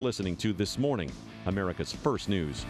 Listening to This Morning, America's First News.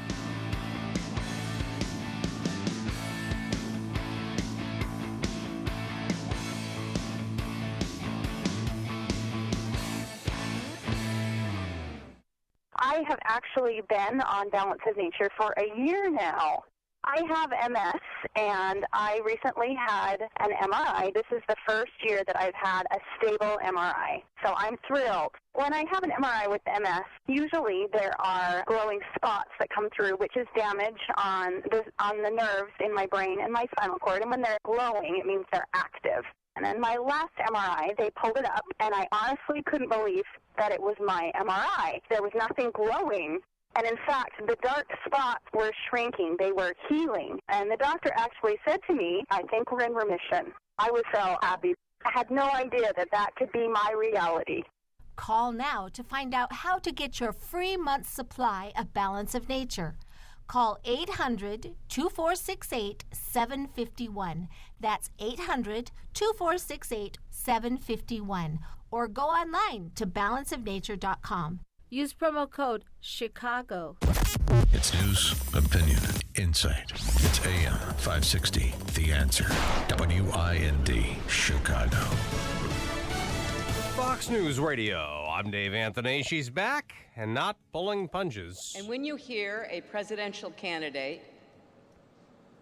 I have actually been on Balance of Nature for a year now. I have MS, and I recently had an MRI. This is the first year that I've had a stable MRI, so I'm thrilled. When I have an MRI with MS, usually there are glowing spots that come through, which is damage on the nerves in my brain and my spinal cord, and when they're glowing, it means they're active. And then my last MRI, they pulled it up, and I honestly couldn't believe that it was my MRI. There was nothing glowing. And in fact, the dark spots were shrinking. They were healing. And the doctor actually said to me, I think we're in remission. I was so happy. I had no idea that that could be my reality. Call now to find out how to get your free month's supply of Balance of Nature. Call 800-2468-751. That's 800-2468-751. Or go online to balanceofnature.com. Use promo code CHICAGO. It's news, opinion, insight. It's AM 560, The Answer. WIND, Chicago. Fox News Radio. I'm Dave Anthony. She's back and not pulling punches. And when you hear a presidential candidate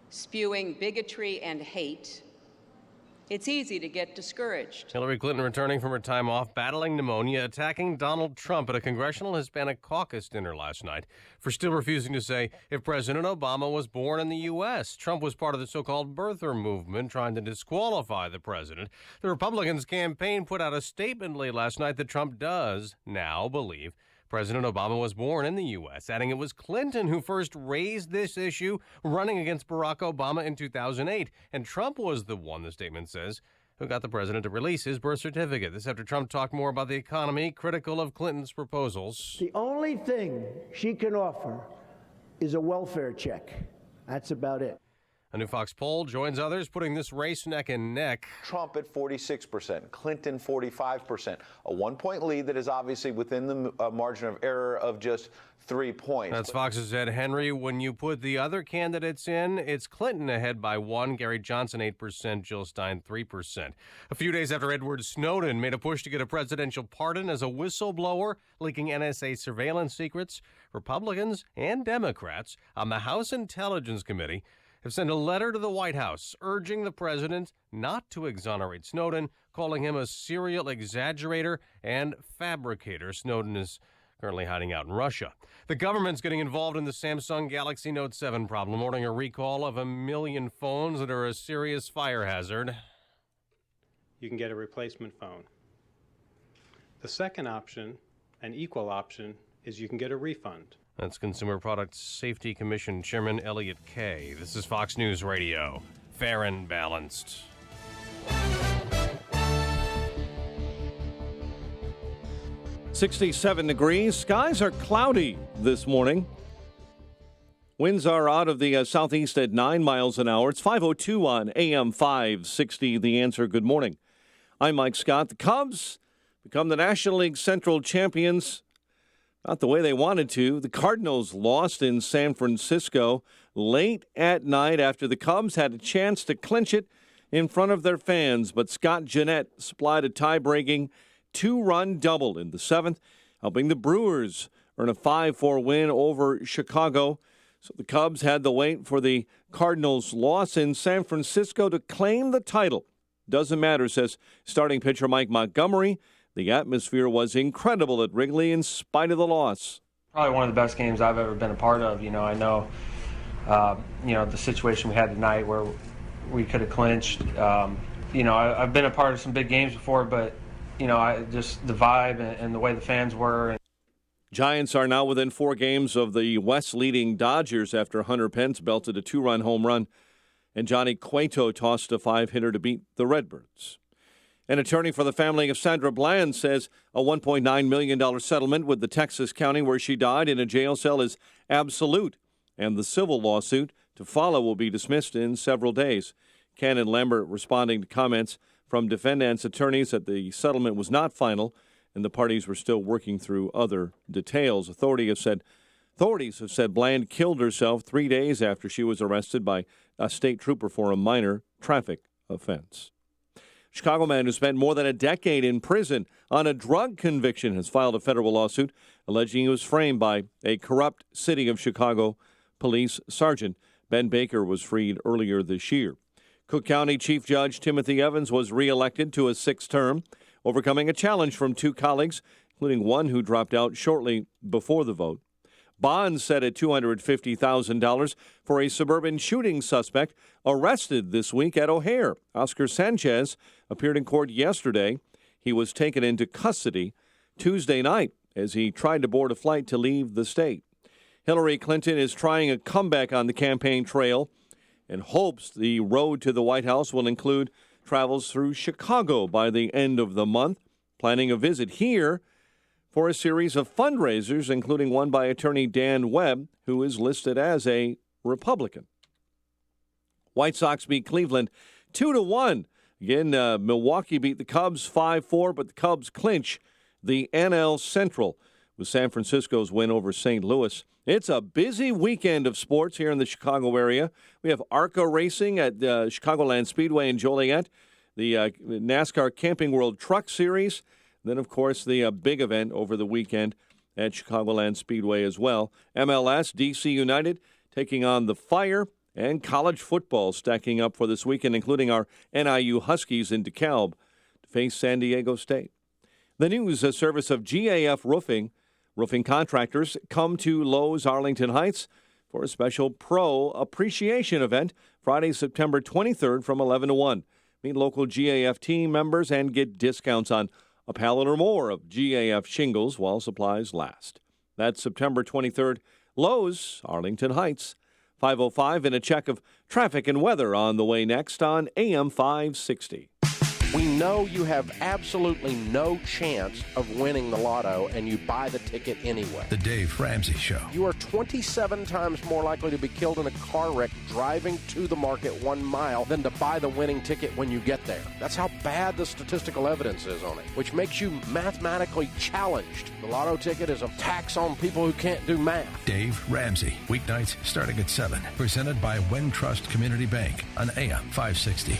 spewing bigotry and hate, it's easy to get discouraged. Hillary Clinton returning from her time off, battling pneumonia, attacking Donald Trump at a Congressional Hispanic Caucus dinner last night for still refusing to say if President Obama was born in the U.S. Trump was part of the so-called birther movement trying to disqualify the president. The Republicans' campaign put out a statement late last night that Trump does now believe President Obama was born in the U.S., adding it was Clinton who first raised this issue, running against Barack Obama in 2008. And Trump was the one, the statement says, who got the president to release his birth certificate. This after Trump talked more about the economy, critical of Clinton's proposals. The only thing she can offer is a welfare check. That's about it. A new Fox poll joins others, putting this race neck and neck. Trump at 46%, Clinton 45%, a 1-point lead that is obviously within the margin of error of just 3 points. That's Fox's Ed Henry. When you put the other candidates in, it's Clinton ahead by 1, Gary Johnson 8%, Jill Stein 3%. A few days after Edward Snowden made a push to get a presidential pardon as a whistleblower, leaking NSA surveillance secrets, Republicans and Democrats on the House Intelligence Committee have sent a letter to the White House urging the president not to exonerate Snowden, calling him a serial exaggerator and fabricator. Snowden is currently hiding out in Russia. The government's getting involved in the Samsung Galaxy Note 7 problem, ordering a recall of 1 million phones that are a serious fire hazard. You can get a replacement phone. The second option, an equal option, is you can get a refund. That's Consumer Product Safety Commission Chairman Elliot Kay. This is Fox News Radio. Fair and balanced. .67 degrees. Skies are cloudy this morning. Winds are out of the southeast at 9 miles an hour. It's 5:02 on AM 560. The Answer. Good morning. I'm Mike Scott. The Cubs become the National League Central champions. Not the way they wanted to. The Cardinals lost in San Francisco late at night after the Cubs had a chance to clinch it in front of their fans. But Scott Gennett supplied a tie-breaking 2-run double in the 7th, helping the Brewers earn a 5-4 win over Chicago. So the Cubs had to wait for the Cardinals' loss in San Francisco to claim the title. Doesn't matter, says starting pitcher Mike Montgomery. The atmosphere was incredible at Wrigley in spite of the loss. Probably one of the best games I've ever been a part of. I know, the situation we had tonight where we could have clinched. I've been a part of some big games before, but, just the vibe and the way the fans were. Giants are now within 4 games of the West leading Dodgers after Hunter Pence belted a 2-run home run, and Johnny Cueto tossed a 5-hitter to beat the Redbirds. An attorney for the family of Sandra Bland says a $1.9 million settlement with the Texas county where she died in a jail cell is absolute, and the civil lawsuit to follow will be dismissed in several days. Ken and Lambert responding to comments from defendants' attorneys that the settlement was not final and the parties were still working through other details. Authorities have said Bland killed herself 3 days after she was arrested by a state trooper for a minor traffic offense. Chicago man who spent more than a decade in prison on a drug conviction has filed a federal lawsuit alleging he was framed by a corrupt City of Chicago police sergeant. Ben Baker was freed earlier this year. Cook County Chief Judge Timothy Evans was reelected to a sixth term, overcoming a challenge from two colleagues, including one who dropped out shortly before the vote. Bond set at $250,000 for a suburban shooting suspect arrested this week at O'Hare. Oscar Sanchez appeared in court yesterday. He was taken into custody Tuesday night as he tried to board a flight to leave the state. Hillary Clinton is trying a comeback on the campaign trail and hopes the road to the White House will include travels through Chicago by the end of the month, planning a visit here for a series of fundraisers, including one by attorney Dan Webb, who is listed as a Republican. White Sox beat Cleveland 2-1. Again, Milwaukee beat the Cubs 5-4, but the Cubs clinch the NL Central with San Francisco's win over St. Louis. It's a busy weekend of sports here in the Chicago area. We have ARCA racing at Chicagoland Speedway in Joliet, the NASCAR Camping World Truck Series, then, of course, the big event over the weekend at Chicagoland Speedway as well. MLS, DC United taking on the Fire, and college football stacking up for this weekend, including our NIU Huskies in DeKalb to face San Diego State. The news service of GAF Roofing. Roofing contractors come to Lowe's Arlington Heights for a special pro appreciation event Friday, September 23rd from 11 to 1. Meet local GAF team members and get discounts on a pallet or more of GAF shingles while supplies last. That's September 23rd, Lowe's, Arlington Heights. 5:05 and a check of traffic and weather on the way next on AM 560. We know you have absolutely no chance of winning the lotto, and you buy the ticket anyway. The Dave Ramsey Show. You are 27 times more likely to be killed in a car wreck driving to the market 1 mile than to buy the winning ticket when you get there. That's how bad the statistical evidence is on it, which makes you mathematically challenged. The lotto ticket is a tax on people who can't do math. Dave Ramsey. Weeknights starting at 7. Presented by Wintrust Community Bank on AM 560.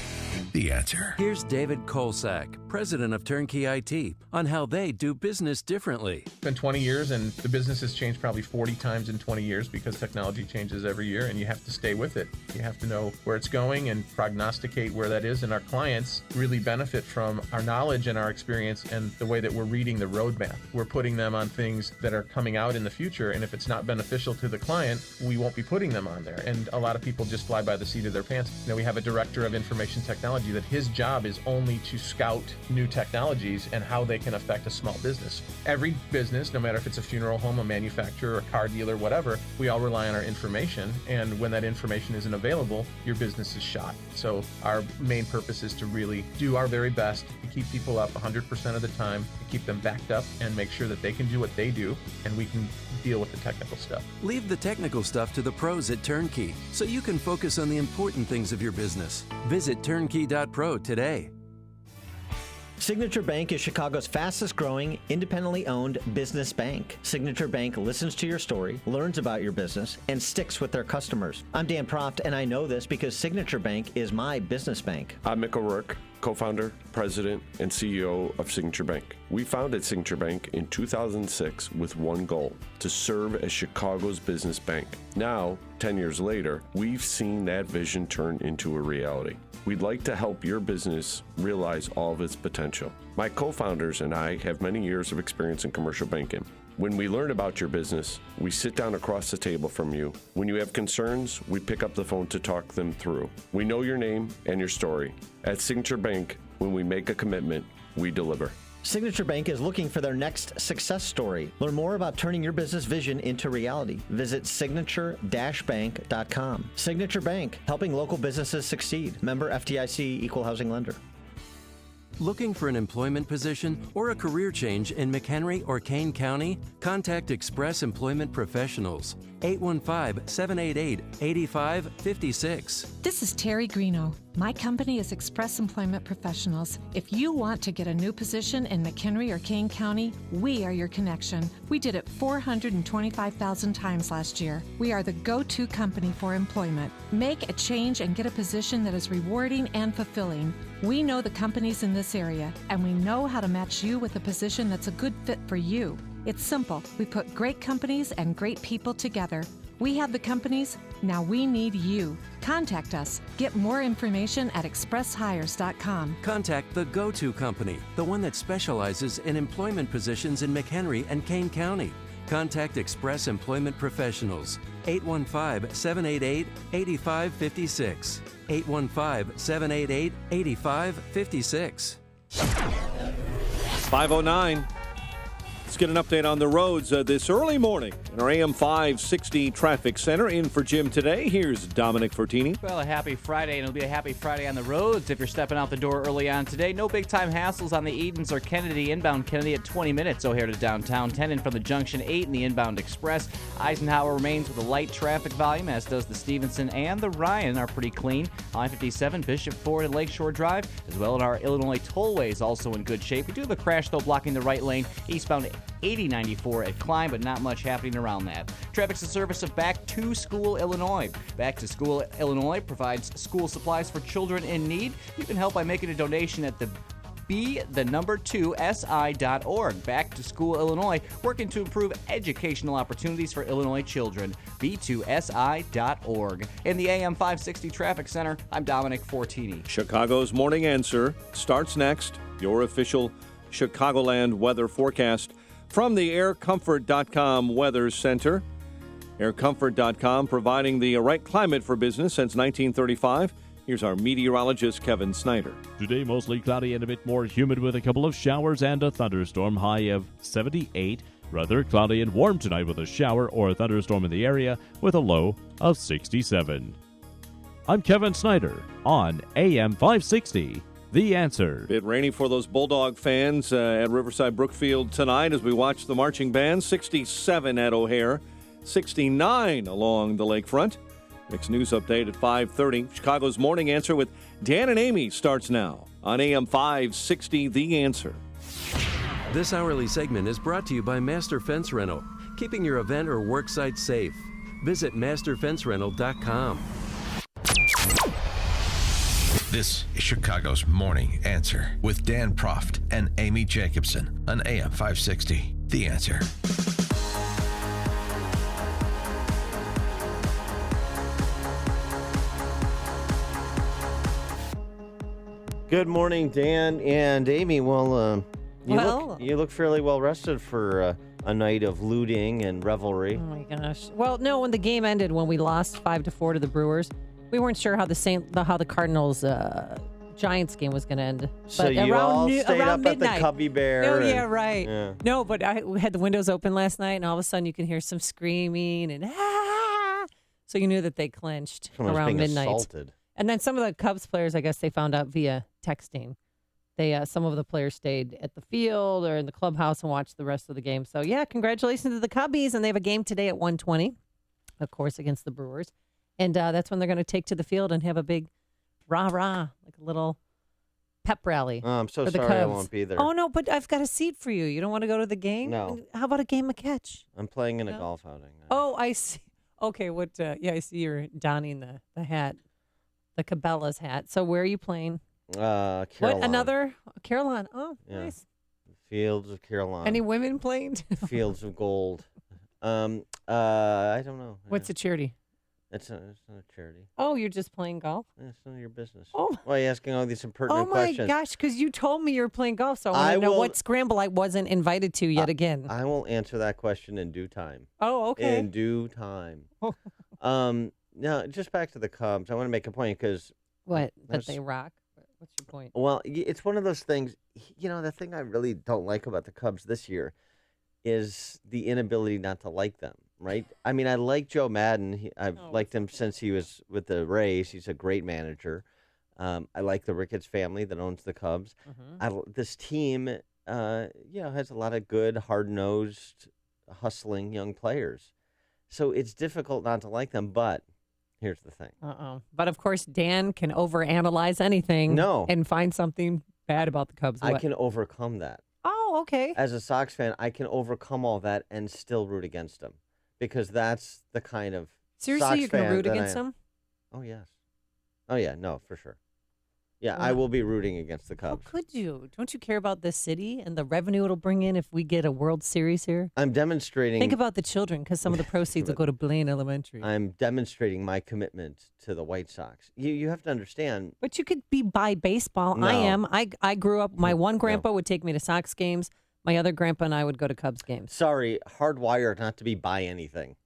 The Answer. Here's David Kolsak, president of Turnkey IT, on how they do business differently. It's been 20 years, and the business has changed probably 40 times in 20 years because technology changes every year, and you have to stay with it. You have to know where it's going and prognosticate where that is, and our clients really benefit from our knowledge and our experience and the way that we're reading the roadmap. We're putting them on things that are coming out in the future, and if it's not beneficial to the client, we won't be putting them on there. And a lot of people just fly by the seat of their pants. You know, we have a director of information technology that his job is only to scout new technologies and how they can affect a small business. Every business, no matter if it's a funeral home, a manufacturer, a car dealer, whatever, we all rely on our information, and when that information isn't available, your business is shot. So our main purpose is to really do our very best to keep people up 100% of the time, to keep them backed up and make sure that they can do what they do, and we can deal with the technical stuff. Leave the technical stuff to the pros at Turnkey so you can focus on the important things of your business. Visit turnkey.pro today. Signature Bank is Chicago's fastest growing, independently owned business bank. Signature Bank listens to your story, learns about your business, and sticks with their customers. I'm Dan Proft, and I know this because Signature Bank is my business bank. I'm Mick O'Rourke, co-founder, president, and CEO of Signature Bank. We founded Signature Bank in 2006 with one goal: to serve as Chicago's business bank. Now, 10 years later, we've seen that vision turn into a reality. We'd like to help your business realize all of its potential. My co-founders and I have many years of experience in commercial banking. When we learn about your business, we sit down across the table from you. When you have concerns, we pick up the phone to talk them through. We know your name and your story. At Signature Bank, when we make a commitment, we deliver. Signature Bank is looking for their next success story. Learn more about turning your business vision into reality. Visit signature-bank.com. Signature Bank, helping local businesses succeed. Member FDIC, Equal Housing Lender. Looking for an employment position or a career change in McHenry or Kane County? Contact Express Employment Professionals. 815-788-8556. This is Terry Greeno. My company is Express Employment Professionals. If you want to get a new position in McHenry or Kane County, we are your connection. We did it 425,000 times last year. We are the go-to company for employment. Make a change and get a position that is rewarding and fulfilling. We know the companies in this area, and we know how to match you with a position that's a good fit for you. It's simple. We put great companies and great people together. We have the companies, now we need you. Contact us. Get more information at expresshires.com. Contact the go-to company, the one that specializes in employment positions in McHenry and Kane County. Contact Express Employment Professionals, 815-788-8556. 815-788-8556. 5:09. Let's get an update on the roads this early morning in our AM 560 traffic center. In for Jim today, here's Dominic Fortini. Well, a happy Friday, and it'll be a happy Friday on the roads if you're stepping out the door early on today. No big-time hassles on the Edens or Kennedy. Inbound Kennedy at 20 minutes O'Hare to downtown. 10 in from the Junction 8 and the inbound Express. Eisenhower remains with a light traffic volume, as does the Stevenson and the Ryan are pretty clean. I-57, Bishop Ford and Lakeshore Drive, as well as our Illinois tollways also in good shape. We do have a crash, though, blocking the right lane. Eastbound 8094 at Klein, but not much happening around that. Traffic's a service of Back to School Illinois. Back to School Illinois provides school supplies for children in need. You can help by making a donation at the B2SI.org. Back to School Illinois, working to improve educational opportunities for Illinois children. B2SI.org. In the AM 560 Traffic Center, I'm Dominic Fortini. Chicago's Morning Answer starts next. Your official Chicagoland weather forecast from the AirComfort.com Weather Center. AirComfort.com providing the right climate for business since 1935. Here's our meteorologist, Kevin Snyder. Today, mostly cloudy and a bit more humid with a couple of showers and a thunderstorm. High of 78. Rather cloudy and warm tonight with a shower or a thunderstorm in the area with a low of 67. I'm Kevin Snyder on AM 560. The Answer. Bit rainy for those Bulldog fans at Riverside Brookfield tonight as we watch the marching band. 67 at O'Hare, 69 along the lakefront. Next news update at 5:30. Chicago's Morning Answer with Dan and Amy starts now on AM 560, The Answer. This hourly segment is brought to you by Master Fence Rental, keeping your event or work site safe. Visit masterfencerental.com. This is Chicago's Morning Answer with Dan Proft and Amy Jacobson on AM 560. The Answer. Good morning, Dan and Amy. Well, you look fairly well rested for a night of looting and revelry. Oh my gosh! Well, no, when the game ended, when we lost 5-4 to the Brewers, we weren't sure how the Cardinals Giants game was going to end. So but you all stayed up midnight, at the Cubby Bear. Oh, yeah, right. Yeah. No, but we had the windows open last night, and all of a sudden you can hear some screaming and so you knew that they clinched Someone was around being midnight. assaulted. And then some of the Cubs players, I guess, they found out via texting. Some of the players stayed at the field or in the clubhouse and watched the rest of the game. So yeah, congratulations to the Cubbies, and they have a game today at 1:20, of course, against the Brewers. And that's when they're going to take to the field and have a big rah-rah, like a little pep rally. Oh, I'm so for the sorry Cubs. I won't be there. Oh, no, but I've got a seat for you. You don't want to go to the game? No. How about a game of catch? I'm playing in a golf outing. Oh, I see. Okay, what? Yeah, I see you're donning the hat, the Cabela's hat. So where are you playing? Carolina. What, another? Carolina. Oh, Yeah. nice. Fields of Carolina. Any women playing? Fields of Gold. I don't know. What's a charity? It's not a charity. Oh, you're just playing golf? It's none of your business. Oh. Why are you asking all these impertinent Oh, my questions? gosh, because you told me you were playing golf, so I want to know what scramble I wasn't invited to yet again. I will answer that question in due time. Oh, okay. In due time. Now, just back to the Cubs, I want to make a point because... What? That they rock? What's your point? Well, it's one of those things, the thing I really don't like about the Cubs this year is the inability not to like them, right? I mean, I like Joe Madden. I've liked him since he was with the Rays. He's a great manager. I like the Ricketts family that owns the Cubs. This team, has a lot of good, hard-nosed, hustling young players. So it's difficult not to like them, but here's the thing. But of course, Dan can overanalyze anything. No. And find something bad about the Cubs. I What? can overcome that. Oh, okay. As a Sox fan, I can overcome all that and still root against them because that's the kind of Seriously, Sox you're going to fan root that I against am. them? Oh, yes. Oh, yeah. No, for sure. Yeah, Wow. I will be rooting against the How Cubs. could you? Don't you care about this city and the revenue it'll bring in if we get a World Series here? I'm demonstrating. Think about the children, because some of the proceeds will go to Blaine Elementary. I'm demonstrating my commitment to the White Sox. You have to understand. But you could be by baseball. I No. am. I grew up. My one grandpa would take me to Sox games. My other grandpa and I would go to Cubs games. Sorry, hardwired not to be by anything.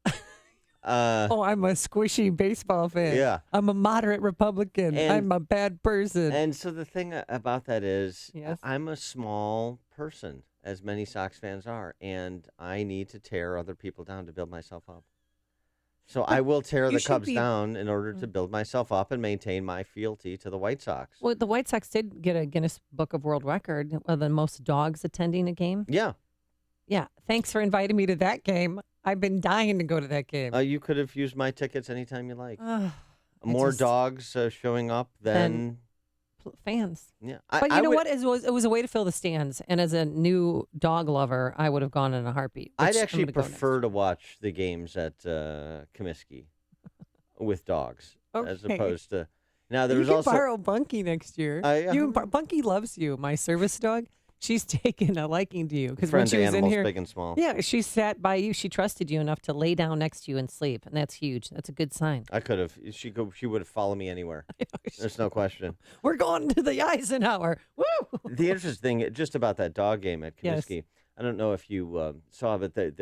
Oh, I'm a squishy baseball fan. Yeah. I'm a moderate Republican. And- I'm a bad person. And so the thing about that is, Yes. I'm a small person, as many Sox fans are, and I need to tear other people down to build myself up. So I will tear you the should Cubs be- down in order to build myself up and maintain my fealty to the White Sox. Well, the White Sox did get a Guinness Book of World Record of the most dogs attending a game. Yeah. Yeah. Thanks for inviting me to that game. I've been dying to go to that game. You could have used my tickets anytime you like. Ugh, it More just- dogs showing up than fans. Yeah. But you know what? It was a way to fill the stands. And as a new dog lover, I would have gone in a heartbeat. I'd which I'm actually gonna go next. prefer to watch the games at Comiskey with dogs as Okay. opposed to. Now there You was can also borrow Bunky next year. Bunky loves you. My service dog. She's taken a liking to you because when Friend she to was in animals, here, big and small. Yeah, she sat by you. She trusted you enough to lay down next to you and sleep, and that's huge. That's a good sign. I could have. She would have followed me anywhere. There's no question. We're going to the Eisenhower. Woo! The interesting thing just about that dog game at Yes. Comiskey, I don't know if you saw, but there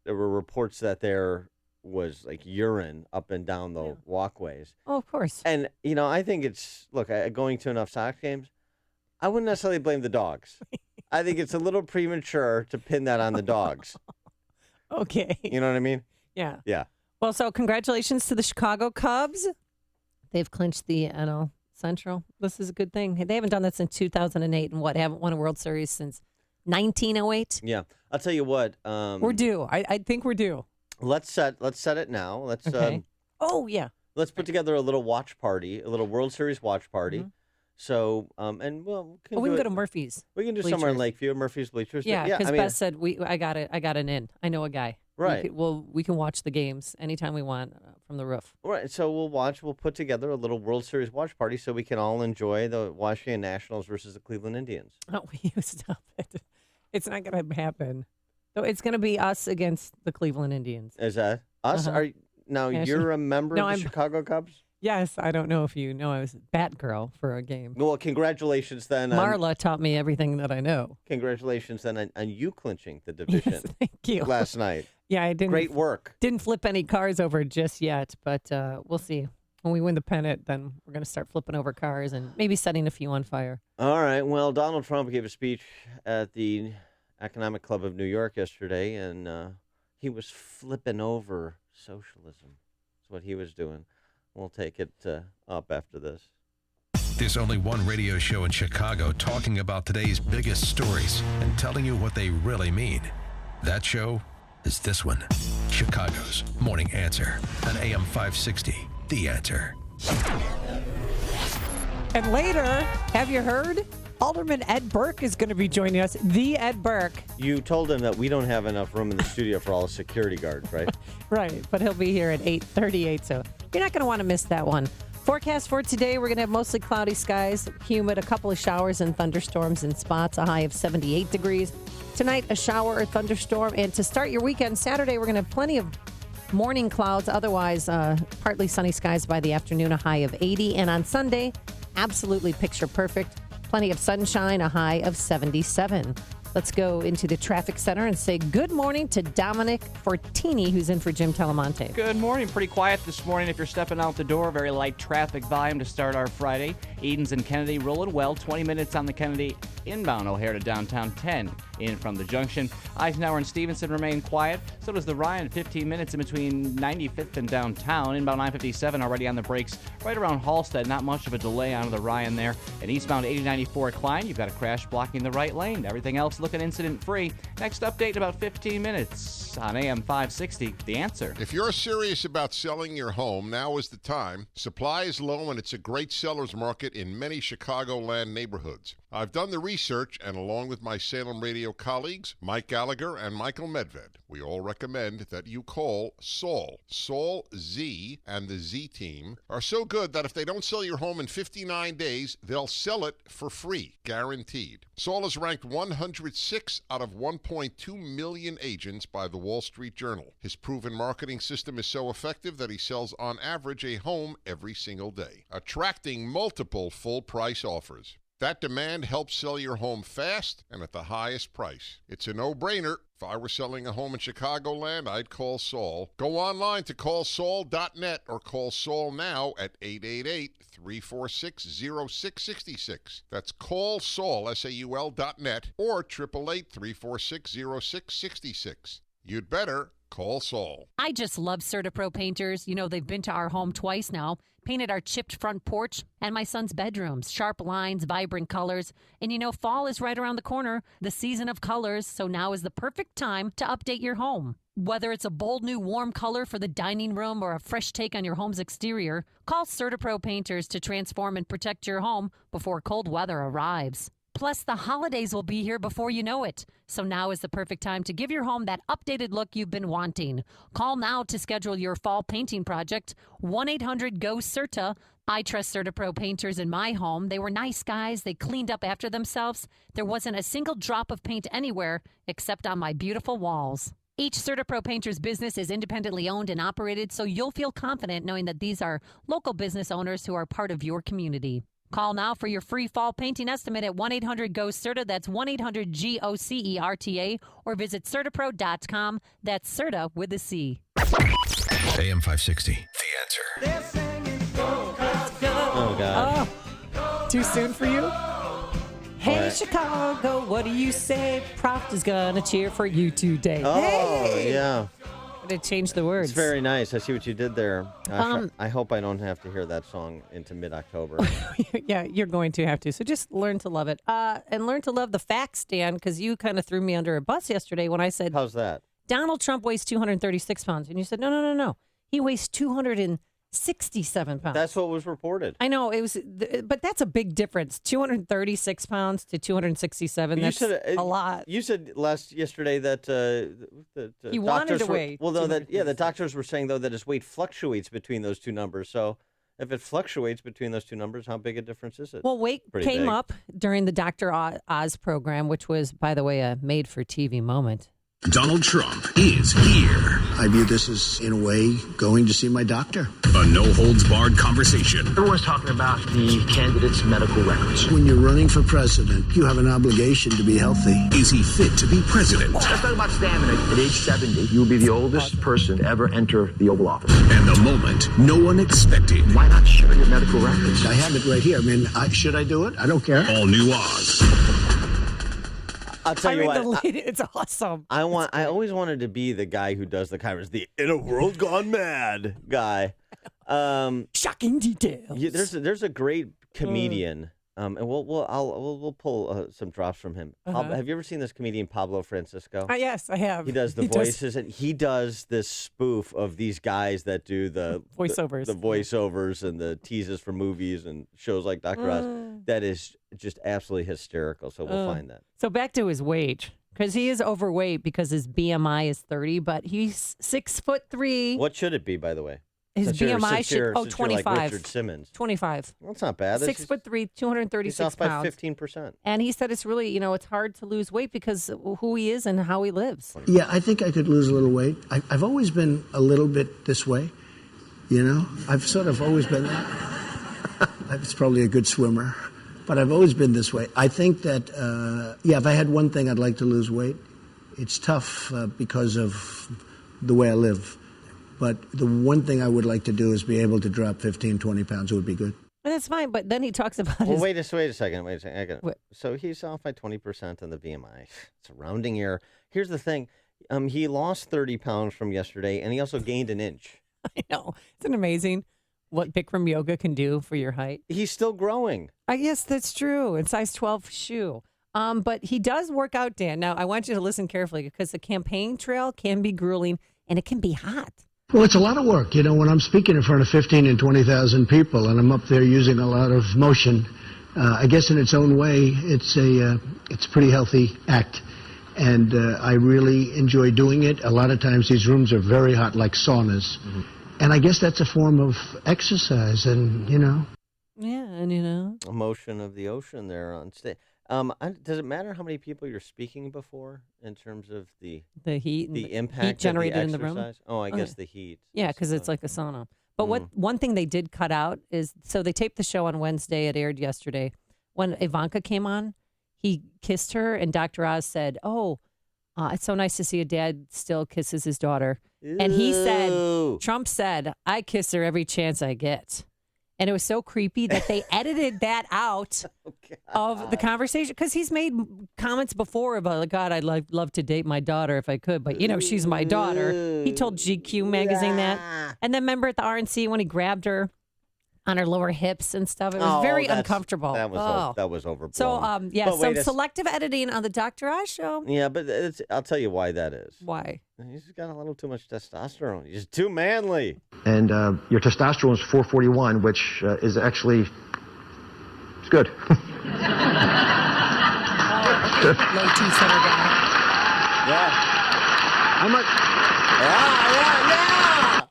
were reports that there was like urine up and down the walkways. Oh, of course. And I think it's going to enough Sox games. I wouldn't necessarily blame the dogs. I think it's a little premature to pin that on the dogs. Okay. You know what I mean? Yeah. Yeah. Well, so congratulations to the Chicago Cubs. They've clinched the NL Central. This is a good thing. They haven't done that since 2008 and haven't won a World Series since 1908. Yeah. I'll tell you what. We're due. I think we're due. Let's set it now. Let's Okay. Oh, yeah. let's put together a little watch party, a little World Series watch party. Mm-hmm. So and well, We can go to Murphy's. We can do somewhere in Bleachers. Lakeview, Murphy's Bleachers. Yeah, But because I mean, Beth said I got an in. I know a guy. Right. We can watch the games anytime we want from the roof. Right. So we'll put together a little World Series watch party so we can all enjoy the Washington Nationals versus the Cleveland Indians. Oh, you stop it. It's not going to happen. So it's going to be us against the Cleveland Indians. Is that us? Uh-huh. You're a member No, of the I'm- Chicago Cubs? Yes, I don't know if you know I was Batgirl for a game. Well, congratulations then. Marla taught me everything that I know. Congratulations then on you clinching the division Thank you. last night. Yeah, I didn't. Great work. Didn't flip any cars over just yet, but we'll see. When we win the pennant, then we're going to start flipping over cars and maybe setting a few on fire. All right. Well, Donald Trump gave a speech at the Economic Club of New York yesterday, and he was flipping over socialism. That's what he was doing. We'll take it up after this. There's only one radio show in Chicago talking about today's biggest stories and telling you what they really mean. That show is this one, Chicago's Morning Answer on AM 560, The Answer. And later, have you heard? Alderman Ed Burke is going to be joining us. The Ed Burke. You told him that we don't have enough room in the studio for all the security guards, right? Right, but he'll be here at 8:38, so you're not going to want to miss that one. Forecast for today, we're going to have mostly cloudy skies, humid, a couple of showers and thunderstorms in spots, a high of 78 degrees. Tonight, a shower or thunderstorm. And to start your weekend, Saturday, we're going to have plenty of morning clouds, otherwise partly sunny skies by the afternoon, a high of 80. And on Sunday, absolutely picture perfect. Plenty of sunshine, a high of 77. Let's go into the traffic center and say good morning to Dominic Fortini, who's in for Jim Telemonte. Good morning. Pretty quiet this morning if you're stepping out the door. Very light traffic volume to start our Friday. Edens and Kennedy rolling well. 20 minutes on the Kennedy inbound O'Hare to downtown 10. in from the junction. Eisenhower and Stevenson remain quiet. So does the Ryan, 15 minutes in between 95th and downtown. Inbound 957 already on the brakes right around Halstead. Not much of a delay onto the Ryan there. And eastbound 8094 Klein, you've got a crash blocking the right lane. Everything else looking incident-free. Next update in about 15 minutes on AM 560, The Answer. If you're serious about selling your home, now is the time. Supply is low and it's a great seller's market in many Chicagoland neighborhoods. I've done the research, and along with my Salem Radio colleagues, Mike Gallagher and Michael Medved, we all recommend that you call Saul. Saul Z and the Z team are so good that if they don't sell your home in 59 days, they'll sell it for free, guaranteed. Saul is ranked 106 out of 1.2 million agents by the Wall Street Journal. His proven marketing system is so effective that he sells on average a home every single day, attracting multiple full-price offers. That demand helps sell your home fast and at the highest price. It's a no-brainer. If I were selling a home in Chicagoland, I'd call Saul. Go online to callsaul.net or call Saul now at 888-346-0666. That's callsaul, SAUL.net, or 888-346-0666. You'd better call Saul. I just love CertaPro painters. You know, they've been to our home twice now, painted our chipped front porch and my son's bedrooms. Sharp lines, vibrant colors. And you know, fall is right around the corner, the season of colors, so now is the perfect time to update your home. Whether it's a bold new warm color for the dining room or a fresh take on your home's exterior, call CertaPro painters to transform and protect your home before cold weather arrives. Plus, the holidays will be here before you know it. So now is the perfect time to give your home that updated look you've been wanting. Call now to schedule your fall painting project. 1-800-GO-CERTA. I trust CertaPro painters in my home. They were nice guys. They cleaned up after themselves. There wasn't a single drop of paint anywhere except on my beautiful walls. Each CertaPro painter's business is independently owned and operated, so you'll feel confident knowing that these are local business owners who are part of your community. Call now for your free fall painting estimate at 1-800-GO-CERTA. That's 1-800-GOCERTA. Or visit CertaPro.com. That's CERTA with a C. AM 560, The Answer. Oh, God. Oh, too soon for you? Hey, What? Chicago, what do you say? Proft is going to cheer for you today. Oh, hey! yeah. To change the words. It's very nice. I see what you did there. I hope I don't have to hear that song into mid-October. Yeah, you're going to have to. So just learn to love it. And learn to love the facts, Dan, because you kind of threw me under a bus yesterday when I said, how's that? Donald Trump weighs 236 pounds. And you said, no. He weighs 267 pounds. That's what was reported. I know. It was, but that's a big difference. 236 pounds to 267. That's a lot. You said yesterday that He wanted to weigh. Well, though the doctors were saying though that his weight fluctuates between those two numbers. So if it fluctuates between those two numbers, how big a difference is it? Well, weight came up during the Dr. Oz program, which was, by the way, a made-for-TV moment. Donald Trump is here. I view this as, in a way, going to see my doctor. A no-holds-barred conversation. Everyone's talking about the candidate's medical records. When you're running for president, you have an obligation to be healthy. Is he fit to be president? Let's talk about stamina. At age 70, you'll be the oldest person to ever enter the Oval Office. And the moment no one expected. Why not share your medical records? I have it right here. I mean, should I do it? I don't care. All new Oz. I'll tell you what. It's awesome. I always wanted to be the guy who does the cameras, the "in a world gone mad" guy. Shocking details. Yeah, there's a great comedian, and we'll pull some drops from him. Have you ever seen this comedian Pablo Francisco? Yes, I have. He does the voices, and he does this spoof of these guys that do the voiceovers, the voiceovers, and the teases for movies and shows like Dr. Oz. That is just absolutely hysterical. So we'll find that. So back to his weight, because he is overweight because his BMI is 30, but he's 6'3". What should it be, by the way? His BMI should 25. Like Richard Simmons. 25. Well, that's not bad. 6'3", 236 he's off by pounds. 15%. And he said it's really, it's hard to lose weight because of who he is and how he lives. Yeah, I think I could lose a little weight. I've always been a little bit this way, I've sort of always been that. It's probably a good swimmer, but I've always been this way. I think that, if I had one thing I'd like to lose weight, it's tough because of the way I live. But the one thing I would like to do is be able to drop 15, 20 pounds. It would be good. And that's fine, but then he talks about Well, his... wait a second. So he's off by 20% on the BMI. It's a rounding error. Here's the thing. He lost 30 pounds from yesterday, and he also gained an inch. I know. Isn't it amazing what Bikram yoga can do for your height? He's still growing. I guess that's true. And size 12 shoe. But he does work out, Dan. Now, I want you to listen carefully because the campaign trail can be grueling and it can be hot. Well, it's a lot of work. You know, when I'm speaking in front of 15 and 20,000 people and I'm up there using a lot of motion, I guess in its own way, it's a pretty healthy act. And I really enjoy doing it. A lot of times these rooms are very hot, like saunas. Mm-hmm. And I guess that's a form of exercise. And, you know. Yeah, and you know. Emotion of the ocean there on stage. Does it matter how many people you're speaking before in terms of the heat and the impact heat generated of in the the room? exercise? Oh, I guess the heat. Yeah, because it's like a sauna. But one thing they did cut out is, so they taped the show on Wednesday. It aired yesterday. When Ivanka came on, he kissed her, and Dr. Oz said, it's so nice to see a dad still kisses his daughter. Ew. And he said, Trump said, I kiss her every chance I get. And it was so creepy that they edited that out of the conversation because he's made comments before about, like, God, I'd love to date my daughter if I could, but, you know, she's my daughter. He told GQ magazine that. And then remember at the RNC when he grabbed her on her lower hips and stuff? It was very uncomfortable. That was overblown. So, some selective editing on the Dr. Oz show. Yeah, but I'll tell you why that is. Why? He's got a little too much testosterone. He's too manly. And your testosterone is 441, which is actually it's good. Low T center guy. Yeah. How much? Yeah.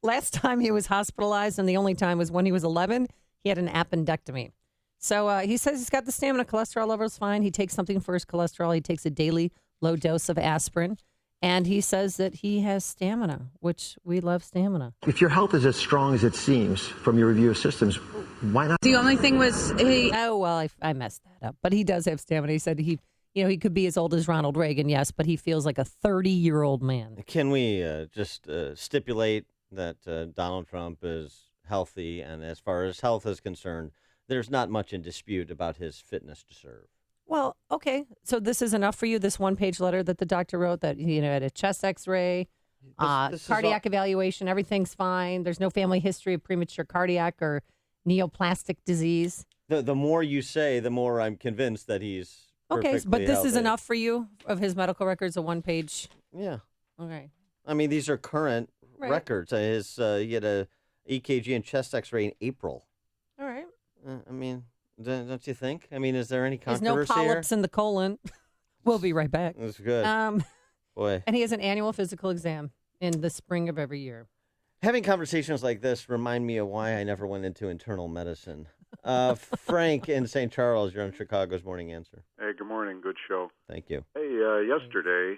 Last time he was hospitalized, and the only time was when he was 11, he had an appendectomy. So he says he's got the stamina. Cholesterol level's fine. He takes something for his cholesterol. He takes a daily low dose of aspirin. And he says that he has stamina, which we love stamina. If your health is as strong as it seems from your review of systems, why not? The only thing was Oh, well, I messed that up. But he does have stamina. He said he could be as old as Ronald Reagan, yes, but he feels like a 30-year-old man. Can we just stipulate that Donald Trump is healthy, and as far as health is concerned, there's not much in dispute about his fitness to serve? Well, okay. So this is enough for you, this one-page letter that the doctor wrote that, had a chest x-ray, cardiac evaluation, everything's fine. There's no family history of premature cardiac or neoplastic disease. The more you say, the more I'm convinced that he's okay, but this healthy. Is enough for you of his medical records, a one-page? Yeah. Okay. I mean, these are current records. He had a EKG and chest x-ray in April. All right. I mean, don't you think? I mean, is there any There's controversy no polyps in the colon. We'll be right back. That's good. Boy. And he has an annual physical exam in the spring of every year. Having conversations like this remind me of why I never went into internal medicine. Frank in St. Charles, you're on Chicago's Morning Answer. Hey, good morning. Good show. Thank you. Hey, yesterday,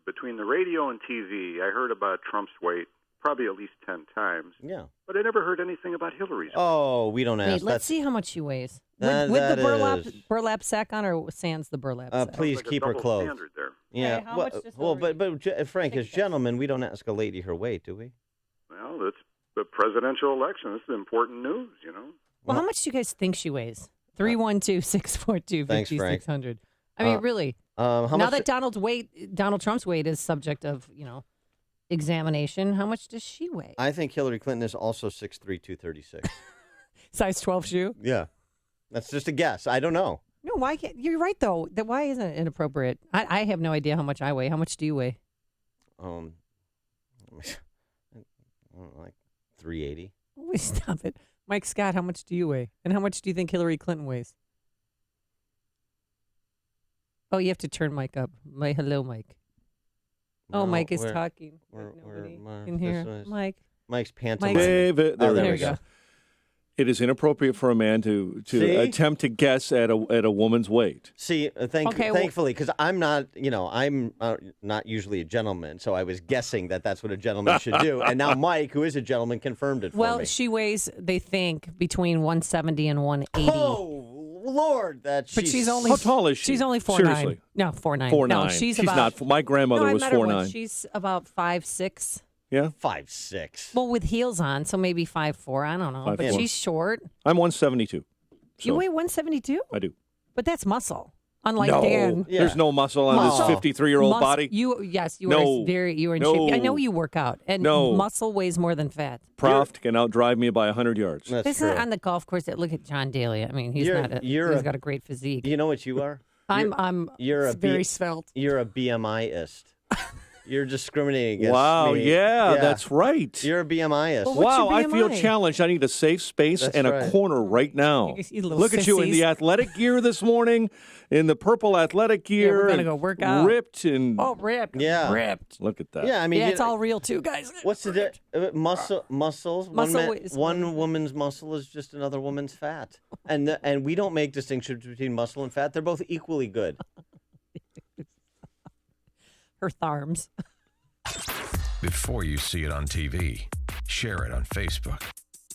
between the radio and TV, I heard about Trump's weight probably at least 10 times. Yeah. But I never heard anything about Hillary's weight. Oh, we don't ask. Wait, let's see how much she weighs. That with the burlap sack on, or sans the burlap sack? Please like keep a her double clothed. standard there. Yeah. Okay, how much does but Frank, as gentlemen, we don't ask a lady her weight, do we? Well, it's the presidential election. This is important news, Well, how much do you guys think she weighs? 312-642-5600. I mean, really. Now that Donald Trump's weight is subject of, examination, how much does she weigh? I think Hillary Clinton is also 6'3", 236. Size 12 shoe? Yeah. That's just a guess. I don't know. No, why can't you're right though. Why isn't it inappropriate? I have no idea how much I weigh. How much do you weigh? Like 380. Oh, stop it. Mike Scott, how much do you weigh? And how much do you think Hillary Clinton weighs? Oh, you have to turn Mike up. Hello, Mike. Oh, Mike is talking. Nobody can hear. Mike. Mike's pantomime. There we go. It is inappropriate for a man to attempt to guess at a woman's weight. See, thankfully, because I'm not, I'm not usually a gentleman, so I was guessing that that's what a gentleman should do. And now Mike, who is a gentleman, confirmed it for me. Well, she weighs, they think, between 170 and 180. Oh, Lord, but she's only. How tall is she? She's only 4'9". Seriously. No, 4'9". 4'9". No, she's about. not. My grandmother was 4'9". She's about 5'6". Yeah. 5'6". Well, with heels on, so maybe 5'4". I don't know. 5'4". But she's short. I'm 172. You weigh 172? I do. But that's muscle. Unlike no, Dan. there's no muscle on this 53-year-old body. You are No. you are in No. shape. I know you work out, and No. muscle weighs more than fat. Proft can outdrive me by 100 yards. It's not on the golf course. Look at John Daly. I mean, he's got a great physique. You know what you are? I'm very svelte. You're a BMI-ist. You're discriminating against Wow, me. yeah, that's right. You're a BMI-ist. Well, what's wow, your I feel BMI? challenged. I need a safe space That's and a right. corner right now. You little Look at you in the sissies. athletic gear this morning, in the purple athletic gear. we're gonna and go work out. Ripped and ripped. Yeah. Ripped. look at that. Yeah, I mean, Yeah, it's all real too, guys. What's the muscles? Muscle weighs One woman's muscle is just another woman's fat, and we don't make distinctions between muscle and fat. They're both equally good. Her tharms. Before you see it on TV, share it on Facebook,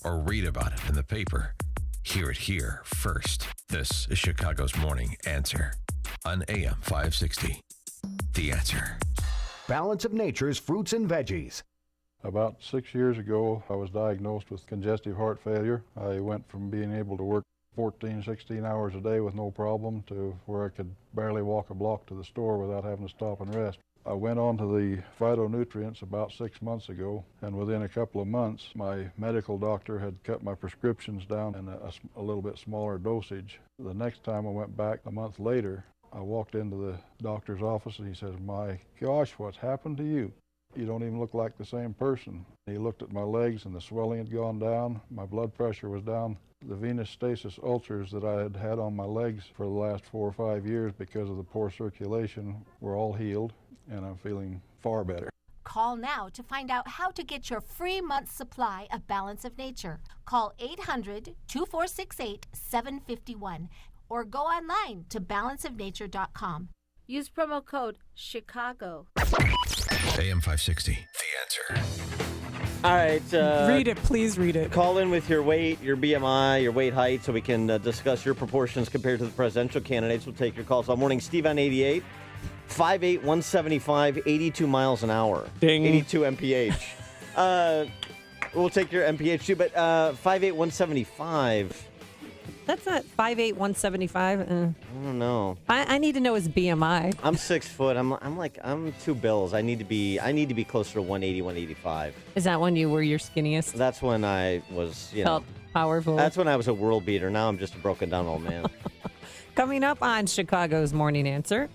or read about it in the paper. Hear it here first. This is Chicago's Morning Answer on AM 560. The Answer. Balance of Nature's fruits and veggies. About 6 years ago, I was diagnosed with congestive heart failure. I went from being able to work 14, 16 hours a day with no problem to where I could barely walk a block to the store without having to stop and rest. I went on to the phytonutrients about 6 months ago, and within a couple of months, my medical doctor had cut my prescriptions down in a little bit smaller dosage. The next time I went back a month later, I walked into the doctor's office and he says, "My gosh, what's happened to you? You don't even look like the same person." He looked at my legs and the swelling had gone down. My blood pressure was down. The venous stasis ulcers that I had had on my legs for the last 4 or 5 years because of the poor circulation were all healed, and I'm feeling far better. Call now to find out how to get your free month's supply of Balance of Nature. Call 800-2468-751 or go online to balanceofnature.com. Use promo code CHICAGO. AM 560. The Answer. All right. Read it. Please read it. Call in with your weight, your BMI, your weight height, so we can discuss your proportions compared to the presidential candidates. We'll take your calls all morning. Steve on 88, 5'8", 175, 82 miles an hour. Ding. 82 mph. We'll take your mph too, but 5'8", 175. That's not 5'8", 175. I don't know. I need to know his BMI. I'm 6 foot. I'm 2 bills. I need to be closer to 180, 185. Is that when you were your skinniest? That's when I was, Felt powerful. That's when I was a world beater. Now I'm just a broken down old man. Coming up on Chicago's Morning Answer.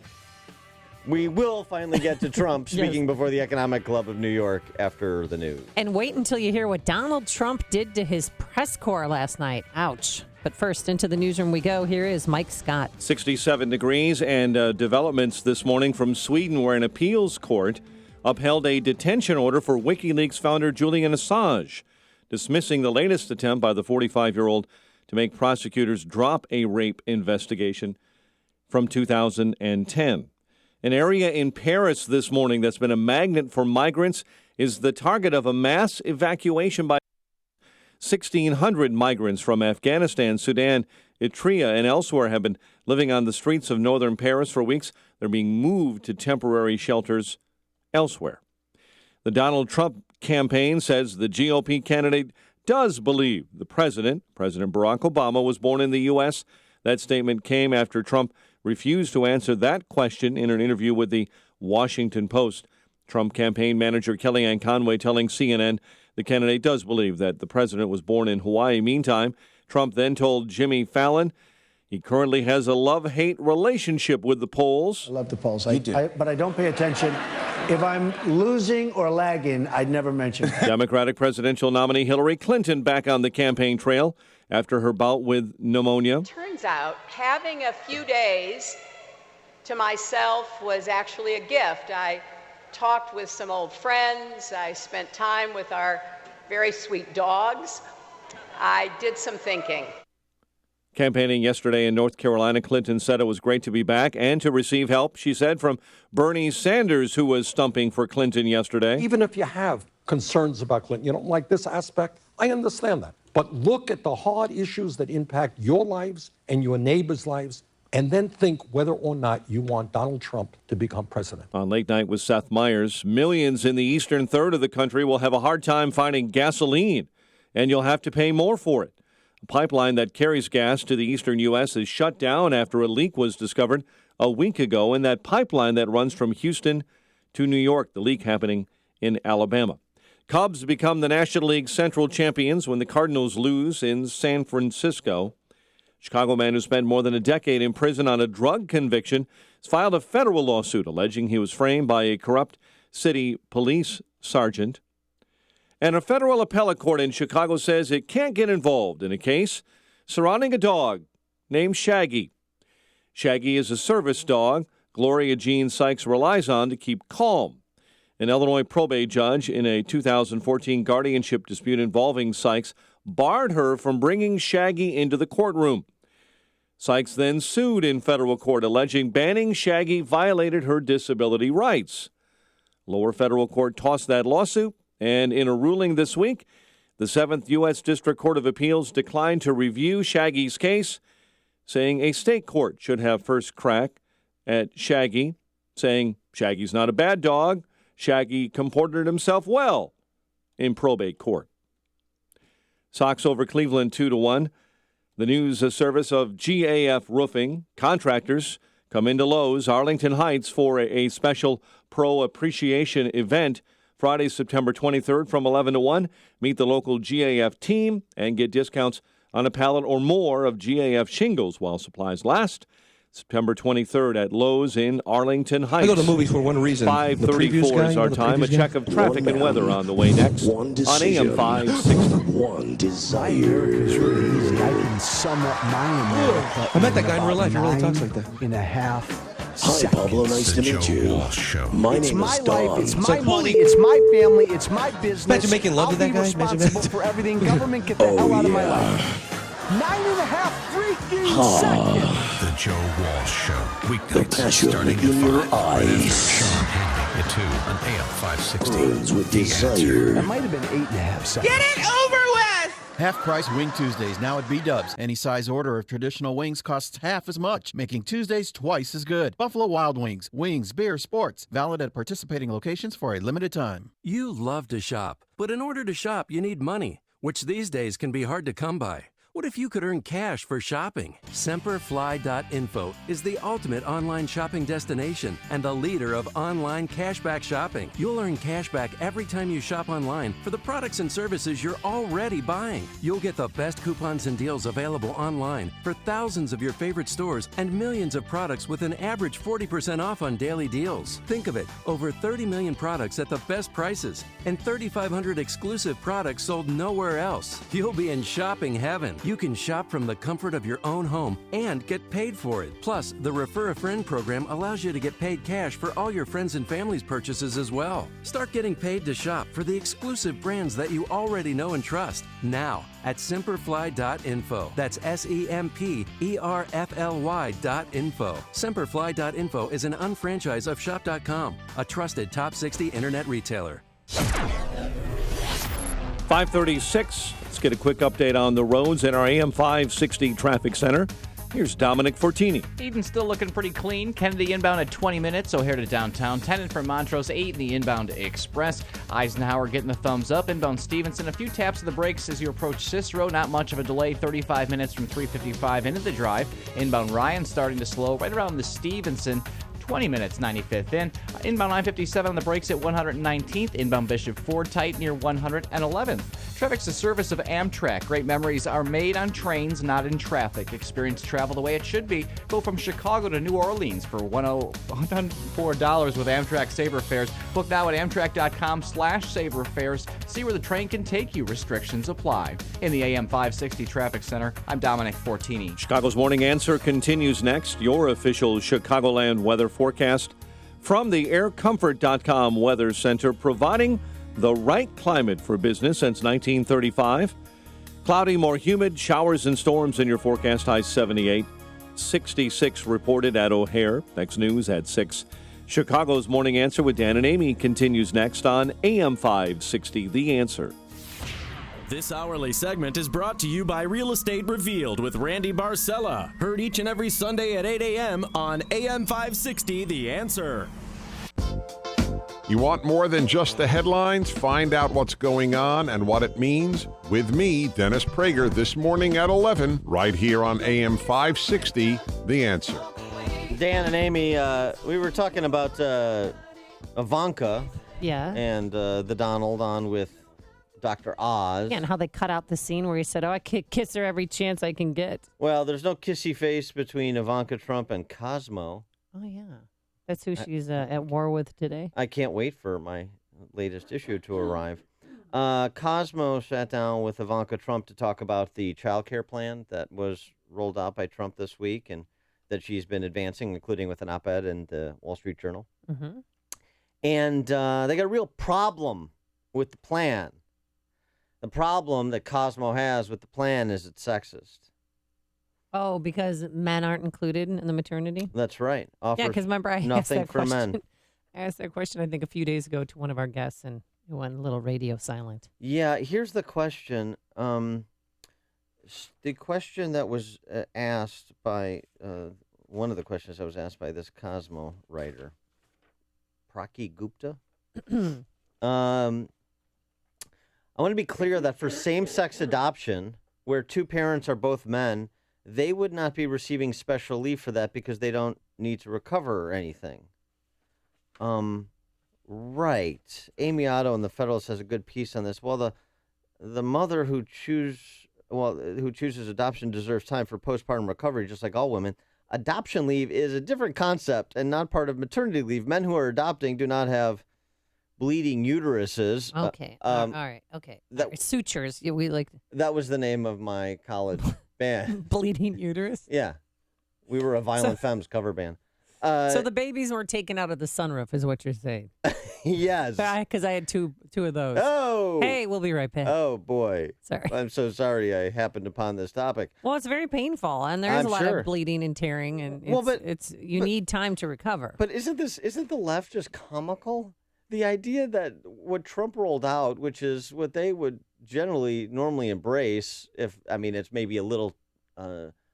We will finally get to Trump speaking before the Economic Club of New York after the news. And wait until you hear what Donald Trump did to his press corps last night. Ouch. But first, into the newsroom we go. Here is Mike Scott. 67 degrees and developments this morning from Sweden, where an appeals court upheld a detention order for WikiLeaks founder Julian Assange, dismissing the latest attempt by the 45-year-old to make prosecutors drop a rape investigation from 2010. An area in Paris this morning that's been a magnet for migrants is the target of a mass evacuation by 1,600 migrants from Afghanistan, Sudan, Eritrea, and elsewhere have been living on the streets of northern Paris for weeks. They're being moved to temporary shelters elsewhere. The Donald Trump campaign says the GOP candidate does believe the President Barack Obama, was born in the U.S. That statement came after Trump refused to answer that question in an interview with the Washington Post. Trump campaign manager Kellyanne Conway telling CNN the candidate does believe that the president was born in Hawaii. Meantime, Trump then told Jimmy Fallon he currently has a love-hate relationship with the polls. I love the polls. But I don't pay attention. If I'm losing or lagging, I'd never mention it. Democratic presidential nominee Hillary Clinton back on the campaign trail after her bout with pneumonia. Turns out having a few days to myself was actually a gift. I talked with some old friends. I spent time with our very sweet dogs. I did some thinking. Campaigning yesterday in North Carolina, Clinton said it was great to be back and to receive help, she said, from Bernie Sanders, who was stumping for Clinton yesterday. Even if you have concerns about Clinton, you don't like this aspect, I understand that. But look at the hard issues that impact your lives and your neighbors' lives. and then think whether or not you want Donald Trump to become president. On Late Night with Seth Meyers, millions in the eastern third of the country will have a hard time finding gasoline, and you'll have to pay more for it. A pipeline that carries gas to the eastern U.S. is shut down after a leak was discovered a week ago in that pipeline that runs from Houston to New York, the leak happening in Alabama. Cubs become the National League Central champions when the Cardinals lose in San Francisco. Chicago man who spent more than a decade in prison on a drug conviction has filed a federal lawsuit alleging he was framed by a corrupt city police sergeant. And a federal appellate court in Chicago says it can't get involved in a case surrounding a dog named Shaggy. Shaggy is a service dog Gloria Jean Sykes relies on to keep calm. An Illinois probate judge in a 2014 guardianship dispute involving Sykes barred her from bringing Shaggy into the courtroom. Sykes then sued in federal court, alleging banning Shaggy violated her disability rights. Lower federal court tossed that lawsuit, and in a ruling this week, the 7th U.S. District Court of Appeals declined to review Shaggy's case, saying a state court should have first crack at Shaggy, saying Shaggy's not a bad dog. Shaggy comported himself well in probate court. Sox over Cleveland 2-1. The news service of GAF Roofing. Contractors come into Lowe's, Arlington Heights, for a special pro appreciation event Friday, September 23rd from 11 to 1. Meet the local GAF team and get discounts on a pallet or more of GAF shingles while supplies last. September 23rd at Lowe's in Arlington Heights. I go to movies for one reason. 5:34 is our time. A check of traffic and weather on the way next on AM 560. One desire. It's really easy. I can sum up my America. I met that guy in real life. He really talks like that. In a half. Hi, Pablo. Nice to meet you. My name is Don. It's my money. It's my family. It's my business. Imagine making love to that guy. I'll be responsible for everything. Government, get the hell out of my life. 9.5 freaking seconds. The Joe Walsh Show. The Weeknights passion starting in your at 5. Right after eyes. Sean Hannity at 2 on AM 560. Burns with The desire. That might have been 8.5 seconds. Get it over with! Half price Wing Tuesdays now at B-Dubs. Any size order of traditional wings costs half as much, making Tuesdays twice as good. Buffalo Wild Wings. Wings, beer, sports. Valid at participating locations for a limited time. You love to shop, but in order to shop, you need money, which these days can be hard to come by. What if you could earn cash for shopping? Semperfly.info is the ultimate online shopping destination and the leader of online cashback shopping. You'll earn cashback every time you shop online for the products and services you're already buying. You'll get the best coupons and deals available online for thousands of your favorite stores and millions of products with an average 40% off on daily deals. Think of it, over 30 million products at the best prices and 3,500 exclusive products sold nowhere else. You'll be in shopping heaven. You can shop from the comfort of your own home and get paid for it. Plus, the Refer a Friend program allows you to get paid cash for all your friends and family's purchases as well. Start getting paid to shop for the exclusive brands that you already know and trust now at Semperfly.info. That's SEMPERFLY.info. Semperfly.info is an unfranchise of Shop.com, a trusted top 60 internet retailer. 5:36. Let's get a quick update on the roads in our AM 560 traffic center. Here's Dominic Fortini. Eden's still looking pretty clean. Kennedy inbound at 20 minutes, O'Hare to downtown. 10 in from Montrose, 8 in the inbound express. Eisenhower getting the thumbs up. Inbound Stevenson, a few taps of the brakes as you approach Cicero. Not much of a delay, 35 minutes from 355 into the drive. Inbound Ryan starting to slow right around the Stevenson. 20 minutes, 95th in. Inbound 957 on the brakes at 119th. Inbound Bishop Ford tight near 111th. Traffic's a service of Amtrak. Great memories are made on trains, not in traffic. Experience travel the way it should be. Go from Chicago to New Orleans for $104 with Amtrak Saver Fares. Book now at Amtrak.com/SaverFares. See where the train can take you. Restrictions apply. In the AM 560 Traffic Center, I'm Dominic Fortini. Chicago's Morning Answer continues next. Your official Chicagoland weather forecast from the AirComfort.com Weather Center, providing the right climate for business since 1935. Cloudy, more humid, showers and storms in your forecast. High 78, 66 reported at O'Hare. Next news at 6. Chicago's Morning Answer with Dan and Amy continues next on AM 560, The Answer. This hourly segment is brought to you by Real Estate Revealed with Randy Barcella. Heard each and every Sunday at 8 a.m. on AM 560, The Answer. You want more than just the headlines? Find out what's going on and what it means with me, Dennis Prager, this morning at 11, right here on AM 560, The Answer. Dan and Amy, we were talking about Ivanka and the Donald on with Dr. Oz. Yeah, and how they cut out the scene where he said, I kiss her every chance I can get. Well, there's no kissy face between Ivanka Trump and Cosmo. Oh, yeah. That's who she's at war with today. I can't wait for my latest issue to arrive. Cosmo sat down with Ivanka Trump to talk about the child care plan that was rolled out by Trump this week and that she's been advancing, including with an op-ed in the Wall Street Journal. Mm-hmm. And they got a real problem with the plan. The problem that Cosmo has with the plan is it's sexist. Oh, because men aren't included in the maternity? That's right. Yeah, because remember I asked that for question. men. I asked that question, I think, a few days ago to one of our guests, and it went a little radio silent. Yeah, here's the question. The question that was asked by, one of the questions that was asked by this Cosmo writer, Praki Gupta. I want to be clear that for same-sex adoption, where two parents are both men, they would not be receiving special leave for that because they don't need to recover or anything. Right. Amy Otto in the Federalist has a good piece on this. Well, the mother who chooses adoption deserves time for postpartum recovery, just like all women. Adoption leave is a different concept and not part of maternity leave. Men who are adopting do not have bleeding uteruses. Okay. All right. Okay. Sutures. Yeah, that was the name of my college band. Bleeding uterus? Yeah. We were a Violent Femmes cover band. So the babies were taken out of the sunroof is what you're saying. Yes. Because I had two of those. Oh. Hey, we'll be right back. Oh, boy. Sorry. I'm so sorry I happened upon this topic. Well, it's very painful, and there's a lot of bleeding and tearing, and you need time to recover. But isn't the left just comical? The idea that what Trump rolled out, which is what they would normally embrace, it's maybe a little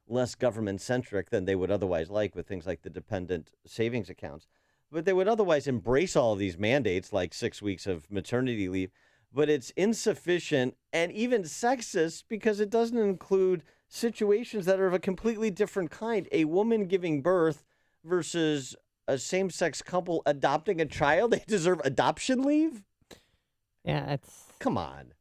less government-centric than they would otherwise like with things like the dependent savings accounts. But they would otherwise embrace all of these mandates, like 6 weeks of maternity leave. But it's insufficient and even sexist because it doesn't include situations that are of a completely different kind. A woman giving birth versus a same-sex couple adopting a child, they deserve adoption leave? Yeah, Come on.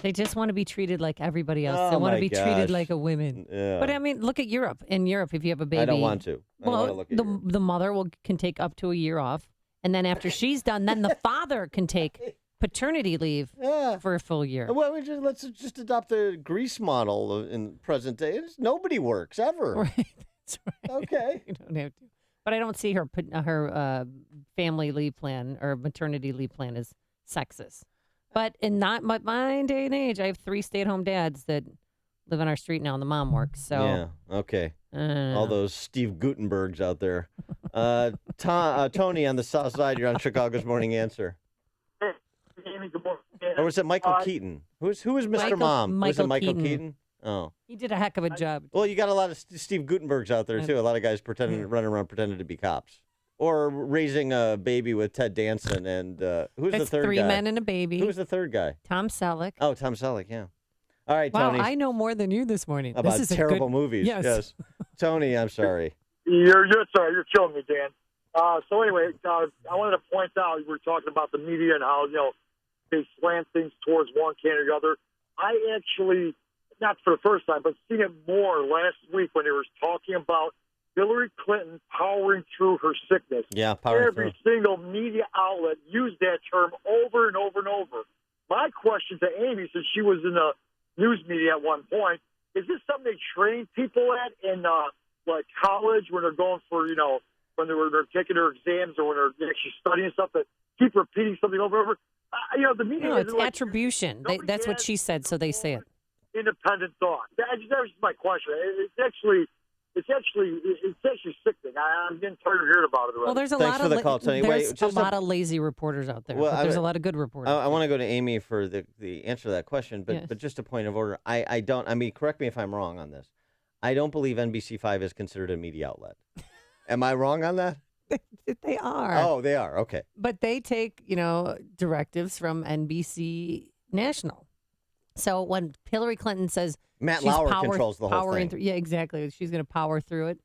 They just want to be treated like everybody else. They want to be treated like a woman. Yeah. But, look at Europe. In Europe, if you have a baby... I don't want to. The mother can take up to a year off. And then after she's done, then the father can take paternity leave for a full year. Well, let's just adopt the Greece model in present day. Nobody works, ever. Right. That's right. Okay. You don't have to. But I don't see her family leave plan or maternity leave plan as sexist. But in not my day and age, I have 3 stay-at-home dads that live on our street now, and the mom works. So yeah, okay. All those Steve Gutenbergs out there. Tony on the South Side, you're on Chicago's Morning Answer. Hey, Amy, good morning. Or was it Michael Keaton? Who is Mr. Mom? Was it Michael Keaton? Oh. He did a heck of a job. Well, you got a lot of Steve Gutenbergs out there, too. A lot of guys running around pretending to be cops. Or raising a baby with Ted Danson. And who's the third guy? 3 men and a baby. Who's the third guy? Tom Selleck. Oh, Tom Selleck, yeah. All right, wow, Tony. I know more than you this morning. About this is terrible movies. Yes. Tony, I'm sorry. You're sorry. You're killing me, Dan. So anyway, I wanted to point out, we were talking about the media and how, they slant things towards one candidate or the other. I actually, not for the first time, but seen it more last week when they were talking about Hillary Clinton powering through her sickness. Yeah, powering through. Every single media outlet used that term over and over and over. My question to Amy, since she was in the news media at one point, is this something they train people at in like college when they're going for, when they're taking their exams or when they're actually studying stuff, that keep repeating something over and over? The media. No, it's attribution. That's what she said, so they say it. Independent thought. That was just my question. It's actually it's actually sickening. I'm getting tired of hearing about it already. Well, there's a Thanks lot for of the call, Tony. there's Wait, just a lot of lazy reporters out there. Well, but there's a lot of good reporters. I want to go to Amy for the answer to that question, but Yes. but just a point of order. I don't. I mean, correct me if I'm wrong on this. I don't believe NBC5 is considered a media outlet. Am I wrong on that? They are. Oh, they are. Okay. But they take, directives from NBC National. So when Hillary Clinton says Matt she's Lauer controls the whole powering thing. through, yeah, exactly. She's going to power through it.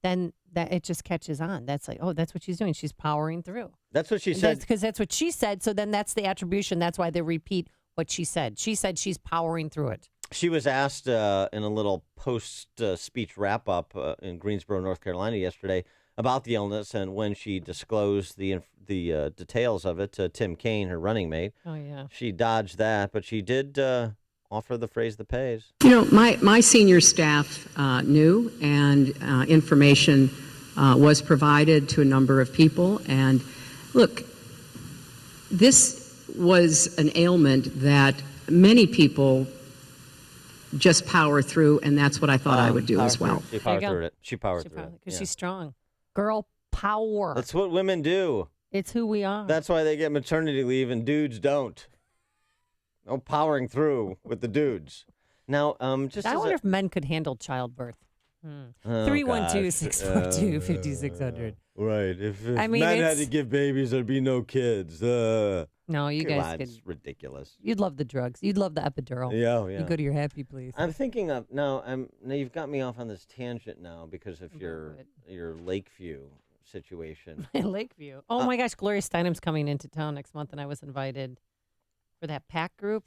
Then that it just catches on. That's like, oh, that's what she's doing. She's powering through. That's what she said. Because that's what she said. So then that's the attribution. That's why they repeat what she said. She said she's powering through it. She was asked in a little post-speech wrap-up in Greensboro, North Carolina yesterday about the illness, and when she disclosed the details of it to Tim Kaine, her running mate. Oh, yeah. She dodged that, but she did offer the phrase that pays. My senior staff knew, and information was provided to a number of people. And look, this was an ailment that many people just power through, and that's what I thought I would do as well. She powered through it. She powered through it. Because she's strong. Girl power. That's what women do. It's who we are. That's why they get maternity leave and dudes don't. No powering through with the dudes. Now, I wonder if men could handle childbirth. 312-642-5600. Right. If men had to give babies, there'd be no kids. No, you guys could. It's ridiculous. You'd love the drugs. You'd love the epidural. Yeah. You go to your happy place. I'm thinking of now you've got me off on this tangent now because of your Lakeview situation. Lakeview. Oh my gosh, Gloria Steinem's coming into town next month, and I was invited for that PAC group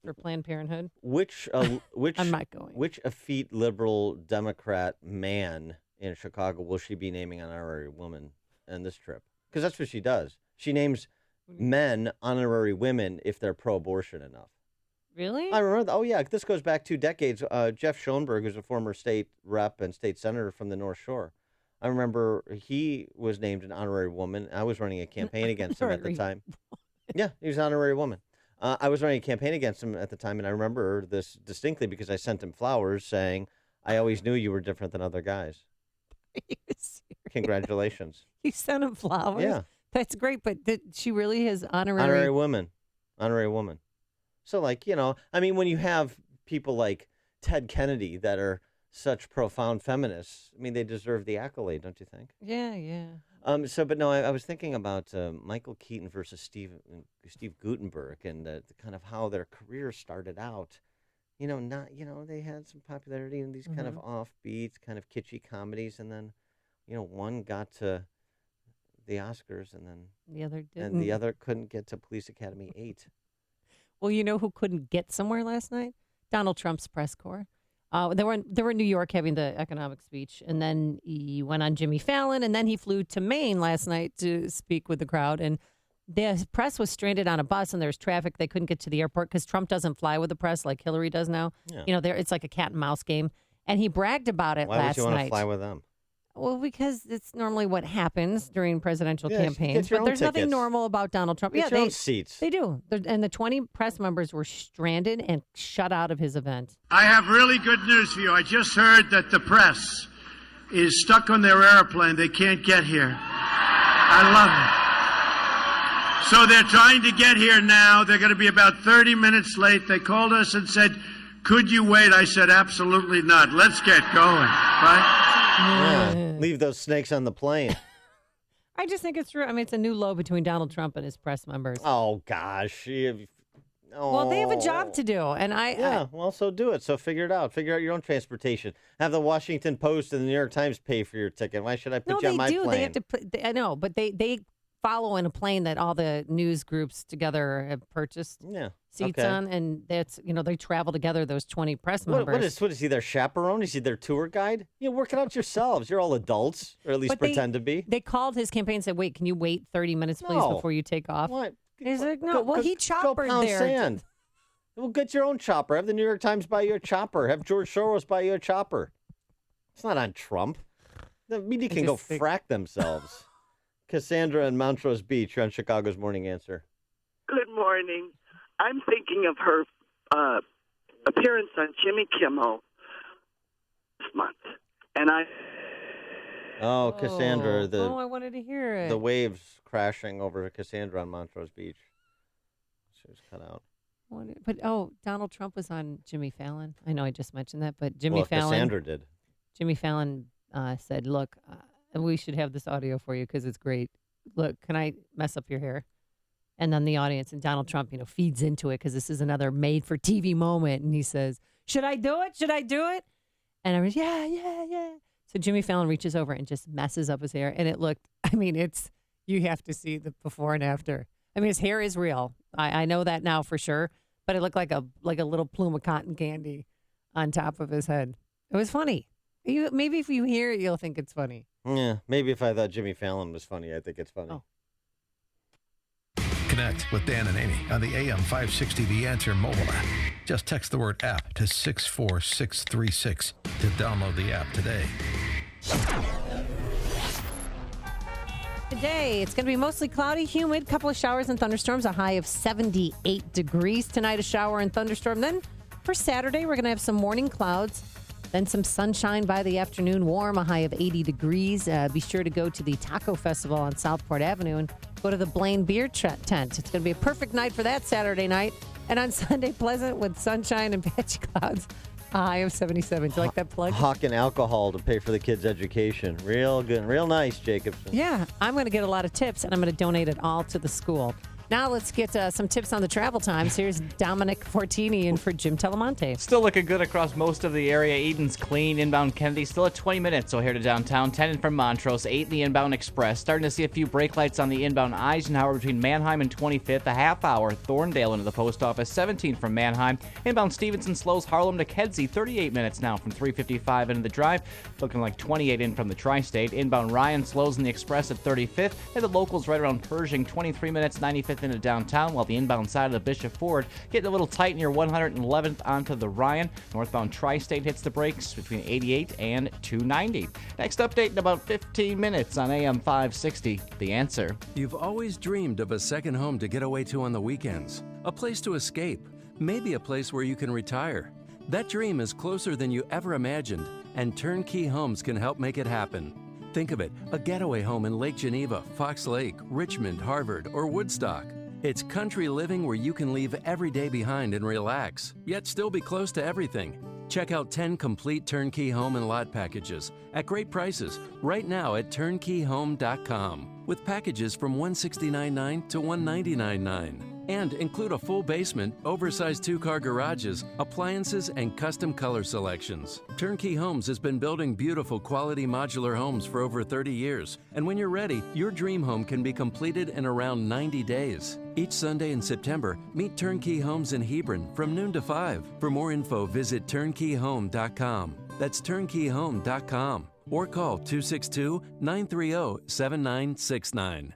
for Planned Parenthood. Which I'm not going. Which effete liberal Democrat man in Chicago will she be naming an honorary woman in this trip? Because that's what she does. She names men honorary women if they're pro-abortion enough. Really? I remember. Oh, yeah. This goes back 2 decades. Jeff Schoenberg, who's a former state rep and state senator from the North Shore. I remember he was named an honorary woman. I was running a campaign against him at the time. Yeah, he was an honorary woman. I was running a campaign against him at the time, and I remember this distinctly because I sent him flowers saying, I always knew you were different than other guys. Are you serious? Congratulations. You sent him flowers? Yeah. That's great, but she really has honorary woman. So, when you have people like Ted Kennedy that are such profound feminists, they deserve the accolade, don't you think? Yeah. I was thinking about Michael Keaton versus Steve Guttenberg and kind of how their careers started out. They had some popularity in these kind of offbeat, kind of kitschy comedies, and then, one got to the Oscars, and then the other didn't. And the other couldn't get to Police Academy 8. Well, you know who couldn't get somewhere last night? Donald Trump's press corps. They were in New York having the economic speech, and then he went on Jimmy Fallon, and then he flew to Maine last night to speak with the crowd. And the press was stranded on a bus, and there's traffic. They couldn't get to the airport because Trump doesn't fly with the press like Hillary does now. Yeah. It's like a cat and mouse game. And he bragged about it last night. Why would you want to fly with them? Well, because it's normally what happens during presidential Get campaigns. your But own there's nothing tickets. normal about Donald Trump. Get your own seats. They do. And the 20 press members were stranded and shut out of his event. I have really good news for you. I just heard that the press is stuck on their airplane. They can't get here. I love it. So they're trying to get here now. They're going to be about 30 minutes late. They called us and said, could you wait? I said, absolutely not. Let's get going, right? Yeah. Leave those snakes on the plane. I just think it's true. It's a new low between Donald Trump and his press members. Oh, gosh. Well, they have a job to do, and so do it. So figure it out. Figure out your own transportation. Have the Washington Post and the New York Times pay for your ticket. Why should I put you on my plane? They have to put. I know, but they follow in a plane that all the news groups together have purchased seats on, and that's they travel together. Those 20 press members. What is he? Their chaperone? Is he their tour guide? Work it out yourselves. You're all adults, or at least pretend to be. They called his campaign and said, "Wait, can you wait 30 minutes, please, before you take off?" What? He's like, "No." He choppered go pound there. Sand. Well, get your own chopper. Have the New York Times buy you a chopper. Have George Soros buy you a chopper. It's not on Trump. The media can go frack themselves. Cassandra in Montrose Beach, you're on Chicago's Morning Answer. Good morning. I'm thinking of her appearance on Jimmy Kimmel this month. And Oh, Cassandra, I wanted to hear it. the waves crashing over Cassandra on Montrose Beach. She was cut out. But Donald Trump was on Jimmy Fallon. I know I just mentioned that, but Fallon. Cassandra did. Jimmy Fallon said, "Look, we should have this audio for you because it's great. Look, can I mess up your hair?" And then the audience and Donald Trump, feeds into it because this is another made-for-TV moment, and he says, "Should I do it? Should I do it?" And I was, yeah. So Jimmy Fallon reaches over and just messes up his hair, and it looked. You have to see the before and after. His hair is real. I know that now for sure. But it looked like a little plume of cotton candy on top of his head. It was funny. Maybe if you hear it, you'll think it's funny. Yeah, maybe if I thought Jimmy Fallon was funny, I think it's funny. Oh. Connect with Dan and Amy on the AM 560 The Answer mobile app. Just text the word app to 64636 to download the app today. Today, it's going to be mostly cloudy, humid, couple of showers and thunderstorms, a high of 78 degrees. Tonight, a shower and thunderstorm. Then for Saturday, we're going to have some morning clouds, then some sunshine by the afternoon, warm, a high of 80 degrees. Be sure to go to the Taco Festival on Southport Avenue and go to the Blaine Beer Tent. It's going to be a perfect night for that Saturday night. And on Sunday, pleasant with sunshine and patchy clouds. High of 77. Do you like that plug? Hawking alcohol to pay for the kids' education. Real good. Real nice, Jacobson. Yeah, I'm going to get a lot of tips, and I'm going to donate it all to the school. Now let's get some tips on the travel times. Here's Dominic Fortini in for Jim Telemonte. Still looking good across most of the area. Eden's clean. Inbound Kennedy still at 20 minutes. O'Hare to downtown. 10 in from Montrose. 8 in the inbound Express. Starting to see a few brake lights on the inbound Eisenhower between Manheim and 25th. A half hour. Thorndale into the post office. 17 from Manheim. Inbound Stevenson slows Harlem to Kedzie. 38 minutes now from 355 into the drive. Looking like 28 in from the Tri-State. Inbound Ryan slows in the Express at 35th. And the locals right around Pershing. 23 minutes. 95th into downtown, while the inbound side of the Bishop Ford getting a little tight near 111th onto the Ryan. Northbound Tri-State hits the brakes between 88 and 290. Next update in about 15 minutes on AM 560. The Answer. You've always dreamed of a second home to get away to on the weekends, a place to escape, maybe a place where you can retire. That dream is closer than you ever imagined, and Turnkey Homes can help make it happen. Think of it, a getaway home in Lake Geneva, Fox Lake, Richmond, Harvard, or Woodstock. It's country living where you can leave every day behind and relax, yet still be close to everything. Check out 10 complete turnkey home and lot packages at great prices right now at turnkeyhome.com with packages from $169.9 to $199.9. And include a full basement, oversized 2-car garages, appliances, and custom color selections. Turnkey Homes has been building beautiful quality modular homes for over 30 years. And when you're ready, your dream home can be completed in around 90 days. Each Sunday in September, meet Turnkey Homes in Hebron from noon to 5. For more info, visit turnkeyhome.com. That's turnkeyhome.com. Or call 262-930-7969.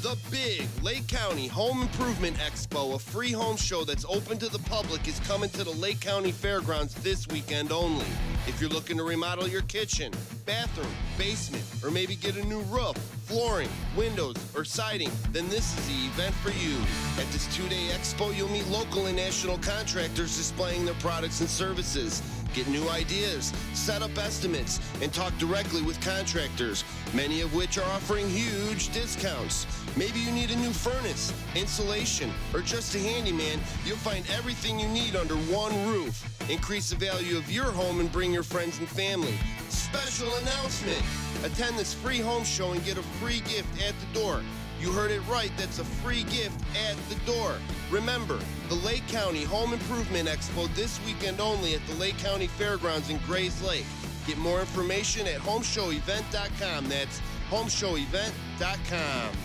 The big Lake County Home Improvement Expo, a free home show that's open to the public, is coming to the Lake County Fairgrounds this weekend only. If you're looking to remodel your kitchen, bathroom, basement, or maybe get a new roof, flooring, windows, or siding, then this is the event for you. At this 2-day expo, you'll meet local and national contractors displaying their products and services. Get new ideas, set up estimates, and talk directly with contractors, many of which are offering huge discounts. Maybe you need a new furnace, insulation, or just a handyman. You'll find everything you need under one roof. Increase the value of your home and bring your friends and family. Special announcement! Attend this free home show and get a free gift at the door. You heard it right, that's a free gift at the door. Remember, the Lake County Home Improvement Expo this weekend only at the Lake County Fairgrounds in Grays Lake. Get more information at homeshowevent.com. That's homeshowevent.com.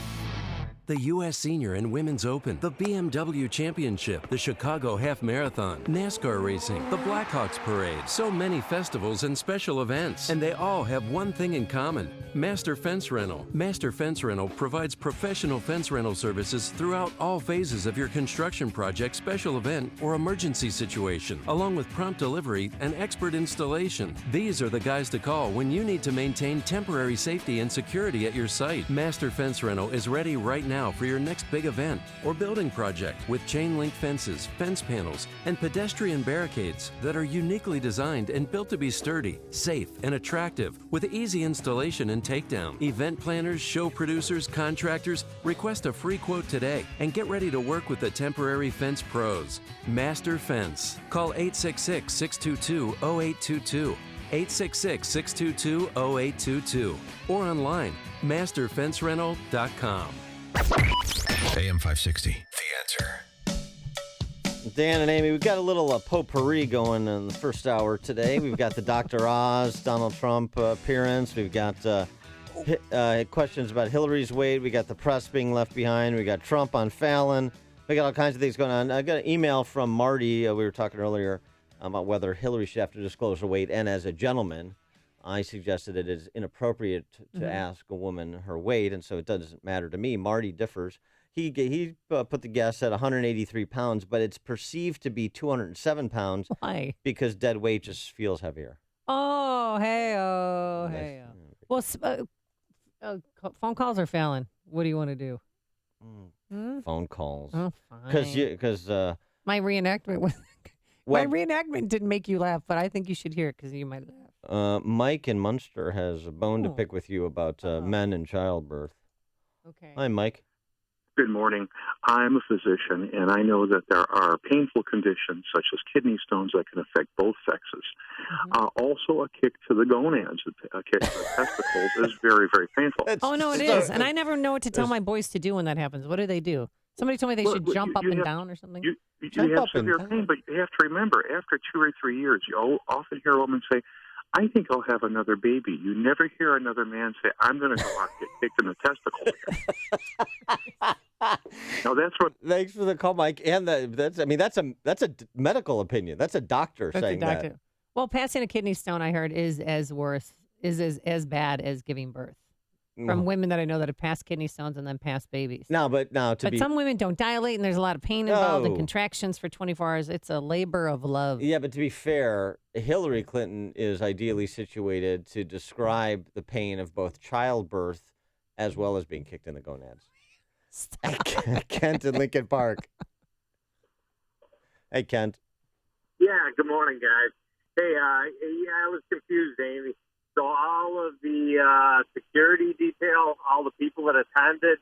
The U.S. Senior and Women's Open, the BMW Championship, the Chicago Half Marathon, NASCAR racing, the Blackhawks Parade, so many festivals and special events. And they all have one thing in common: Master Fence Rental. Master Fence Rental provides professional fence rental services throughout all phases of your construction project, special event, or emergency situation, along with prompt delivery and expert installation. These are the guys to call when you need to maintain temporary safety and security at your site. Master Fence Rental is ready right now now for your next big event or building project with chain link fences, fence panels, and pedestrian barricades that are uniquely designed and built to be sturdy, safe, and attractive with easy installation and takedown. Event planners, show producers, contractors, request a free quote today and get ready to work with the temporary fence pros. Master Fence. Call 866-622-0822. 866-622-0822 or online, masterfencerental.com. AM 560, The Answer. Dan and Amy, we've got a little potpourri going in the first hour today. We've got the Dr. Oz, Donald Trump appearance. We've got questions about Hillary's weight. We got the press being left behind. We got Trump on Fallon. We got all kinds of things going on. I got an email from Marty. We were talking earlier about whether Hillary should have to disclose her weight. And as a gentleman, I suggested it is inappropriate to ask a woman her weight, and so it doesn't matter to me. Marty differs. He put the guess at 183 pounds, but it's perceived to be 207 pounds. Why? Because dead weight just feels heavier. Oh, hey. Well, phone calls are Fallon. What do you want to do? Phone calls. Oh, fine. Because my reenactment was... My reenactment didn't make you laugh, but I think you should hear it because you might laugh. Mike in Munster has a bone to pick with you about men and childbirth. Okay. Hi, Mike. Good morning. I'm a physician, and I know that there are painful conditions such as kidney stones that can affect both sexes. Also, a kick to the gonads, a kick to the testicles is very, very painful. Oh, no, it is. And I never know what to tell my boys to do when that happens. What do they do? Somebody told me they should jump up and down or something. You have severe pain, but you have to remember, after 2 or 3 years, you often hear a woman say, I think I'll have another baby. You never hear another man say, I'm going to go out and get kicked in the testicle. No, that's what. Thanks for the call, Mike. And that's a medical opinion. That's a doctor saying that. Well, passing a kidney stone, I heard, is as bad as giving birth. From women that I know that have passed kidney stones and then passed babies. But some women don't dilate, and there's a lot of pain involved and contractions for 24 hours. It's a labor of love. Yeah, but to be fair, Hillary Clinton is ideally situated to describe the pain of both childbirth as well as being kicked in the gonads. Kent in Lincoln Park. Hey, Kent. Yeah, good morning, guys. Hey, I was confused, Amy. So all of the security detail, all the people that attended,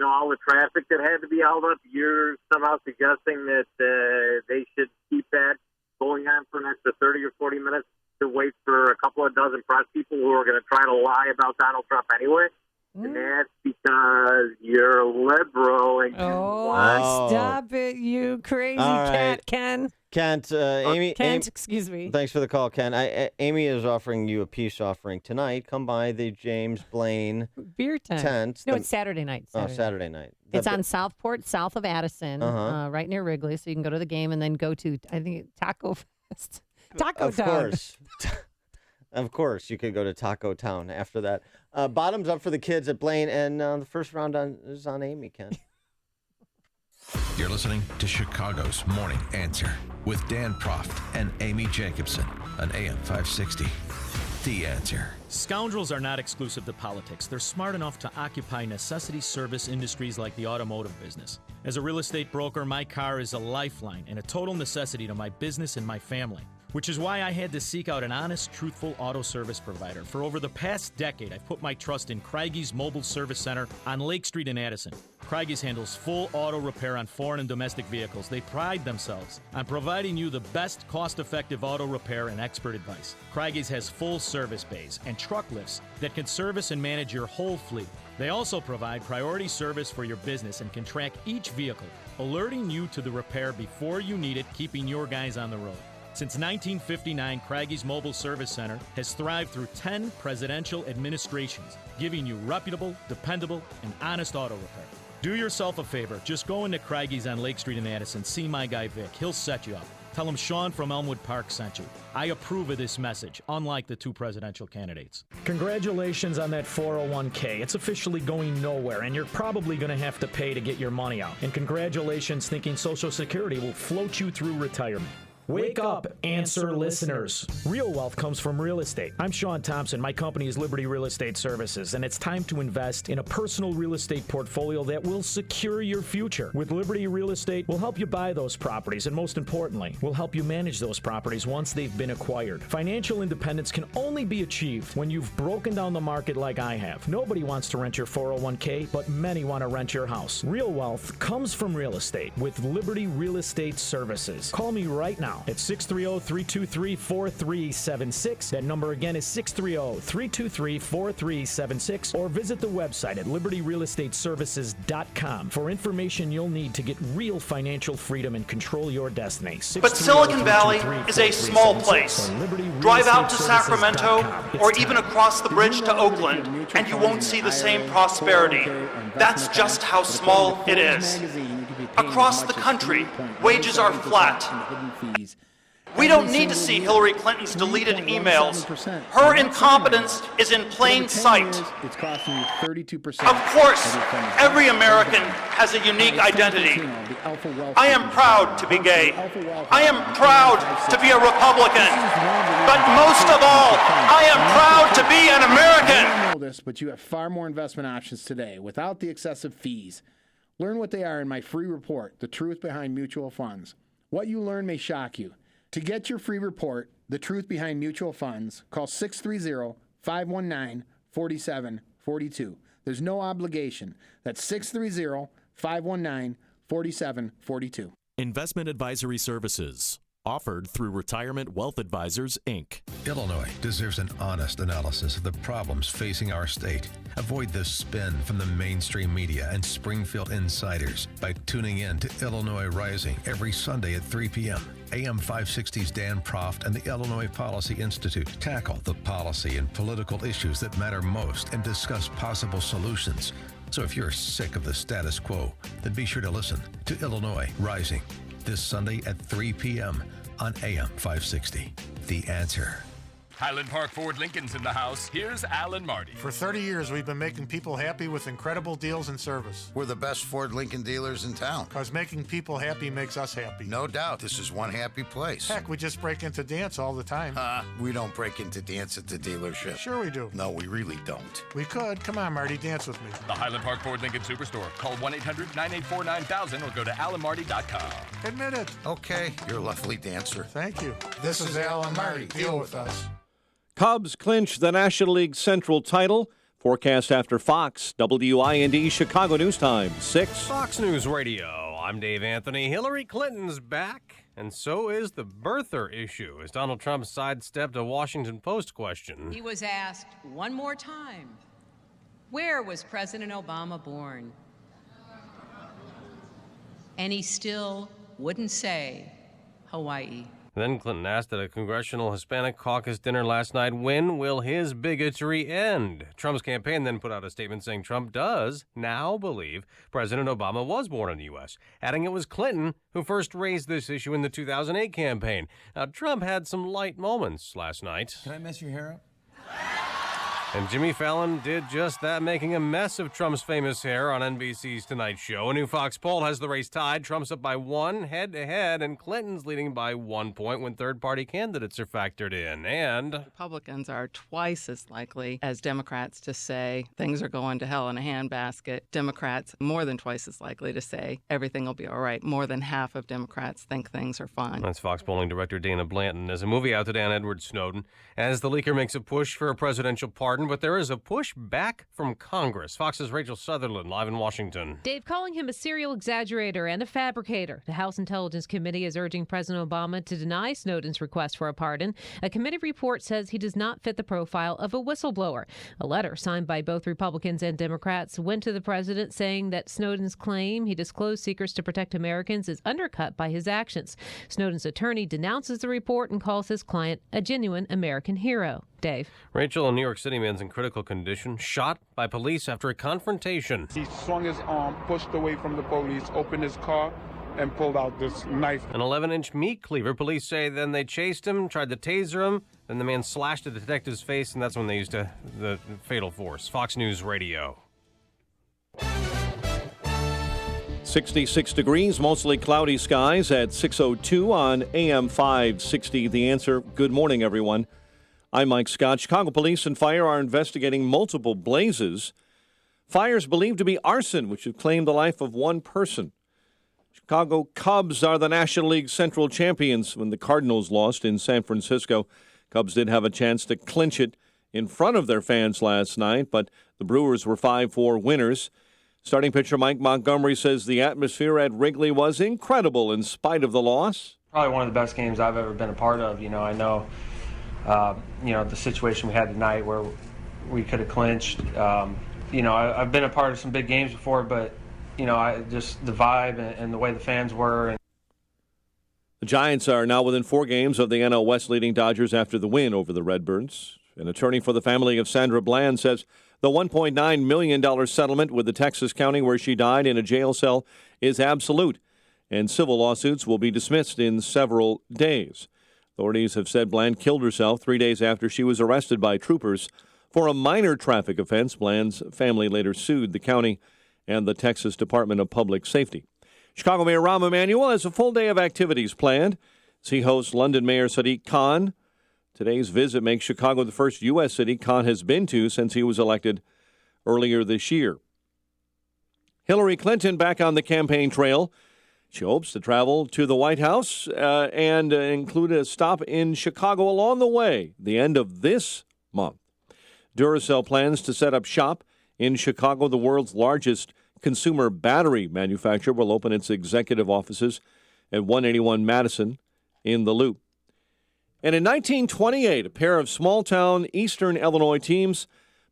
all the traffic that had to be held up, you're somehow suggesting that they should keep that going on for an extra 30 or 40 minutes to wait for a couple of dozen press people who are going to try to lie about Donald Trump anyway? And that's because you're liberal and you want... Stop it, you crazy cat, Ken. Kent, Amy. Excuse me. Thanks for the call, Ken. Amy is offering you a peace offering tonight. Come by the James Blaine beer tent. No, it's Saturday night. Saturday night. It's on Southport, south of Addison, right near Wrigley. So you can go to the game and then go to, I think, Taco Fest. Taco Town. Of course, you could go to Taco Town after that. Bottoms up for the kids at Blaine, and the first round is on Amy, Ken. You're listening to Chicago's Morning Answer with Dan Proft and Amy Jacobson on AM 560. The Answer. Scoundrels are not exclusive to politics. They're smart enough to occupy necessity service industries like the automotive business. As a real estate broker, my car is a lifeline and a total necessity to my business and my family, which is why I had to seek out an honest, truthful auto service provider. For over the past decade, I've put my trust in Craigies Mobile Service Center on Lake Street in Addison. Craigies handles full auto repair on foreign and domestic vehicles. They pride themselves on providing you the best cost-effective auto repair and expert advice. Craigies has full service bays and truck lifts that can service and manage your whole fleet. They also provide priority service for your business and can track each vehicle, alerting you to the repair before you need it, keeping your guys on the road. Since 1959, Craigies Mobile Service Center has thrived through 10 presidential administrations, giving you reputable, dependable, and honest auto repair. Do yourself a favor. Just go into Craigies on Lake Street in Addison. See my guy Vic. He'll set you up. Tell him Sean from Elmwood Park sent you. I approve of this message, unlike the two presidential candidates. Congratulations on that 401k. It's officially going nowhere, and you're probably going to have to pay to get your money out. And congratulations thinking Social Security will float you through retirement. Wake up, Answer listeners. Real wealth comes from real estate. I'm Sean Thompson. My company is Liberty Real Estate Services, and it's time to invest in a personal real estate portfolio that will secure your future. With Liberty Real Estate, we'll help you buy those properties, and most importantly, we'll help you manage those properties once they've been acquired. Financial independence can only be achieved when you've broken down the market like I have. Nobody wants to rent your 401k, but many want to rent your house. Real wealth comes from real estate with Liberty Real Estate Services. Call me right now at 630-323-4376. That number again is 630-323-4376, or visit the website at libertyrealestateservices.com for information you'll need to get real financial freedom and control your destiny. But Silicon Valley is a small place. Drive out to Sacramento or even across the bridge to Oakland, and you won't see the same prosperity. That's just how small it is. Across the country, wages are flat. We don't need to see Hillary Clinton's deleted emails. Her incompetence is in plain sight. It's costing you 32%. Of course, every American has a unique identity. I am proud to be gay. I am proud to be a Republican. But most of all, I am proud to be an American. You don't know this, but you have far more investment options today without the excessive fees. Learn what they are in my free report, The Truth Behind Mutual Funds. What you learn may shock you. To get your free report, The Truth Behind Mutual Funds, call 630-519-4742. There's no obligation. That's 630-519-4742. Investment advisory services. Offered through Retirement Wealth Advisors, Inc. Illinois deserves an honest analysis of the problems facing our state. Avoid the spin from the mainstream media and Springfield insiders by tuning in to Illinois Rising every Sunday at 3 p.m. AM 560's Dan Proft and the Illinois Policy Institute tackle the policy and political issues that matter most and discuss possible solutions. So if you're sick of the status quo, then be sure to listen to Illinois Rising this Sunday at 3 p.m. on AM 560. The Answer. Highland Park Ford Lincoln's in the house. Here's Alan Marty. For 30 years, we've been making people happy with incredible deals and service. We're the best Ford Lincoln dealers in town. Because making people happy makes us happy. No doubt. This is one happy place. Heck, we just break into dance all the time. We don't break into dance at the dealership. Sure we do. No, we really don't. We could. Come on, Marty, dance with me. The Highland Park Ford Lincoln Superstore. Call 1-800-984-9000 or go to alanmarty.com. Admit it. Okay, you're a lovely dancer. Thank you. This is Alan Marty. Deal with us. Cubs clinch the National League Central title. Forecast after Fox, WIND Chicago News Time, 6. Fox News Radio. I'm Dave Anthony. Hillary Clinton's back, and so is the birther issue, as Donald Trump sidestepped a Washington Post question. He was asked one more time, where was President Obama born? And he still wouldn't say Hawaii. Then Clinton asked at a Congressional Hispanic Caucus dinner last night, when will his bigotry end? Trump's campaign then put out a statement saying Trump does now believe President Obama was born in the U.S., adding it was Clinton who first raised this issue in the 2008 campaign. Now, Trump had some light moments last night. Can I mess your hair up? And Jimmy Fallon did just that, making a mess of Trump's famous hair on NBC's Tonight Show. A new Fox poll has the race tied. Trump's up by 1 head-to-head, and Clinton's leading by 1 point when third-party candidates are factored in. And Republicans are twice as likely as Democrats to say things are going to hell in a handbasket. Democrats more than twice as likely to say everything will be all right. More than half of Democrats think things are fine. That's Fox polling director Dana Blanton. There's a movie out today on Edward Snowden as the leaker makes a push for a presidential pardon, but there is a push back from Congress. Fox's Rachel Sutherland, live in Washington. Dave, calling him a serial exaggerator and a fabricator. The House Intelligence Committee is urging President Obama to deny Snowden's request for a pardon. A committee report says he does not fit the profile of a whistleblower. A letter signed by both Republicans and Democrats went to the president saying that Snowden's claim he disclosed secrets to protect Americans is undercut by his actions. Snowden's attorney denounces the report and calls his client a genuine American hero. Dave. Rachel, a New York City man's in critical condition, shot by police after a confrontation. He swung his arm, pushed away from the police, opened his car, and pulled out this knife. An 11-inch meat cleaver. Police say then they chased him, tried to taser him, then the man slashed the detective's face, and that's when they used the fatal force. Fox News Radio. 66 degrees, mostly cloudy skies at 6:02 on AM 560. The Answer. Good morning, everyone. I'm Mike Scott. Chicago police and fire are investigating multiple blazes. Fires believed to be arson, which have claimed the life of one person. Chicago Cubs are the National League Central champions when the Cardinals lost in San Francisco. Cubs did have a chance to clinch it in front of their fans last night, but the Brewers were 5-4 winners. Starting pitcher Mike Montgomery says the atmosphere at Wrigley was incredible in spite of the loss. Probably one of the best games I've ever been a part of. I know, the situation we had tonight where we could have clinched. I've been a part of some big games before, but, just the vibe and the way the fans were. The Giants are now within 4 games of the NL West leading Dodgers after the win over the Redbirds. An attorney for the family of Sandra Bland says the $1.9 million settlement with the Texas county where she died in a jail cell is absolute, and civil lawsuits will be dismissed in several days. Authorities have said Bland killed herself 3 days after she was arrested by troopers for a minor traffic offense. Bland's family later sued the county and the Texas Department of Public Safety. Chicago Mayor Rahm Emanuel has a full day of activities planned as he hosts London Mayor Sadiq Khan. Today's visit makes Chicago the first U.S. city Khan has been to since he was elected earlier this year. Hillary Clinton back on the campaign trail. She hopes to travel to the White House and include a stop in Chicago along the way, the end of this month. Duracell plans to set up shop in Chicago. The world's largest consumer battery manufacturer will open its executive offices at 181 Madison in the Loop. And in 1928, a pair of small-town Eastern Illinois teams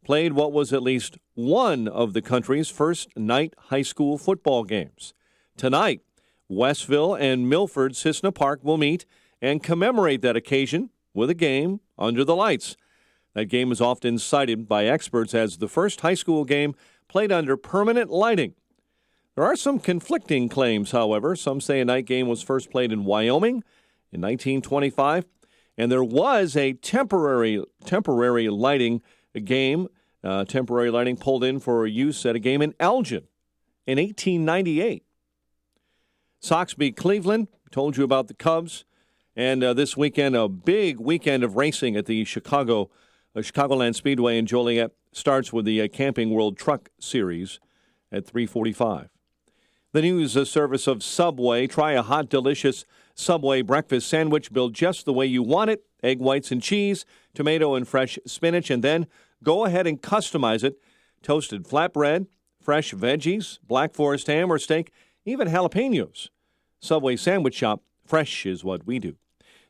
played what was at least one of the country's first night high school football games. Tonight, Westville and Milford Cissna Park will meet and commemorate that occasion with a game under the lights. That game is often cited by experts as the first high school game played under permanent lighting. There are some conflicting claims, however. Some say a night game was first played in Wyoming in 1925, and there was a temporary lighting pulled in for use at a game in Elgin in 1898. Sox beat Cleveland. Told you about the Cubs. And this weekend, a big weekend of racing at the Chicagoland Speedway in Joliet starts with the Camping World Truck Series at 3:45. The news service of Subway. Try a hot, delicious Subway breakfast sandwich built just the way you want it. Egg whites and cheese, tomato and fresh spinach, and then go ahead and customize it. Toasted flatbread, fresh veggies, Black Forest ham or steak, even jalapenos. Subway Sandwich Shop, fresh is what we do.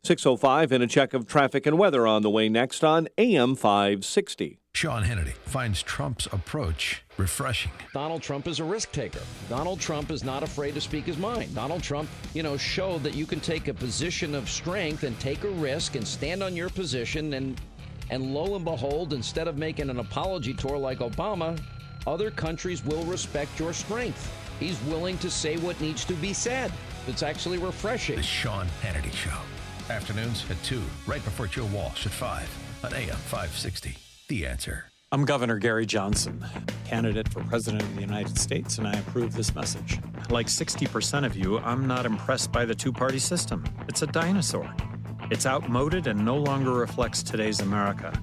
6:05 and a check of traffic and weather on the way next on AM 560. Sean Hannity finds Trump's approach refreshing. Donald Trump is a risk taker. Donald Trump is not afraid to speak his mind. Donald Trump, showed that you can take a position of strength and take a risk and stand on your position. And lo and behold, instead of making an apology tour like Obama, other countries will respect your strength. He's willing to say what needs to be said. It's actually refreshing. The Sean Hannity Show. Afternoons at 2, right before Joe Walsh at 5 on AM 560. The Answer. I'm Governor Gary Johnson, candidate for President of the United States, and I approve this message. Like 60% of you, I'm not impressed by the two-party system. It's a dinosaur. It's outmoded and no longer reflects today's America.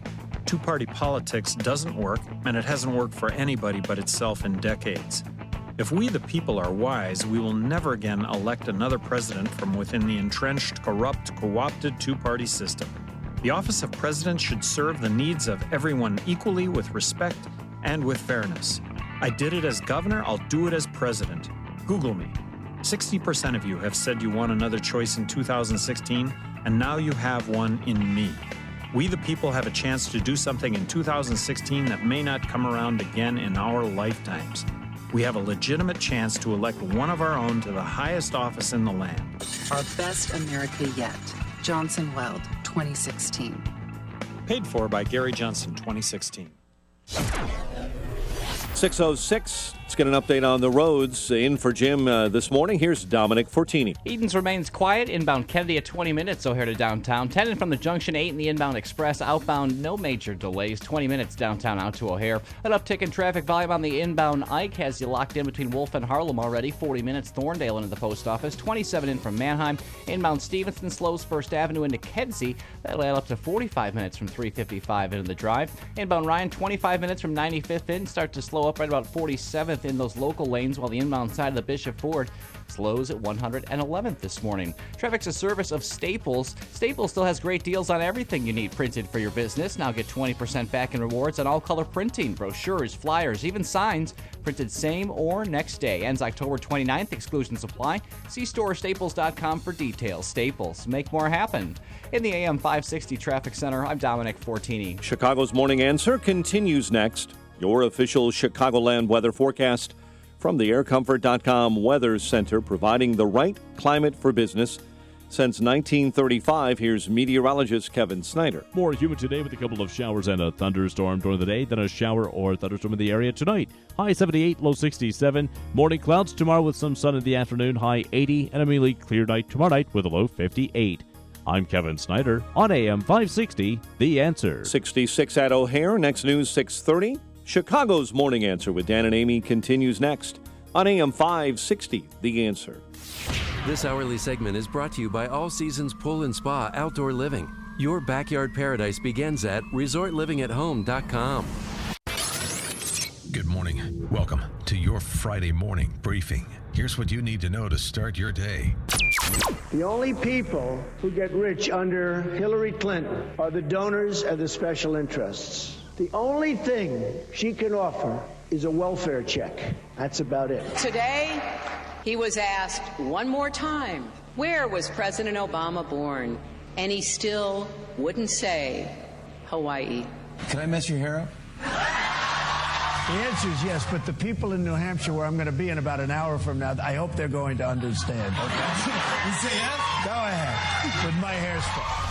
Two-party politics doesn't work, and it hasn't worked for anybody but itself in decades. If we the people are wise, we will never again elect another president from within the entrenched, corrupt, co-opted two-party system. The office of president should serve the needs of everyone equally with respect and with fairness. I did it as governor, I'll do it as president. Google me. 60% of you have said you want another choice in 2016, and now you have one in me. We the people have a chance to do something in 2016 that may not come around again in our lifetimes. We have a legitimate chance to elect one of our own to the highest office in the land. Our best America yet. Johnson Weld, 2016. Paid for by Gary Johnson, 2016. 6:06 Let's get an update on the roads. In for Jim this morning, here's Dominic Fortini. Edens remains quiet. Inbound Kennedy at 20 minutes, O'Hare to downtown. 10 in from the Junction 8 in the inbound Express. Outbound, no major delays. 20 minutes downtown out to O'Hare. An uptick in traffic volume on the inbound Ike has you locked in between Wolf and Harlem already. 40 minutes Thorndale into the post office. 27 in from Manheim. Inbound Stevenson slows First Avenue into Kedzie. That'll add up to 45 minutes from 355 into the drive. Inbound Ryan, 25 minutes from 95th in. Start to slow up right about 47th in those local lanes, while the inbound side of the Bishop Ford slows at 111th this morning. Traffic's a service of Staples. Staples still has great deals on everything you need printed for your business. Now get 20% back in rewards on all color printing, brochures, flyers, even signs, printed same or next day. Ends October 29th. Exclusions apply. See storestaples.com for details. Staples, make more happen. In the AM 560 Traffic Center, I'm Dominic Fortini. Chicago's Morning Answer continues next. Your official Chicagoland weather forecast from the aircomfort.com Weather Center, providing the right climate for business since 1935. Here's meteorologist Kevin Snyder. More humid today with a couple of showers and a thunderstorm during the day, then a shower or thunderstorm in the area tonight. High 78, low 67. Morning clouds tomorrow with some sun in the afternoon, high 80, and a mainly clear night tomorrow night with a low 58. I'm Kevin Snyder on AM 560, The Answer. 66 at O'Hare. Next news, 6:30. Chicago's Morning Answer with Dan and Amy continues next on AM 560, The Answer. This hourly segment is brought to you by All Seasons Pool and Spa Outdoor Living. Your backyard paradise begins at resortlivingathome.com. Good morning. Welcome to your Friday morning briefing. Here's what you need to know to start your day. The only people who get rich under Hillary Clinton are the donors and the special interests. The only thing she can offer is a welfare check. That's about it. Today, he was asked one more time, where was President Obama born? And he still wouldn't say Hawaii. Can I mess your hair up? The answer is yes, but the people in New Hampshire, where I'm going to be in about an hour from now, I hope they're going to understand. Okay? You say yes? Go ahead, with my hairspray.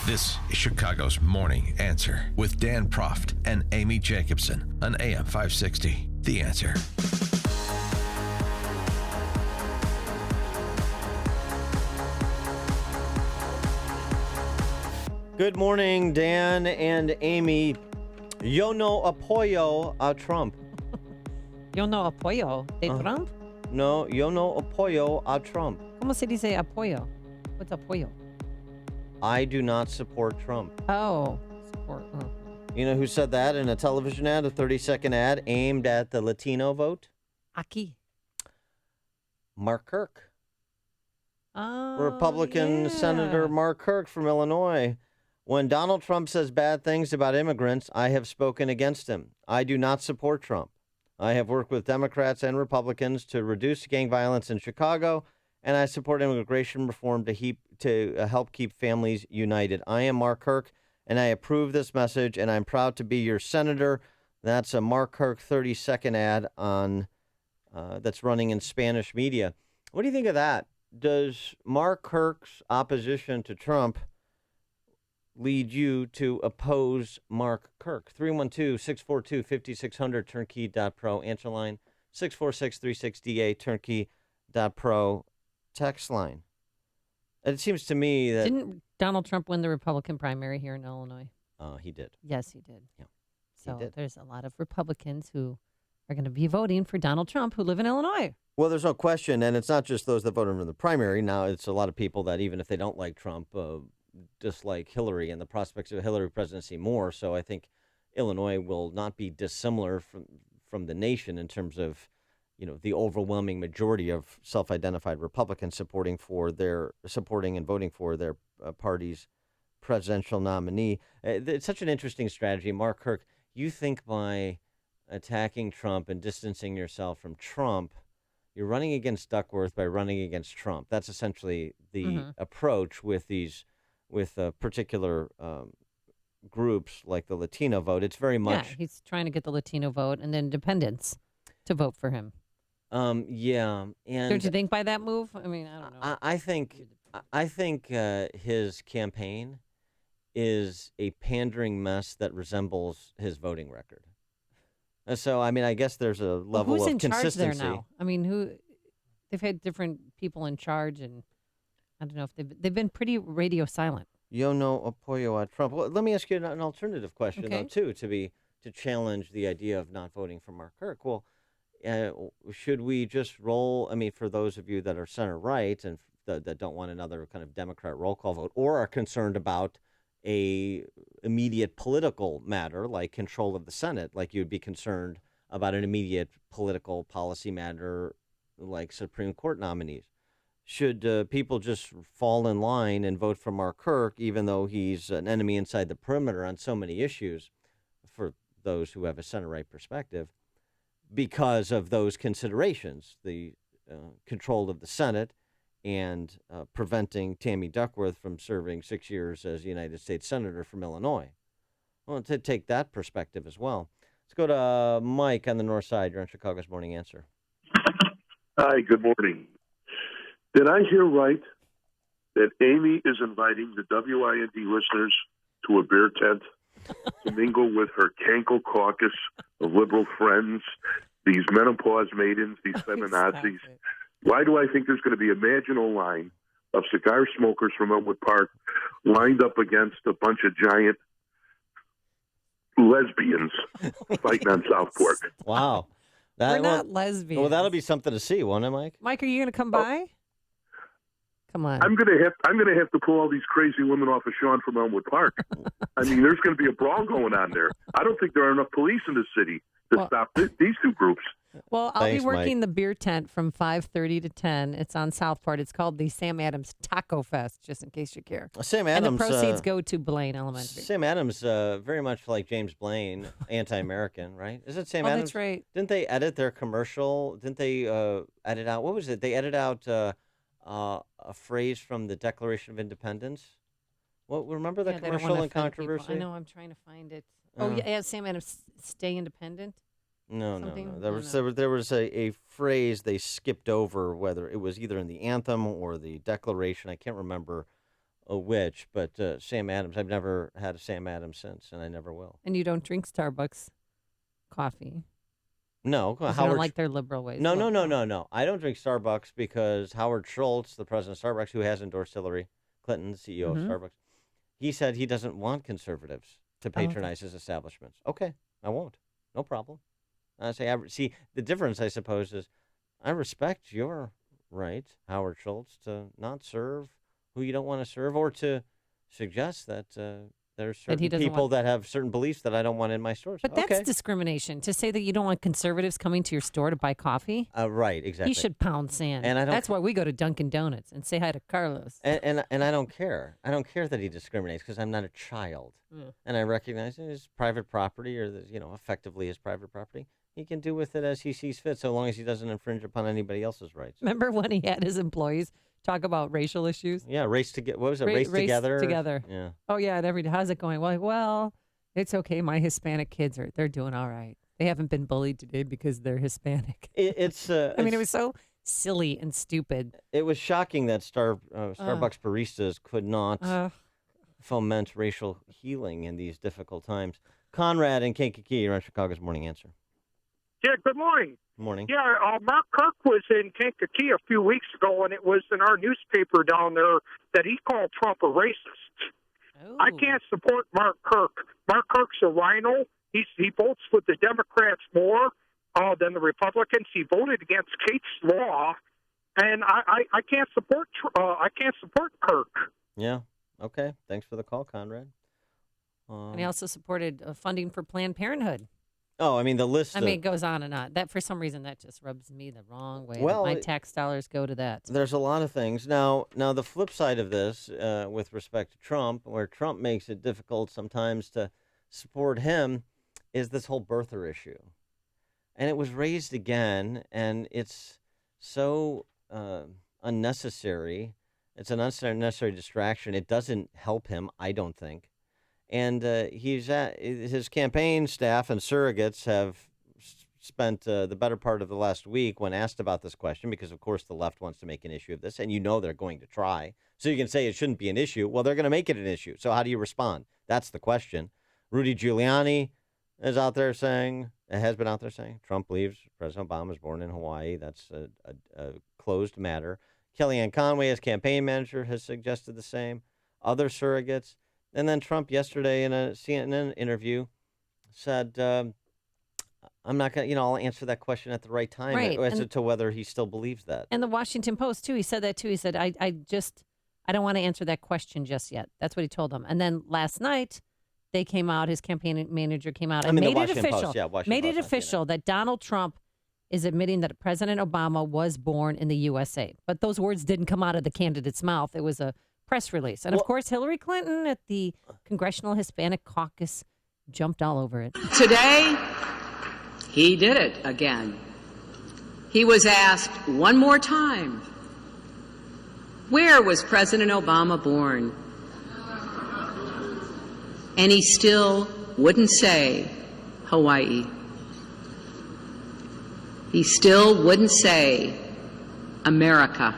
This is Chicago's Morning Answer with Dan Proft and Amy Jacobson on AM 560, The Answer. Good morning, Dan and Amy. Yo no apoyo a Trump. Yo no apoyo de Trump? No, yo no apoyo a Trump. ¿Cómo se dice apoyo? What's apoyo? I do not support Trump. Oh, support. Oh. You know who said that in a television ad, a 30-second ad aimed at the Latino vote? Aquí. Mark Kirk. Oh, Republican Senator Mark Kirk from Illinois. When Donald Trump says bad things about immigrants, I have spoken against him. I do not support Trump. I have worked with Democrats and Republicans to reduce gang violence in Chicago, and I support immigration reform to help keep families united. I am Mark Kirk, and I approve this message, and I'm proud to be your senator. That's a Mark Kirk 30-second ad on that's running in Spanish media. What do you think of that? Does Mark Kirk's opposition to Trump lead you to oppose Mark Kirk? 312-642-5600, turnkey.pro. Answer line 646-36DA, turnkey.pro. Text line. And it seems to me that... Didn't Donald Trump win the Republican primary here in Illinois? He did. Yes, he did. Yeah, so there's a lot of Republicans who are going to be voting for Donald Trump who live in Illinois. Well, there's no question, and it's not just those that voted in the primary. Now, it's a lot of people that, even if they don't like Trump, dislike Hillary and the prospects of a Hillary presidency more. So I think Illinois will not be dissimilar from the nation in terms of, you know, the overwhelming majority of self-identified Republicans supporting and voting for their party's presidential nominee. It's such an interesting strategy. Mark Kirk, you think by attacking Trump and distancing yourself from Trump, you're running against Duckworth by running against Trump. That's essentially the approach with particular groups like the Latino vote. It's very much... Yeah, he's trying to get the Latino vote and then independents to vote for him. Yeah. And Don't you think by that move? I mean, I don't know. I think his campaign is a pandering mess that resembles his voting record. So, I mean, I guess there's a level who's of in charge consistency. there now? I mean, they've had different people in charge, and I don't know if they've been pretty radio silent. Yo no apoyo a Trump. Well, let me ask you an alternative question, Okay. though, too, to challenge the idea of not voting for Mark Kirk. Well, should we just roll? I mean, for those of you that are center right and that don't want another kind of Democrat roll call vote, or are concerned about a immediate political matter like control of the Senate, like you'd be concerned about an immediate political policy matter like Supreme Court nominees. Should people just fall in line and vote for Mark Kirk, even though he's an enemy inside the perimeter on so many issues, for those who have a center-right perspective, because of those considerations, the control of the Senate and preventing Tammy Duckworth from serving 6 years as United States Senator from Illinois? Well, to take that perspective as well. Let's go to Mike on the north side. You're on Chicago's Morning Answer. Hi, good morning. Did I hear right that Amy is inviting the WIND listeners to a beer tent to mingle with her Cankle caucus of liberal friends, these menopause maidens, these feminazis? Why do I think there's going to be a marginal line of cigar smokers from Elmwood Park lined up against a bunch of giant lesbians fighting on Southport? Wow. We're not lesbians. Well, that'll be something to see, won't it, Mike? Mike, are you going to come by? Come on. I'm gonna have to pull all these crazy women off of Sean from Elmwood Park. I mean, there's going to be a brawl going on there. I don't think there are enough police in the city to stop these two groups. Well, I'll Thanks, be working Mike. the beer tent from 5:30 to 10. It's on Southport. It's called the Sam Adams Taco Fest, just in case you care. Sam And Adams, the proceeds go to Blaine Elementary. Sam Adams, very much like James Blaine, anti-American, right? Is it Sam Oh, Adams? that's right. Didn't they edit their commercial? Didn't they edit out, what was it? They edited out a phrase from the Declaration of Independence. What? Remember the Yeah, they don't commercial wanna and offend people. controversy? I know. I'm trying to find it. Oh, yeah, Sam Adams, stay independent. No. Something? There was a phrase they skipped over, whether it was either in the anthem or the Declaration. I can't remember which, but Sam Adams. I've never had a Sam Adams since, and I never will. And you don't drink Starbucks coffee. No, 'Cause you don't like their liberal ways. No. I don't drink Starbucks because Howard Schultz, the president of Starbucks, who has endorsed Hillary Clinton, the CEO Mhm. of Starbucks, he said he doesn't want conservatives to okay. patronize his establishments. Okay, I won't. No problem. I say, see, the difference, I suppose, is I respect your right, Howard Schultz, to not serve who you don't want to serve, or to suggest that there's That he certain doesn't people want- that have certain beliefs that I don't want in my stores. But that's okay. discrimination. To say that you don't want conservatives coming to your store to buy coffee. Right, exactly. He should pound sand. And I don't- That's why we go to Dunkin' Donuts and say hi to Carlos. And I don't care. I don't care that he discriminates because I'm not a child, Yeah. and I recognize it as private property, or effectively his private property. He can do with it as he sees fit, so long as he doesn't infringe upon anybody else's rights. Remember when he had his employees talk about racial issues? Yeah, race to get. What was it? Ra- Race race together. together. Yeah. Oh yeah, and every day. How's it going? Well, it's okay. My Hispanic kids they're doing all right. They haven't been bullied today because they're Hispanic. It's. I mean, it was so silly and stupid. It was shocking that Starbucks baristas could not foment racial healing in these difficult times. Conrad and Kankakee, you're on Chicago's Morning Answer. Yeah, good morning. Morning. Yeah, Mark Kirk was in Kankakee a few weeks ago, and it was in our newspaper down there that he called Trump a racist. I can't support Mark Kirk. Mark Kirk's a rhino. He votes with the Democrats more than the Republicans. He voted against Kate's law, and I can't support Kirk. Yeah. Okay. Thanks for the call, Conrad. And he also supported funding for Planned Parenthood. Oh, I mean, the list. I mean, it goes on and on. That for some reason that just rubs me the wrong way. Well, my tax dollars go to that. There's a lot of things. Now the flip side of this, with respect to Trump, where Trump makes it difficult sometimes to support him, is this whole birther issue. And it was raised again, and it's so unnecessary. It's an unnecessary distraction. It doesn't help him, I don't think. And his campaign staff and surrogates have spent the better part of the last week when asked about this question, because, of course, the left wants to make an issue of this, and they're going to try. So you can say it shouldn't be an issue. Well, they're going to make it an issue. So how do you respond? That's the question. Rudy Giuliani is out there saying has been out there saying Trump believes President Obama was born in Hawaii. That's a closed matter. Kellyanne Conway, as campaign manager, has suggested the same. Other surrogates. And then Trump yesterday in a CNN interview said, I'm not going to, I'll answer that question at the right time as to whether he still believes that. And the Washington Post, too, he said that, too. He said, I don't want to answer that question just yet. That's what he told them. And then last night, they came out, his campaign manager came out and made it official that Donald Trump is admitting that President Obama was born in the USA. But those words didn't come out of the candidate's mouth. It was a press release. And, of course, Hillary Clinton at the Congressional Hispanic Caucus jumped all over it. Today, he did it again. He was asked one more time, where was President Obama born? And he still wouldn't say Hawaii. He still wouldn't say America.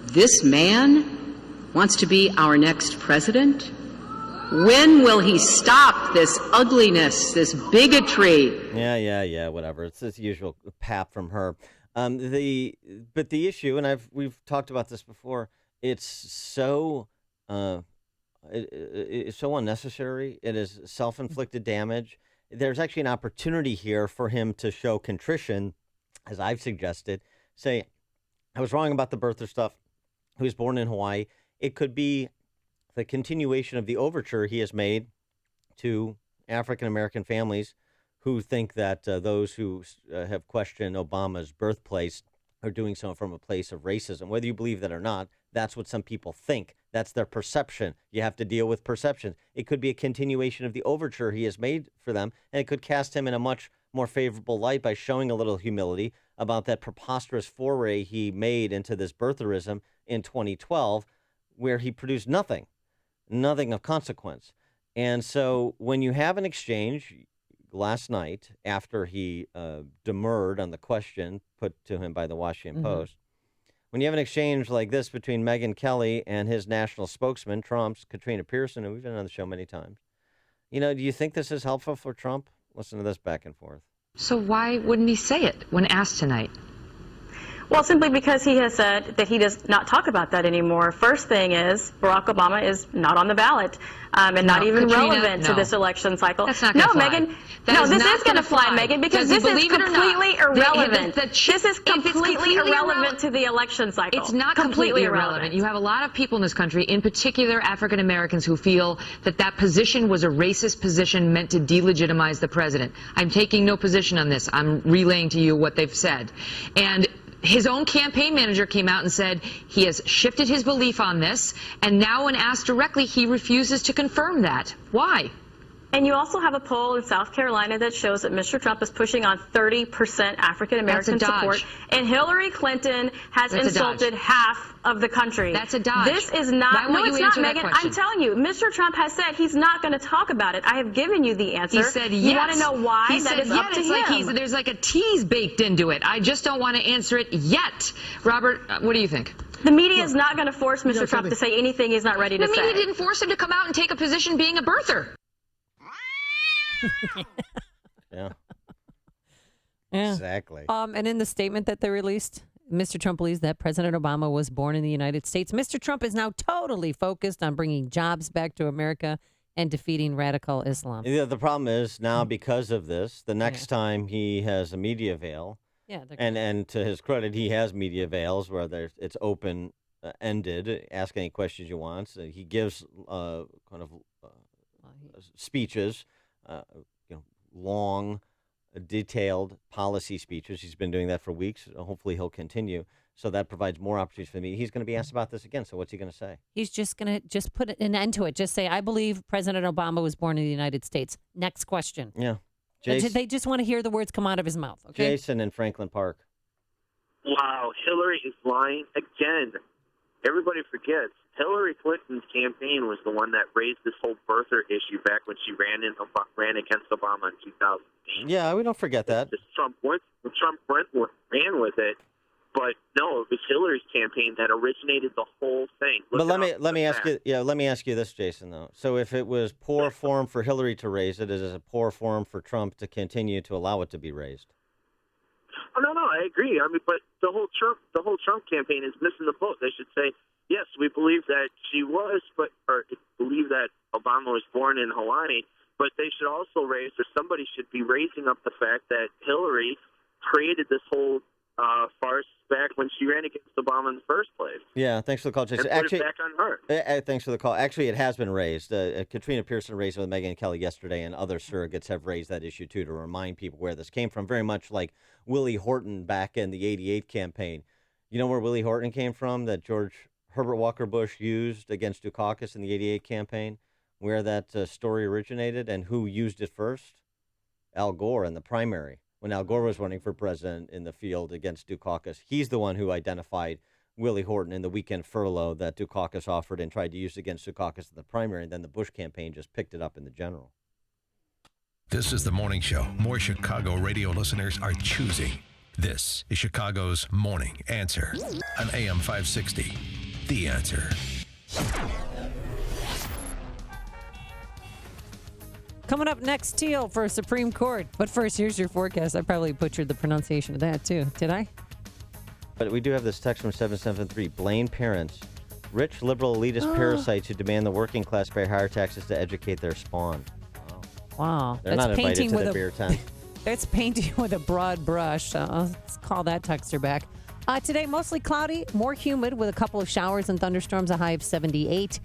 This man wants to be our next president? When will he stop this ugliness, this bigotry? Yeah, whatever. It's this usual pap from her. But the issue, and we've talked about this before, it's so it's so unnecessary. It is self-inflicted damage. There's actually an opportunity here for him to show contrition, as I've suggested. Say, I was wrong about the birther stuff. He was born in Hawaii. It could be the continuation of the overture he has made to African-American families who think that those who have questioned Obama's birthplace are doing so from a place of racism. Whether you believe that or not, that's what some people think. That's their perception. You have to deal with perception. It could be a continuation of the overture he has made for them, and it could cast him in a much more favorable light by showing a little humility about that preposterous foray he made into this birtherism in 2012, where he produced nothing of consequence. And so when you have an exchange last night after he demurred on the question put to him by the Washington Post, when you have an exchange like this between Megyn Kelly and his national spokesman, Trump's Katrina Pearson, who we've been on the show many times, do you think this is helpful for Trump? Listen to this back and forth. So why wouldn't he say it when asked tonight? Well, simply because he has said that he does not talk about that anymore. First thing is, Barack Obama is not on the ballot and not even relevant to this election cycle. That's not going to fly. Megyn, this is going to fly, Megyn, because this is completely irrelevant. This is completely irrelevant to the election cycle. It's not completely irrelevant. You have a lot of people in this country, in particular African Americans, who feel that that position was a racist position meant to delegitimize the president. I'm taking no position on this. I'm relaying to you what they've said. And his own campaign manager came out and said he has shifted his belief on this, and now when asked directly, he refuses to confirm that. Why? And you also have a poll in South Carolina that shows that Mr. Trump is pushing on 30% African-American support, and Hillary Clinton has insulted half of the country. That's a dodge. This is not, no, it's not, Megyn. I'm telling you, Mr. Trump has said he's not going to talk about it. I have given you the answer. He said yes. You want to know why? He said, is up to him. Like there's like a tease baked into it. I just don't want to answer it yet. Robert, what do you think? The media is not going to force Mr. Trump to say anything he's not ready to say. The media didn't force him to come out and take a position being a birther. Yeah. Exactly. And in the statement that they released, Mr. Trump believes that President Obama was born in the United States. Mr. Trump is now totally focused on bringing jobs back to America and defeating radical Islam. Yeah, the problem is now because of this, the next time he has a media veil, and to his credit, he has media veils where it's open-ended, ask any questions you want. So he gives speeches. Long, detailed policy speeches. He's been doing that for weeks. Hopefully he'll continue. So that provides more opportunities for me. He's going to be asked about this again. So what's he going to say? He's just going to put an end to it. Just say, I believe President Obama was born in the United States. Next question. Yeah. They just want to hear the words come out of his mouth. Okay? Jason in Franklin Park. Wow, Hillary is lying again. Everybody forgets Hillary Clinton's campaign was the one that raised this whole birther issue back when she ran against Obama in 2008. Yeah, we don't forget that. When Trump ran with it, But no, it was Hillary's campaign that originated the whole thing. But let me ask you. Yeah, let me ask you this, Jason. Though, so if it was poor form for Hillary to raise it, is it a poor form for Trump to continue to allow it to be raised? Oh, no, I agree. I mean, but the whole Trump campaign is missing the boat. They should say, yes, we believe that she was, or believe that Obama was born in Hawaii, but they should also raise, or somebody should be raising up the fact that Hillary created this whole farce back when she ran against Obama in the first place. Yeah, thanks for the call, Jason. And put it back on her. Thanks for the call. Actually, it has been raised. Katrina Pearson raised it with Megyn Kelly yesterday, and other surrogates have raised that issue, too, to remind people where this came from, very much like Willie Horton back in the 88 campaign. You know where Willie Horton came from, that George Herbert Walker Bush used against Dukakis in the 88 campaign, where that story originated and who used it first? Al Gore in the primary. When Al Gore was running for president in the field against Dukakis, he's the one who identified Willie Horton in the weekend furlough that Dukakis offered and tried to use against Dukakis in the primary, and then the Bush campaign just picked it up in the general. This is the morning show more Chicago radio listeners are choosing. This is Chicago's Morning Answer on AM 560. The Answer. Coming up next, Teal for Supreme Court. But first, here's your forecast. I probably butchered the pronunciation of that, too. Did I? But we do have this text from 773. Blame parents. Rich, liberal, elitist parasites who demand the working class pay higher taxes to educate their spawn. Wow. They're not invited to the beer tent. That's painting with a broad brush. Let's call that texter back. Today, mostly cloudy, more humid with a couple of showers and thunderstorms, a high of 78.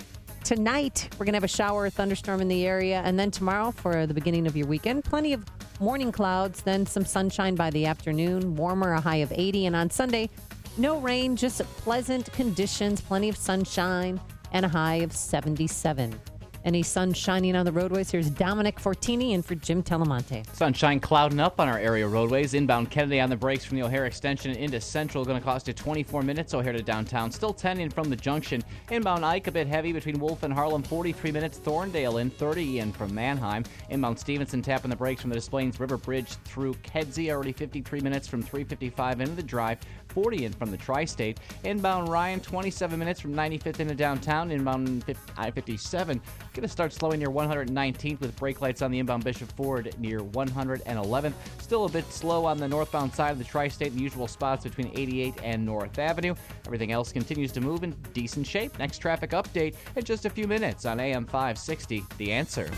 Tonight, we're going to have a shower or thunderstorm in the area. And then tomorrow, for the beginning of your weekend, plenty of morning clouds, then some sunshine by the afternoon, warmer, a high of 80. And on Sunday, no rain, just pleasant conditions, plenty of sunshine, and a high of 77. Any sun shining on the roadways? Here's Dominic Fortini in for Jim Telemonte. Sunshine clouding up on our area roadways. Inbound Kennedy on the brakes from the O'Hare extension into Central. Going to cost you 24 minutes. O'Hare to downtown. Still 10 in from the junction. Inbound Ike a bit heavy between Wolf and Harlem. 43 minutes. Thorndale in. 30 in from Manheim. Inbound Stevenson tapping the brakes from the Des Plaines River Bridge through Kedzie. Already 53 minutes from 355 into the drive. 40 in from the Tri-State. Inbound Ryan, 27 minutes from 95th into downtown. Inbound I-57. Going to start slowing near 119th with brake lights on the inbound Bishop Ford near 111th. Still a bit slow on the northbound side of the Tri-State in the usual spots between 88 and North Avenue. Everything else continues to move in decent shape. Next traffic update in just a few minutes on AM 560, The Answer.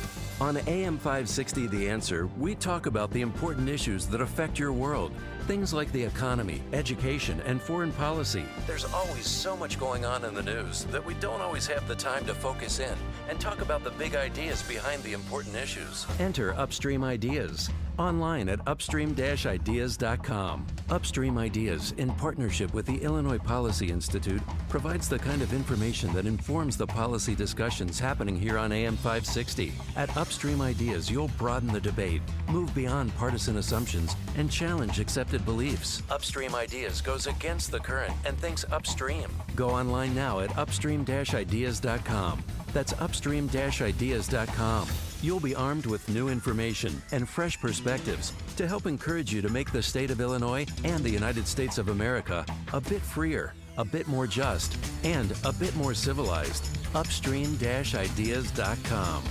On AM 560, The Answer, we talk about the important issues that affect your world. Things like the economy, education, and foreign policy. There's always so much going on in the news that we don't always have the time to focus in and talk about the big ideas behind the important issues. Enter Upstream Ideas online at upstream-ideas.com. Upstream Ideas, in partnership with the Illinois Policy Institute, provides the kind of information that informs the policy discussions happening here on AM 560. At Upstream Ideas, you'll broaden the debate, move beyond partisan assumptions, and challenge accepted beliefs. Upstream Ideas goes against the current and thinks upstream. Go online now at upstream-ideas.com. That's upstream-ideas.com. You'll be armed with new information and fresh perspectives to help encourage you to make the state of Illinois and the United States of America a bit freer, a bit more just, and a bit more civilized. Upstream-ideas.com.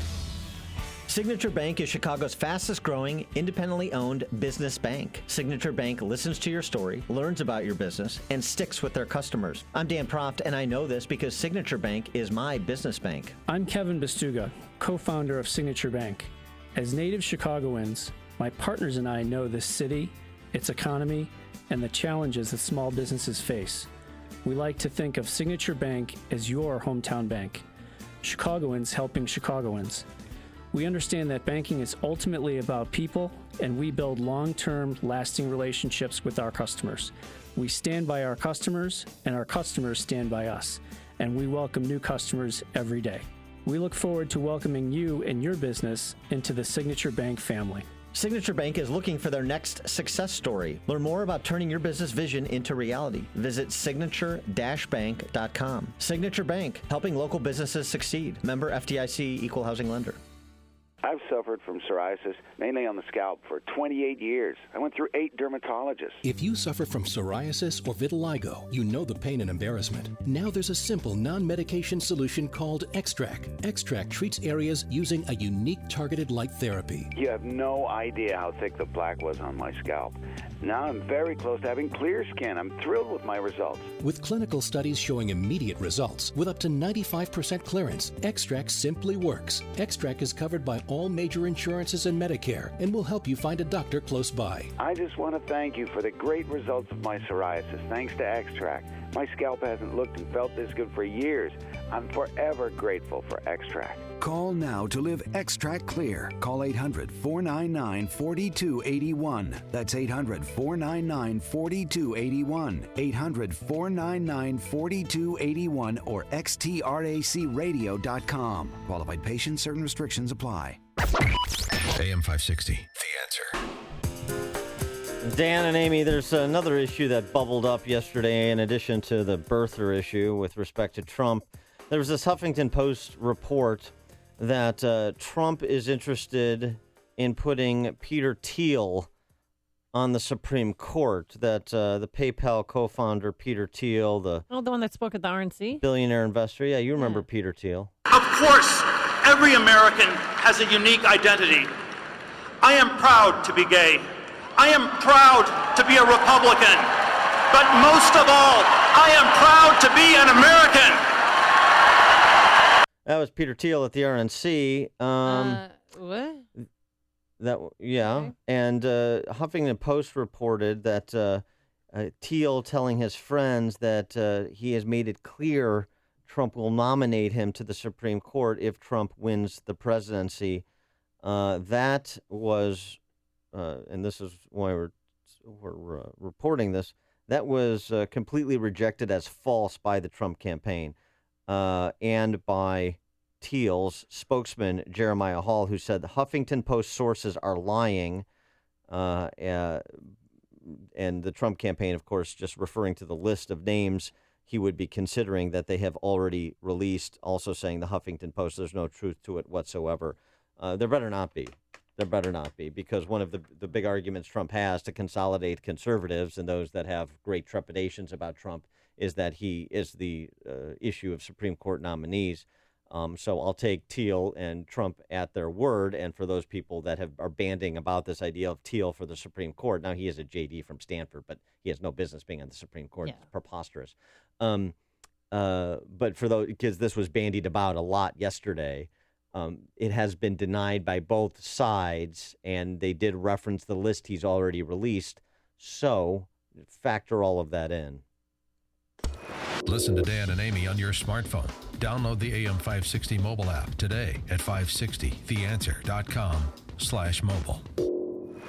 Signature Bank is Chicago's fastest growing, independently owned business bank. Signature Bank listens to your story, learns about your business, and sticks with their customers. I'm Dan Proft, and I know this because Signature Bank is my business bank. I'm Kevin Bastuga, co-founder of Signature Bank. As native Chicagoans, my partners and I know this city, its economy, and the challenges that small businesses face. We like to think of Signature Bank as your hometown bank. Chicagoans helping Chicagoans. We understand that banking is ultimately about people, and we build long-term, lasting relationships with our customers. We stand by our customers, and our customers stand by us, and we welcome new customers every day. We look forward to welcoming you and your business into the Signature Bank family. Signature Bank is looking for their next success story. Learn more about turning your business vision into reality. Visit signature-bank.com. Signature Bank, helping local businesses succeed. Member FDIC, Equal Housing Lender. I've suffered from psoriasis, mainly on the scalp, for 28 years. I went through 8 dermatologists. If you suffer from psoriasis or vitiligo, you know the pain and embarrassment. Now there's a simple non-medication solution called Extract. Extract treats areas using a unique targeted light therapy. You have no idea how thick the plaque was on my scalp. Now I'm very close to having clear skin. I'm thrilled with my results. With clinical studies showing immediate results, with up to 95% clearance, Extract simply works. Extract is covered by all major insurances and Medicare and will help you find a doctor close by. I just want to thank you for the great results of my psoriasis. Thanks to Extract. My scalp hasn't looked and felt this good for years. I'm forever grateful for Extract. Call now to live Extract Clear. Call 800-499-4281. That's 800-499-4281. 800-499-4281 or xtracradio.com. Qualified patients, certain restrictions apply. AM 560, The Answer. Dan and Amy, there's another issue that bubbled up yesterday in addition to the birther issue with respect to Trump. There was this Huffington Post report that Trump is interested in putting Peter Thiel on the Supreme Court, that the PayPal co-founder Peter Thiel, the one that spoke at the RNC? Billionaire investor. Yeah, you remember Peter Thiel. Of course, every American has a unique identity. I am proud to be gay. I am proud to be a Republican. But most of all, I am proud to be an American. That was Peter Thiel at the RNC. What? Okay. And Huffington Post reported that Thiel telling his friends that he has made it clear Trump will nominate him to the Supreme Court if Trump wins the presidency. That was, and this is why we're reporting this, that was completely rejected as false by the Trump campaign and by Thiel's spokesman, Jeremiah Hall, who said the Huffington Post sources are lying. And the Trump campaign, of course, just referring to the list of names he would be considering that they have already released, also saying the Huffington Post, there's no truth to it whatsoever. There better not be. There better not be, because one of the big arguments Trump has to consolidate conservatives and those that have great trepidations about Trump is that he is the issue of Supreme Court nominees. So I'll take Thiel and Trump at their word. And for those people that are banding about this idea of Thiel for the Supreme Court, now he is a JD from Stanford, but he has no business being on the Supreme Court. Yeah. It's preposterous. But for those, because this was bandied about a lot yesterday, it has been denied by both sides, and they did reference the list he's already released. So factor all of that in. Listen to Dan and Amy on your smartphone. Download the AM 560 mobile app today at 560theanswer.com/mobile.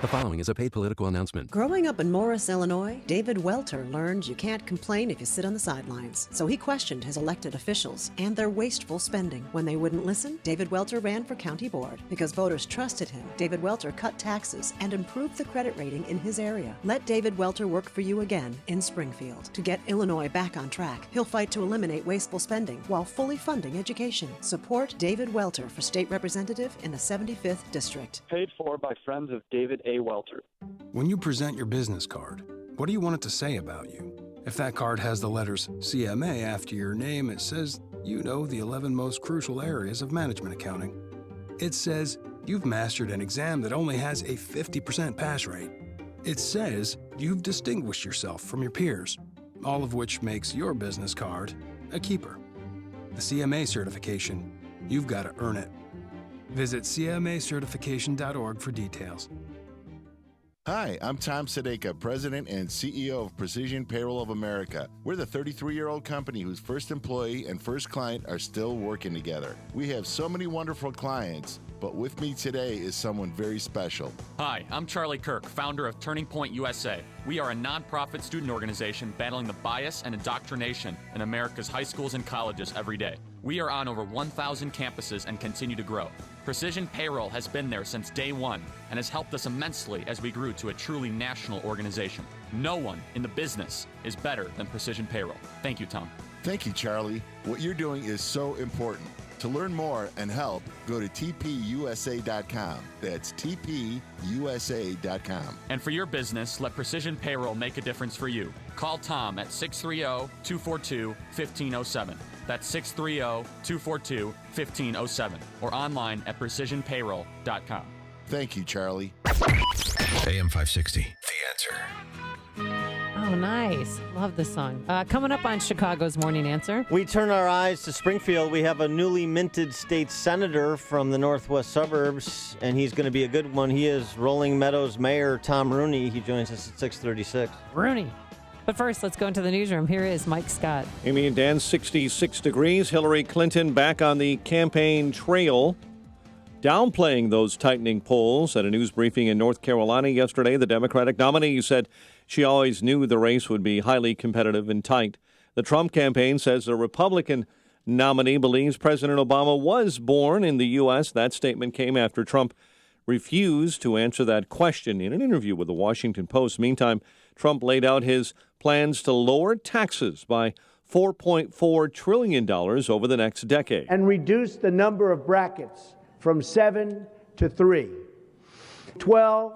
The following is a paid political announcement. Growing up in Morris, Illinois, David Welter learned you can't complain if you sit on the sidelines. So he questioned his elected officials and their wasteful spending. When they wouldn't listen, David Welter ran for county board. Because voters trusted him, David Welter cut taxes and improved the credit rating in his area. Let David Welter work for you again in Springfield. To get Illinois back on track, he'll fight to eliminate wasteful spending while fully funding education. Support David Welter for state representative in the 75th District. Paid for by friends of David A. Welter. When you present your business card, what do you want it to say about you? If that card has the letters CMA after your name, it says you know the 11 most crucial areas of management accounting. It says you've mastered an exam that only has a 50% pass rate. It says you've distinguished yourself from your peers, all of which makes your business card a keeper. The CMA certification, you've got to earn it. Visit CMAcertification.org for details. Hi, I'm Tom Sadeka, President and CEO of Precision Payroll of America. We're the 33-year-old company whose first employee and first client are still working together. We have so many wonderful clients, but with me today is someone very special. Hi, I'm Charlie Kirk, founder of Turning Point USA. We are a nonprofit student organization battling the bias and indoctrination in America's high schools and colleges every day. We are on over 1,000 campuses and continue to grow. Precision Payroll has been there since day one and has helped us immensely as we grew to a truly national organization. No one in the business is better than Precision Payroll. Thank you, Tom. Thank you, Charlie. What you're doing is so important. To learn more and help, go to tpusa.com. That's tpusa.com. And for your business, let Precision Payroll make a difference for you. Call Tom at 630-242-1507. That's 630-242-1507. Or online at precisionpayroll.com. Thank you, Charlie. AM 560, The Answer. Oh, nice. Love this song. Coming up on Chicago's Morning Answer. We turn our eyes to Springfield. We have a newly minted state senator from the northwest suburbs, and he's going to be a good one. He is Rolling Meadows Mayor Tom Rooney. He joins us at 6:36. Rooney. But first, let's go into the newsroom. Here is Mike Scott. Amy and Dan, 66 degrees. Hillary Clinton back on the campaign trail, downplaying those tightening polls. At a news briefing in North Carolina yesterday, the Democratic nominee said she always knew the race would be highly competitive and tight. The Trump campaign says the Republican nominee believes President Obama was born in the U.S. That statement came after Trump refused to answer that question in an interview with the Washington Post. Meantime, Trump laid out his plans to lower taxes by $4.4 trillion over the next decade. And reduce the number of brackets from 7 to 3, 12,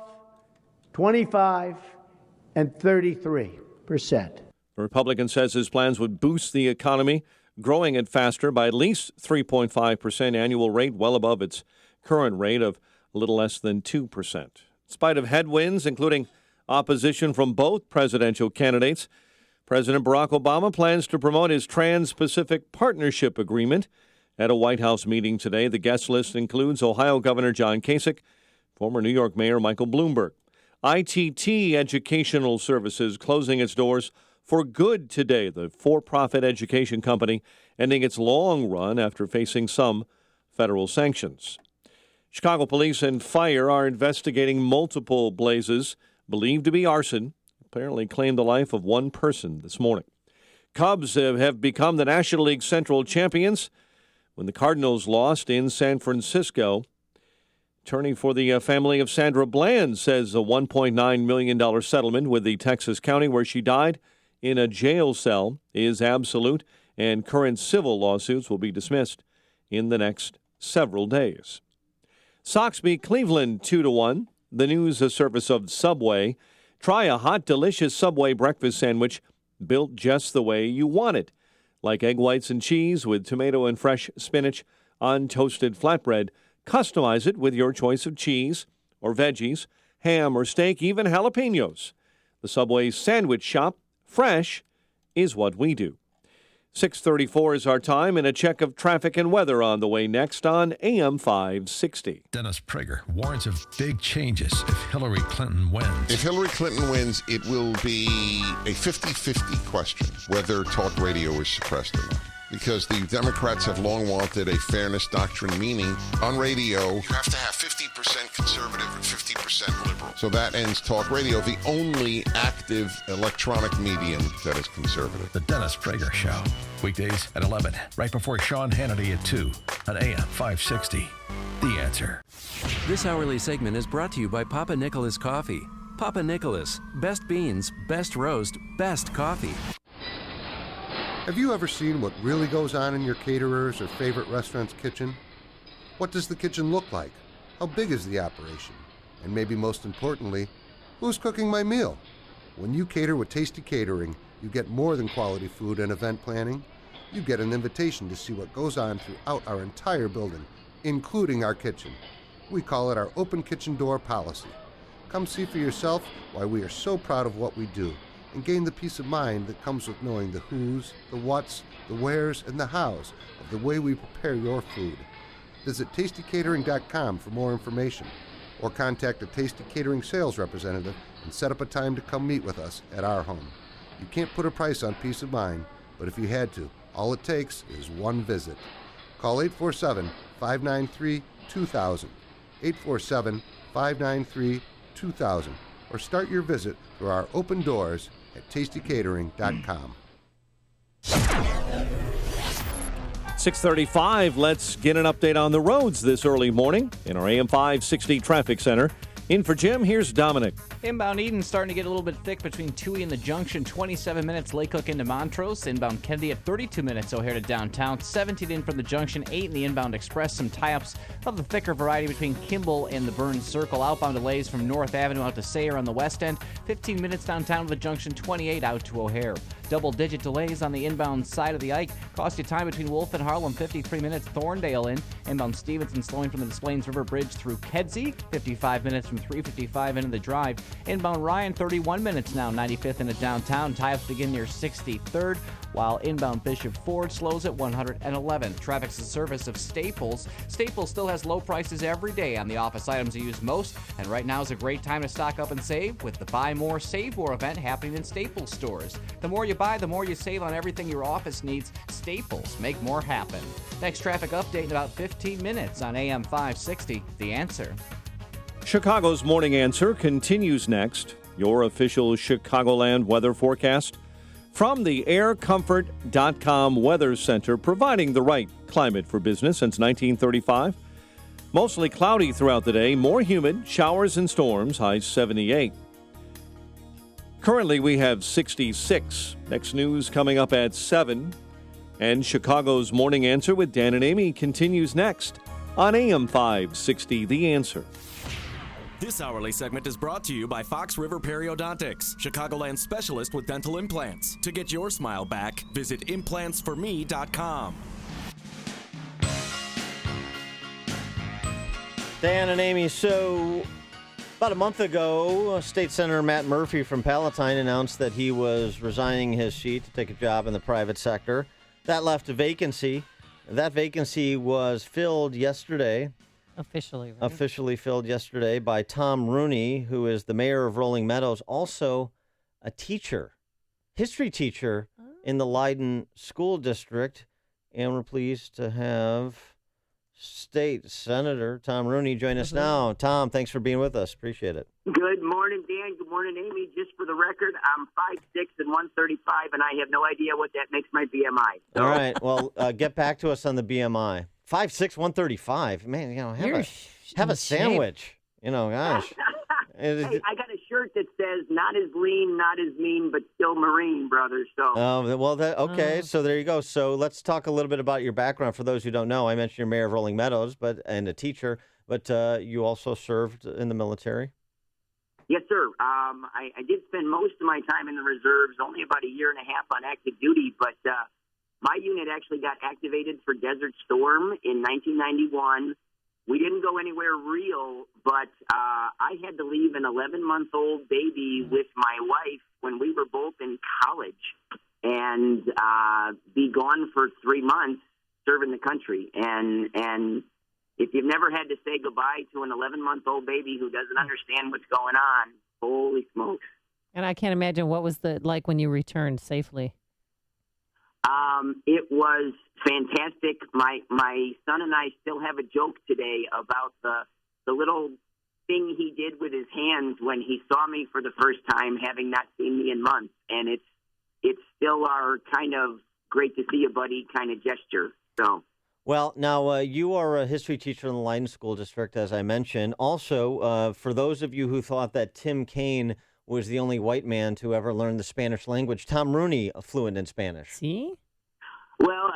25, and 33%. The Republican says his plans would boost the economy, growing it faster by at least 3.5% annual rate, well above its current rate of a little less than 2%. In spite of headwinds, including opposition from both presidential candidates, President Barack Obama plans to promote his Trans-Pacific Partnership Agreement. At a White House meeting today, the guest list includes Ohio Governor John Kasich, former New York Mayor Michael Bloomberg. ITT Educational Services closing its doors for good today, the for-profit education company ending its long run after facing some federal sanctions. Chicago police and fire are investigating multiple blazes believed to be arson, apparently claimed the life of one person this morning. Cubs have become the National League Central champions when the Cardinals lost in San Francisco. Attorney for the family of Sandra Bland says a $1.9 million settlement with the Texas county where she died in a jail cell is absolute, and current civil lawsuits will be dismissed in the next several days. Sox beat Cleveland 2-1. The news service of Subway. Try a hot, delicious Subway breakfast sandwich built just the way you want it, like egg whites and cheese with tomato and fresh spinach on toasted flatbread. Customize it with your choice of cheese or veggies, ham or steak, even jalapenos. The Subway Sandwich Shop, fresh is what we do. 6:34 is our time, and a check of traffic and weather on the way next on AM 560. Dennis Prager warns of big changes if Hillary Clinton wins. If Hillary Clinton wins, it will be a 50-50 question whether talk radio is suppressed or not. Because the Democrats have long wanted a fairness doctrine, meaning on radio, you have to have 50% conservative and 50% liberal. So that ends talk radio, the only active electronic medium that is conservative. The Dennis Prager Show. Weekdays at 11, right before Sean Hannity at 2 on AM 560. The Answer. This hourly segment is brought to you by Papa Nicholas Coffee. Papa Nicholas, best beans, best roast, best coffee. Have you ever seen what really goes on in your caterer's or favorite restaurant's kitchen? What does the kitchen look like? How big is the operation? And maybe most importantly, who's cooking my meal? When you cater with Tasty Catering, you get more than quality food and event planning. You get an invitation to see what goes on throughout our entire building, including our kitchen. We call it our open kitchen door policy. Come see for yourself why we are so proud of what we do, and gain the peace of mind that comes with knowing the who's, the what's, the where's, and the how's of the way we prepare your food. Visit tastycatering.com for more information, or contact a Tasty Catering sales representative and set up a time to come meet with us at our home. You can't put a price on peace of mind, but if you had to, all it takes is one visit. Call 847-593-2000, 847-593-2000, or start your visit through our open doors at tastycatering.com. 6:35, let's get an update on the roads this early morning in our AM 560 Traffic Center. In for Jim, here's Dominic. Inbound Eden starting to get a little bit thick between Toohey and the Junction. 27 minutes Lake Hook into Montrose. Inbound Kennedy at 32 minutes O'Hare to downtown. 17 in from the Junction. 8 in the inbound Express. Some tie-ups of the thicker variety between Kimball and the Burns Circle. Outbound delays from North Avenue out to Sayre on the west end. 15 minutes downtown to the Junction. 28 out to O'Hare. Double-digit delays on the inbound side of the Ike. Cost you time between Wolf and Harlem. 53 minutes Thorndale in. Inbound Stevenson slowing from the Des Plaines River Bridge through Kedzie. 55 minutes from 355 into the drive. Inbound Ryan, 31 minutes now. 95th into downtown. Tie-ups begin near 63rd, while inbound Bishop Ford slows at 111. Traffic's the service of Staples. Staples still has low prices every day on the office items you use most, and right now is a great time to stock up and save with the Buy More, Save More event happening in Staples stores. The more you buy, the more you save on everything your office needs. Staples, make more happen. Next traffic update in about 15 minutes on AM 560, The Answer. Chicago's Morning Answer continues next. Your official Chicagoland weather forecast from the aircomfort.com Weather Center, providing the right climate for business since 1935. Mostly cloudy throughout the day, more humid, showers and storms, highs 78. Currently, we have 66. Next news coming up at 7. And Chicago's Morning Answer with Dan and Amy continues next on AM 560, The Answer. This hourly segment is brought to you by Fox River Periodontics, Chicagoland specialist with dental implants. To get your smile back, visit implantsforme.com. Dan and Amy, so about a month ago, State Senator Matt Murphy from Palatine announced that he was resigning his seat to take a job in the private sector. That left a vacancy. That vacancy was filled yesterday. Officially, right? Officially filled yesterday by Tom Rooney, who is the mayor of Rolling Meadows, also a teacher, history teacher in the Leiden School District. And we're pleased to have State Senator Tom Rooney join us now. Tom, thanks for being with us. Appreciate it. Good morning, Dan. Good morning, Amy. Just for the record, I'm 5'6" and 135, and I have no idea what that makes my BMI. So. All right. Well, get back to us on the BMI. 5'6", 135. Man, you know, have a sandwich. You know, gosh. Hey, I got a shirt that says "Not as lean, not as mean, but still Marine, brother." So. Okay. So there you go. So let's talk a little bit about your background. For those who don't know, I mentioned you're mayor of Rolling Meadows, and a teacher, but you also served in the military. Yes, sir. I did spend most of my time in the reserves, only about a year and a half on active duty, but my unit actually got activated for Desert Storm in 1991. We didn't go anywhere real, but I had to leave an 11-month-old baby with my wife when we were both in college and be gone for 3 months serving the country. And if you've never had to say goodbye to an 11-month-old baby who doesn't understand what's going on, holy smokes. And I can't imagine what was like when you returned safely. It was fantastic. My son and I still have a joke today about the little thing he did with his hands when he saw me for the first time, having not seen me in months. And it's still our kind of great to see you, buddy kind of gesture. So. Well, now you are a history teacher in the Leiden School District, as I mentioned. Also, for those of you who thought that Tim Kaine was the only white man to ever learn the Spanish language, Tom Rooney, fluent in Spanish. See? Well,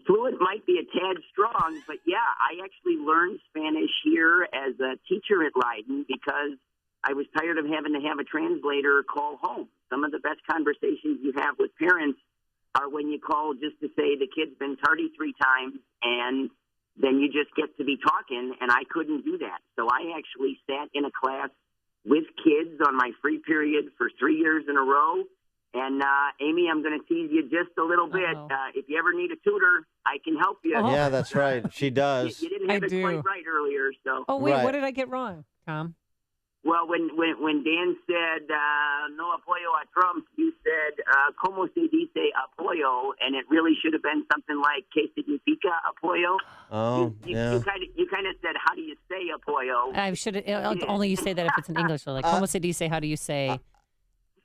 fluent might be a tad strong, but yeah, I actually learned Spanish here as a teacher at Leiden because I was tired of having to have a translator call home. Some of the best conversations you have with parents are when you call just to say the kid's been tardy 3 times, and then you just get to be talking, and I couldn't do that. So I actually sat in a class with kids on my free period for 3 years in a row. And, Amy, I'm going to tease you just a little bit. If you ever need a tutor, I can help you. Yeah, that's right. She does. You didn't have it quite right earlier. So. Oh, wait, what did I get wrong, Tom? Well, when Dan said, no apoyo a Trump, you said, como se dice apoyo, and it really should have been something like, que significa apoyo? Oh, yeah. You kind of said, how do you say apoyo? I should only you say that if it's in English. So like, como se dice, how do you say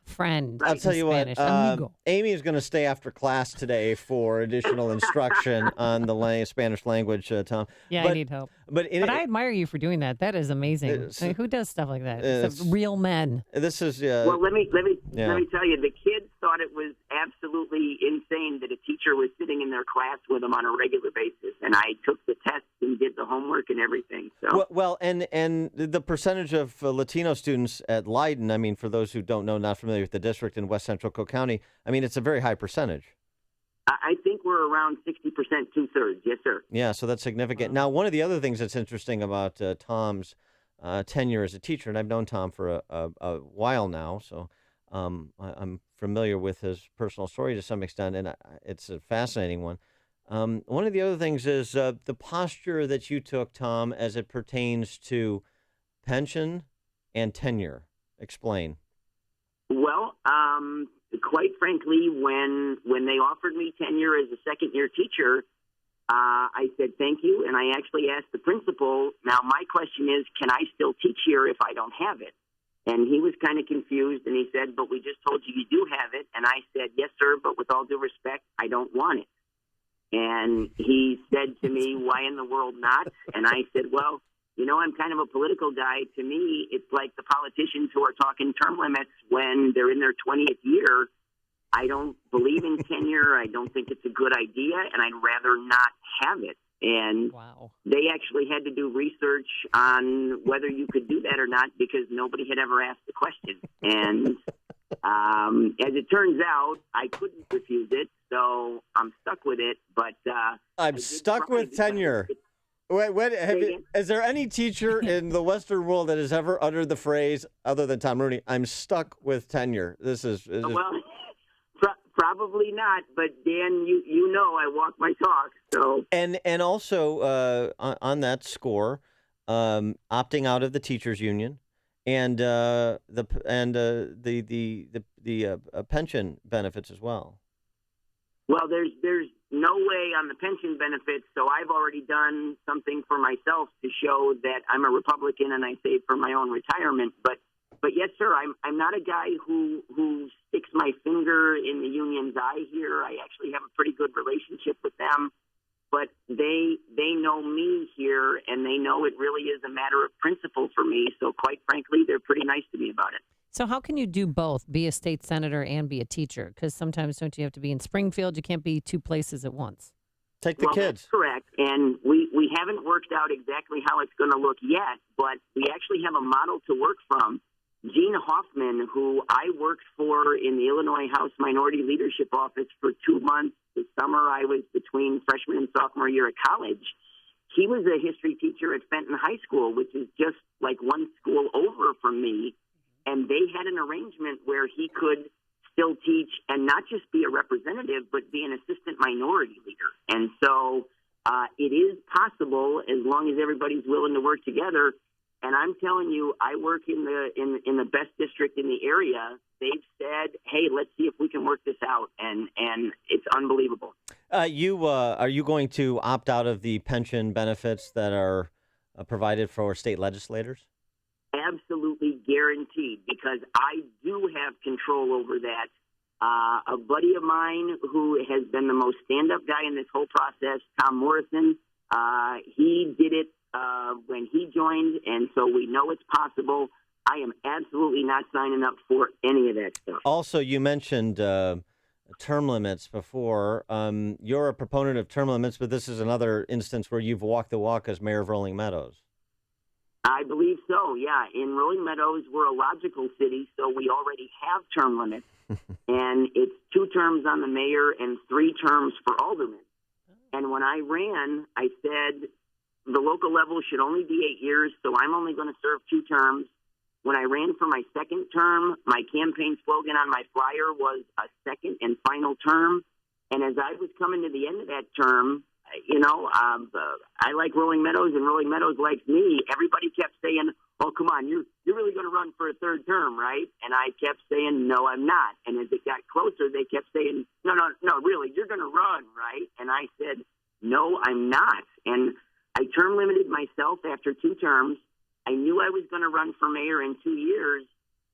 Friend. I'll tell you Spanish. what, Amigo. Amy is going to stay after class today for additional instruction on the Spanish language, Tom. Yeah, but, I need help. But I admire you for doing that. That is amazing. I mean, who does stuff like that? Except real men. This is well. Let me tell you. The kids thought it was absolutely insane that a teacher was sitting in their class with them on a regular basis, and I took the tests and did the homework and everything. So well, and the percentage of Latino students at Leiden. I mean, for those who don't know, not familiar with the district in West Central Cook County, I mean, it's a very high percentage. I think we're around 60%, 2/3. Yes, sir. Yeah, so that's significant. Now, one of the other things that's interesting about Tom's tenure as a teacher, and I've known Tom for a while now, so I'm familiar with his personal story to some extent, and it's a fascinating one. One of the other things is the posture that you took, Tom, as it pertains to pension and tenure. Explain. Well, quite frankly, when they offered me tenure as a second-year teacher, I said thank you, and I actually asked the principal, now my question is, can I still teach here if I don't have it? And he was kind of confused, and he said, but we just told you do have it. And I said, yes, sir, but with all due respect, I don't want it. And he said to me, why in the world not? And I said, well, you know, I'm kind of a political guy. To me, it's like the politicians who are talking term limits when they're in their 20th year. I don't believe in tenure. I don't think it's a good idea, and I'd rather not have it. And they actually had to do research on whether you could do that or not because nobody had ever asked the question. And as it turns out, I couldn't refuse it, so I'm stuck with it. But I'm stuck with tenure. Is there any teacher in the Western world that has ever uttered the phrase, other than Tom Rooney, I'm stuck with tenure? This is well, probably not. But Dan, you know I walk my talk. So and also on that score, opting out of the teachers union and the pension benefits as well. Well, there's no way on the pension benefits, so I've already done something for myself to show that I'm a Republican and I save for my own retirement. But yes, sir, I'm not a guy who sticks my finger in the union's eye here. I actually have a pretty good relationship with them, but they know me here, and they know it really is a matter of principle for me. So quite frankly, they're pretty nice to me about it. So how can you do both, be a state senator and be a teacher? Because sometimes don't you have to be in Springfield? You can't be two places at once. Take the kids. That's correct. And we haven't worked out exactly how it's going to look yet, but we actually have a model to work from. Gene Hoffman, who I worked for in the Illinois House Minority Leadership Office for 2 months this summer, I was between freshman and sophomore year at college. He was a history teacher at Fenton High School, which is just like one school over from me. And they had an arrangement where he could still teach and not just be a representative, but be an assistant minority leader. And so it is possible as long as everybody's willing to work together. And I'm telling you, I work in the best district in the area. They've said, hey, let's see if we can work this out. And it's unbelievable. Are you going to opt out of the pension benefits that are provided for state legislators? Absolutely guaranteed, because I do have control over that. A buddy of mine who has been the most stand-up guy in this whole process, Tom Morrison, he did it when he joined, and so we know it's possible. I am absolutely not signing up for any of that stuff. Also, you mentioned term limits before. You're a proponent of term limits, but this is another instance where you've walked the walk as mayor of Rolling Meadows. I believe so, yeah. In Rolling Meadows, we're a logical city, so we already have term limits. And it's 2 terms on the mayor and 3 terms for aldermen. And when I ran, I said the local level should only be 8 years, so I'm only going to serve 2 terms. When I ran for my second term, my campaign slogan on my flyer was a second and final term. And as I was coming to the end of that term, you know, I like Rolling Meadows, and Rolling Meadows likes me. Everybody kept saying, oh, come on, you're really going to run for a 3rd term, right? And I kept saying, no, I'm not. And as it got closer, they kept saying, no, really, you're going to run, right? And I said, no, I'm not. And I term limited myself after 2 terms. I knew I was going to run for mayor in 2 years,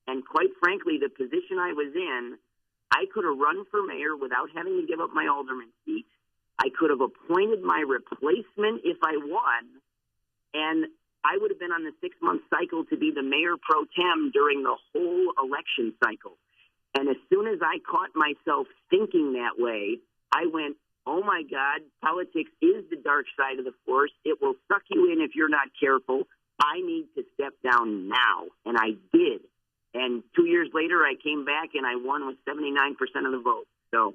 And quite frankly, the position I was in, I could have run for mayor without having to give up my alderman seat. I could have appointed my replacement if I won, and I would have been on the 6-month cycle to be the mayor pro tem during the whole election cycle. And as soon as I caught myself thinking that way, I went, oh, my God, politics is the dark side of the force. It will suck you in if you're not careful. I need to step down now. And I did. And 2 years later, I came back and I won with 79% of the vote. So,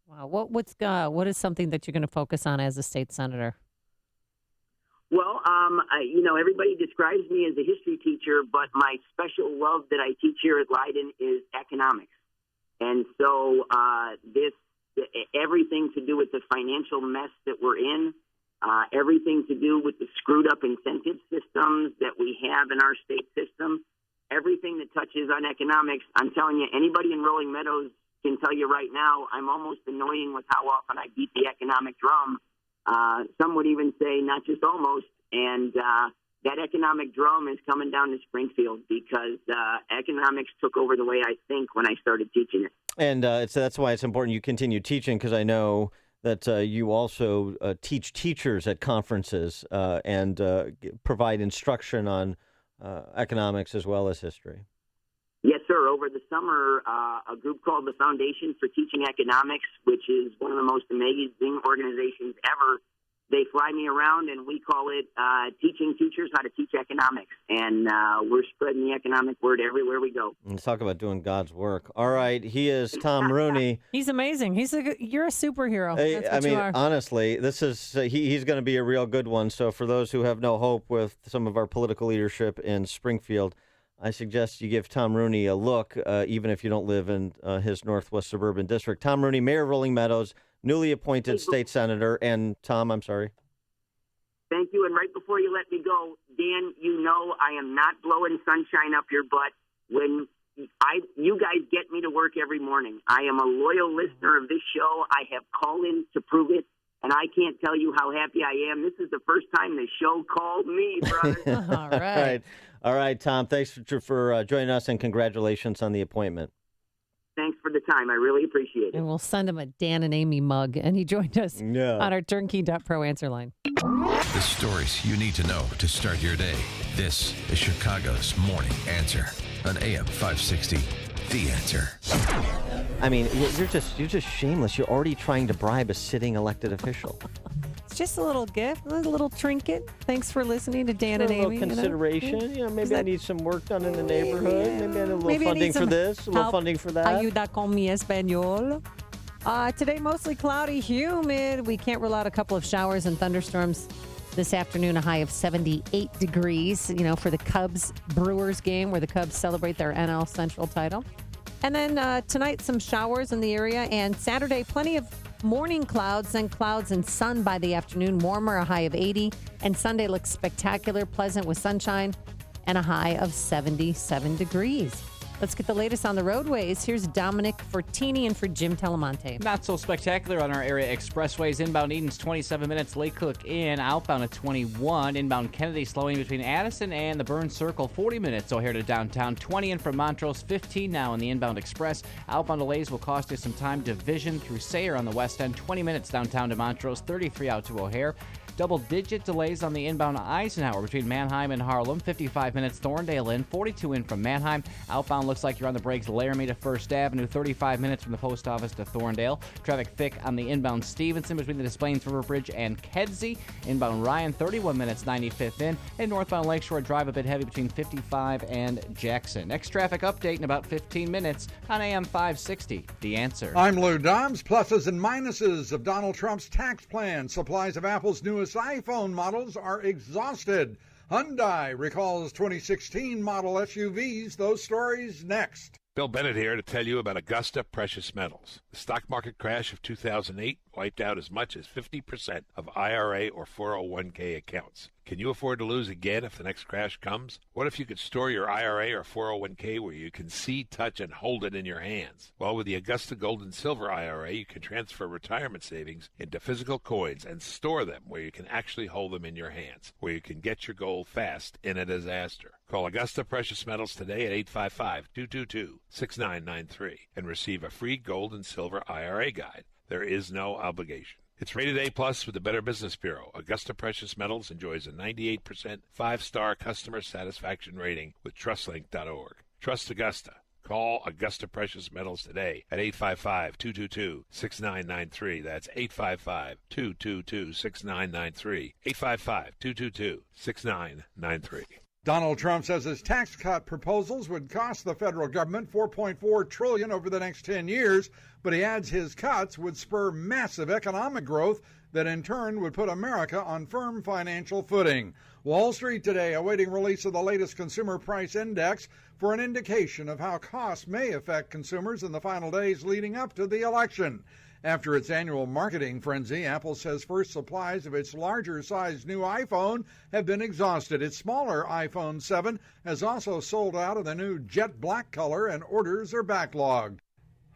wow, what is something that you're going to focus on as a state senator? Well, everybody describes me as a history teacher, but my special love that I teach here at Leiden is economics. And so everything to do with the financial mess that we're in, everything to do with the screwed up incentive systems that we have in our state system, everything that touches on economics, I'm telling you, anybody in Rolling Meadows can tell you right now, I'm almost annoying with how often I beat the economic drum. Some would even say not just almost. And that economic drum is coming down to Springfield because economics took over the way I think when I started teaching it. And that's why it's important you continue teaching, because I know that you also teach teachers at conferences and provide instruction on economics as well as history. Yes, sir. Over the summer, a group called the Foundation for Teaching Economics, which is one of the most amazing organizations ever, they fly me around, and we call it Teaching Teachers How to Teach Economics. And we're spreading the economic word everywhere we go. Let's talk about doing God's work. All right, he is Tom Rooney. He's amazing. You're a superhero. That's what you are. Honestly, this is he's going to be a real good one. So for those who have no hope with some of our political leadership in Springfield, I suggest you give Tom Rooney a look, even if you don't live in his northwest suburban district. Tom Rooney, Mayor of Rolling Meadows, newly appointed state senator. And Tom, I'm sorry. Thank you. And right before you let me go, Dan, you know I am not blowing sunshine up your butt when you guys get me to work every morning. I am a loyal listener of this show. I have call-ins to prove it, and I can't tell you how happy I am. This is the first time the show called me, brother. All right, Tom. Thanks for joining us, and congratulations on the appointment. Thanks for the time. I really appreciate it. And we'll send him a Dan and Amy mug. And he joined us on our Turnkey.pro answer line. The stories you need to know to start your day. This is Chicago's Morning Answer on AM 560. The Answer. I mean, you're just shameless. You're already trying to bribe a sitting elected official. It's just a little gift, a little trinket. Thanks for listening to Dan and Amy. A little consideration. Maybe I need some work done in the neighborhood. Maybe I need a little funding for this, a little funding for that. Ayuda con mi español. Today, mostly cloudy, humid. We can't rule out a couple of showers and thunderstorms this afternoon, a high of 78 degrees, for the Cubs-Brewers game where the Cubs celebrate their NL Central title. And then tonight, some showers in the area. And Saturday, plenty of morning clouds, then clouds and sun by the afternoon. Warmer, a high of 80. And Sunday looks spectacular, pleasant with sunshine and a high of 77 degrees. Let's get the latest on the roadways. Here's Dominic Fortini and for Jim Telemonte. Not so spectacular on our area expressways. Inbound Eden's 27 minutes. Lake Cook in, outbound at 21. Inbound Kennedy slowing between Addison and the Burns Circle, 40 minutes. O'Hare to downtown, 20 in from Montrose, 15 now in the inbound express. Outbound delays will cost you some time. Division through Sayre on the west end, 20 minutes downtown to Montrose, 33 out to O'Hare. Double-digit delays on the inbound Eisenhower between Manheim and Harlem. 55 minutes Thorndale in, 42 in from Manheim. Outbound looks like you're on the brakes Laramie to First Avenue. 35 minutes from the post office to Thorndale. Traffic thick on the inbound Stevenson between the Des Plaines River Bridge and Kedzie. Inbound Ryan, 31 minutes 95th in. And northbound Lakeshore Drive a bit heavy between 55 and Jackson. Next traffic update in about 15 minutes on AM 560. The Answer. I'm Lou Dobbs. Pluses and minuses of Donald Trump's tax plan. Supplies of Apple's newest iPhone models are exhausted. Hyundai recalls 2016 model SUVs. Those stories next. Bill Bennett here to tell you about Augusta Precious Metals. The stock market crash of 2008 wiped out as much as 50% of IRA or 401k accounts. Can you afford to lose again if the next crash comes? What if you could store your IRA or 401k where you can see, touch, and hold it in your hands? Well, with the Augusta Gold and Silver IRA, you can transfer retirement savings into physical coins and store them where you can actually hold them in your hands, where you can get your gold fast in a disaster. Call Augusta Precious Metals today at 855-222-6993 and receive a free gold and silver IRA guide. There is no obligation. It's rated A+ with the Better Business Bureau. Augusta Precious Metals enjoys a 98% 5-star customer satisfaction rating with TrustLink.org. Trust Augusta. Call Augusta Precious Metals today at 855-222-6993. That's 855-222-6993. 855-222-6993. Donald Trump says his tax cut proposals would cost the federal government $4.4 trillion over the next 10 years, but he adds his cuts would spur massive economic growth that in turn would put America on firm financial footing. Wall Street today awaiting release of the latest consumer price index for an indication of how costs may affect consumers in the final days leading up to the election. After its annual marketing frenzy, Apple says first supplies of its larger-sized new iPhone have been exhausted. Its smaller iPhone 7 has also sold out of the new jet black color, and orders are backlogged.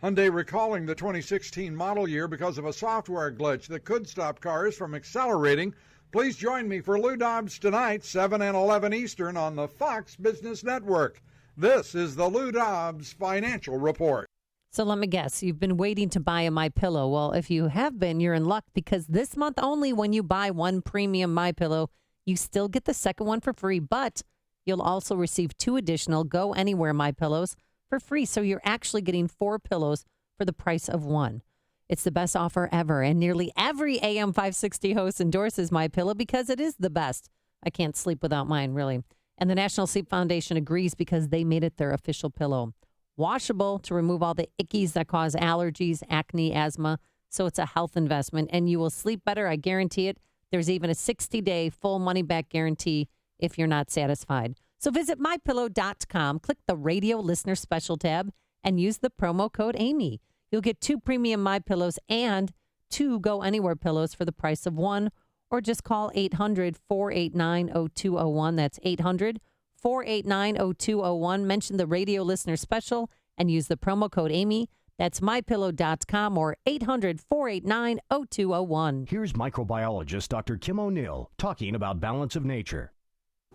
Hyundai recalling the 2016 model year because of a software glitch that could stop cars from accelerating. Please join me for Lou Dobbs tonight, 7 and 11 Eastern on the Fox Business Network. This is the Lou Dobbs Financial Report. So let me guess, you've been waiting to buy a MyPillow. Well, if you have been, you're in luck because this month only when you buy one premium MyPillow, you still get the second one for free, but you'll also receive 2 additional Go Anywhere MyPillows for free. So you're actually getting 4 pillows for the price of 1. It's the best offer ever, and nearly every AM 560 host endorses MyPillow because it is the best. I can't sleep without mine, really. And the National Sleep Foundation agrees because they made it their official pillow. Washable to remove all the ickies that cause allergies, acne, asthma. So it's a health investment, and you will sleep better. I guarantee it. There's even a 60-day full money-back guarantee if you're not satisfied. So visit MyPillow.com, click the radio listener special tab, and use the promo code Amy. You'll get 2 premium MyPillows and 2 Go Anywhere pillows for the price of 1, or just call 800-489-0201. That's 800-489-0201. Mention the radio listener special and use the promo code Amy. That's MyPillow.com or 800-489-0201. Here's microbiologist Dr. Kim O'Neill talking about balance of nature.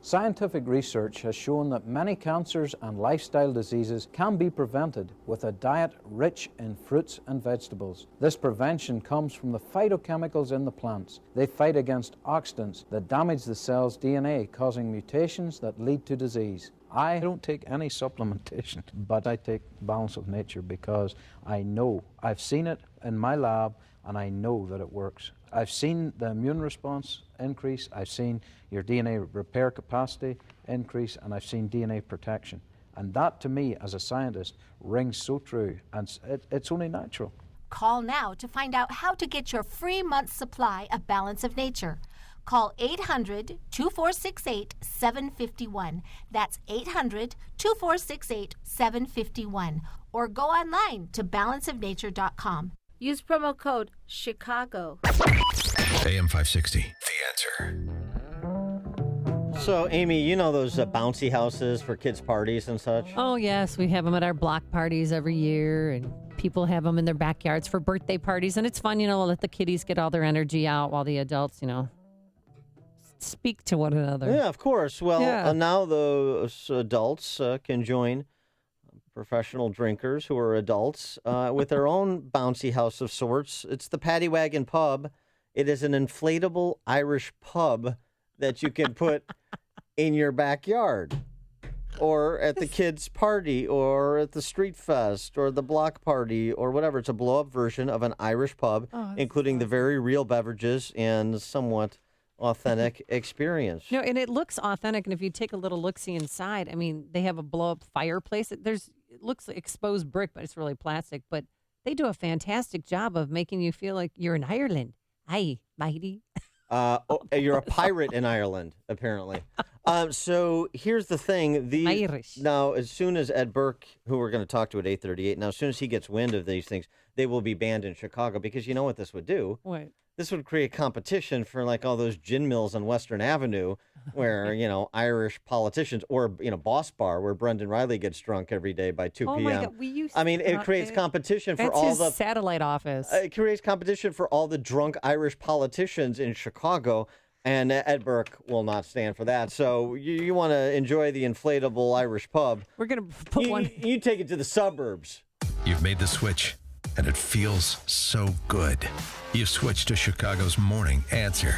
Scientific research has shown that many cancers and lifestyle diseases can be prevented with a diet rich in fruits and vegetables. This prevention comes from the phytochemicals in the plants. They fight against oxidants that damage the cell's DNA, causing mutations that lead to disease. I don't take any supplementation, but I take Balance of Nature because I know, I've seen it in my lab, and I know that it works. I've seen the immune response increase, I've seen your DNA repair capacity increase, and I've seen DNA protection. And that, to me, as a scientist, rings so true, and it's only natural. Call now to find out how to get your free month's supply of Balance of Nature. Call 800-2468-751. That's 800-2468-751. Or go online to balanceofnature.com. Use promo code Chicago. AM 560, The Answer. So, Amy, you know those bouncy houses for kids' parties and such? Oh, yes. We have them at our block parties every year, and people have them in their backyards for birthday parties. And it's fun, let the kiddies get all their energy out while the adults, speak to one another. Yeah, of course. Well, now those adults can join professional drinkers who are adults with their own bouncy house of sorts. It's the Paddy Wagon Pub. It is an inflatable Irish pub that you can put in your backyard or at the kids' party or at the street fest or the block party or whatever. It's a blow-up version of an Irish pub, including the very real beverages and somewhat authentic experience. No, and it looks authentic. And if you take a little look-see inside, they have a blow-up fireplace. It looks like exposed brick, but it's really plastic. But they do a fantastic job of making you feel like you're in Ireland. Aye, mighty. You're a pirate in Ireland, apparently. So here's the thing. Irish. Now, as soon as Ed Burke, who we're going to talk to at 8:38, now as soon as he gets wind of these things, they will be banned in Chicago because you know what this would do? What? This would create competition for like all those gin mills on Western Avenue where, Irish politicians or, Boss Bar where Brendan Riley gets drunk every day by 2 p.m. Oh, my God. It creates competition for That's all his the satellite office. It creates competition for all the drunk Irish politicians in Chicago. And Ed Burke will not stand for that. So you want to enjoy the inflatable Irish pub. We're going to put one. You take it to the suburbs. You've made the switch, and it feels so good. You've switched to Chicago's Morning Answer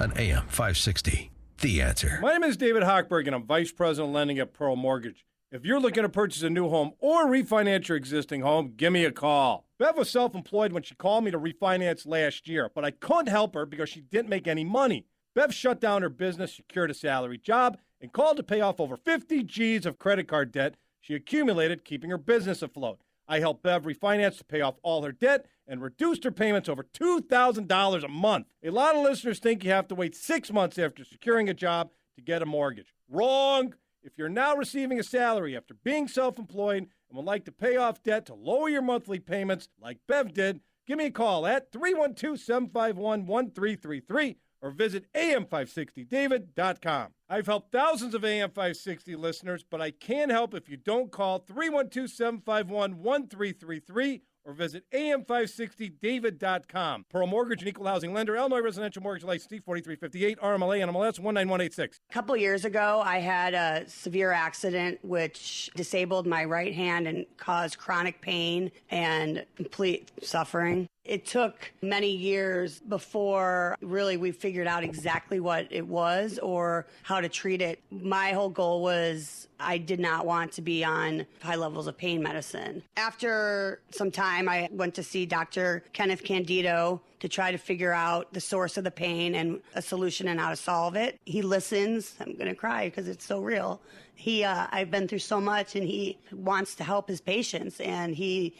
on AM 560. The Answer. My name is David Hochberg, and I'm Vice President of Lending at Pearl Mortgage. If you're looking to purchase a new home or refinance your existing home, give me a call. Bev was self-employed when she called me to refinance last year, but I couldn't help her because she didn't make any money. Bev shut down her business, secured a salary job, and called to pay off over 50 G's of credit card debt she accumulated, keeping her business afloat. I helped Bev refinance to pay off all her debt and reduced her payments over $2,000 a month. A lot of listeners think you have to wait 6 months after securing a job to get a mortgage. Wrong! If you're now receiving a salary after being self-employed and would like to pay off debt to lower your monthly payments like Bev did, give me a call at 312-751-1333 or visit am560david.com. I've helped thousands of AM560 listeners, but I can't help if you don't call 312-751-1333 or visit am560david.com. Pearl Mortgage, an equal housing lender, Illinois Residential Mortgage License D4358, RMLA, NMLS 19186. A couple years ago, I had a severe accident which disabled my right hand and caused chronic pain and complete suffering. It took many years before really we figured out exactly what it was or how to treat it. My whole goal was I did not want to be on high levels of pain medicine. After some time, I went to see Dr. Kenneth Candido to try to figure out the source of the pain and a solution and how to solve it. He listens. I'm going to cry because it's so real. I've been through so much, and he wants to help his patients, and he's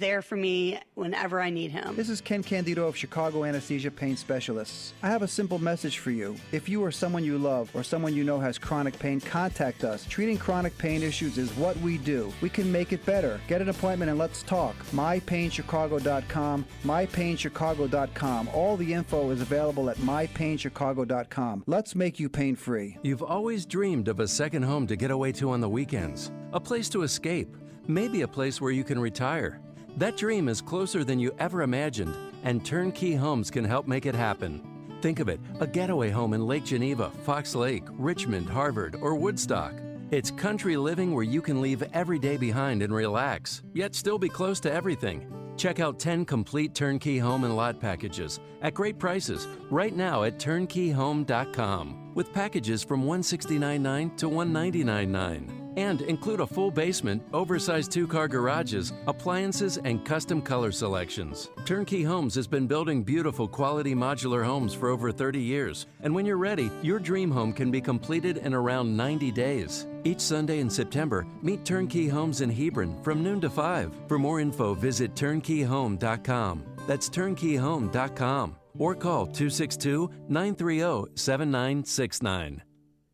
there for me whenever I need him. This is Ken Candido of Chicago Anesthesia Pain Specialists. I have a simple message for you. If you or someone you love or someone you know has chronic pain, contact us. Treating chronic pain issues is what we do. We can make it better. Get an appointment and let's talk. MyPainChicago.com, MyPainChicago.com. All the info is available at MyPainChicago.com. Let's make you pain-free. You've always dreamed of a second home to get away to on the weekends, a place to escape, maybe a place where you can retire. That dream is closer than you ever imagined, and Turnkey Homes can help make it happen. Think of it, a getaway home in Lake Geneva, Fox Lake, Richmond, Harvard, or Woodstock. It's country living where you can leave every day behind and relax, yet still be close to everything. Check out 10 complete turnkey home and lot packages at great prices right now at turnkeyhome.com with packages from $169.9 to $199.9. And include a full basement, oversized 2-car garages, appliances, and custom color selections. Turnkey Homes has been building beautiful quality modular homes for over 30 years. And when you're ready, your dream home can be completed in around 90 days. Each Sunday in September, meet Turnkey Homes in Hebron from noon to 5. For more info, visit turnkeyhome.com. That's turnkeyhome.com. Or call 262-930-7969.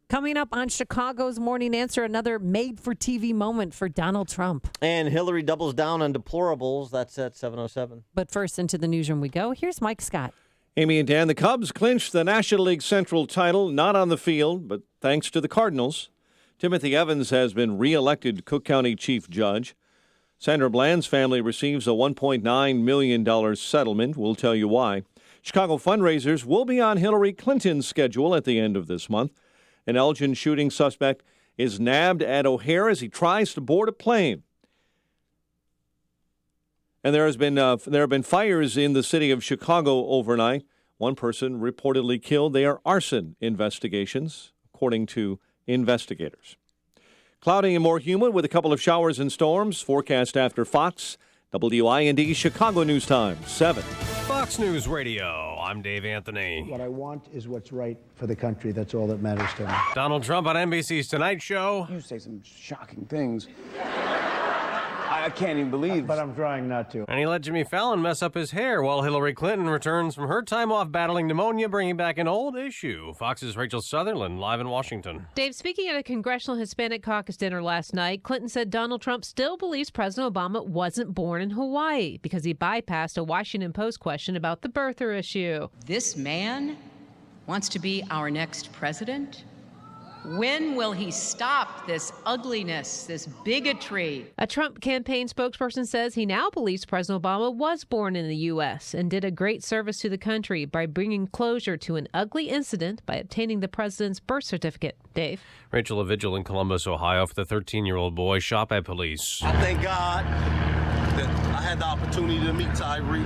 Coming up on Chicago's Morning Answer, another made-for-TV moment for Donald Trump. And Hillary doubles down on deplorables. That's at 7:07. But first, into the newsroom we go. Here's Mike Scott. Amy and Dan, the Cubs clinched the National League Central title, not on the field, but thanks to the Cardinals. Timothy Evans has been re-elected Cook County Chief Judge. Sandra Bland's family receives a $1.9 million settlement. We'll tell you why. Chicago fundraisers will be on Hillary Clinton's schedule at the end of this month. An Elgin shooting suspect is nabbed at O'Hare as he tries to board a plane. And there have been fires in the city of Chicago overnight. One person reportedly killed. They are arson investigations, according to investigators. Cloudy and more humid with a couple of showers and storms. Forecast after Fox. WIND Chicago News Time, 7. Fox News Radio. I'm Dave Anthony. What I want is what's right for the country. That's all that matters to me. Donald Trump on NBC's Tonight Show. You say some shocking things. I can't even believe. But I'm trying not to. And he let Jimmy Fallon mess up his hair while Hillary Clinton returns from her time off battling pneumonia, bringing back an old issue. Fox's Rachel Sutherland live in Washington. Dave, speaking at a Congressional Hispanic Caucus dinner last night, Clinton said Donald Trump still believes President Obama wasn't born in Hawaii because he bypassed a Washington Post question about the birther issue. This man wants to be our next president? When will he stop this ugliness, this bigotry? A Trump campaign spokesperson says he now believes President Obama was born in the U.S. and did a great service to the country by bringing closure to an ugly incident by obtaining the president's birth certificate. Dave? Rachel, a vigil in Columbus, Ohio, for the 13-year-old boy shot by police. I thank God that I had the opportunity to meet Tyree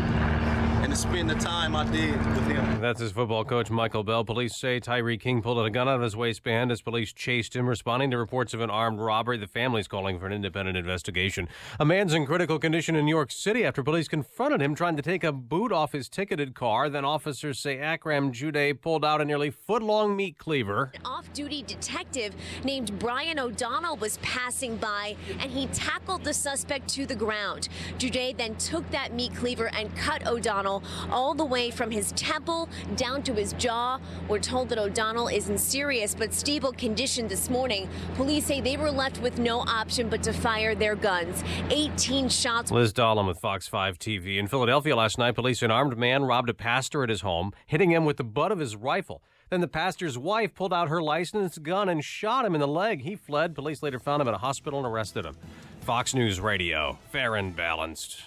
and to spend the time I did with him. That's his football coach, Michael Bell. Police say Tyree King pulled a gun out of his waistband as police chased him, responding to reports of an armed robbery. The family's calling for an independent investigation. A man's in critical condition in New York City after police confronted him trying to take a boot off his ticketed car. Then officers say Akram Jude pulled out a nearly foot-long meat cleaver. An off-duty detective named Brian O'Donnell was passing by, and he tackled the suspect to the ground. Jude then took that meat cleaver and cut O'Donnell all the way from his temple down to his jaw. We're told that O'Donnell is in serious but stable condition this morning. Police say they were left with no option but to fire their guns. 18 shots. Liz Dahlem with Fox 5 TV. In Philadelphia last night, police say an armed man robbed a pastor at his home, hitting him with the butt of his rifle. Then the pastor's wife pulled out her licensed gun and shot him in the leg. He fled. Police later found him at a hospital and arrested him. Fox News Radio, fair and balanced.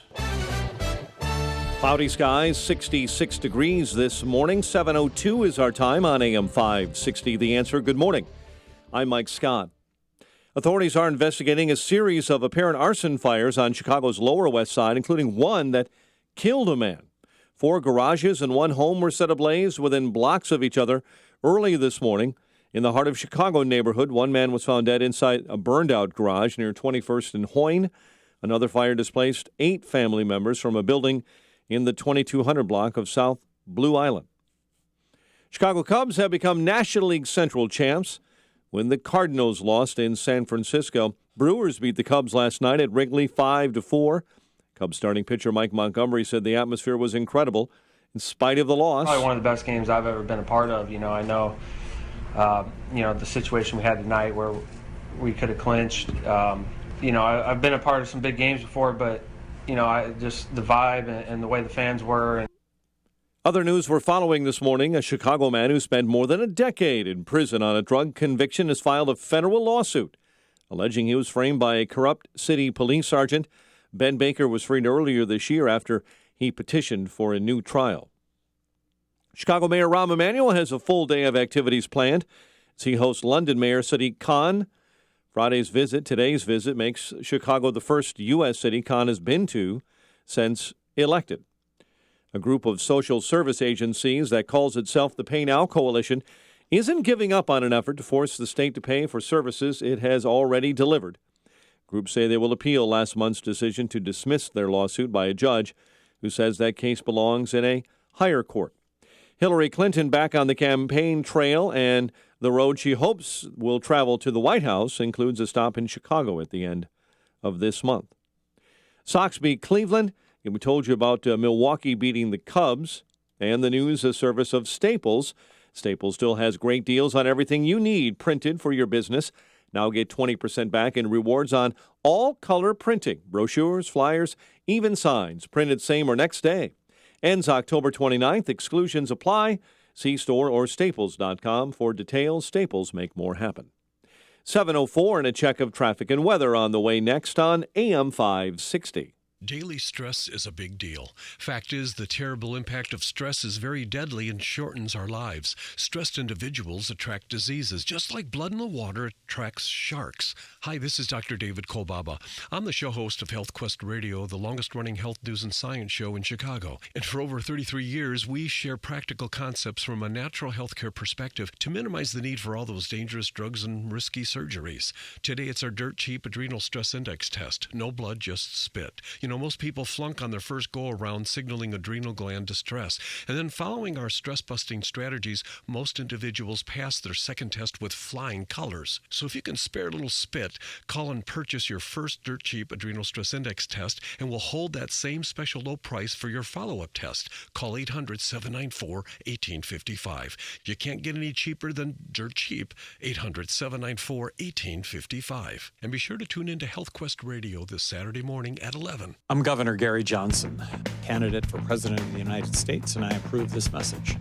Cloudy skies, 66 degrees this morning. 7:02 is our time on AM 560. The Answer. Good morning. I'm Mike Scott. Authorities are investigating a series of apparent arson fires on Chicago's Lower West Side, including one that killed a man. 4 garages and 1 home were set ablaze within blocks of each other early this morning. In the heart of Chicago neighborhood, 1 man was found dead inside a burned-out garage near 21st and Hoyne. Another fire displaced 8 family members from a building in the 2200 block of South Blue Island. Chicago Cubs have become National League Central champs when the Cardinals lost in San Francisco. Brewers beat the Cubs last night at Wrigley 5-4. Cubs starting pitcher Mike Montgomery said the atmosphere was incredible in spite of the loss. Probably one of the best games I've ever been a part of. I know the situation we had tonight where we could have clinched. I've been a part of some big games before, but just the vibe and the way the fans were. Other news we're following this morning, a Chicago man who spent more than a decade in prison on a drug conviction has filed a federal lawsuit alleging he was framed by a corrupt city police sergeant. Ben Baker was freed earlier this year after he petitioned for a new trial. Chicago Mayor Rahm Emanuel has a full day of activities planned as he hosts London Mayor Sadiq Khan. Today's visit, makes Chicago the first U.S. city Khan has been to since elected. A group of social service agencies that calls itself the Pay Now Coalition isn't giving up on an effort to force the state to pay for services it has already delivered. Groups say they will appeal last month's decision to dismiss their lawsuit by a judge who says that case belongs in a higher court. Hillary Clinton back on the campaign trail, and the road she hopes will travel to the White House includes a stop in Chicago at the end of this month. Sox beat Cleveland. We told you about Milwaukee beating the Cubs, and the news service of Staples. Staples still has great deals on everything you need printed for your business. Now get 20% back in rewards on all color printing, brochures, flyers, even signs, printed same or next day. Ends October 29th. Exclusions apply. See store or staples.com for details. Staples make more happen. 7:04 and a check of traffic and weather on the way next on AM 560. Daily stress is a big deal. Fact is, the terrible impact of stress is very deadly and shortens our lives. Stressed individuals attract diseases, just like blood in the water attracts sharks. Hi, this is Dr. David Kolbaba. I'm the show host of Health Quest Radio, the longest-running health news and science show in Chicago. And for over 33 years, we share practical concepts from a natural healthcare perspective to minimize the need for all those dangerous drugs and risky surgeries. Today, it's our dirt-cheap adrenal stress index test. No blood, just spit. Most people flunk on their first go-around, signaling adrenal gland distress. And then following our stress-busting strategies, most individuals pass their second test with flying colors. So if you can spare a little spit, call and purchase your first dirt-cheap adrenal stress index test, and we'll hold that same special low price for your follow-up test. Call 800-794-1855. You can't get any cheaper than dirt cheap. 800-794-1855. And be sure to tune into Health Quest Radio this Saturday morning at 11. I'm Governor Gary Johnson, candidate for President of the United States, and I approve this message.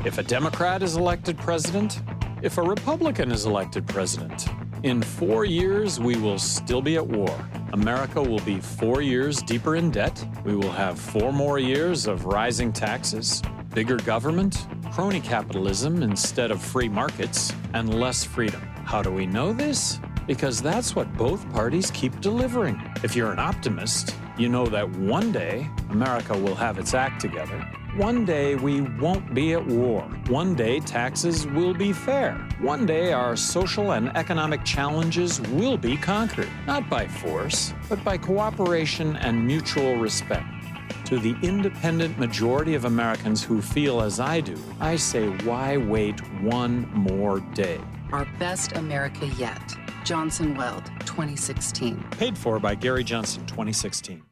If a Democrat is elected president, if a Republican is elected president? In 4 years, we will still be at war. America will be 4 years deeper in debt. We will have 4 more years of rising taxes, bigger government, crony capitalism instead of free markets, and less freedom. How do we know this? Because that's what both parties keep delivering. If you're an optimist, you know that one day America will have its act together. One day we won't be at war. One day taxes will be fair. One day our social and economic challenges will be conquered, not by force, but by cooperation and mutual respect. To the independent majority of Americans who feel as I do, I say, why wait one more day? Our best America yet. Johnson Weld, 2016. Paid for by Gary Johnson, 2016.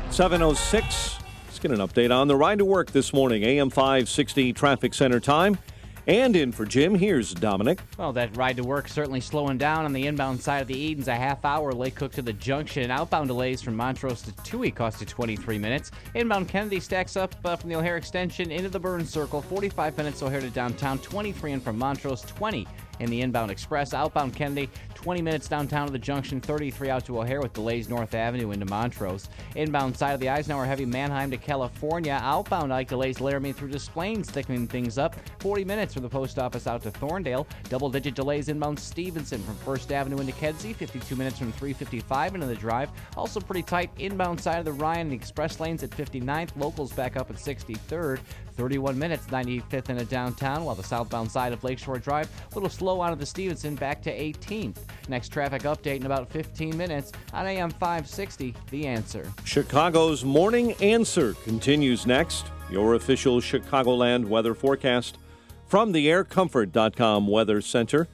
7:06. Let's get an update on the ride to work this morning. AM 560 traffic center time. And in for Jim, here's Dominic. Well, that ride to work certainly slowing down on the inbound side of the Edens. A half hour Lake Cook to the junction. Outbound delays from Montrose to Toohey cost you 23 minutes. Inbound Kennedy stacks up from the O'Hare extension into the Burns Circle. 45 minutes O'Hare to downtown. 23 in from Montrose. 20 in the inbound Express. Outbound Kennedy, 20 minutes downtown to the junction. 33 out to O'Hare with delays North Avenue into Montrose. Inbound side of the Eisenhower heavy Manheim to California. Outbound Ike delays Laramie through Des Plaines, thickening things up. 40 minutes from the post office out to Thorndale. Double-digit delays inbound Stevenson from First Avenue into Kedzie. 52 minutes from 355 into the drive. Also pretty tight inbound side of the Ryan. The express lanes at 59th. Locals back up at 63rd. 31 minutes, 95th into downtown, while the southbound side of Lakeshore Drive, a little slow out of the Stevenson back to 18th. Next traffic update in about 15 minutes on AM 560, The Answer. Chicago's Morning Answer continues next. Your official Chicagoland weather forecast from the aircomfort.com Weather Center.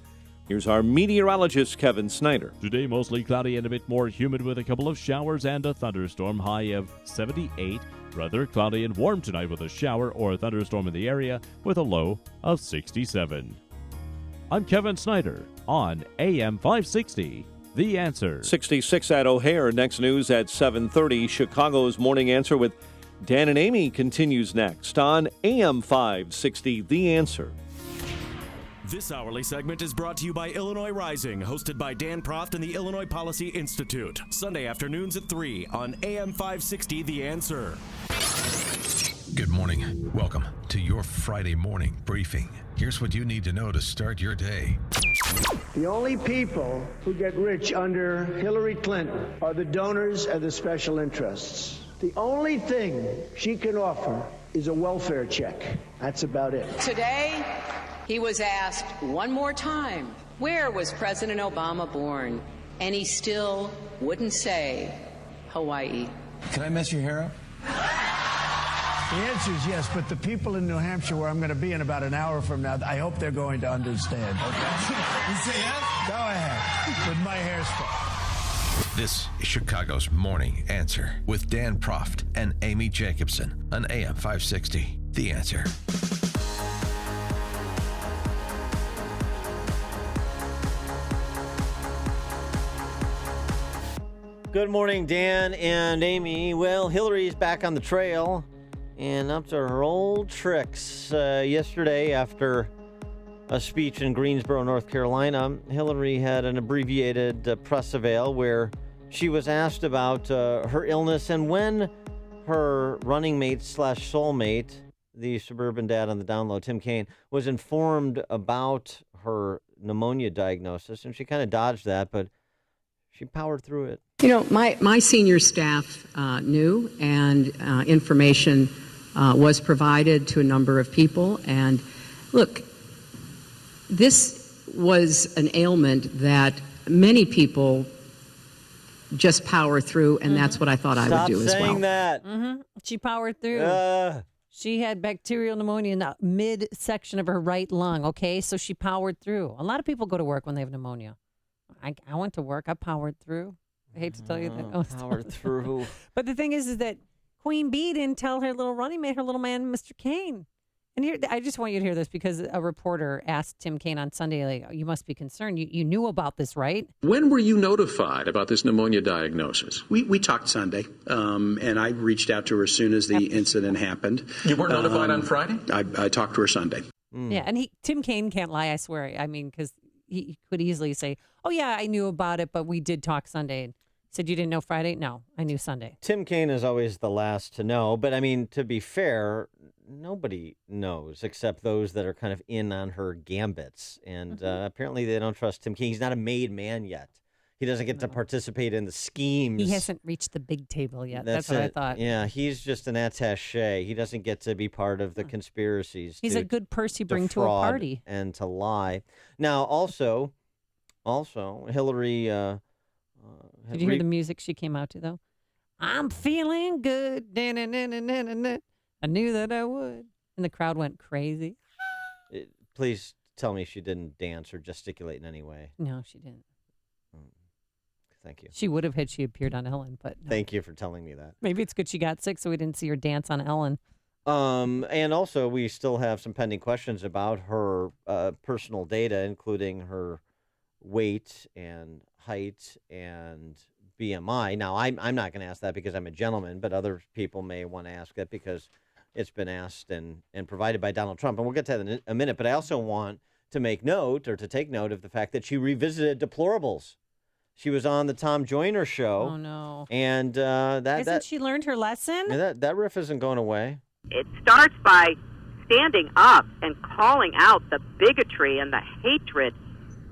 Here's our meteorologist, Kevin Snyder. Today, mostly cloudy and a bit more humid with a couple of showers and a thunderstorm, high of 78. Rather cloudy and warm tonight with a shower or a thunderstorm in the area with a low of 67. I'm Kevin Snyder on AM 560, The Answer. 66 at O'Hare. Next news at 7:30. Chicago's Morning Answer with Dan and Amy continues next on AM 560, The Answer. This hourly segment is brought to you by Illinois Rising, hosted by Dan Proft and the Illinois Policy Institute. Sunday afternoons at 3 on AM 560, The Answer. Good morning. Welcome to your Friday morning briefing. Here's what you need to know to start your day. The only people who get rich under Hillary Clinton are the donors and the special interests. The only thing she can offer is a welfare check. That's about it. Today, he was asked one more time, where was President Obama born? And he still wouldn't say Hawaii. Can I mess your hair up? The answer is yes, but the people in New Hampshire, where I'm going to be in about an hour from now, I hope they're going to understand. Okay? You say yes? Go ahead with my hairspray. This is Chicago's Morning Answer with Dan Proft and Amy Jacobson on AM 560, The Answer. Good morning, Dan and Amy. Well, Hillary's back on the trail and up to her old tricks. Yesterday, after a speech in Greensboro, North Carolina, Hillary had an abbreviated press avail where she was asked about her illness and when her running mate / soulmate, the suburban dad on the download, Tim Kaine, was informed about her pneumonia diagnosis. And she kind of dodged that, but she powered through it. You know, my senior staff knew, and information was provided to a number of people. And look, this was an ailment that many people just power through, and that's what I thought I would do as well. Stop saying that. Mm-hmm. She powered through. She had bacterial pneumonia in the midsection of her right lung, okay? So she powered through. A lot of people go to work when they have pneumonia. I went to work. I powered through. I hate to tell you that. Powered through. But the thing is that Queen Bee didn't tell her little running mate, her little man, Mr. Kaine. And here, I just want you to hear this because a reporter asked Tim Kaine on Sunday, like, you must be concerned. You knew about this, right? When were you notified about this pneumonia diagnosis? We talked Sunday, and I reached out to her as soon as the incident happened. You weren't notified on Friday? I talked to her Sunday. Yeah, and Tim Kaine can't lie, I swear. I mean, because he could easily say, oh, yeah, I knew about it, but we did talk Sunday. And said you didn't know Friday? No, I knew Sunday. Tim Kaine is always the last to know. But, I mean, to be fair, nobody knows except those that are kind of in on her gambits. And apparently they don't trust Tim Kaine. He's not a made man yet. He doesn't get to participate in the schemes. He hasn't reached the big table yet. That's what I thought. Yeah, he's just an attaché. He doesn't get to be part of the conspiracies. He's a good purse you bring to a party. And to lie. Now, also, Hillary... did you hear the music she came out to, though? I'm feeling good. I knew that I would. And the crowd went crazy. Please tell me she didn't dance or gesticulate in any way. No, she didn't. Thank you. She would have had she appeared on Ellen, but no. Thank you for telling me that. Maybe it's good she got sick so we didn't see her dance on Ellen. And also, we still have some pending questions about her personal data, including her weight and height and BMI. Now, I'm not going to ask that because I'm a gentleman, but other people may want to ask that because it's been asked and provided by Donald Trump. And we'll get to that in a minute. But I also want to take note of the fact that she revisited deplorables. She was on the Tom Joyner show. Oh, no. And Hasn't she learned her lesson? That riff isn't going away. It starts by standing up and calling out the bigotry and the hatred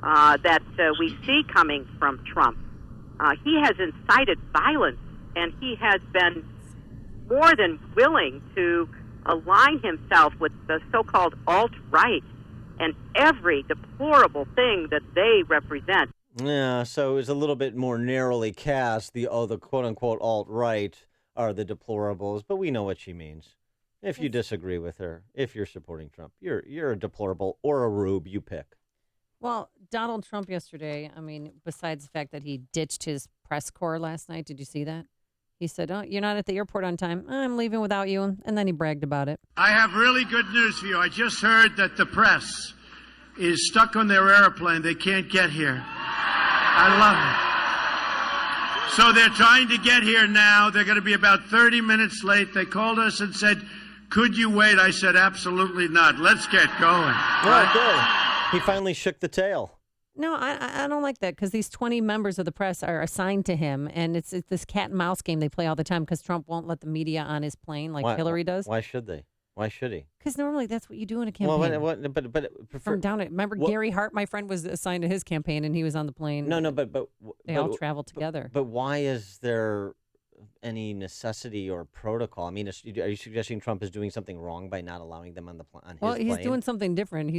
that we see coming from Trump. He has incited violence, and he has been more than willing to align himself with the so-called alt-right and every deplorable thing that they represent. Yeah, so it was a little bit more narrowly cast. The quote-unquote alt-right are the deplorables, but we know what she means. If you disagree with her, if you're supporting Trump, you're a deplorable or a rube, you pick. Well, Donald Trump yesterday, I mean, besides the fact that he ditched his press corps last night, did you see that? He said, oh, you're not at the airport on time. I'm leaving without you. And then he bragged about it. I have really good news for you. I just heard that the press is stuck on their airplane. They can't get here. I love it. So they're trying to get here now. They're going to be about 30 minutes late. They called us and said, could you wait? I said, absolutely not. Let's get going. Oh, good. He finally shook the tail. No, I don't like that because these 20 members of the press are assigned to him, and it's this cat and mouse game they play all the time because Trump won't let the media on his plane like Hillary does. Why should they? Why should he? Because normally that's what you do in a campaign. Well, from down at remember Gary Hart, my friend, was assigned to his campaign, and he was on the plane. No, but they all travel together. But why is there any necessity or protocol? I mean, are you suggesting Trump is doing something wrong by not allowing them on his plane? Well, he's doing something different.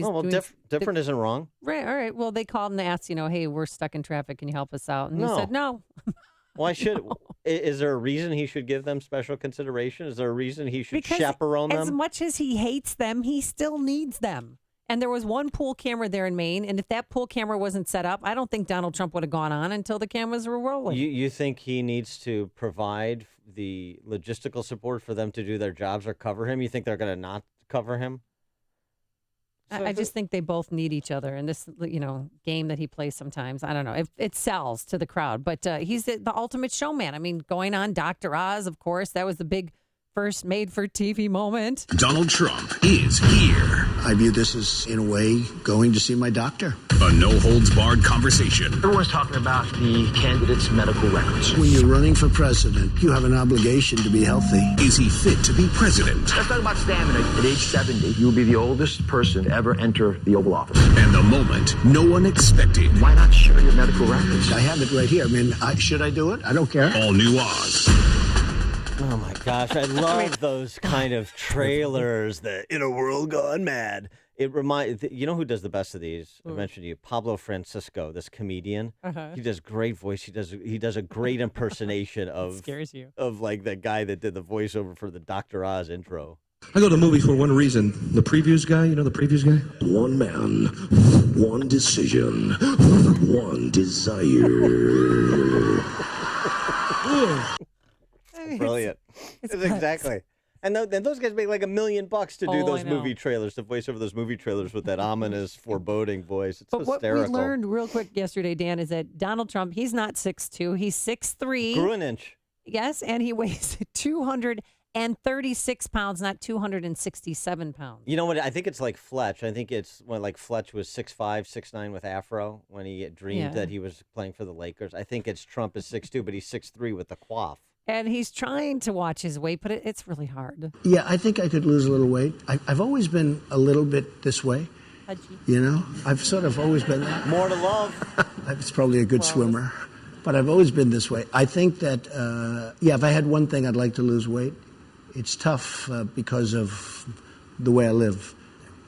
Different isn't wrong. Right, all right. Well, they called and they asked, hey, we're stuck in traffic. Can you help us out? And he said, no. Why should? Is there a reason he should give them special consideration? Is there a reason he should chaperone them? As much as he hates them, he still needs them. And there was one pool camera there in Maine, and if that pool camera wasn't set up, I don't think Donald Trump would have gone on until the cameras were rolling. You think he needs to provide the logistical support for them to do their jobs or cover him? You think they're going to not cover him? I just think they both need each other. And this, game that he plays sometimes, I don't know. It sells to the crowd. But he's the ultimate showman. I mean, going on Dr. Oz, of course, that was the big first made-for-TV moment. Donald Trump is here. I view this as, in a way, going to see my doctor. A no-holds-barred conversation. Everyone's talking about the candidate's medical records. When you're running for president, you have an obligation to be healthy. Is he fit to be president? Let's talk about stamina. At age 70, you'll be the oldest person to ever enter the Oval Office. And the moment no one expected. Why not share your medical records? I have it right here. I mean, should I do it? I don't care. All new Oz. Oh, my gosh. I love those kind of trailers that in a world gone mad. It reminds you know who does the best of these? I mentioned to you, Pablo Francisco, this comedian. He does great voice. He does a great impersonation of scares you. Of like that guy that did the voiceover for the Dr. Oz intro. I go to movies for one reason. The previews guy, the previews guy? One man, one decision, one desire. Brilliant. It's exactly. And those guys make like $1 million to do those movie trailers, to voice over those movie trailers with that ominous, foreboding voice. It's hysterical. What we learned real quick yesterday, Dan, is that Donald Trump, he's not 6'2", he's 6'3". Grew an inch. Yes, and he weighs 280 and 36 pounds, not 267 pounds. You know what? I think it's like Fletch. I think it's when like Fletch was 6'5", 6'9" with afro when he dreamed that he was playing for the Lakers. I think it's Trump is 6'2", but he's 6'3" with the coif. And he's trying to watch his weight, but it's really hard. Yeah, I think I could lose a little weight. I've always been a little bit this way. You know, I've sort of always been that. More to love. It's probably a good swimmer, but I've always been this way. I think that, if I had one thing I'd like to lose weight, it's tough because of the way I live.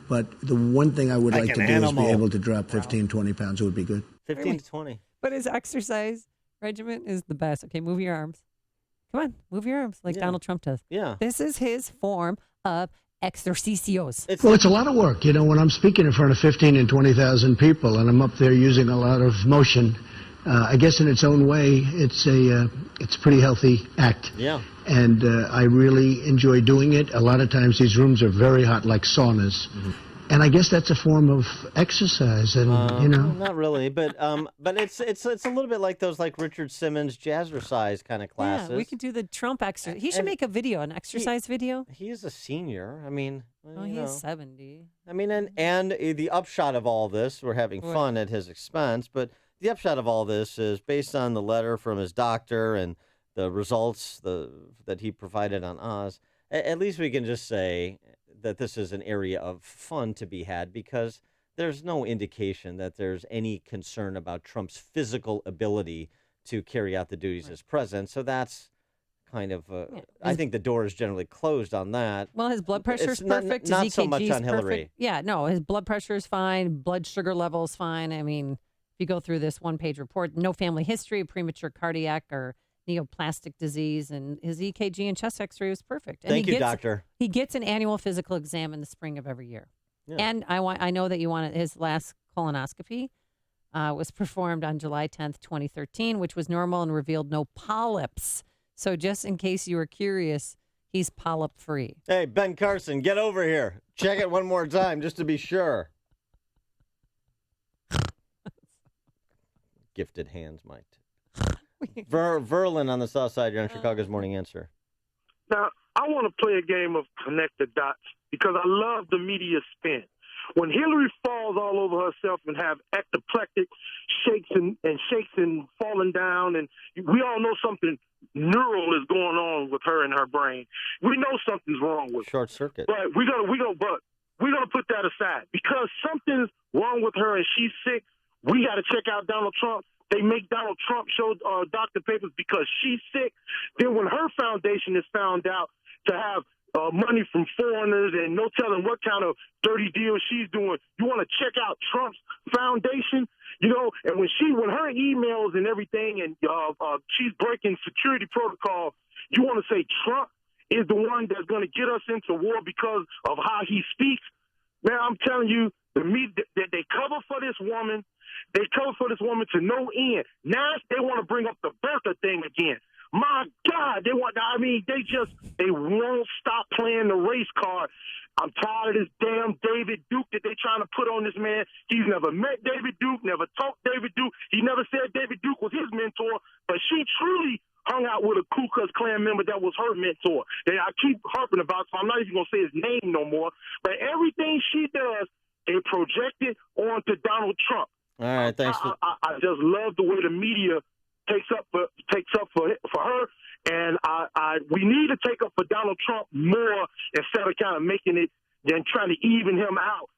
But the one thing I would like to do is be able to drop 15, 20 pounds. It would be good. 15 to 20. But his exercise regimen is the best. Okay, move your arms. Come on, move your arms like Donald Trump does. Yeah. This is his form of exercicios. Well, it's a lot of work. You know, when I'm speaking in front of 15 and 20,000 people and I'm up there using a lot of motion, I guess in its own way, it's a pretty healthy act. Yeah. And I really enjoy doing it. A lot of times these rooms are very hot, like saunas. Mm-hmm. And I guess that's a form of exercise, and not really, but it's a little bit like those like Richard Simmons jazzercise kind of classes. Yeah, we could do the Trump exercise. He should make a video, an exercise video. He is a senior. I mean, he's 70. I mean, and the upshot of all this, we're having fun at his expense, but the upshot of all this is based on the letter from his doctor and the results that he provided on Oz. At least we can just say that this is an area of fun to be had because there's no indication that there's any concern about Trump's physical ability to carry out the duties as president. So that's kind of, I think the door is generally closed on that. Well, his blood pressure is perfect. Not his so much EKG on is Hillary. perfect. Yeah, no, his blood pressure is fine. Blood sugar level is fine. I mean, if you go through this one-page report, no family history of premature cardiac or neoplastic disease, and his EKG and chest X-ray was perfect. And Thank you, doctor. He gets an annual physical exam in the spring of every year. Yeah. And I know that you wanted his last colonoscopy was performed on July 10th, 2013, which was normal and revealed no polyps. So just in case you were curious, he's polyp-free. Hey, Ben Carson, get over here. Check it one more time just to be sure. Gifted hands, Mike. Verlin on the south side, you're on Chicago's Morning Answer. Now, I want to play a game of connect the dots because I love the media spin. When Hillary falls all over herself and have ectoplectic shakes and falling down, and we all know something neural is going on with her in her brain. We know something's wrong with her. Short circuit. But we're gonna put that aside because something's wrong with her and she's sick. We got to check out Donald Trump. They make Donald Trump show doctor papers because she's sick. Then when her foundation is found out to have money from foreigners and no telling what kind of dirty deal she's doing, you want to check out Trump's foundation, you know? And when her emails and everything and she's breaking security protocol, you want to say Trump is the one that's going to get us into war because of how he speaks? Man, I'm telling you, the media, they cover for this woman. They cover for this woman to no end. Now they want to bring up the Bertha thing again. My God, they won't stop playing the race card. I'm tired of this damn David Duke that they trying to put on this man. He's never met David Duke, never talked David Duke. He never said David Duke was his mentor, but she truly hung out with a Ku Klux Klan member that was her mentor. That I keep harping about, so I'm not even going to say his name no more. But everything she does, they project it onto Donald Trump. All right, thanks. I just love the way the media takes up for her, and we need to take up for Donald Trump more instead of kind of making it than trying to even him out.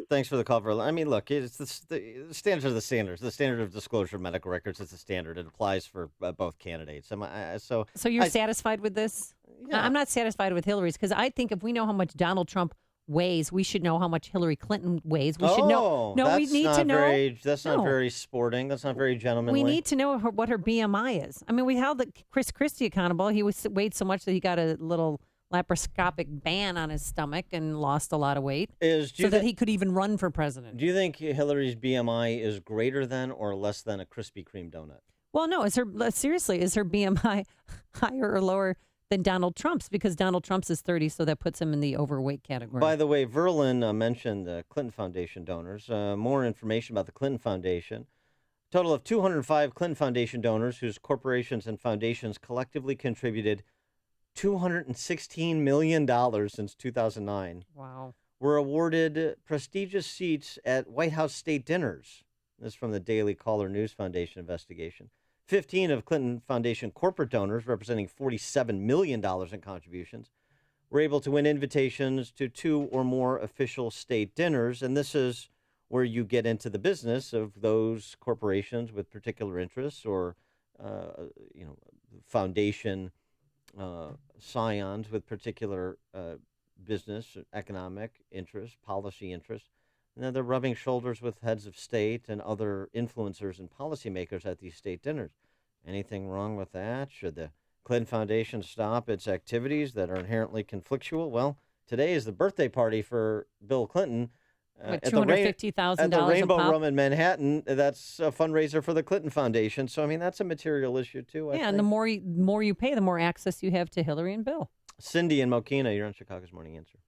Thanks for the call, Verlin. I mean, look, it's the standards are the standards. The standard of disclosure of medical records is the standard. It applies for both candidates. So you're satisfied with this? Yeah. I'm not satisfied with Hillary's because I think if we know how much Donald Trump weighs, we should know how much Hillary Clinton weighs. We should know. No, we need to know. That's not very sporting. That's not very gentlemanly. We need to know what her BMI is. I mean, we held Chris Christie accountable. He weighed so much that he got a little laparoscopic band on his stomach and lost a lot of weight that he could even run for president. Do you think Hillary's BMI is greater than or less than a Krispy Kreme donut? Well, no. Is her BMI higher or lower than Donald Trump's? Because Donald Trump's is 30, so that puts him in the overweight category. By the way, Verlin mentioned the Clinton Foundation donors. More information about the Clinton Foundation. Total of 205 Clinton Foundation donors whose corporations and foundations collectively contributed $216 million since 2009. Wow. Were awarded prestigious seats at White House state dinners. This is from the Daily Caller News Foundation investigation. 15 of Clinton Foundation corporate donors, representing $47 million in contributions, were able to win invitations to 2 or more official state dinners. And this is where you get into the business of those corporations with particular interests or, foundation scions with particular business, economic interests, policy interests. And then they're rubbing shoulders with heads of state and other influencers and policymakers at these state dinners. Anything wrong with that? Should the Clinton Foundation stop its activities that are inherently conflictual? Well, today is the birthday party for Bill Clinton. At $250,000 at the Rainbow a pop? Room in Manhattan. That's a fundraiser for the Clinton Foundation. So, I mean, that's a material issue, too. I think. And the more you pay, the more access you have to Hillary and Bill. Cindy and Mokina, you're on Chicago's Morning Answer.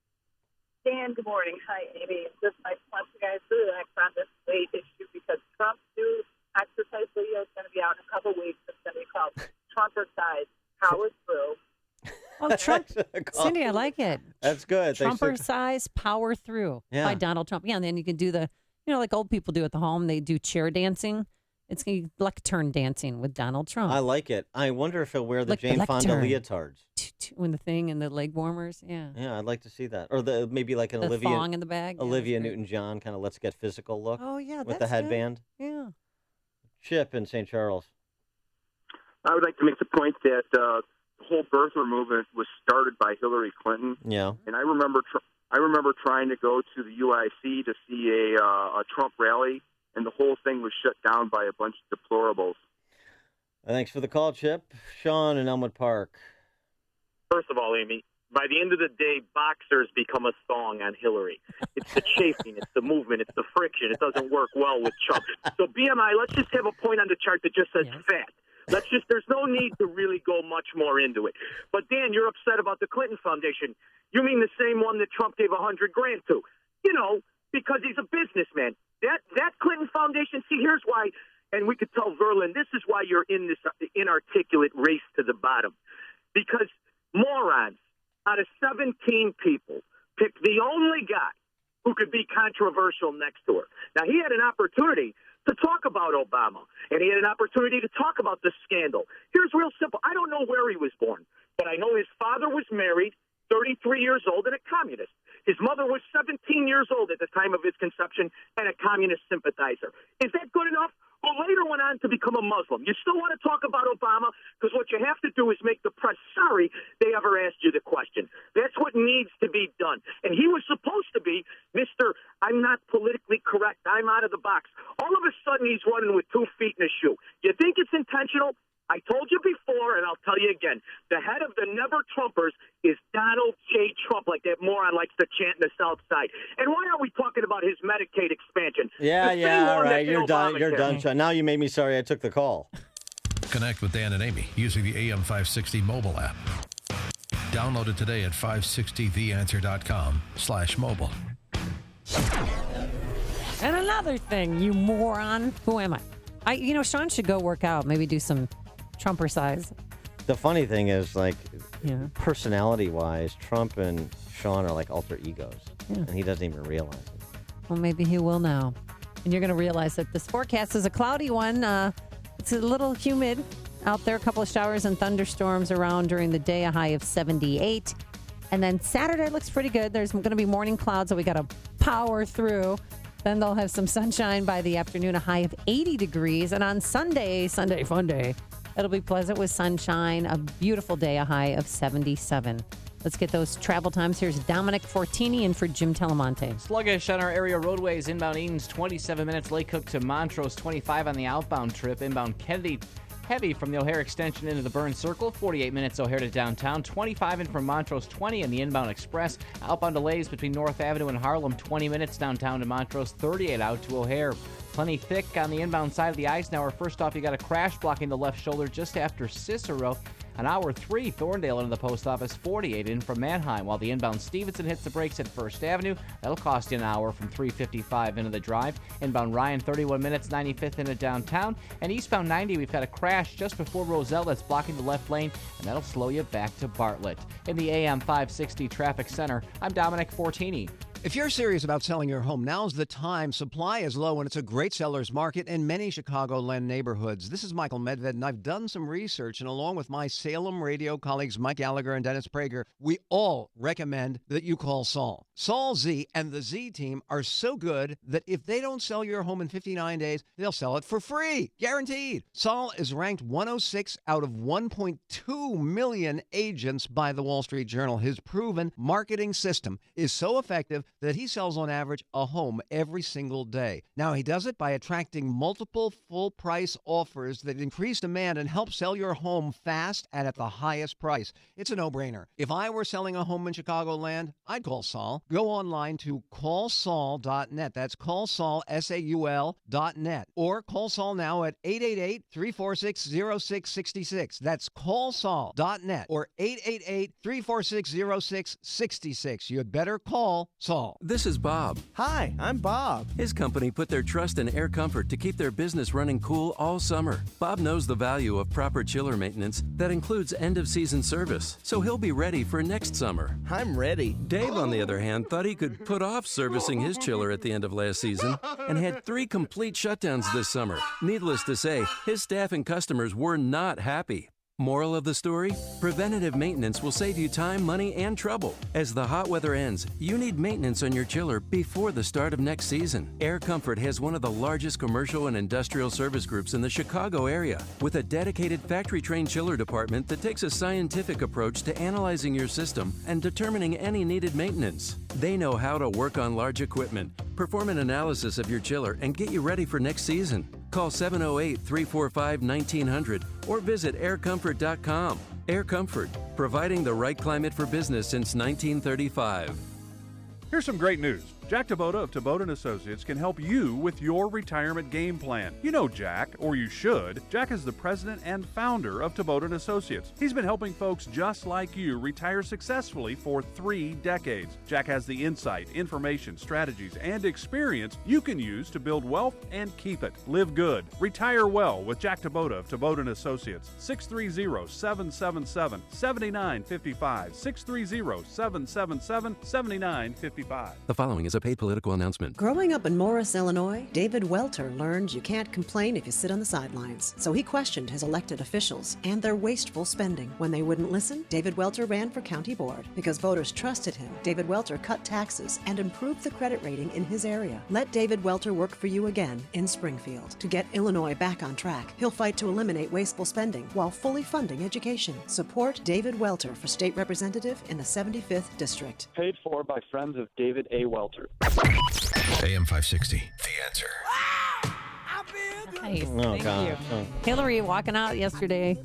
Dan, good morning. Hi, Amy. Just I want you guys to relax on this weight issue because Trump's new exercise video is going to be out in a couple weeks. It's going to be called Trumper Size Power Through. Oh, Trump. Cindy, I like it. That's good. Trumper size power through by Donald Trump. Yeah, and then you can do the, like old people do at the home. They do chair dancing. It's going to be lectern dancing with Donald Trump. I like it. I wonder if he'll wear the Jane Fonda leotards. When the thing and the leg warmers, yeah. Yeah, I'd like to see that. Or maybe like an the Olivia thong in the bag. Olivia Newton-John kind of let's get physical look. Oh, yeah. With the headband. Good. Yeah. Chip in St. Charles. I would like to make the point that the whole birther movement was started by Hillary Clinton. Yeah. And I remember trying to go to the UIC to see a Trump rally, and the whole thing was shut down by a bunch of deplorables. Thanks for the call, Chip. Sean in Elmwood Park. First of all, Amy, by the end of the day, boxers become a song on Hillary. It's the chafing, it's the movement, it's the friction. It doesn't work well with Trump. So BMI, let's just have a point on the chart that just says fat. There's no need to really go much more into it. But Dan, you're upset about the Clinton Foundation. You mean the same one that Trump gave $100,000 to? Because he's a businessman. That Clinton Foundation, see, here's why, and we could tell Verlin, this is why you're in this inarticulate race to the bottom. Because morons out of 17 people picked the only guy who could be controversial next to her. Now, he had an opportunity to talk about Obama, and he had an opportunity to talk about the scandal. Here's real simple. I don't know where he was born, but I know his father was married, 33 years old, and a communist. His mother was 17 years old at the time of his conception and a communist sympathizer. Is that good enough? Well, later went on to become a Muslim. You still want to talk about Obama because what you have to do is make the press sorry they ever asked you the question. That's what needs to be done. And he was supposed to be Mr. I'm not politically correct. I'm out of the box. All of a sudden, he's running with 2 feet in a shoe. You think it's intentional? I told you before, and I'll tell you again, the head of the Never Trumpers is Donald J. Trump, like that moron likes to chant in the South Side. And why aren't we talking about his Medicaid expansion? All right, you're done, Sean. Now you made me sorry I took the call. Connect with Dan and Amy using the AM560 mobile app. Download it today at 560theanswer.com/mobile. And another thing, you moron. Who am I? Sean should go work out, maybe do some Trumper size. The funny thing is, personality-wise, Trump and Sean are like alter egos, and he doesn't even realize it. Well, maybe he will now. And you're going to realize that this forecast is a cloudy one. It's a little humid out there, a couple of showers and thunderstorms around during the day, a high of 78. And then Saturday looks pretty good. There's going to be morning clouds, so we got to power through. Then they'll have some sunshine by the afternoon, a high of 80 degrees. And on Sunday fun day, it'll be pleasant with sunshine, a beautiful day, a high of 77. Let's get those travel times. Here's Dominic Fortini in for Jim Telemonte. Sluggish on our area roadways. Inbound Edens, 27 minutes. Lake Cook to Montrose, 25 on the outbound trip. Inbound Kennedy, heavy from the O'Hare extension into the Burn Circle. 48 minutes O'Hare to downtown. 25 in from Montrose, 20 in the inbound express. Outbound delays between North Avenue and Harlem. 20 minutes downtown to Montrose. 38 out to O'Hare. Plenty thick on the inbound side of the Eisenhower. First off, you got a crash blocking the left shoulder just after Cicero. On hour 3, Thorndale into the post office, 48 in from Manheim, while the inbound Stevenson hits the brakes at First Avenue. That'll cost you an hour from 3:55 into the drive. Inbound Ryan, 31 minutes, 95th into downtown. And eastbound 90, we've got a crash just before Roselle that's blocking the left lane, and that'll slow you back to Bartlett. In the AM 560 Traffic Center, I'm Dominic Fortini. If you're serious about selling your home, now's the time. Supply is low, and it's a great seller's market in many Chicagoland neighborhoods. This is Michael Medved, and I've done some research, and along with my Salem radio colleagues Mike Gallagher and Dennis Prager, we all recommend that you call Saul. Saul Z and the Z team are so good that if they don't sell your home in 59 days, they'll sell it for free. Guaranteed. Saul is ranked 106 out of 1.2 million agents by the Wall Street Journal. His proven marketing system is so effective that he sells on average a home every single day. Now, he does it by attracting multiple full-price offers that increase demand and help sell your home fast and at the highest price. It's a no-brainer. If I were selling a home in Chicagoland, I'd call Saul. Go online to callsaul.net. That's callsaul, S-A-U-L.net. Or call Saul now at 888-346-0666. That's callsaul.net or 888-346-0666. You'd better call Saul. This is Bob. Hi, I'm Bob. His company put their trust in Air Comfort to keep their business running cool all summer. Bob knows the value of proper chiller maintenance that includes end-of-season service, so he'll be ready for next summer. I'm ready. Dave, on the other hand, thought he could put off servicing his chiller at the end of last season and had 3 complete shutdowns this summer. Needless to say, his staff and customers were not happy. Moral of the story? Preventative maintenance will save you time, money, and trouble. As the hot weather ends, you need maintenance on your chiller before the start of next season. Air Comfort has one of the largest commercial and industrial service groups in the Chicago area, with a dedicated factory-trained chiller department that takes a scientific approach to analyzing your system and determining any needed maintenance. They know how to work on large equipment, perform an analysis of your chiller, and get you ready for next season. Call 708-345-1900 or visit aircomfort.com. Air Comfort, providing the right climate for business since 1935. Here's some great news. Jack Taboda of Taboda & Associates can help you with your retirement game plan. You know Jack, or you should. Jack is the president and founder of Taboda & Associates. He's been helping folks just like you retire successfully for 3 decades. Jack has the insight, information, strategies, and experience you can use to build wealth and keep it. Live good. Retire well with Jack Taboda of Taboda & Associates. 630-777-7955. 630-777-7955. The following is a paid political announcement. Growing up in Morris, Illinois, David Welter learned you can't complain if you sit on the sidelines. So he questioned his elected officials and their wasteful spending. When they wouldn't listen, David Welter ran for county board. Because voters trusted him, David Welter cut taxes and improved the credit rating in his area. Let David Welter work for you again in Springfield. To get Illinois back on track, he'll fight to eliminate wasteful spending while fully funding education. Support David Welter for state representative in the 75th District. Paid for by friends of David A. Welter. AM 560, The Answer. Nice. Oh, Thank God. you. Oh. Hillary walking out yesterday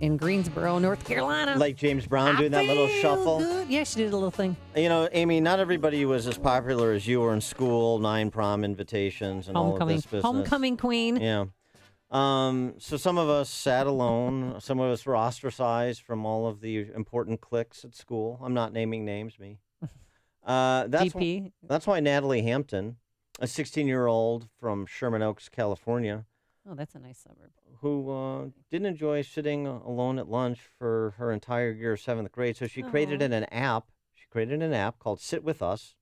in Greensboro, North Carolina. Like James Brown doing that little shuffle. Good. Yeah, she did a little thing. You know, Amy, not everybody was as popular as you were in school, 9 prom invitations and all of this business. Homecoming queen. Yeah. So some of us sat alone. Some of us were ostracized from all of the important cliques at school. I'm not naming names, me. That's why Natalie Hampton, a 16-year-old from Sherman Oaks, California. Oh, that's a nice suburb. Who didn't enjoy sitting alone at lunch for her entire year of 7th grade. So she created an app. She created an app called Sit With Us,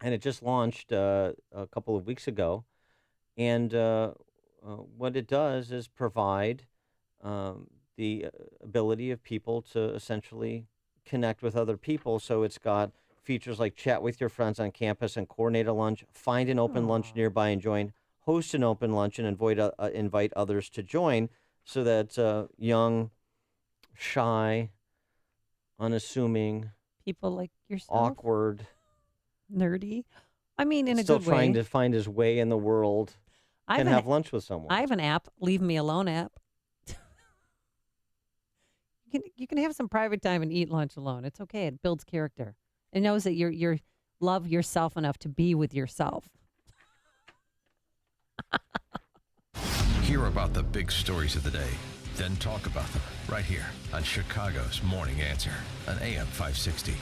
and it just launched a couple of weeks ago. And what it does is provide the ability of people to essentially connect with other people. So it's got features like chat with your friends on campus and coordinate a lunch, find an open lunch nearby and join, host an open lunch and invite others to join, so that young, shy, unassuming, people like yourself, awkward, nerdy, I mean, in a still good way, trying to find his way in the world, can have lunch with someone. I have an app, Leave Me Alone app. You can have some private time and eat lunch alone. It's okay. It builds character. It knows that you're love yourself enough to be with yourself. Hear about the big stories of the day, then talk about them right here on Chicago's Morning Answer on AM 560.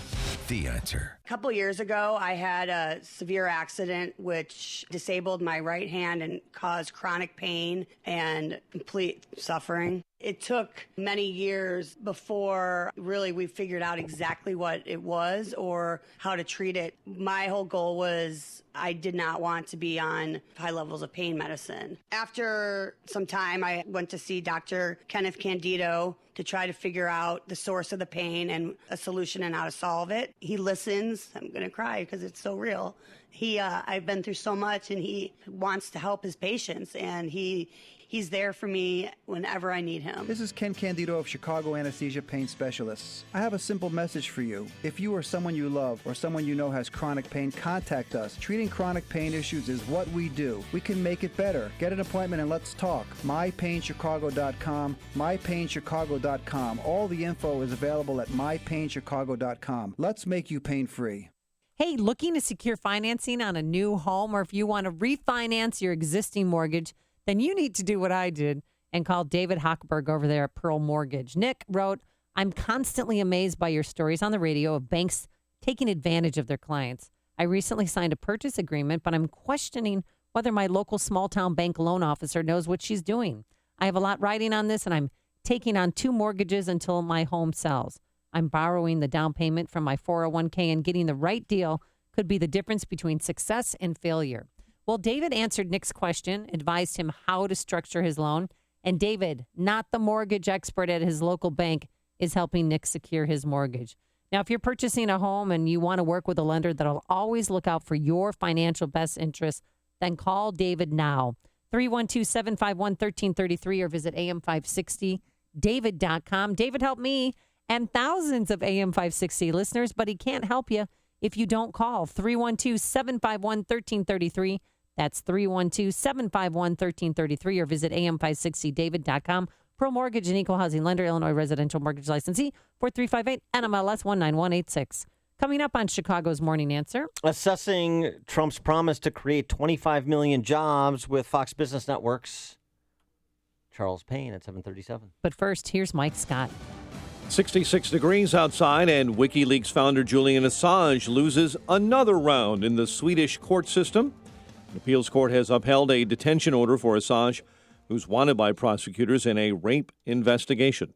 The Answer. A couple years ago, I had a severe accident which disabled my right hand and caused chronic pain and complete suffering. It took many years before really we figured out exactly what it was or how to treat it. My whole goal was I did not want to be on high levels of pain medicine. After some time, I went to see Dr. Kenneth Candido to try to figure out the source of the pain and a solution and how to solve it. He listens. I'm going to cry because it's so real. I've been through so much, and he wants to help his patients, and he's there for me whenever I need him. This is Ken Candido of Chicago Anesthesia Pain Specialists. I have a simple message for you. If you or someone you love or someone you know has chronic pain, contact us. Treating chronic pain issues is what we do. We can make it better. Get an appointment and let's talk. MyPainChicago.com, MyPainChicago.com. All the info is available at MyPainChicago.com. Let's make you pain-free. Hey, looking to secure financing on a new home, or if you want to refinance your existing mortgage, then you need to do what I did and call David Hochberg over there at Pearl Mortgage. Nick wrote, I'm constantly amazed by your stories on the radio of banks taking advantage of their clients. I recently signed a purchase agreement, but I'm questioning whether my local small-town bank loan officer knows what she's doing. I have a lot riding on this, and I'm taking on 2 mortgages until my home sells. I'm borrowing the down payment from my 401k, and getting the right deal could be the difference between success and failure. Well, David answered Nick's question, advised him how to structure his loan, and David, not the mortgage expert at his local bank, is helping Nick secure his mortgage. Now, if you're purchasing a home and you want to work with a lender that'll always look out for your financial best interests, then call David now. 312-751-1333 or visit am560david.com. David helped me and thousands of AM 560 listeners, but he can't help you if you don't call. 312-751-1333. That's 312-751-1333 or visit am560david.com. Pro Mortgage and Equal Housing Lender, Illinois Residential Mortgage Licensee, 4358 NMLS 19186. Coming up on Chicago's Morning Answer. Assessing Trump's promise to create 25 million jobs with Fox Business Network's Charles Payne at 7:37. But first, here's Mike Scott. 66 degrees outside, and WikiLeaks founder Julian Assange loses another round in the Swedish court system. An appeals court has upheld a detention order for Assange, who's wanted by prosecutors in a rape investigation.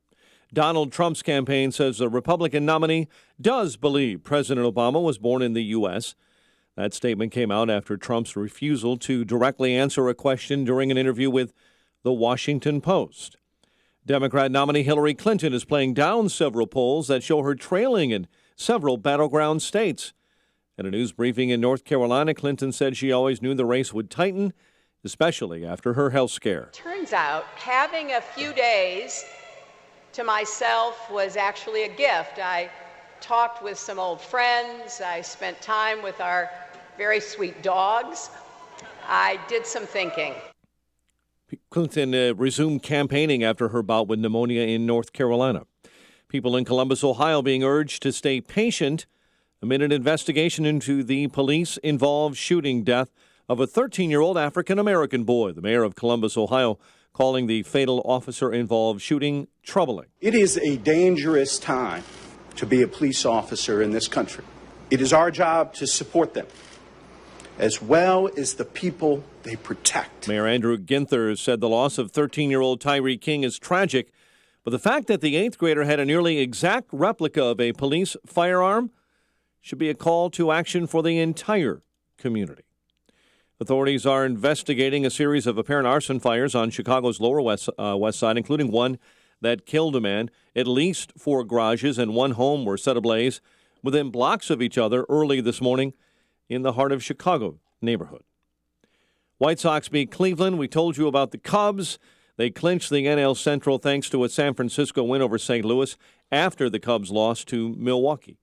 Donald Trump's campaign says the Republican nominee does believe President Obama was born in the U.S. That statement came out after Trump's refusal to directly answer a question during an interview with The Washington Post. Democrat nominee Hillary Clinton is playing down several polls that show her trailing in several battleground states. At a news briefing in North Carolina, Clinton said she always knew the race would tighten, especially after her health scare. Turns out having a few days to myself was actually a gift. I talked with some old friends. I spent time with our very sweet dogs. I did some thinking. Clinton resumed campaigning after her bout with pneumonia in North Carolina. People in Columbus, Ohio, being urged to stay patient amid an investigation into the police-involved shooting death of a 13-year-old African-American boy. The mayor of Columbus, Ohio, calling the fatal officer-involved shooting troubling. It is a dangerous time to be a police officer in this country. It is our job to support them, as well as the people they protect. Mayor Andrew Ginther said the loss of 13-year-old Tyree King is tragic, but the fact that the 8th grader had a nearly exact replica of a police firearm should be a call to action for the entire community. Authorities are investigating a series of apparent arson fires on Chicago's Lower West Side, including one that killed a man. At least 4 garages and 1 home were set ablaze within blocks of each other early this morning in the heart of Chicago neighborhood. White Sox beat Cleveland. We told you about the Cubs. They clinched the NL Central thanks to a San Francisco win over St. Louis after the Cubs lost to Milwaukee.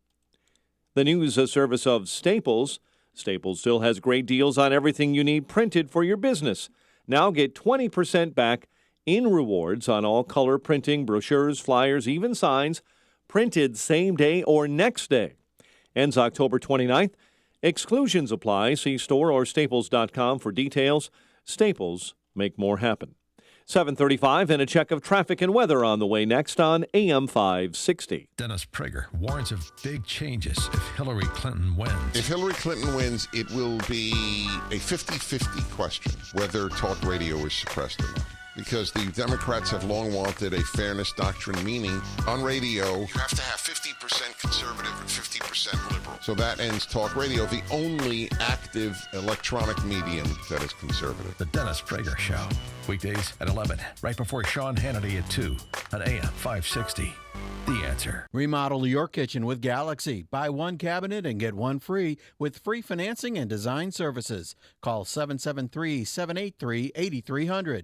The news a service of Staples. Staples still has great deals on everything you need printed for your business. Now get 20% back in rewards on all color printing, brochures, flyers, even signs, printed same day or next day. Ends October 29th. Exclusions apply. See store or staples.com for details. Staples, make more happen. 7:35 and a check of traffic and weather on the way next on AM 560. Dennis Prager warns of big changes if Hillary Clinton wins. If Hillary Clinton wins, it will be a 50-50 question whether talk radio is suppressed or not. Because the Democrats have long wanted a fairness doctrine, meaning on radio, you have to have 50% conservative and 50% liberal. So that ends talk radio, the only active electronic medium that is conservative. The Dennis Prager Show. Weekdays at 11, right before Sean Hannity at 2 on AM 560. The Answer. Remodel your kitchen with Galaxy. Buy one cabinet and get one free with free financing and design services. Call 773-783-8300.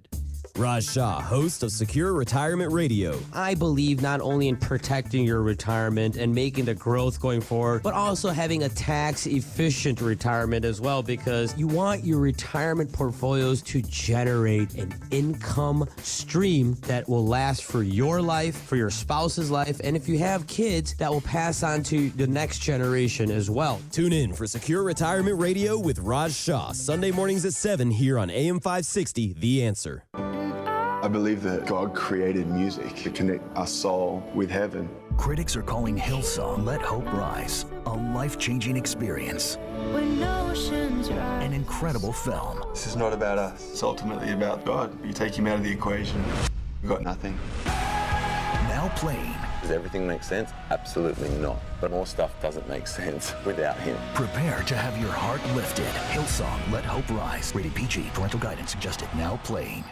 Raj Shah, host of Secure Retirement Radio. I believe not only in protecting your retirement and making the growth going forward, but also having a tax-efficient retirement as well, because you want your retirement portfolios to generate an income stream that will last for your life, for your spouse's life, and if you have kids, that will pass on to the next generation as well. Tune in for Secure Retirement Radio with Raj Shah, Sunday mornings at 7 here on AM 560, The Answer. I believe that God created music to connect our soul with heaven. Critics are calling Hillsong Let Hope Rise a life-changing experience. An incredible film. This is not about us. It's ultimately about God. You take him out of the equation, we've got nothing. Now playing. Does everything make sense? Absolutely not. But more stuff doesn't make sense without him. Prepare to have your heart lifted. Hillsong Let Hope Rise. Rated PG. Parental guidance suggested. Now playing.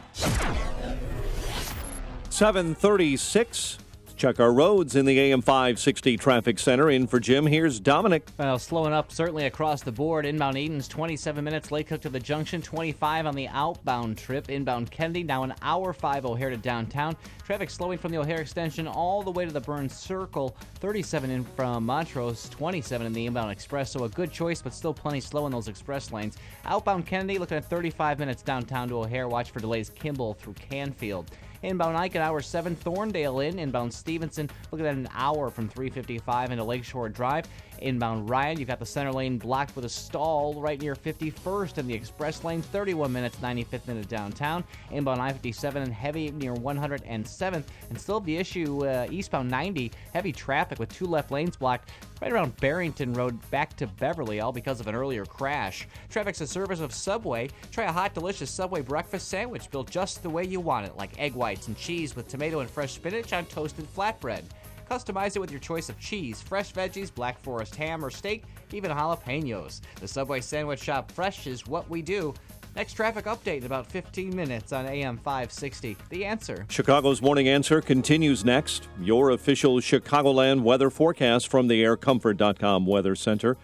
7:36. Check our roads in the AM 560 traffic center. In for Jim, here's Dominic. Well, slowing up certainly across the board. Inbound Eden's 27 minutes. Lake Cook to the junction, 25 on the outbound trip. Inbound Kennedy, now an hour 5 O'Hare to downtown. Traffic slowing from the O'Hare extension all the way to the Burns Circle. 37 in from Montrose, 27 in the inbound express. So a good choice, but still plenty slow in those express lanes. Outbound Kennedy looking at 35 minutes downtown to O'Hare. Watch for delays Kimball through Canfield. Inbound Ike at hour 7, Thorndale in. Inbound Stevenson looking at an hour from 355 into Lakeshore Drive. Inbound Ryan, you've got the center lane blocked with a stall right near 51st, and the express lane 31 minutes, 95th minute downtown. Inbound I-57 and heavy near 107th, and still the issue eastbound 90, heavy traffic with 2 left lanes blocked right around Barrington Road back to Beverly, all because of an earlier crash. Traffic's a service of Subway. Try a hot, delicious Subway breakfast sandwich built just the way you want it, like egg whites and cheese with tomato and fresh spinach on toasted flatbread. Customize it with your choice of cheese, fresh veggies, Black Forest ham or steak, even jalapenos. The Subway Sandwich Shop, fresh is what we do. Next traffic update in about 15 minutes on AM 560. The Answer. Chicago's Morning Answer continues next. Your official Chicagoland weather forecast from the aircomfort.com Weather Center.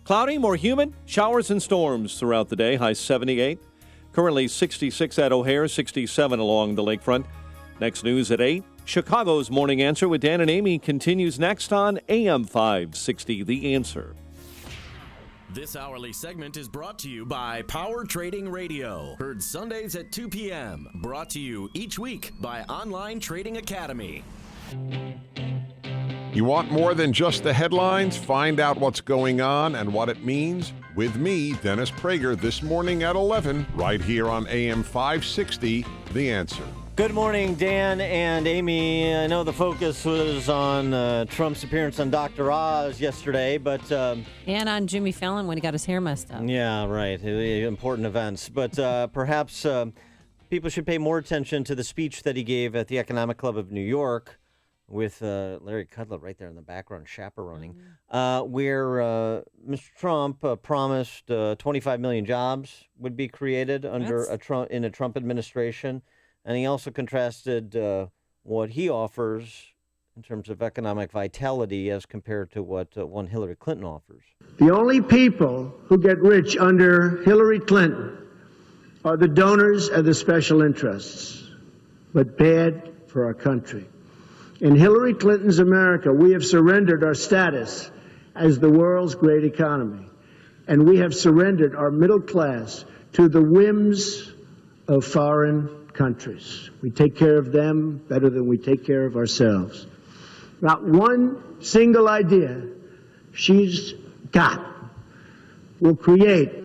Cloudy, more humid, showers and storms throughout the day. High 78. Currently 66 at O'Hare, 67 along the lakefront. Next news at 8. Chicago's Morning Answer with Dan and Amy continues next on AM 560, The Answer. This hourly segment is brought to you by Power Trading Radio. Heard Sundays at 2 p.m. Brought to you each week by Online Trading Academy. You want more than just the headlines? Find out what's going on and what it means with me, Dennis Prager, this morning at 11, right here on AM 560, The Answer. Good morning, Dan and Amy. I know the focus was on Trump's appearance on Dr. Oz yesterday, but... and on Jimmy Fallon when he got his hair messed up. Yeah, right. Important events. But perhaps people should pay more attention to the speech that he gave at the Economic Club of New York with Larry Kudlow right there in the background chaperoning, where Mr. Trump promised 25 million jobs would be created under in a Trump administration. And he also contrasted what he offers in terms of economic vitality as compared to what one Hillary Clinton offers. The only people who get rich under Hillary Clinton are the donors and the special interests, but bad for our country. In Hillary Clinton's America, we have surrendered our status as the world's great economy, and we have surrendered our middle class to the whims of foreign countries. We take care of them better than we take care of ourselves. Not one single idea she's got will create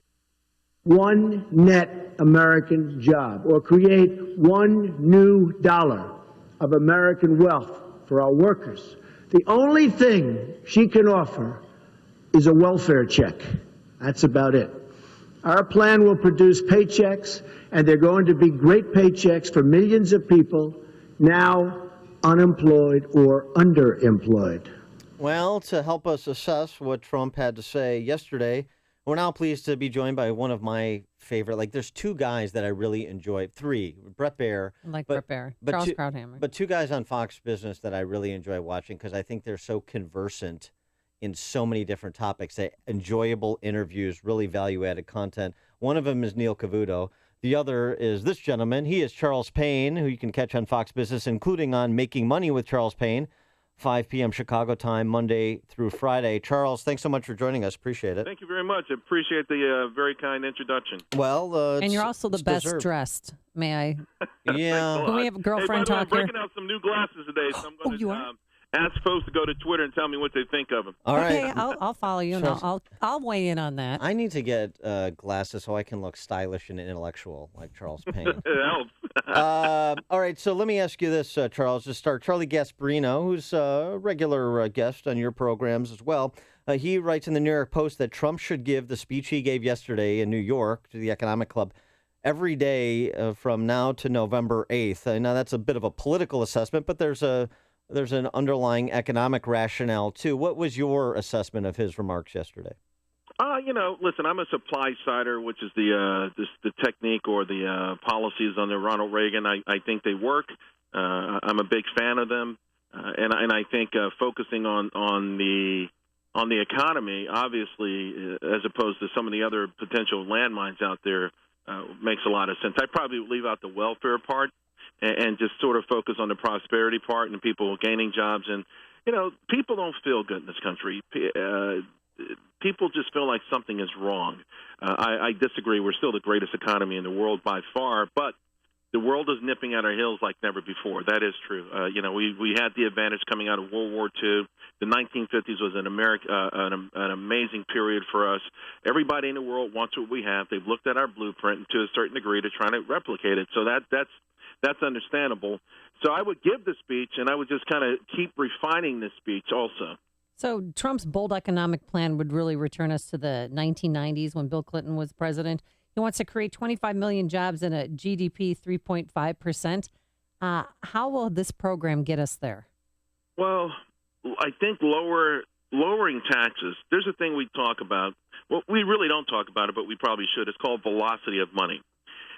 one net American job or create one new dollar of American wealth for our workers. The only thing she can offer is a welfare check. That's about it. Our plan will produce paychecks, and they're going to be great paychecks for millions of people now unemployed or underemployed. Well, to help us assess what Trump had to say yesterday, we're now pleased to be joined by one of my favorite, there's two guys that I really enjoy. Three, Bret Baier. Bret Baier, Charles Krauthammer. But two guys on Fox Business that I really enjoy watching because I think they're so conversant in so many different topics. Enjoyable interviews, really value-added content. One of them is Neil Cavuto. The other is this gentleman. He is Charles Payne, who you can catch on Fox Business, including on Making Money with Charles Payne, 5 p.m. Chicago time, Monday through Friday. Charles, thanks so much for joining us. Appreciate it. Thank you very much. I appreciate the very kind introduction. Well, and you're also the best dressed. May I? Yeah. Can we have a girlfriend talk I'm here? breaking out some new glasses today, so I'm going to ask folks to go to Twitter and tell me what they think of them. All right. Okay, I'll follow you, and I'll weigh in on that. I need to get glasses so I can look stylish and intellectual like Charles Payne. It helps. All right, so let me ask you this, Charles, to start. Charlie Gasparino, who's a regular guest on your programs as well, he writes in the New York Post that Trump should give the speech he gave yesterday in New York to the Economic Club every day from now to November 8th. Now, that's a bit of a political assessment, but there's an underlying economic rationale, too. What was your assessment of his remarks yesterday? Listen, I'm a supply sider, which is the technique or the policies under Ronald Reagan. I think they work. I'm a big fan of them, and I think focusing on the economy, obviously, as opposed to some of the other potential landmines out there, makes a lot of sense. I probably would leave out the welfare part and just sort of focus on the prosperity part and people gaining jobs. And people don't feel good in this country. People just feel like something is wrong. I disagree. We're still the greatest economy in the world by far, but the world is nipping at our heels like never before. That is true. We had the advantage coming out of World War II. The 1950s was an amazing period for us. Everybody in the world wants what we have. They've looked at our blueprint and to a certain degree to try to replicate it. So that's understandable. So I would give the speech, and I would just kind of keep refining this speech also. So Trump's bold economic plan would really return us to the 1990s when Bill Clinton was president. He wants to create 25 million jobs and a GDP 3.5%. How will this program get us there? Well, I think lowering taxes. There's a thing we talk about. Well, we really don't talk about it, but we probably should. It's called velocity of money.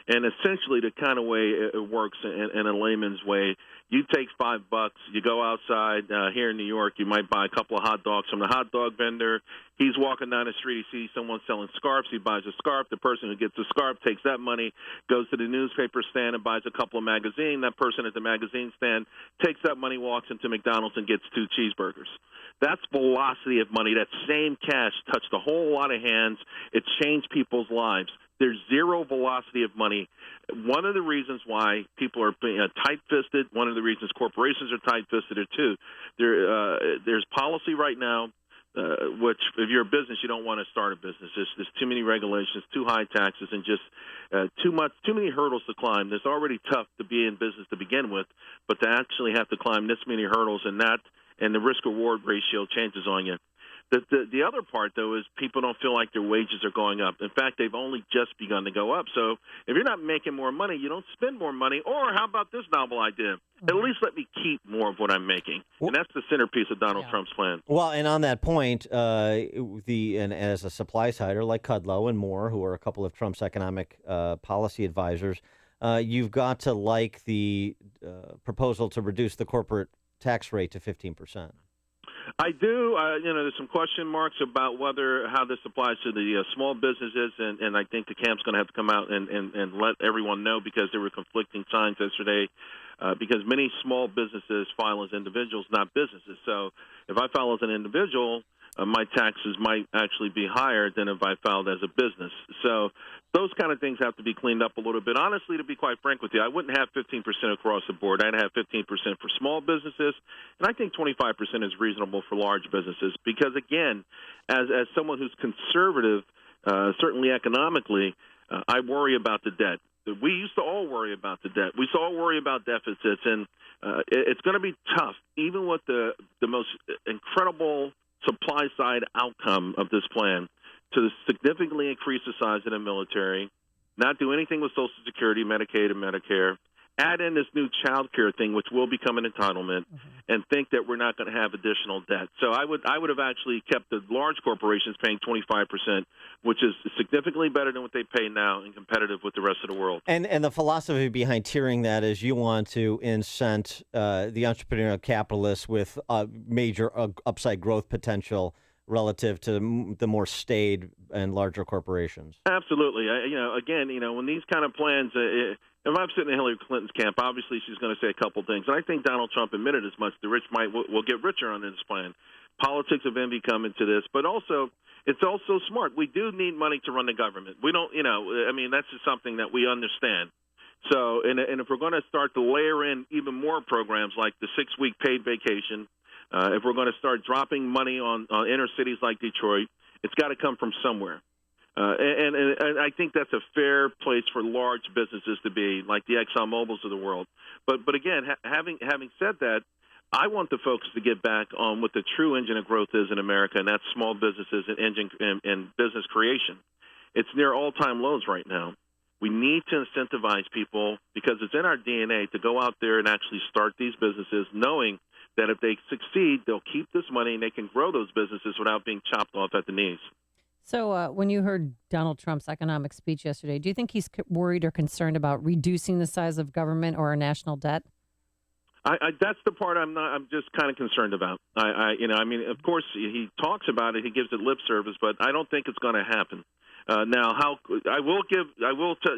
And essentially, the kind of way it works in a layman's way, you take $5, you go outside here in New York, you might buy a couple of hot dogs from the hot dog vendor. He's walking down the street, he sees someone selling scarves, he buys a scarf. The person who gets the scarf takes that money, goes to the newspaper stand and buys a couple of magazines. That person at the magazine stand takes that money, walks into McDonald's and gets 2 cheeseburgers. That's velocity of money. That same cash touched a whole lot of hands. It changed people's lives. There's zero velocity of money. One of the reasons why people are being tight-fisted, one of the reasons corporations are tight-fisted are too. There's policy right now, which if you're a business, you don't want to start a business. There's too many regulations, too high taxes, and just too many hurdles to climb. It's already tough to be in business to begin with, but to actually have to climb this many hurdles and the risk-reward ratio changes on you. The other part, though, is people don't feel like their wages are going up. In fact, they've only just begun to go up. So if you're not making more money, you don't spend more money. Or how about this novel idea? At least let me keep more of what I'm making. And that's the centerpiece of Donald Trump's plan. Well, and on that point, and as a supply sider like Kudlow and Moore, who are a couple of Trump's economic policy advisors, you've got to like the proposal to reduce the corporate tax rate to 15%. I do. There's some question marks about how this applies to the small businesses, and I think the camp's going to have to come out and let everyone know because there were conflicting signs yesterday because many small businesses file as individuals, not businesses. So if I file as an individual, my taxes might actually be higher than if I filed as a business. So those kind of things have to be cleaned up a little bit. Honestly, to be quite frank with you, I wouldn't have 15% across the board. I'd have 15% for small businesses, and I think 25% is reasonable for large businesses because, again, as someone who's conservative, certainly economically, I worry about the debt. We used to all worry about the debt. We used to all worry about deficits, and it's going to be tough, even with the most incredible supply-side outcome of this plan, to significantly increase the size of the military, not do anything with Social Security, Medicaid, and Medicare, add in this new child care thing, which will become an entitlement, and think that we're not going to have additional debt. So I would have actually kept the large corporations paying 25%, which is significantly better than what they pay now and competitive with the rest of the world. And the philosophy behind tiering that is you want to incent the entrepreneurial capitalists with major upside growth potential relative to the more staid and larger corporations. Absolutely. When these kind of plans, if I'm sitting in Hillary Clinton's camp, obviously she's going to say a couple things. And I think Donald Trump admitted as much. The rich will get richer on this plan. Politics of envy come into this. But also, it's also smart. We do need money to run the government. We don't, that's just something that we understand. So, and if we're going to start to layer in even more programs like the 6-week paid vacation, if we're going to start dropping money on inner cities like Detroit, it's got to come from somewhere. And I think that's a fair place for large businesses to be, like the ExxonMobils of the world. But again, having said that, I want the focus to get back on what the true engine of growth is in America, and that's small businesses and business creation. It's near all-time lows right now. We need to incentivize people, because it's in our DNA, to go out there and actually start these businesses, knowing that if they succeed, they'll keep this money and they can grow those businesses without being chopped off at the knees. So when you heard Donald Trump's economic speech yesterday, do you think he's worried or concerned about reducing the size of government or our national debt? That's the part I'm just kind of concerned about. Of course, he talks about it, he gives it lip service, but I don't think it's going to happen. I will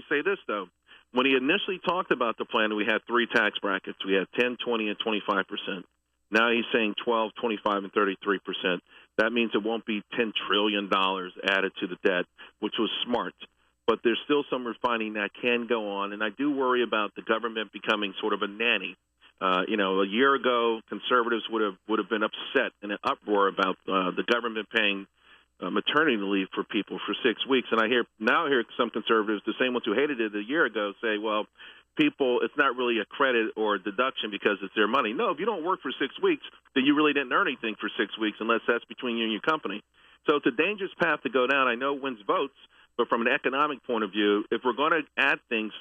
say this, though. When he initially talked about the plan, we had 3 tax brackets. We had 10, 20, and 25%. Now he's saying 12, 25, and 33%. That means it won't be $10 trillion added to the debt, which was smart. But there's still some refining that can go on, and I do worry about the government becoming sort of a nanny. A year ago, conservatives would have been upset in an uproar about the government paying maternity leave for people for 6 weeks. And I hear some conservatives, the same ones who hated it a year ago, say, well, people, it's not really a credit or a deduction because it's their money. No, if you don't work for 6 weeks, then you really didn't earn anything for 6 weeks unless that's between you and your company. So it's a dangerous path to go down. I know it wins votes, but from an economic point of view, if we're going to add things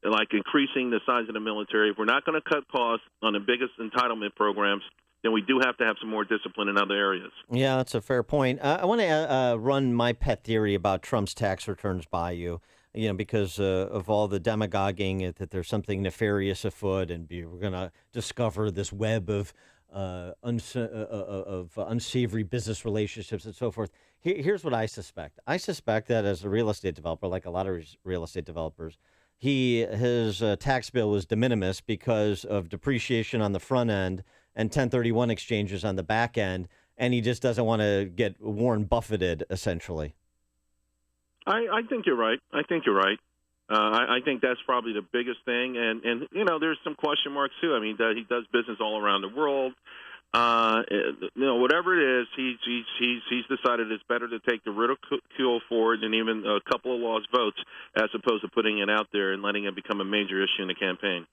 like increasing the size of the military, if we're not going to cut costs on the biggest entitlement programs, then we do have to have some more discipline in other areas. Yeah, that's a fair point. I want to run my pet theory about Trump's tax returns by you, because of all the demagoguing that there's something nefarious afoot, and we're going to discover this web of unsavory business relationships and so forth. Here's what I suspect. I suspect that as a real estate developer, like a lot of real estate developers, his tax bill was de minimis because of depreciation on the front end and 1031 exchanges on the back end, and he just doesn't want to get Warren Buffetted, essentially. I think you're right. I think that's probably the biggest thing, and there's some question marks too. I mean, he does business all around the world. Whatever it is, he's decided it's better to take the ridicule for it than even a couple of lost votes, as opposed to putting it out there and letting it become a major issue in the campaign.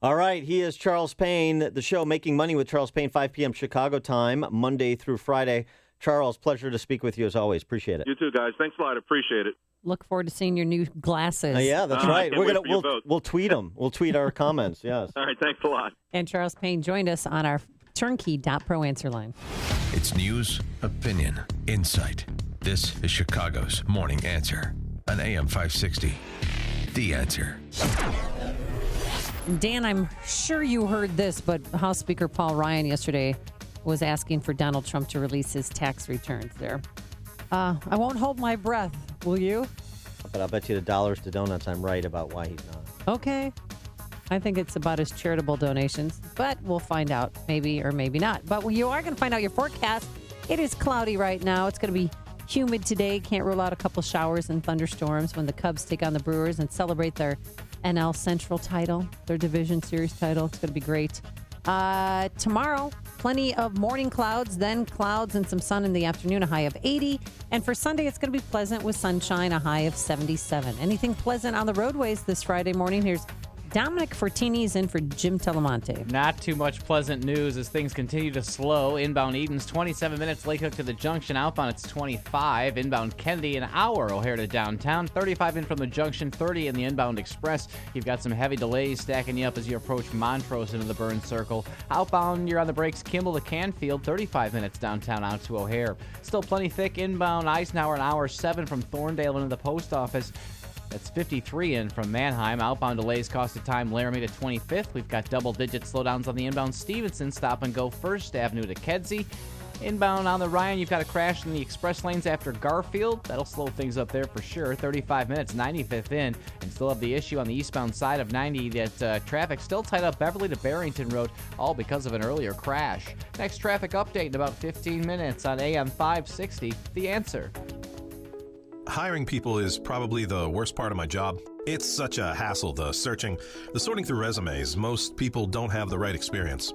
All right, he is Charles Payne. The show Making Money with Charles Payne, 5 p.m. Chicago time, Monday through Friday. Charles, pleasure to speak with you as always. Appreciate it. You too, guys. Thanks a lot. Appreciate it. Look forward to seeing your new glasses. Yeah, that's right. We'll tweet them. We'll tweet our comments. Yes. All right. Thanks a lot. And Charles Payne joined us on our Turnkey.pro answer line. It's news, opinion, insight. This is Chicago's Morning Answer on AM 560. The Answer. Dan, I'm sure you heard this, but House Speaker Paul Ryan yesterday was asking for Donald Trump to release his tax returns there. I won't hold my breath, will you? But I'll bet you the dollars to donuts I'm right about why he's not. Okay. I think it's about his charitable donations, but we'll find out, maybe or maybe not. But you are going to find out your forecast. It is cloudy right now. It's going to be humid today. Can't rule out a couple showers and thunderstorms when the Cubs take on the Brewers and celebrate their NL Central title, their Division Series title. It's going to be great. Tomorrow, Plenty of morning clouds, then clouds and some sun in the afternoon, a high of 80. And for Sunday, it's going to be pleasant with sunshine, a high of 77. Anything pleasant on the roadways this Friday morning? Here's Dominic Fortini's in for Jim Telemonte. Not too much pleasant news as things continue to slow. Inbound Eden's 27 minutes, Lake Hook to the junction. Outbound, it's 25. Inbound Kennedy, an hour. O'Hare to downtown. 35 in from the junction, 30 in the inbound express. You've got some heavy delays stacking you up as you approach Montrose into the burn circle. Outbound, you're on the brakes. Kimball to Canfield, 35 minutes downtown out to O'Hare. Still plenty thick. Inbound Eisenhower, an hour 7 from Thorndale into the post office. That's 53 in from Manheim. Outbound delays costed time Laramie to 25th. We've got double-digit slowdowns on the inbound Stevenson. Stop and go First Avenue to Kedzie. Inbound on the Ryan, you've got a crash in the express lanes after Garfield. That'll slow things up there for sure. 35 minutes, 95th in. And still have the issue on the eastbound side of 90 that traffic still tied up Beverly to Barrington Road, all because of an earlier crash. Next traffic update in about 15 minutes on AM 560. The Answer. Hiring people is probably the worst part of my job. It's such a hassle, the searching, the sorting through resumes. Most people don't have the right experience.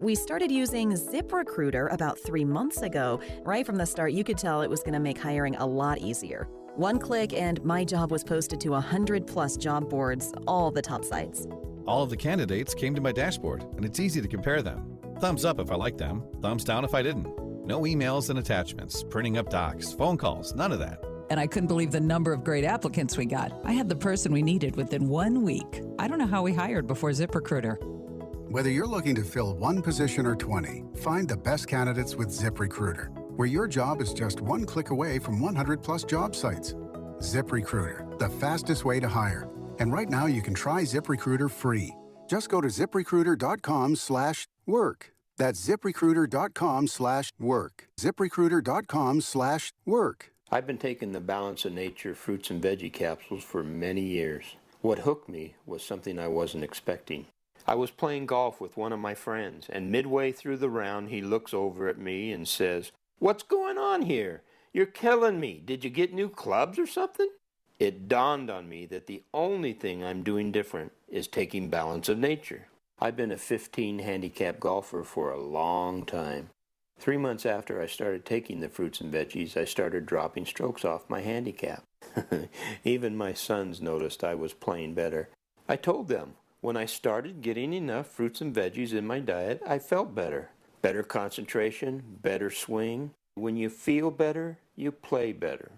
We started using ZipRecruiter about 3 months ago. Right from the start, you could tell it was going to make hiring a lot easier. One click and my job was posted to 100-plus job boards, all the top sites. All of the candidates came to my dashboard, and it's easy to compare them. Thumbs up if I liked them, thumbs down if I didn't. No emails and attachments, printing up docs, phone calls, none of that. And I couldn't believe the number of great applicants we got. I had the person we needed within 1 week. I don't know how we hired before ZipRecruiter. Whether you're looking to fill one position or 20, find the best candidates with ZipRecruiter, where your job is just one click away from 100-plus job sites. ZipRecruiter, the fastest way to hire. And right now you can try ZipRecruiter free. Just go to ZipRecruiter.com/work. That's ZipRecruiter.com/work. ZipRecruiter.com/work. I've been taking the Balance of Nature fruits and veggie capsules for many years. What hooked me was something I wasn't expecting. I was playing golf with one of my friends, and midway through the round, he looks over at me and says, "What's going on here? You're killing me. Did you get new clubs or something?" It dawned on me that the only thing I'm doing different is taking Balance of Nature. I've been a 15 handicap golfer for a long time. 3 months after I started taking the fruits and veggies, I started dropping strokes off my handicap. Even my sons noticed I was playing better. I told them, when I started getting enough fruits and veggies in my diet, I felt better. Better concentration, better swing. When you feel better, you play better.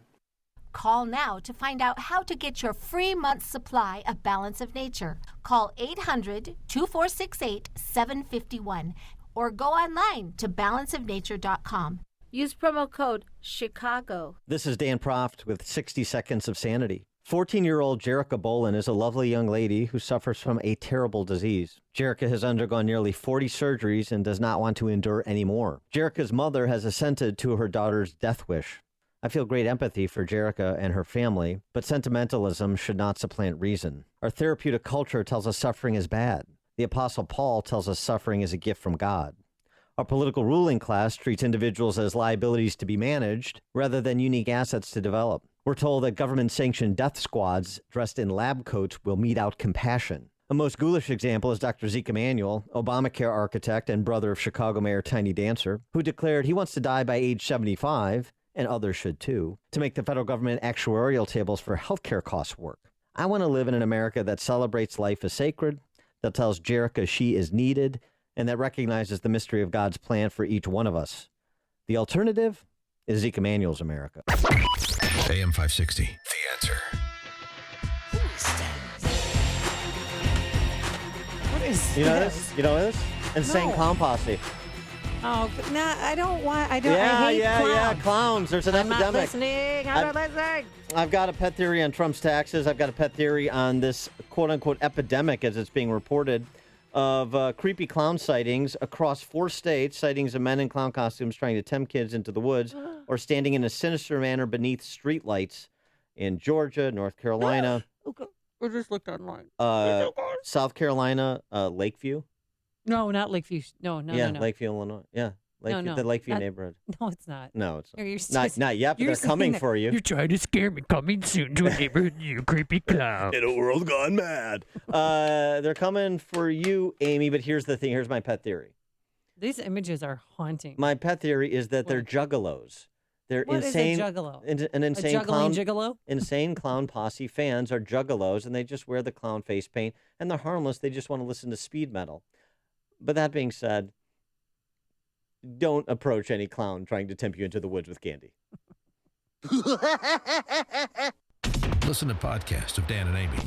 Call now to find out how to get your free month's supply of Balance of Nature. Call 800-2468-751 or go online to balanceofnature.com. Use promo code CHICAGO. This is Dan Proft with 60 Seconds of Sanity. 14-year-old Jerica Bolin is a lovely young lady who suffers from a terrible disease. Jerica has undergone nearly 40 surgeries and does not want to endure any more. Jerica's mother has assented to her daughter's death wish. I feel great empathy for Jerica and her family, but sentimentalism should not supplant reason. Our therapeutic culture tells us suffering is bad. The Apostle Paul tells us suffering is a gift from God. Our political ruling class treats individuals as liabilities to be managed rather than unique assets to develop. We're told that government-sanctioned death squads dressed in lab coats will mete out compassion. A most ghoulish example is Dr. Zeke Emanuel, Obamacare architect and brother of Chicago Mayor Tiny Dancer, who declared he wants to die by age 75, and others should too, to make the federal government actuarial tables for healthcare costs work. I want to live in an America that celebrates life as sacred, that tells Jerica she is needed, and that recognizes the mystery of God's plan for each one of us. The alternative is Zeke Emanuel's America. AM 560, The Answer. What is You know this? You know this? Insane No. Clown Posse. Oh, nah, I don't want. I hate clowns. Clowns. There's an I'm not epidemic. listening. I'm not listening. I've got a pet theory on Trump's taxes. I've got a pet theory on this quote-unquote epidemic, as it's being reported, of creepy clown sightings across 4 states, sightings of men in clown costumes trying to tempt kids into the woods or standing in a sinister manner beneath streetlights in Georgia, North Carolina. Okay. I just looked online. South Carolina, Lakeview. No, not Lakeview. No. Lakeview, Illinois. Yeah, No. the Lakeview Not- neighborhood. No, it's not. No, it's not. You're Not yet, but they're coming for you. You're trying to scare me. Coming soon to a neighborhood, you creepy clown. In a world gone mad. They're coming for you, Amy, but here's the thing. Here's my pet theory. These images are haunting. My pet theory is that they're juggalos. They're What insane. is a juggalo? An insane a clown. gigolo? Insane clown posse fans are juggalos, and they just wear the clown face paint, and they're harmless. They just want to listen to speed metal. But that being said, don't approach any clown trying to tempt you into the woods with candy. Listen to podcasts of Dan and Amy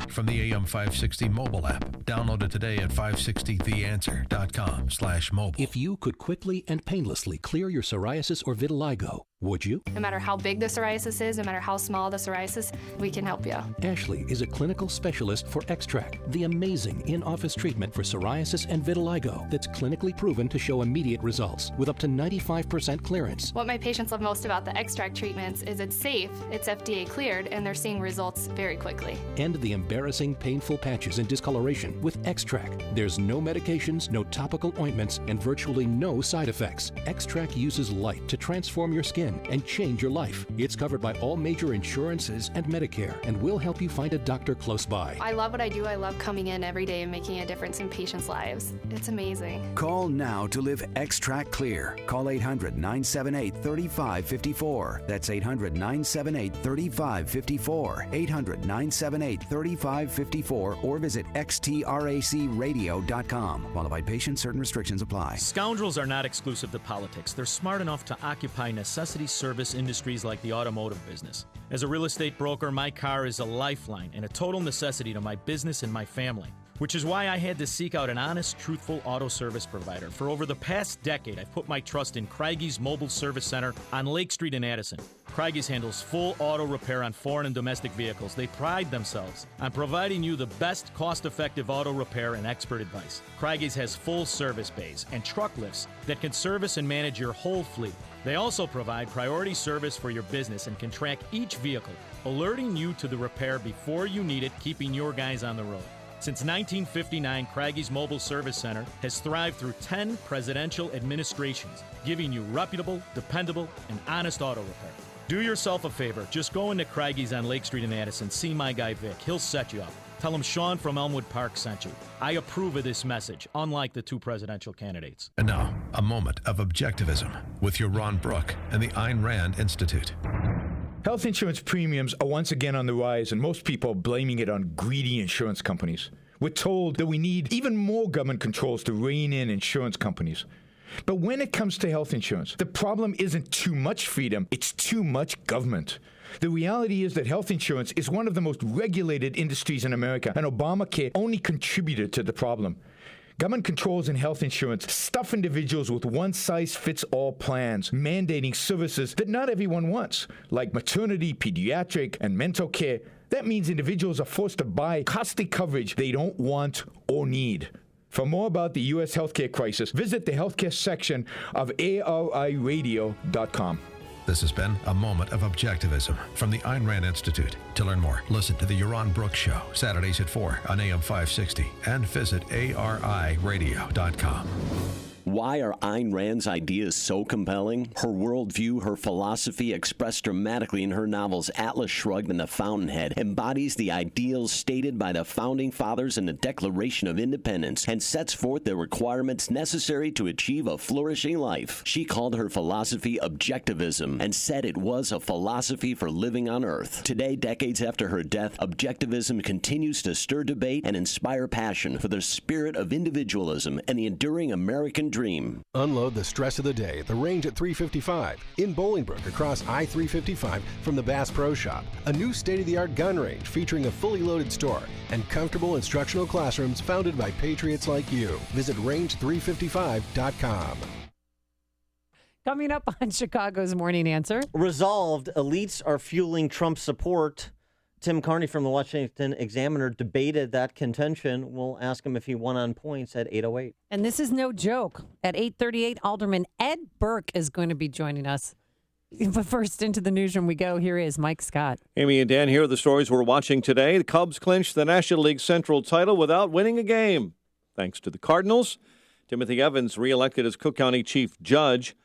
from the AM 560 mobile app. Download it today at 560theanswer.com/mobile. If you could quickly and painlessly clear your psoriasis or vitiligo, would you? No matter how big the psoriasis is, no matter how small the psoriasis, we can help you. Ashley is a clinical specialist for Extract, the amazing in-office treatment for psoriasis and vitiligo that's clinically proven to show immediate results with up to 95% clearance. What my patients love most about the Extract treatments is it's safe, it's FDA cleared, and they're seeing results very quickly. End the embarrassing, painful patches and discoloration with Extract. There's no medications, no topical ointments, and virtually no side effects. Extract uses light to transform your skin and change your life. It's covered by all major insurances and Medicare, and will help you find a doctor close by. I love what I do. I love coming in every day and making a difference in patients' lives. It's amazing. Call now to live Extract Clear. Call 800-978-3554. That's 800-978-3554. 800-978-3554 or visit xtracradio.com. Qualified patients, certain restrictions apply. Scoundrels are not exclusive to politics. They're smart enough to occupy necessity service industries like the automotive business. As a real estate broker, my car is a lifeline and a total necessity to my business and my family, which is why I had to seek out an honest, truthful auto service provider. For over the past decade, I've put my trust in Craigies Mobile Service Center on Lake Street in Addison. Craigies handles full auto repair on foreign and domestic vehicles. They pride themselves on providing you the best cost-effective auto repair and expert advice. Craigies has full service bays and truck lifts that can service and manage your whole fleet. They also provide priority service for your business and can track each vehicle, alerting you to the repair before you need it, keeping your guys on the road. Since 1959, Craigies Mobile Service Center has thrived through 10 presidential administrations, giving you reputable, dependable, and honest auto repair. Do yourself a favor. Just go into Craigies on Lake Street in Addison. See my guy Vic. He'll set you up. Tell him Sean from Elmwood Park sent you. I approve of this message, unlike the two presidential candidates. And now, a moment of objectivism with your Ron Brook and the Ayn Rand Institute. Health insurance premiums are once again on the rise, and most people are blaming it on greedy insurance companies. We're told that we need even more government controls to rein in insurance companies. But when it comes to health insurance, the problem isn't too much freedom, it's too much government. The reality is that health insurance is one of the most regulated industries in America, and Obamacare only contributed to the problem. Government controls in health insurance stuff individuals with one-size-fits-all plans, mandating services that not everyone wants, like maternity, pediatric, and mental care. That means individuals are forced to buy costly coverage they don't want or need. For more about the U.S. healthcare crisis, visit the healthcare section of ariradio.com. This has been a moment of objectivism from the Ayn Rand Institute. To learn more, listen to the Yaron Brooks Show, Saturdays at 4 on AM 560, and visit ariradio.com. Why are Ayn Rand's ideas so compelling? Her worldview, her philosophy, expressed dramatically in her novels Atlas Shrugged and The Fountainhead, embodies the ideals stated by the Founding Fathers in the Declaration of Independence and sets forth the requirements necessary to achieve a flourishing life. She called her philosophy objectivism and said it was a philosophy for living on Earth. Today, decades after her death, objectivism continues to stir debate and inspire passion for the spirit of individualism and the enduring American dream. Unload the stress of the day at the Range at 355 in Bolingbrook across I-355 from the Bass Pro Shop. A new state-of-the-art gun range featuring a fully loaded store and comfortable instructional classrooms founded by patriots like you. Visit range355.com. Coming up on Chicago's Morning Answer. Resolved, elites are fueling Trump support. Tim Carney from the Washington Examiner debated that contention. We'll ask him if he won on points at 8:08. And this is no joke. At 8:38, Alderman Ed Burke is going to be joining us. But first, into the newsroom we go. Here is Mike Scott. Amy and Dan, here are the stories we're watching today. The Cubs clinched the National League Central title without winning a game, thanks to the Cardinals. Timothy Evans reelected as Cook County Chief Judge.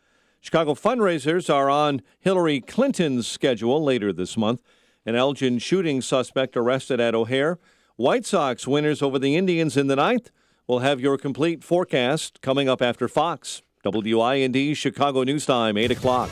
Chicago fundraisers are on Hillary Clinton's schedule later this month. An Elgin shooting suspect arrested at O'Hare. White Sox winners over the Indians in the ninth. We'll have your complete forecast coming up after Fox. WIND Chicago News Time, 8 o'clock.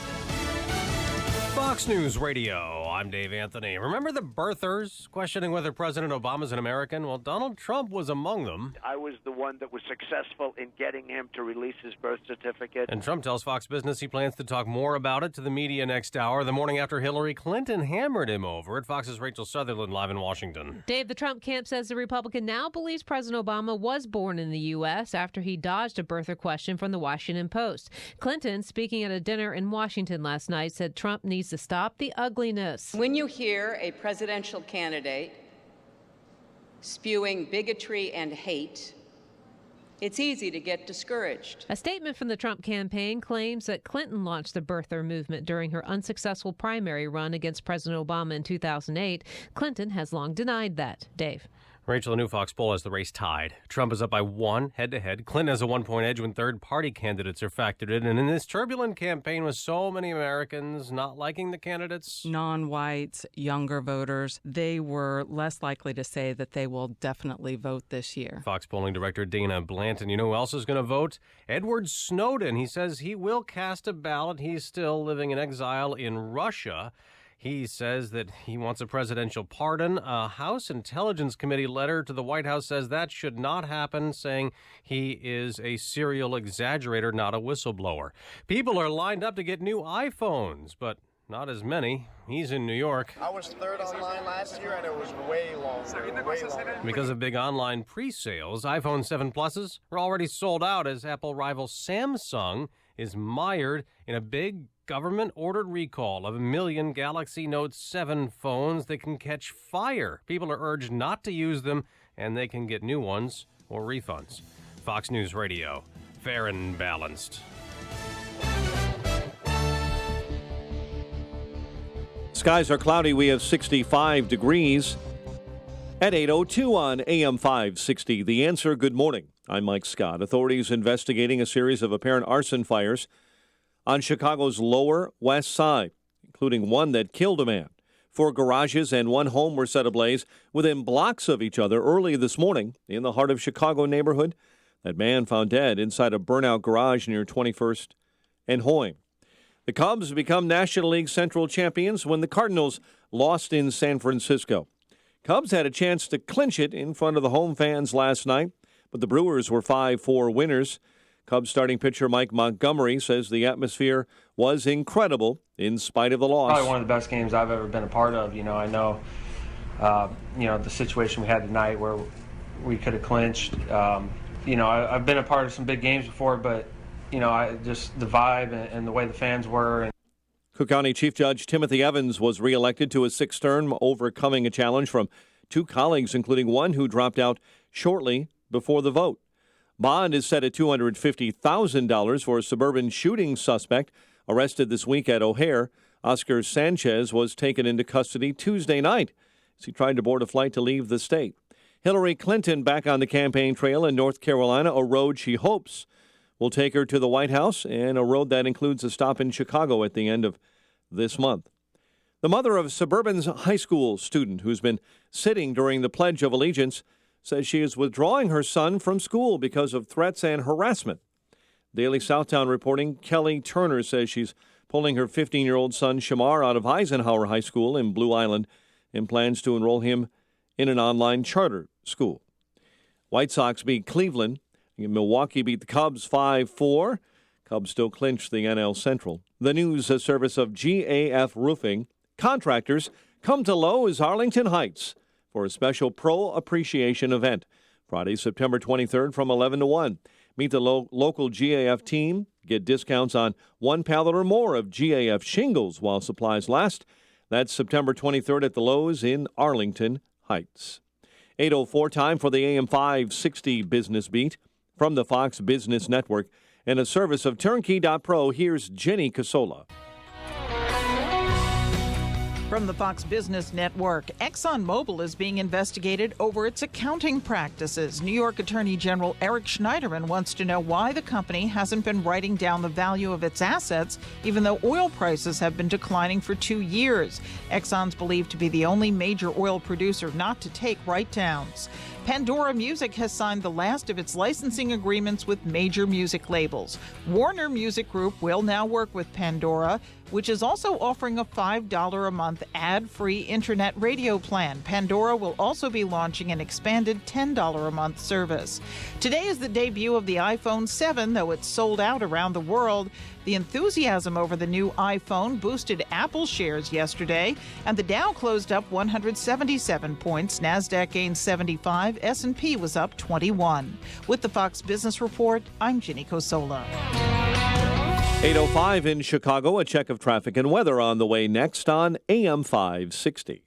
Fox News Radio. I'm Dave Anthony. Remember the birthers questioning whether President Obama's an American? Well, Donald Trump was among them. I was the one that was successful in getting him to release his birth certificate. And Trump tells Fox Business he plans to talk more about it to the media next hour, the morning after Hillary Clinton hammered him over it. Fox's Rachel Sutherland live in Washington. Dave, the Trump camp says the Republican now believes President Obama was born in the U.S. after he dodged a birther question from the Washington Post. Clinton, speaking at a dinner in Washington last night, said Trump needs to stop the ugliness. When you hear a presidential candidate spewing bigotry and hate, it's easy to get discouraged. A statement from the Trump campaign claims that Clinton launched the birther movement during her unsuccessful primary run against President Obama in 2008. Clinton has long denied that. Dave. Rachel, a new Fox poll has the race tied. Trump is up by 1 head-to-head. Clinton has a 1-point edge when third-party candidates are factored in. And in this turbulent campaign with so many Americans not liking the candidates, non-whites, younger voters, they were less likely to say that they will definitely vote this year. Fox polling director Dana Blanton. You know who else is going to vote? Edward Snowden. He says he will cast a ballot. He's still living in exile in Russia. He says that he wants a presidential pardon. A House Intelligence Committee letter to the White House says that should not happen, saying he is a serial exaggerator, not a whistleblower. People are lined up to get new iPhones, but not as many. He's in New York. I was third online last year, and it was way longer. Because of big online pre-sales, iPhone 7 Pluses are already sold out as Apple rival Samsung is mired in a big government-ordered recall of 1 million Galaxy Note 7 phones that can catch fire. People are urged not to use them, and they can get new ones or refunds. Fox News Radio, fair and balanced. Skies are cloudy. We have 65 degrees at 8:02 on AM 560. The Answer, good morning. I'm Mike Scott. Authorities investigating a series of apparent arson fires on Chicago's Lower West Side, including one that killed a man. 4 garages and 1 home were set ablaze within blocks of each other early this morning in the heart of Chicago neighborhood. That man found dead inside a burnout garage near 21st and Hoyne. The Cubs become National League Central champions when the Cardinals lost in San Francisco. Cubs had a chance to clinch it in front of the home fans last night, but the Brewers were 5-4 winners. Cubs starting pitcher Mike Montgomery says the atmosphere was incredible in spite of the loss. Probably one of the best games I've ever been a part of. I know, the situation we had tonight where we could have clinched. I've been a part of some big games before, but, just the vibe and the way the fans were. Cook County Chief Judge Timothy Evans was reelected to a 6th term, overcoming a challenge from 2 colleagues, including one who dropped out shortly before the vote. Bond is set at $250,000 for a suburban shooting suspect arrested this week at O'Hare. Oscar Sanchez was taken into custody Tuesday night as he tried to board a flight to leave the state. Hillary Clinton back on the campaign trail in North Carolina, a road she hopes will take her to the White House, and a road that includes a stop in Chicago at the end of this month. The mother of a suburban high school student who's been sitting during the Pledge of Allegiance says she is withdrawing her son from school because of threats and harassment. Daily Southtown reporting, Kelly Turner says she's pulling her 15-year-old son Shamar out of Eisenhower High School in Blue Island and plans to enroll him in an online charter school. White Sox beat Cleveland. Milwaukee beat the Cubs 5-4. Cubs still clinch the NL Central. The news, a service of GAF Roofing. Contractors come to Lowe's Arlington Heights for a special Pro Appreciation event. Friday, September 23rd from 11 to 1. Meet the local GAF team. Get discounts on 1 pallet or more of GAF shingles while supplies last. That's September 23rd at the Lowe's in Arlington Heights. 8:04 time for the AM 560 Business Beat from the Fox Business Network. In a service of Turnkey.pro, here's Jenny Casola. From the Fox Business Network, ExxonMobil is being investigated over its accounting practices. New York Attorney General Eric Schneiderman wants to know why the company hasn't been writing down the value of its assets, even though oil prices have been declining for 2 years. Exxon's believed to be the only major oil producer not to take write-downs. Pandora Music has signed the last of its licensing agreements with major music labels. Warner Music Group will now work with Pandora, which is also offering a $5 a month ad-free internet radio plan. Pandora will also be launching an expanded $10 a month service. Today is the debut of the iPhone 7, though it's sold out around the world. The enthusiasm over the new iPhone boosted Apple shares yesterday, and the Dow closed up 177 points. NASDAQ gained 75. S&P was up 21. With the Fox Business Report, I'm Ginny Cosola. 8:05 in Chicago. A check of traffic and weather on the way next on AM 560.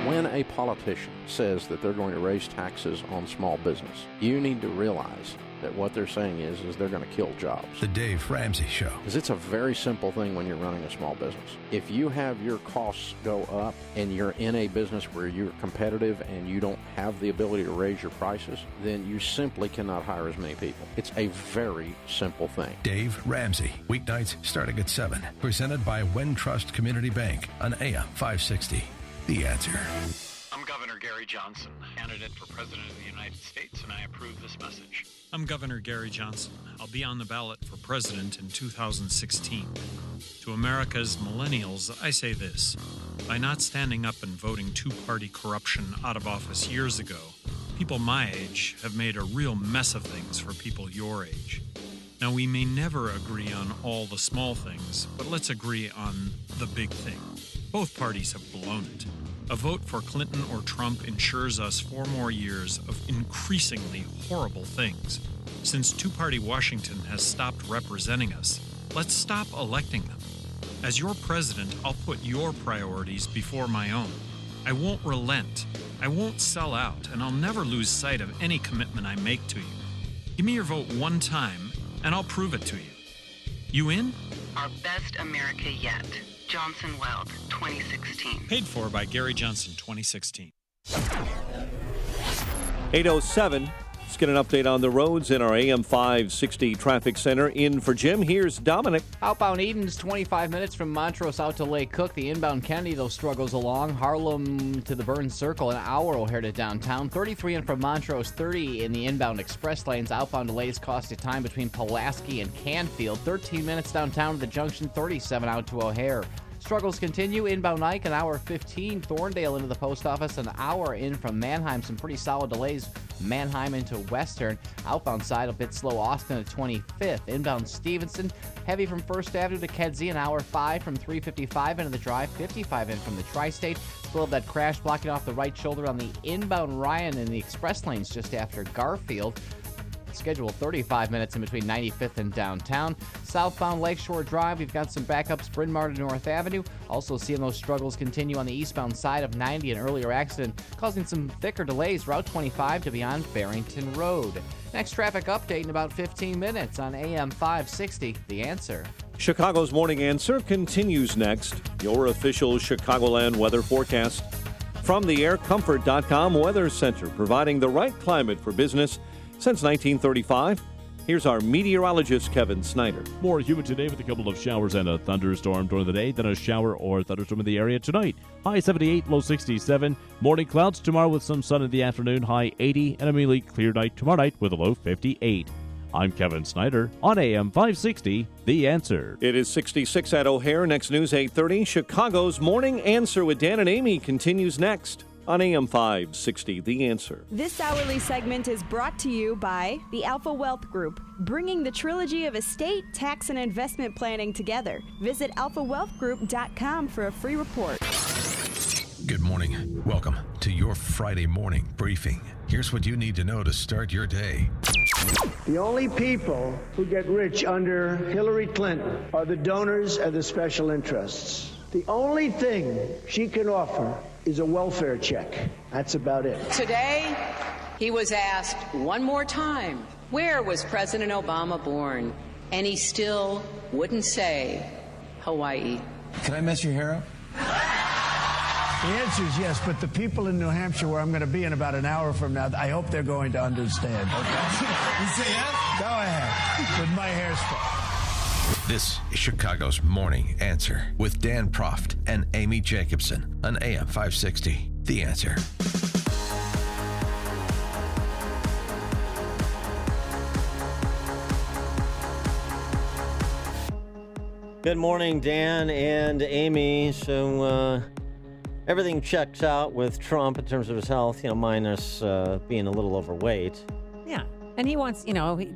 When a politician says that they're going to raise taxes on small business, you need to realize that what they're saying is they're going to kill jobs. The Dave Ramsey Show. Because it's a very simple thing when you're running a small business. If you have your costs go up and you're in a business where you're competitive and you don't have the ability to raise your prices, then you simply cannot hire as many people. It's a very simple thing. Dave Ramsey, weeknights starting at 7. Presented by Wintrust Community Bank on AM 560. The Answer. I'm Governor Gary Johnson, candidate for President of the United States, and I approve this message. I'm Governor Gary Johnson. I'll be on the ballot for president in 2016. To America's millennials, I say this. By not standing up and voting two-party corruption out of office years ago, people my age have made a real mess of things for people your age. Now, we may never agree on all the small things, but let's agree on the big thing. Both parties have blown it. A vote for Clinton or Trump ensures us 4 more years of increasingly horrible things. Since two-party Washington has stopped representing us, let's stop electing them. As your president, I'll put your priorities before my own. I won't relent, I won't sell out, and I'll never lose sight of any commitment I make to you. Give me your vote one time, and I'll prove it to you. You in? Our best America yet. Johnson Weld, 2016. Paid for by Gary Johnson, 2016. 8:07. Let's get an update on the roads in our AM 560 traffic center. In for Jim, here's Dominic. Outbound Eden's 25 minutes from Montrose out to Lake Cook. The inbound Kennedy, though, struggles along. Harlem to the Burns Circle, an hour O'Hare to downtown. 33 in from Montrose, 30 in the inbound express lanes. Outbound delays cost you time between Pulaski and Canfield. 13 minutes downtown to the junction, 37 out to O'Hare. Struggles continue. Inbound Ike, an hour 15. Thorndale into the post office, an hour in from Manheim. Some pretty solid delays. Manheim into Western. Outbound side a bit slow. Austin at 25th. Inbound Stevenson, heavy from First Avenue to Kedzie, an hour 5 from 355 into the drive. 55 in from the Tri-State. Still have that crash blocking off the right shoulder on the inbound Ryan in the express lanes just after Garfield. Scheduled 35 minutes in between 95th and downtown. Southbound Lakeshore Drive, we've got some backups. Bryn Mawr to North Avenue. Also seeing those struggles continue on the eastbound side of 90. An earlier accident causing some thicker delays. Route 25 to beyond Barrington Road. Next traffic update in about 15 minutes on AM 560. The Answer. Chicago's Morning Answer continues next. Your official Chicagoland weather forecast from the aircomfort.com Weather Center, providing the right climate for business since 1935. Here's our meteorologist, Kevin Snyder. More humid today with a couple of showers and a thunderstorm during the day, then a shower or thunderstorm in the area tonight. High 78, low 67. Morning clouds tomorrow with some sun in the afternoon, high 80, and a mainly clear night tomorrow night with a low 58. I'm Kevin Snyder on AM 560, The Answer. It is 66 at O'Hare. Next news, 8:30. Chicago's Morning Answer with Dan and Amy continues next on AM 560, The Answer. This hourly segment is brought to you by the Alpha Wealth Group, bringing the trilogy of estate, tax, and investment planning together. Visit alphawealthgroup.com for a free report. Good morning. Welcome to your Friday morning briefing. Here's what you need to know to start your day. The only people who get rich under Hillary Clinton are the donors and the special interests. The only thing she can offer is a welfare check. That's about it. Today, he was asked one more time, where was President Obama born? And he still wouldn't say Hawaii. Can I mess your hair up? The answer is yes, but the people in New Hampshire, where I'm going to be in about an hour from now, I hope they're going to understand. Okay. You say yes? Go ahead, with my hairspray. This is Chicago's Morning Answer with Dan Proft and Amy Jacobson on AM 560. The Answer. Good morning, Dan and Amy. So everything checks out with Trump in terms of his health, minus being a little overweight. Yeah. And he wants,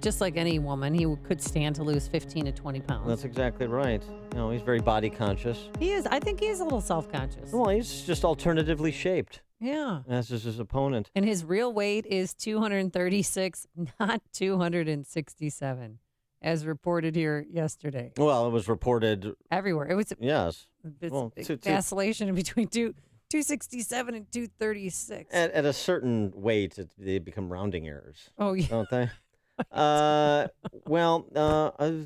just like any woman, he could stand to lose 15 to 20 pounds. That's exactly right. He's very body conscious. He is. I think he's a little self-conscious. Well, he's just alternatively shaped. Yeah. As is his opponent. And his real weight is 236, not 267, as reported here yesterday. Well, it was reported everywhere. It was yes. Vacillation in between 267 and 236. At a certain weight, they become rounding errors. Oh, yeah. Don't they?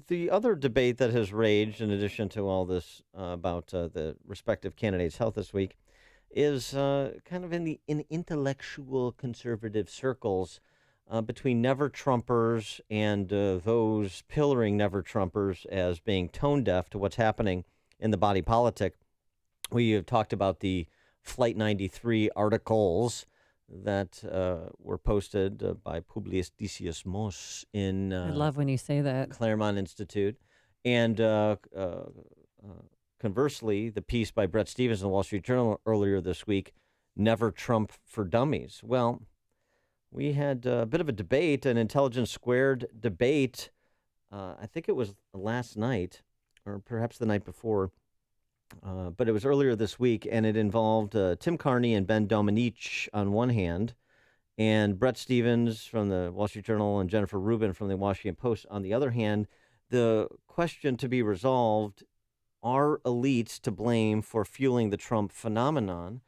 The other debate that has raged, in addition to all this about the respective candidates' health this week, is kind of in intellectual conservative circles between never-Trumpers and those pillaring never-Trumpers as being tone-deaf to what's happening in the body politic. We have talked about the Flight 93 articles that were posted by Publius Decius Mus in I love when you say that. Claremont Institute. And conversely, the piece by Bret Stephens in the Wall Street Journal earlier this week, Never Trump for Dummies. Well, we had a bit of a debate, an Intelligence Squared debate. I think it was last night, or perhaps the night before. But it was earlier this week, and it involved Tim Carney and Ben Domenech on one hand, and Bret Stephens from the Wall Street Journal and Jennifer Rubin from the Washington Post on the other hand. The question to be resolved, are elites to blame for fueling the Trump phenomenon?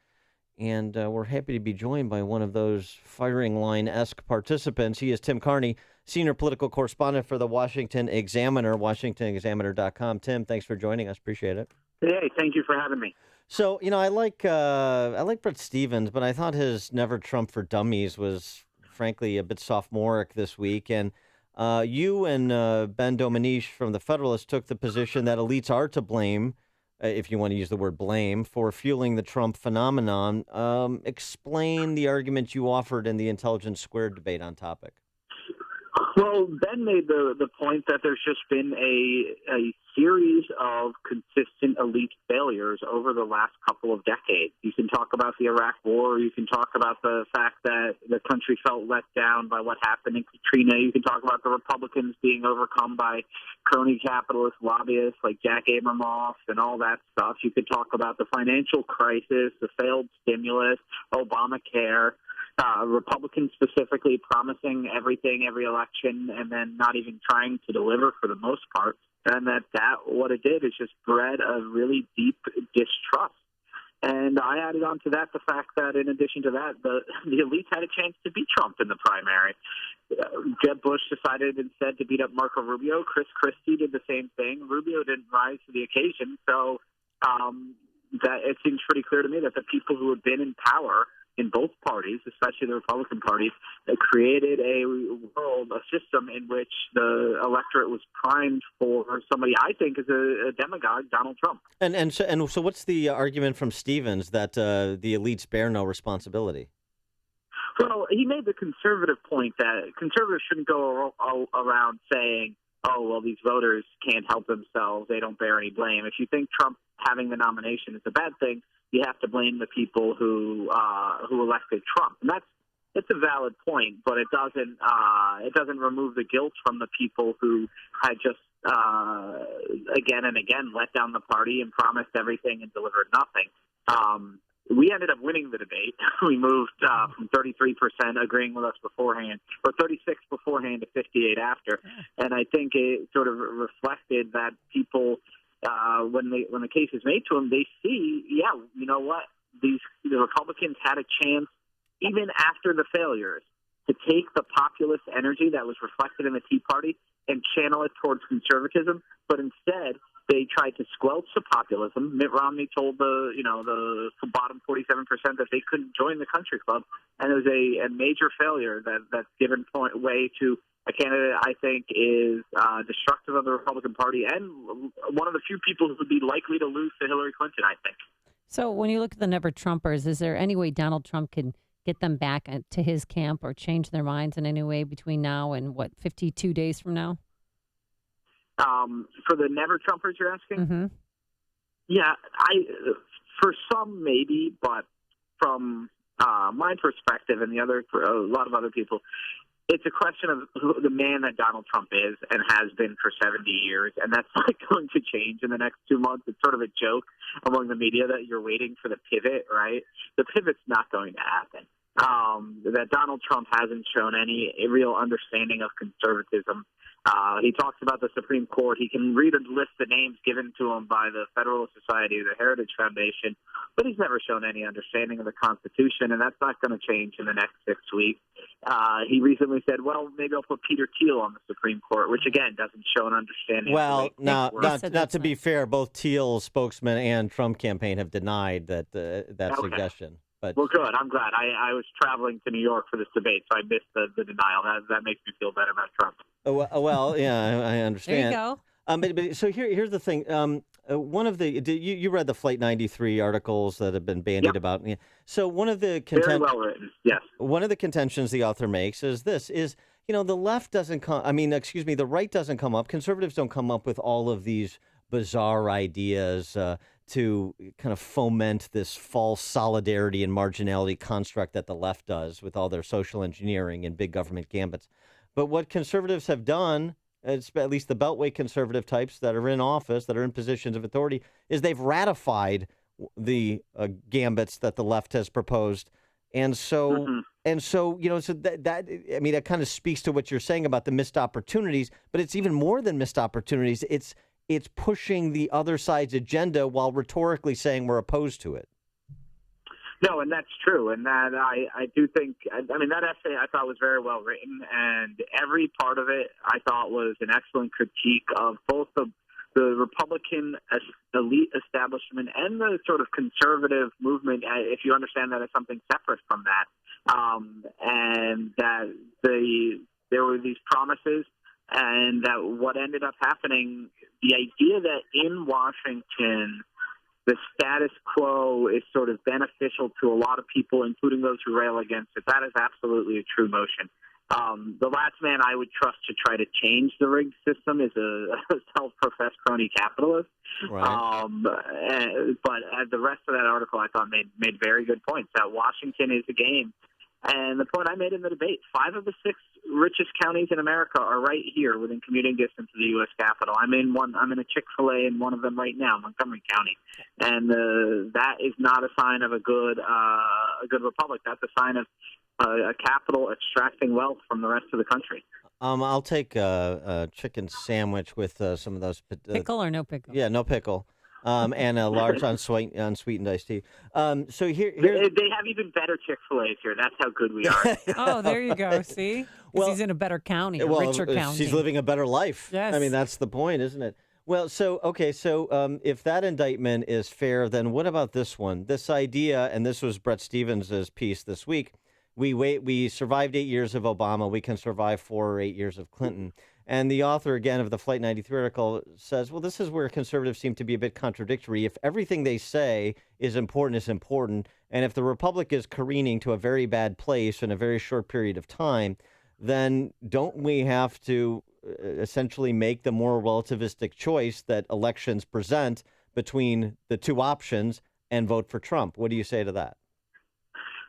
And we're happy to be joined by one of those firing line-esque participants. He is Tim Carney, senior political correspondent for the Washington Examiner, WashingtonExaminer.com. Tim, thanks for joining us. Appreciate it. Hey, thank you for having me. So, I like Bret Stephens, but I thought his Never Trump for Dummies was, frankly, a bit sophomoric this week. And you and Ben Domenech from The Federalist took the position that elites are to blame, if you want to use the word blame, for fueling the Trump phenomenon. Explain the argument you offered in the Intelligence Squared debate on topic. Well, Ben made the point that there's just been a series of consistent elite failures over the last couple of decades. You can talk about the Iraq War. You can talk about the fact that the country felt let down by what happened in Katrina. You can talk about the Republicans being overcome by crony capitalist lobbyists like Jack Abramoff and all that stuff. You could talk about the financial crisis, the failed stimulus, Obamacare. Republicans specifically promising everything every election and then not even trying to deliver for the most part. And that what it did is just bred a really deep distrust. And I added on to that the fact that in addition to that, the elites had a chance to beat Trump in the primary. Jeb Bush decided instead to beat up Marco Rubio. Chris Christie did the same thing. Rubio didn't rise to the occasion. So that it seems pretty clear to me that the people who have been in power in both parties, especially the Republican Party, created a system in which the electorate was primed for somebody I think is a demagogue, Donald Trump. And so what's the argument from Stephens that the elites bear no responsibility? Well, he made the conservative point that conservatives shouldn't go around saying, oh, well, these voters can't help themselves, they don't bear any blame. If you think Trump having the nomination is a bad thing, you have to blame the people who elected Trump, and it's a valid point, but it doesn't remove the guilt from the people who had just again and again let down the party and promised everything and delivered nothing. We ended up winning the debate. We moved from 33% agreeing with us beforehand, or 36 beforehand to 58 after, and I think it sort of reflected that people. When the case is made to them, they see, you know what, the Republicans had a chance, even after the failures, to take the populist energy that was reflected in the Tea Party and channel it towards conservatism, but instead they tried to squelch the populism. Mitt Romney told the bottom 47% that they couldn't join the country club, and it was a major failure that's given way to a candidate I think is destructive of the Republican Party and one of the few people who would be likely to lose to Hillary Clinton, I think. So when you look at the Never Trumpers, is there any way Donald Trump can get them back to his camp or change their minds in any way between now and, 52 days from now? For the never Trumpers, you're asking? Mm-hmm. Yeah, for some maybe, but from my perspective and for a lot of other people, it's a question of who the man that Donald Trump is and has been for 70 years, and that's not going to change in the next 2 months. It's sort of a joke among the media that you're waiting for the pivot, right? The pivot's not going to happen. That Donald Trump hasn't shown any real understanding of conservatism. He talks about the Supreme Court. He can read a list of names given to him by the Federalist Society or the Heritage Foundation, but he's never shown any understanding of the Constitution, and that's not going to change in the next 6 weeks. He recently said, well, maybe I'll put Peter Thiel on the Supreme Court, which, again, doesn't show an understanding well, of the way things work. not to be fair, both Thiel's spokesman and Trump campaign have denied that suggestion. But well, good. I'm glad. I was traveling to New York for this debate, so I missed the denial. That makes me feel better about Trump. Well, yeah, I understand. There you go. But so here's the thing. One of the you read the Flight 93 articles that have been bandied about. So one of the very well written. Yes. One of the contentions the author makes is the left doesn't come. The right doesn't come up. Conservatives don't come up with all of these bizarre ideas to kind of foment this false solidarity and marginality construct that the left does with all their social engineering and big government gambits. But what conservatives have done, at least the Beltway conservative types that are in office, that are in positions of authority, is they've ratified the gambits that the left has proposed. And so, that kind of speaks to what you're saying about the missed opportunities, but it's even more than missed opportunities. It's pushing the other side's agenda while rhetorically saying we're opposed to it. No, and that's true. And that I do think, that essay I thought was very well written, and every part of it I thought was an excellent critique of both the Republican elite establishment and the sort of conservative movement, if you understand that as something separate from that. And that there were these promises, and that what ended up happening, the idea that in Washington the status quo is sort of beneficial to a lot of people, including those who rail against it, that is absolutely a true motion. The last man I would trust to try to change the rigged system is a self-professed crony capitalist. Right. But the rest of that article I thought made very good points, that Washington is a game. And the point I made in the debate, 5 of the 6 richest counties in America are right here within commuting distance of the U.S. Capitol. I'm in a Chick-fil-A in one of them right now, Montgomery County. And that is not a sign of a good republic. That's a sign of a capital extracting wealth from the rest of the country. I'll take a chicken sandwich with some of those. Pickle or no pickle? Yeah, no pickle. And a large unsweetened iced tea. So here they have even better Chick-fil-A's here. That's how good we are. Oh, there you go. See, he's in a better county, a richer county. She's living a better life. Yes. I mean, that's the point, isn't it? Well, so if that indictment is fair, then what about this one? This idea, and this was Bret Stevens' piece this week. We survived 8 years of Obama. We can survive 4 or 8 years of Clinton. And the author, again, of the Flight 93 article says, well, this is where conservatives seem to be a bit contradictory. If everything they say is important, and if the Republic is careening to a very bad place in a very short period of time, then don't we have to essentially make the more relativistic choice that elections present between the two options and vote for Trump? What do you say to that?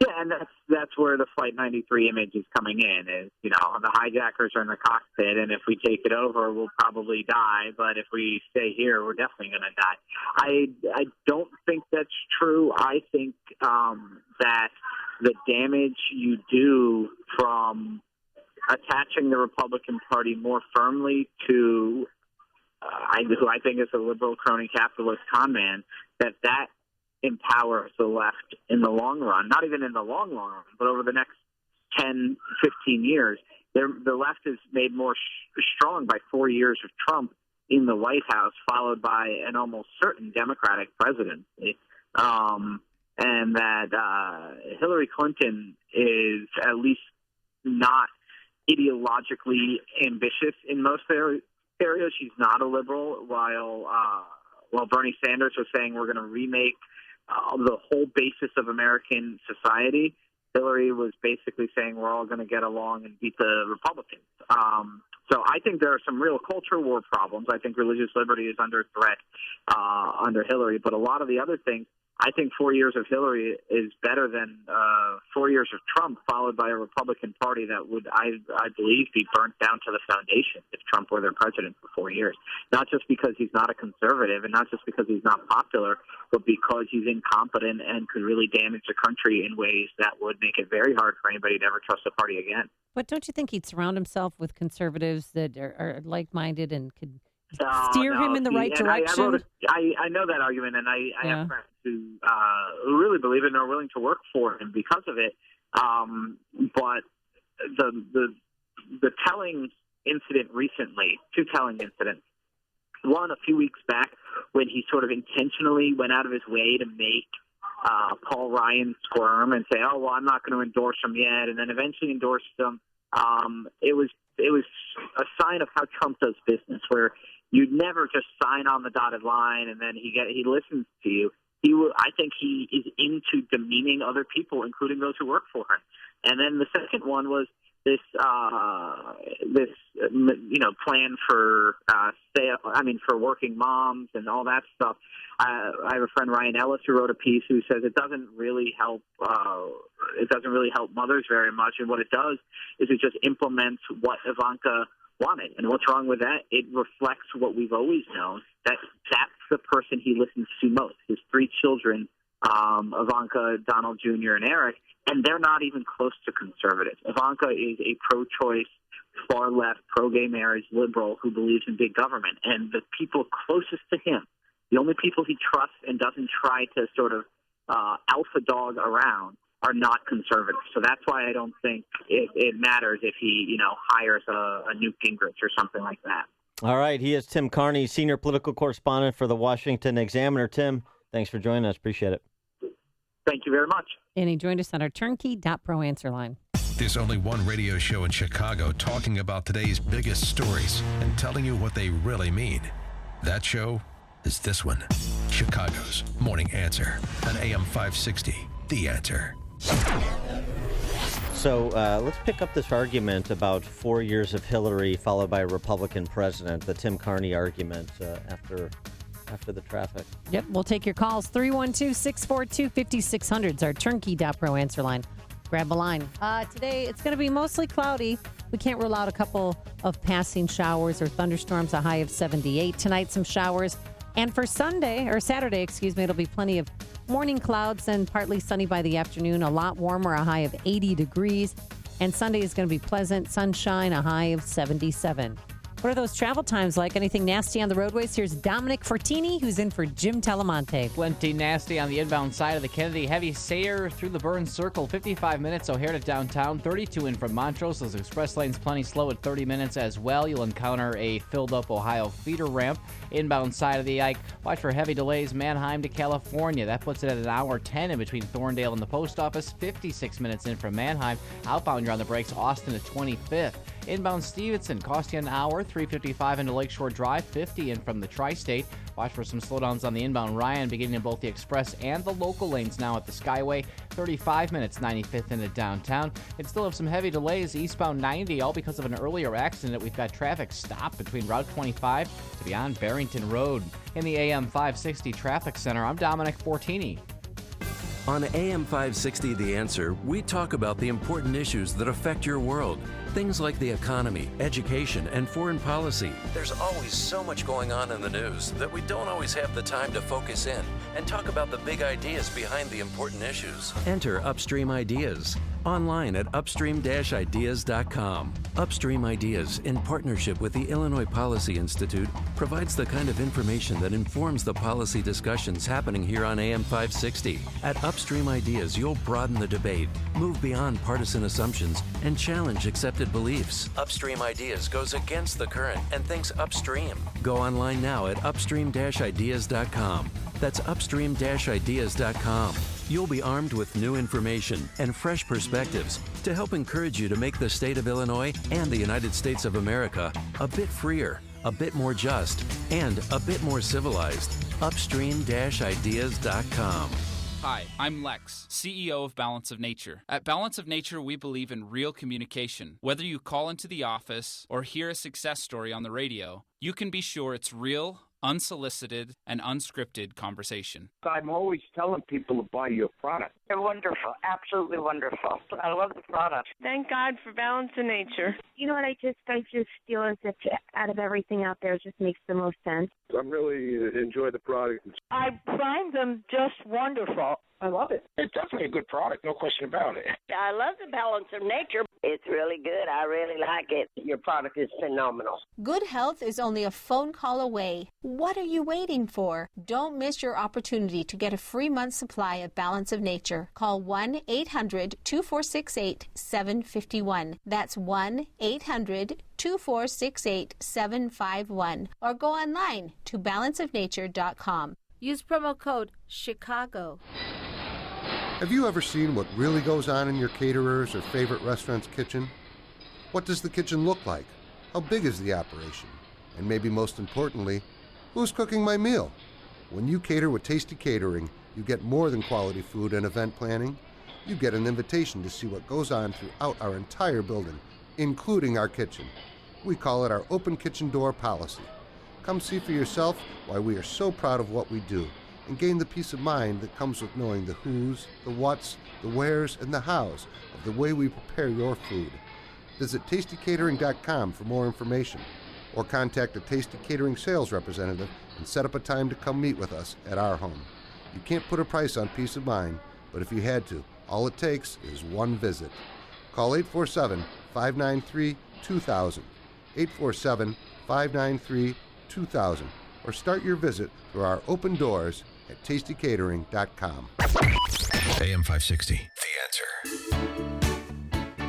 Yeah, and that's where the Flight 93 image is coming in. Is the hijackers are in the cockpit, and if we take it over, we'll probably die. But if we stay here, we're definitely going to die. I don't think that's true. I think that the damage you do from attaching the Republican Party more firmly to who I think is a liberal crony capitalist con man, that empowers the left in the long run, not even in the long run, but over the next 10, 15 years. The left is made more strong by 4 years of Trump in the White House, followed by an almost certain Democratic presidency. And that Hillary Clinton is at least not ideologically ambitious in most areas. She's not a liberal, while Bernie Sanders was saying we're going to remake the whole basis of American society. Hillary was basically saying we're all going to get along and beat the Republicans. So I think there are some real culture war problems. I think religious liberty is under threat under Hillary. But a lot of the other things, I think 4 years of Hillary is better than 4 years of Trump, followed by a Republican Party that would, I believe, be burnt down to the foundation if Trump were their president for 4 years. Not just because he's not a conservative and not just because he's not popular, but because he's incompetent and could really damage the country in ways that would make it very hard for anybody to ever trust the party again. But don't you think he'd surround himself with conservatives that are like-minded and could steer him in the right direction? I know that argument, and I have friends who really believe it and are willing to work for him because of it. But the telling incident recently, two telling incidents. One, a few weeks back, when he sort of intentionally went out of his way to make Paul Ryan squirm and say, "Oh, well, I'm not going to endorse him yet," and then eventually endorsed him. It was a sign of how Trump does business, where you'd never just sign on the dotted line and then he listens to you. I think he is into demeaning other people, including those who work for him. And then the second one was this plan for for working moms and all that stuff. I have a friend, Ryan Ellis, who wrote a piece who says it doesn't really help. It doesn't really help mothers very much, and what it does is it just implements what Ivanka wanted. And what's wrong with that? It reflects what we've always known, that that's the person he listens to most. His three children, Ivanka, Donald Jr., and Eric, and they're not even close to conservatives. Ivanka is a pro-choice, far-left, pro-gay marriage liberal who believes in big government. And the people closest to him, the only people he trusts and doesn't try to sort of alpha dog around, are not conservative. So that's why I don't think it matters if he, hires a Newt Gingrich or something like that. All right. He is Tim Carney, senior political correspondent for the Washington Examiner. Tim, thanks for joining us. Appreciate it. Thank you very much. And he joined us on our Turnkey.pro answer line. There's only one radio show in Chicago talking about today's biggest stories and telling you what they really mean. That show is this one, Chicago's Morning Answer on AM 560, The Answer. So let's pick up this argument about 4 years of Hillary followed by a Republican president, the Tim Carney argument after the traffic. Yep, we'll take your calls. 312-642-5600 is our Turnkey.pro answer line. Grab a line. Today, it's going to be mostly cloudy. We can't rule out a couple of passing showers or thunderstorms, a high of 78. Tonight, some showers. And for Saturday, it'll be plenty of morning clouds and partly sunny by the afternoon. A lot warmer, a high of 80 degrees. And Sunday is going to be pleasant, sunshine, a high of 77. What are those travel times like? Anything nasty on the roadways? Here's Dominic Fortini, who's in for Jim Telemonte. Plenty nasty on the inbound side of the Kennedy. Heavy Sayre through the Burns Circle, 55 minutes. O'Hare to downtown, 32 in from Montrose. Those express lanes plenty slow at 30 minutes as well. You'll encounter a filled-up Ohio feeder ramp. Inbound side of the Ike, watch for heavy delays Manheim to California. That puts it at an hour 10 in between Thorndale and the post office. 56 minutes in from Manheim. Outbound, you're on the brakes. Austin to 25th. Inbound Stevenson, cost you an hour, 3:55 into Lakeshore Drive, 50 in from the Tri-State. Watch for some slowdowns on the inbound Ryan, beginning in both the express and the local lanes now at the Skyway. 35 minutes, 95th into downtown. And still have some heavy delays eastbound 90, all because of an earlier accident. We've got traffic stopped between Route 25 to beyond Barrington Road. In the AM 560 Traffic Center, I'm Dominic Fortini. On AM 560 The Answer, we talk about the important issues that affect your world. Things like the economy, education, and foreign policy. There's always so much going on in the news that we don't always have the time to focus in and talk about the big ideas behind the important issues. Enter Upstream Ideas online at upstream-ideas.com. Upstream Ideas, in partnership with the Illinois Policy Institute, provides the kind of information that informs the policy discussions happening here on AM 560. At Upstream Ideas, you'll broaden the debate, move beyond partisan assumptions, and challenge accepted beliefs. Upstream Ideas goes against the current and thinks upstream. Go online now at upstream-ideas.com. That's upstream-ideas.com. You'll be armed with new information and fresh perspectives to help encourage you to make the state of Illinois and the United States of America a bit freer, a bit more just, and a bit more civilized. Upstream-ideas.com. Hi, I'm Lex, CEO of Balance of Nature. At Balance of Nature, we believe in real communication. Whether you call into the office or hear a success story on the radio, you can be sure it's real, unsolicited, and unscripted conversation. I'm always telling people to buy your product. They're wonderful, absolutely wonderful. I love the product. Thank God for Balance of Nature. You know what, I just feel as if out of everything out there, it just makes the most sense. I really enjoy the product. I find them just wonderful. I love it. It's definitely a good product, no question about it. I love the Balance of Nature. It's really good. I really like it. Your product is phenomenal. Good health is only a phone call away. What are you waiting for? Don't miss your opportunity to get a free month supply of Balance of Nature. Call 1-800-2468-751. That's 1-800-2468-751. Or go online to balanceofnature.com. Use promo code CHICAGO. Have you ever seen what really goes on in your caterer's or favorite restaurant's kitchen? What does the kitchen look like? How big is the operation? And maybe most importantly, who's cooking my meal? When you cater with Tasty Catering, you get more than quality food and event planning. You get an invitation to see what goes on throughout our entire building, including our kitchen. We call it our open kitchen door policy. Come see for yourself why we are so proud of what we do, and gain the peace of mind that comes with knowing the who's, the what's, the where's, and the how's of the way we prepare your food. Visit tastycatering.com for more information, or contact a Tasty Catering sales representative and set up a time to come meet with us at our home. You can't put a price on peace of mind, but if you had to, all it takes is one visit. Call 847-593-2000, 847-593-2000, or start your visit through our open doors at tastycatering.com. AM 560, The Answer.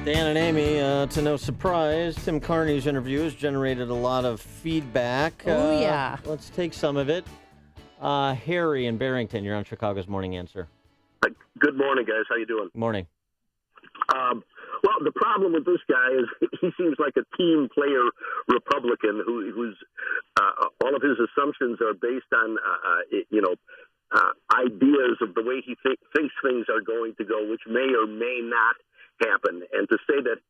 Dan and Amy, to no surprise, Tim Carney's interview has generated a lot of feedback. Oh, yeah. Let's take some of it. Harry in Barrington, you're on Chicago's Morning Answer. Good morning, guys. How you doing? Morning. Well, the problem with this guy is he seems like a team player Republican who's all of his assumptions are based on ideas of the way he thinks things are going to go, which may or may not happen. And to say that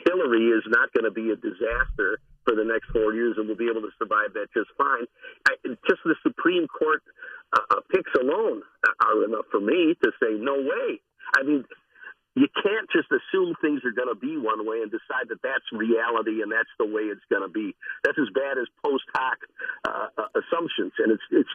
Hillary is not going to be a disaster for the next 4 years and will be able to survive that just fine, just the Supreme Court picks alone are enough for me to say no way. I mean, you can't just assume things are going to be one way and decide that that's reality and that's the way it's going to be. That's as bad as post hoc assumptions. And it's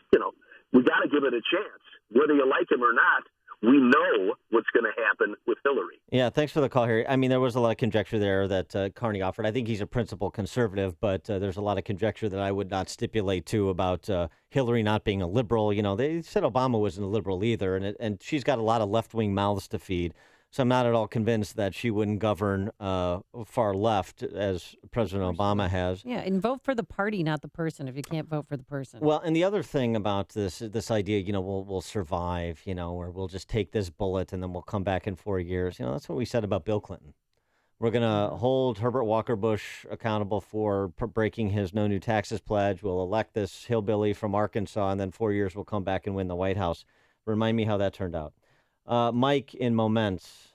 we got to give it a chance. Whether you like him or not, we know what's going to happen with Hillary. Yeah, thanks for the call, Harry. I mean, there was a lot of conjecture there that Carney offered. I think he's a principal conservative, but there's a lot of conjecture that I would not stipulate to about Hillary not being a liberal. You know, they said Obama wasn't a liberal either, and she's got a lot of left-wing mouths to feed. So I'm not at all convinced that she wouldn't govern far left as President Obama has. Yeah, and vote for the party, not the person, if you can't vote for the person. Well, and the other thing about this idea, we'll survive, or we'll just take this bullet and then we'll come back in 4 years. That's what we said about Bill Clinton. We're going to hold Herbert Walker Bush accountable for breaking his no new taxes pledge. We'll elect this hillbilly from Arkansas, and then 4 years we'll come back and win the White House. Remind me how that turned out. Mike in Moments.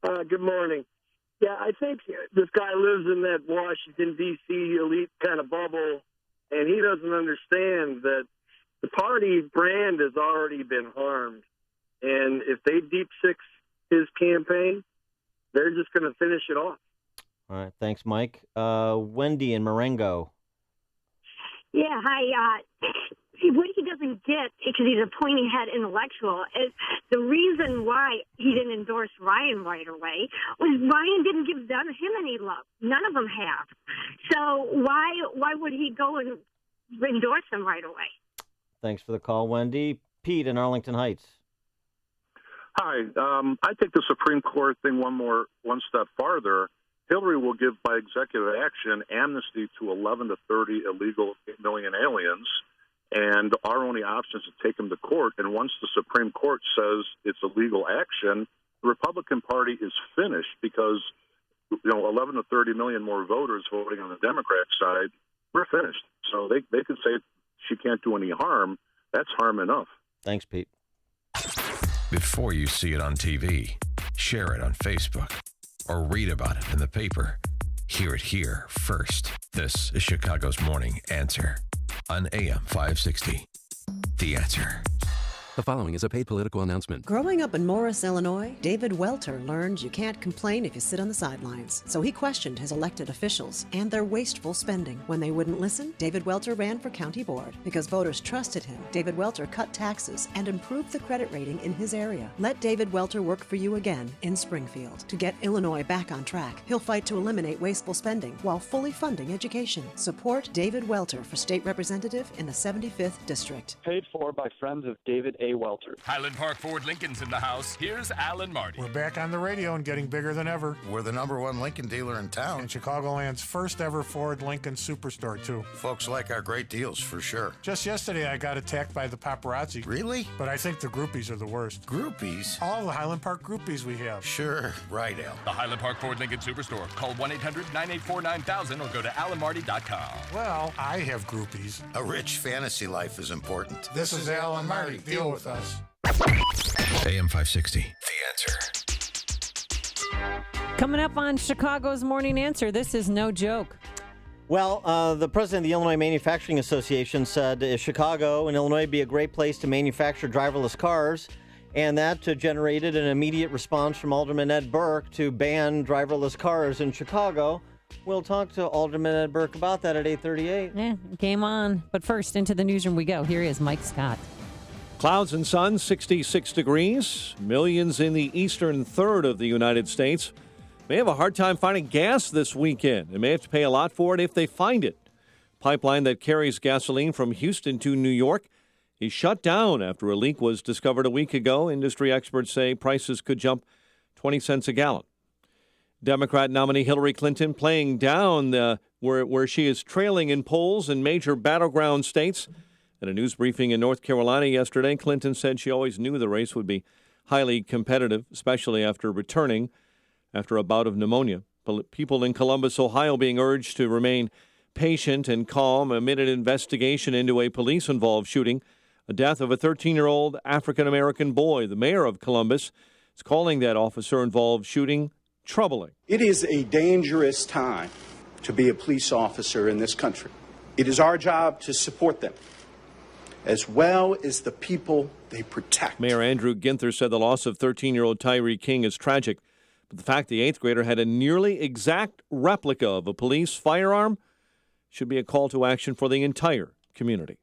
Good morning. Yeah, I think this guy lives in that Washington, D.C. elite kind of bubble, and he doesn't understand that the party brand has already been harmed. And if they deep six his campaign, they're just going to finish it off. All right. Thanks, Mike. Wendy in Marengo. Yeah, hi. See, what he doesn't get, because he's a pointy-head intellectual, is the reason why he didn't endorse Ryan right away was Ryan didn't give him any love. None of them have. So why would he go and endorse him right away? Thanks for the call, Wendy. Pete in Arlington Heights. Hi. I take the Supreme Court thing one step farther. Hillary will give, by executive action, amnesty to 11 to 30 illegal million aliens. And our only option is to take them to court. And once the Supreme Court says it's a legal action, the Republican Party is finished because 11 to 30 million more voters voting on the Democrat side, we're finished. So they could say she can't do any harm. That's harm enough. Thanks, Pete. Before you see it on TV, share it on Facebook, or read about it in the paper, hear it here first. This is Chicago's Morning Answer on AM 560. The Answer. The following is a paid political announcement. Growing up in Morris, Illinois, David Welter learned you can't complain if you sit on the sidelines. So he questioned his elected officials and their wasteful spending. When they wouldn't listen, David Welter ran for county board. Because voters trusted him, David Welter cut taxes and improved the credit rating in his area. Let David Welter work for you again in Springfield. To get Illinois back on track, he'll fight to eliminate wasteful spending while fully funding education. Support David Welter for state representative in the 75th District. Paid for by friends of David A. Welter. Highland Park Ford Lincoln's in the house. Here's Alan Marty. We're back on the radio and getting bigger than ever. We're the #1 Lincoln dealer in town. And Chicagoland's first ever Ford Lincoln Superstore, too. Folks like our great deals, for sure. Just yesterday, I got attacked by the paparazzi. Really? But I think the groupies are the worst. Groupies? All the Highland Park groupies we have. Sure. Right, Al. The Highland Park Ford Lincoln Superstore. Call 1-800-984-9000 or go to alanmarty.com. Well, I have groupies. A rich fantasy life is important. This is Al and Marty. Deal with us. AM 560. The Answer. Coming up on Chicago's Morning Answer, this is no joke. Well, the president of the Illinois Manufacturing Association said Chicago and Illinois would be a great place to manufacture driverless cars, and that generated an immediate response from Alderman Ed Burke to ban driverless cars in Chicago. We'll talk to Alderman Ed Burke about that at 8:38. Yeah, game on. But first, into the newsroom we go. Here is Mike Scott. Clouds and sun, 66 degrees. Millions in the eastern third of the United States may have a hard time finding gas this weekend. They may have to pay a lot for it if they find it. Pipeline that carries gasoline from Houston to New York is shut down after a leak was discovered a week ago. Industry experts say prices could jump 20 cents a gallon. Democrat nominee Hillary Clinton playing down where she is trailing in polls in major battleground states. At a news briefing in North Carolina yesterday, Clinton said she always knew the race would be highly competitive, especially after returning after a bout of pneumonia. People in Columbus, Ohio, being urged to remain patient and calm amid an investigation into a police-involved shooting, a death of a 13-year-old African-American boy. The mayor of Columbus is calling that officer-involved shooting troubling. It is a dangerous time to be a police officer in this country. It is our job to support them, as well as the people they protect. Mayor Andrew Ginther said the loss of 13-year-old Tyree King is tragic, but the fact the 8th grader had a nearly exact replica of a police firearm should be a call to action for the entire community.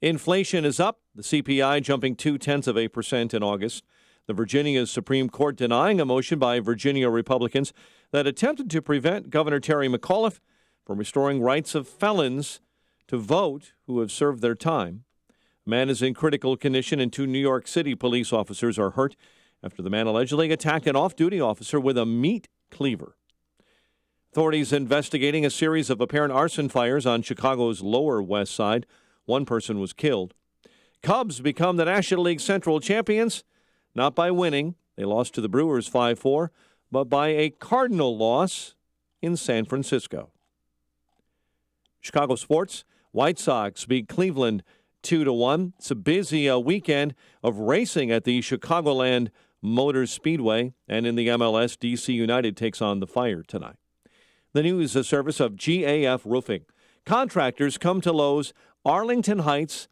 Inflation is up, the CPI jumping 0.2% in August. The Virginia Supreme Court denying a motion by Virginia Republicans that attempted to prevent Governor Terry McAuliffe from restoring rights of felons to vote who have served their time. A man is in critical condition and 2 New York City police officers are hurt after the man allegedly attacked an off-duty officer with a meat cleaver. Authorities investigating a series of apparent arson fires on Chicago's Lower West Side. One person was killed. Cubs become the National League Central champions, not by winning. They lost to the Brewers 5-4, but by a Cardinal loss in San Francisco. Chicago sports, White Sox beat Cleveland 2-1. It's a busy weekend of racing at the Chicagoland Motor Speedway, and in the MLS, DC United takes on the Fire tonight. The news is a service of GAF Roofing. Contractors come to Lowe's Arlington Heights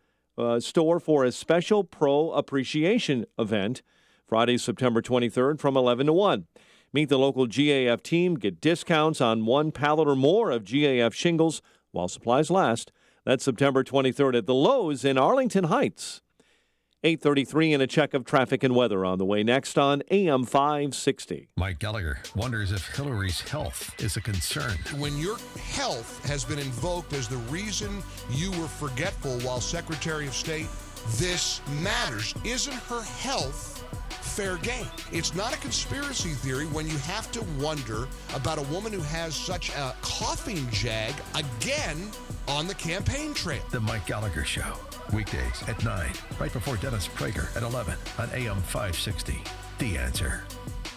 store for a special pro appreciation event Friday, September 23rd from 11 to 1. Meet the local GAF team, get discounts on 1 pallet or more of GAF shingles while supplies last. That's September 23rd at the Lowe's in Arlington Heights. 8:33 and a check of traffic and weather on the way next on AM 560. Mike Gallagher wonders if Hillary's health is a concern. When your health has been invoked as the reason you were forgetful while Secretary of State, this matters. Isn't her health fair game? It's not a conspiracy theory when you have to wonder about a woman who has such a coughing jag again on the campaign trail. The Mike Gallagher Show, weekdays at 9, right before Dennis Prager at 11 on AM 560. The Answer.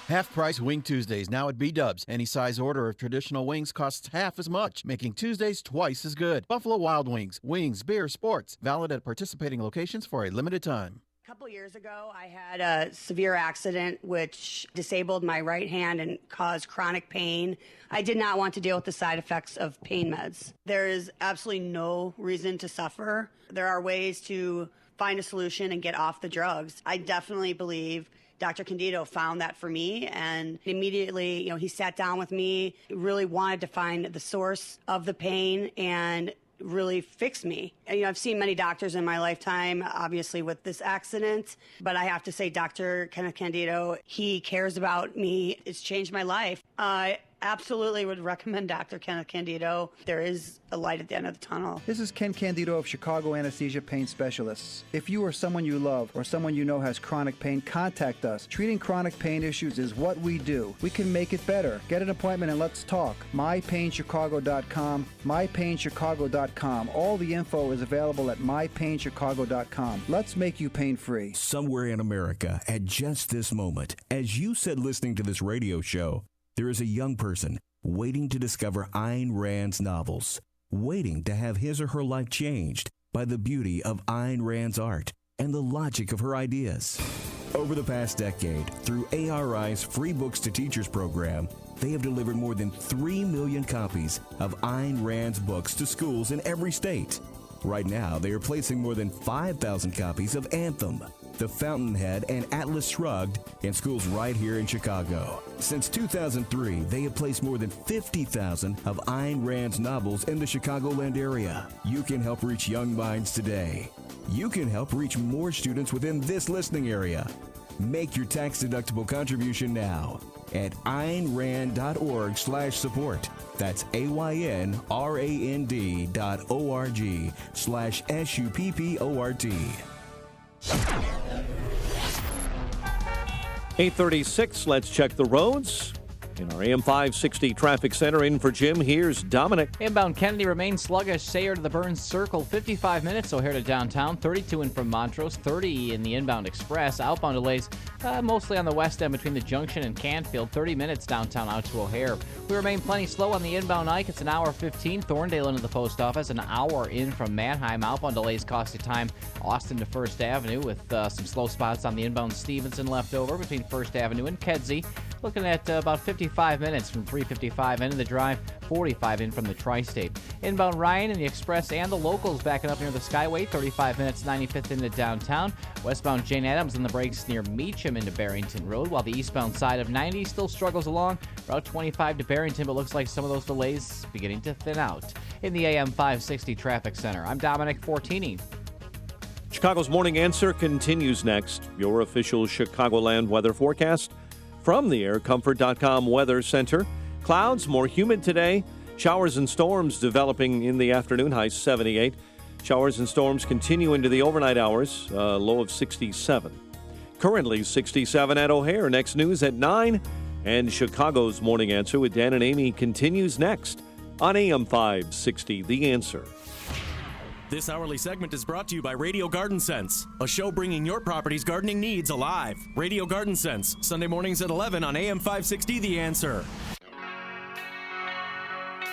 Half-price Wing Tuesdays now at B-Dubs. Any size order of traditional wings costs half as much, making Tuesdays twice as good. Buffalo Wild Wings. Wings, beer, sports. Valid at participating locations for a limited time. couple years ago, I had a severe accident which disabled my right hand and caused chronic pain. I did not want to deal with the side effects of pain meds. There is absolutely no reason to suffer. There are ways to find a solution and get off the drugs. I definitely believe Dr. Candido found that for me, and immediately, he sat down with me, really wanted to find the source of the pain and really fix me. And, I've seen many doctors in my lifetime, obviously with this accident, but I have to say Dr. Kenneth Candido, he cares about me. It's changed my life. I absolutely would recommend Dr. Kenneth Candido. There is a light at the end of the tunnel. This is Ken Candido of Chicago Anesthesia Pain Specialists. If you or someone you love or someone you know has chronic pain, contact us. Treating chronic pain issues is what we do. We can make it better. Get an appointment and let's talk. MyPainChicago.com, MyPainChicago.com. All the info is available at MyPainChicago.com. Let's make you pain-free. Somewhere in America, at just this moment, as you said listening to this radio show, there is a young person waiting to discover Ayn Rand's novels, waiting to have his or her life changed by the beauty of Ayn Rand's art and the logic of her ideas. Over the past decade, through ARI's Free Books to Teachers program, they have delivered more than 3 million copies of Ayn Rand's books to schools in every state. Right now, they are placing more than 5,000 copies of Anthem, The Fountainhead, and Atlas Shrugged in schools right here in Chicago. Since 2003, they have placed more than 50,000 of Ayn Rand's novels in the Chicagoland area. You can help reach young minds today. You can help reach more students within this listening area. Make your tax-deductible contribution now at AynRand.org/support. That's AYNRAND.org/SUPPORT. 8:36, let's check the roads. In our AM 560 traffic center, in for Jim, here's Dominic. Inbound Kennedy remains sluggish. Sayre to the Burns Circle, 55 minutes. O'Hare to downtown, 32 in from Montrose, 30 in the inbound express. Outbound delays mostly on the west end between the junction and Canfield, 30 minutes downtown out to O'Hare. We remain plenty slow on the inbound Ike. It's an hour 15. Thorndale into the post office, an hour in from Manheim. Outbound delays cost you time. Austin to First Avenue with some slow spots on the inbound Stevenson left over between First Avenue and Kedzie. Looking at about 55 minutes from 355 into the drive, 45 in from the Tri-State. Inbound Ryan and the Express and the Locals backing up near the Skyway, 35 minutes, 95th into downtown. Westbound Jane Addams on the brakes near Meacham into Barrington Road, while the eastbound side of 90 still struggles along. Route 25 to Barrington, but looks like some of those delays beginning to thin out. In the AM 560 Traffic Center, I'm Dominic Fortini. Chicago's Morning Answer continues next. Your official Chicagoland weather forecast from the AirComfort.com Weather Center. Clouds, more humid today. Showers and storms developing in the afternoon, high 78. Showers and storms continue into the overnight hours, low of 67. Currently 67 at O'Hare. Next news at 9. And Chicago's Morning Answer with Dan and Amy continues next on AM 560, The Answer. This hourly segment is brought to you by Radio Garden Sense, a show bringing your property's gardening needs alive. Radio Garden Sense, Sunday mornings at 11 on AM 560, The Answer.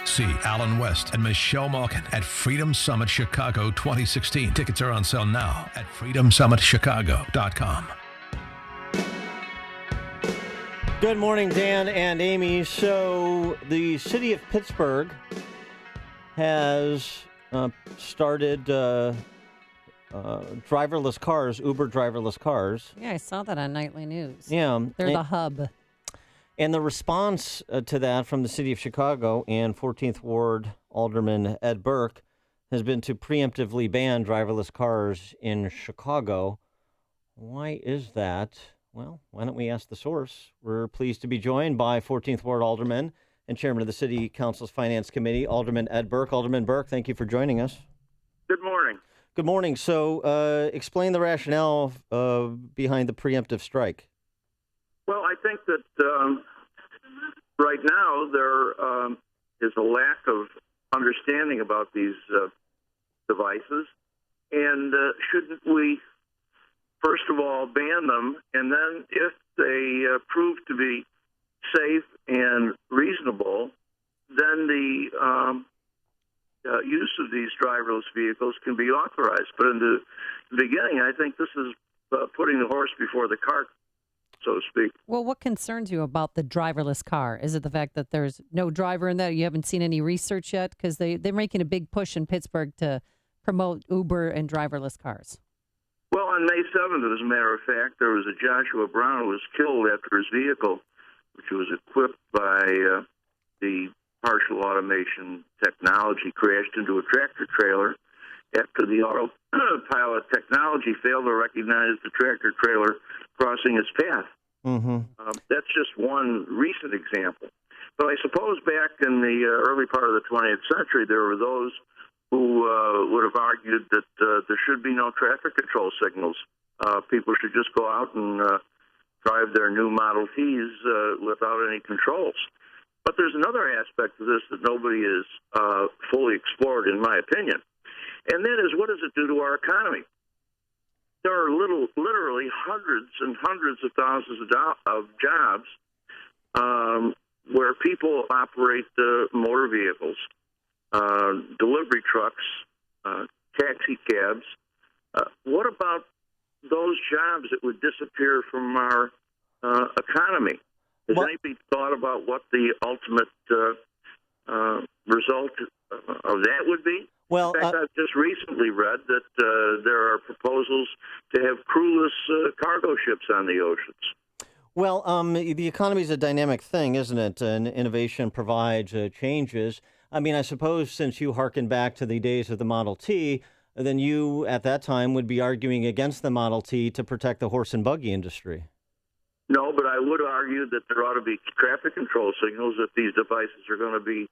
See Alan West and Michelle Malkin at Freedom Summit Chicago 2016. Tickets are on sale now at freedomsummitchicago.com. Good morning, Dan and Amy. So the city of Pittsburgh has started driverless cars, Uber driverless cars. Yeah, I saw that on Nightly News. Yeah. They're the hub. And the response to that from the city of Chicago and 14th Ward Alderman Ed Burke has been to preemptively ban driverless cars in Chicago. Why is that? Well, why don't we ask the source? We're pleased to be joined by 14th Ward Alderman and Chairman of the City Council's Finance Committee, Alderman Ed Burke. Alderman Burke, thank you for joining us. Good morning. Good morning. So explain the rationale behind the preemptive strike. Well, I think that right now there is a lack of understanding about these devices, and shouldn't we, first of all, ban them, and then if they prove to be safe and reasonable, then the use of these driverless vehicles can be authorized. But in the beginning, I think this is putting the horse before the cart, so to speak. Well, what concerns you about the driverless car? Is it the fact that there's no driver in that? You haven't seen any research yet? Because they're making a big push in Pittsburgh to promote Uber and driverless cars. Well, on May 7th, as a matter of fact, there was a Joshua Brown who was killed after his vehicle, which was equipped by the partial automation technology, crashed into a tractor trailer after the autopilot technology failed to recognize the tractor trailer crossing its path. Mm-hmm. That's just one recent example. But I suppose back in the early part of the 20th century, there were those who would have argued that there should be no traffic control signals. People should just go out and drive their new Model Ts without any controls. But there's another aspect of this that nobody has fully explored, in my opinion, and that is, what does it do to our economy? There are literally hundreds and hundreds of thousands of jobs where people operate motor vehicles, delivery trucks, taxi cabs. What about those jobs that would disappear from our economy? Has anybody thought about what the ultimate result of that would be? Well, in fact, I've just recently read that there are proposals to have crewless cargo ships on the oceans. Well, the economy is a dynamic thing, isn't it? And innovation provides changes. I mean, I suppose since you hearken back to the days of the Model T, then you, at that time, would be arguing against the Model T to protect the horse and buggy industry. No, but I would argue that there ought to be traffic control signals if these devices are going to be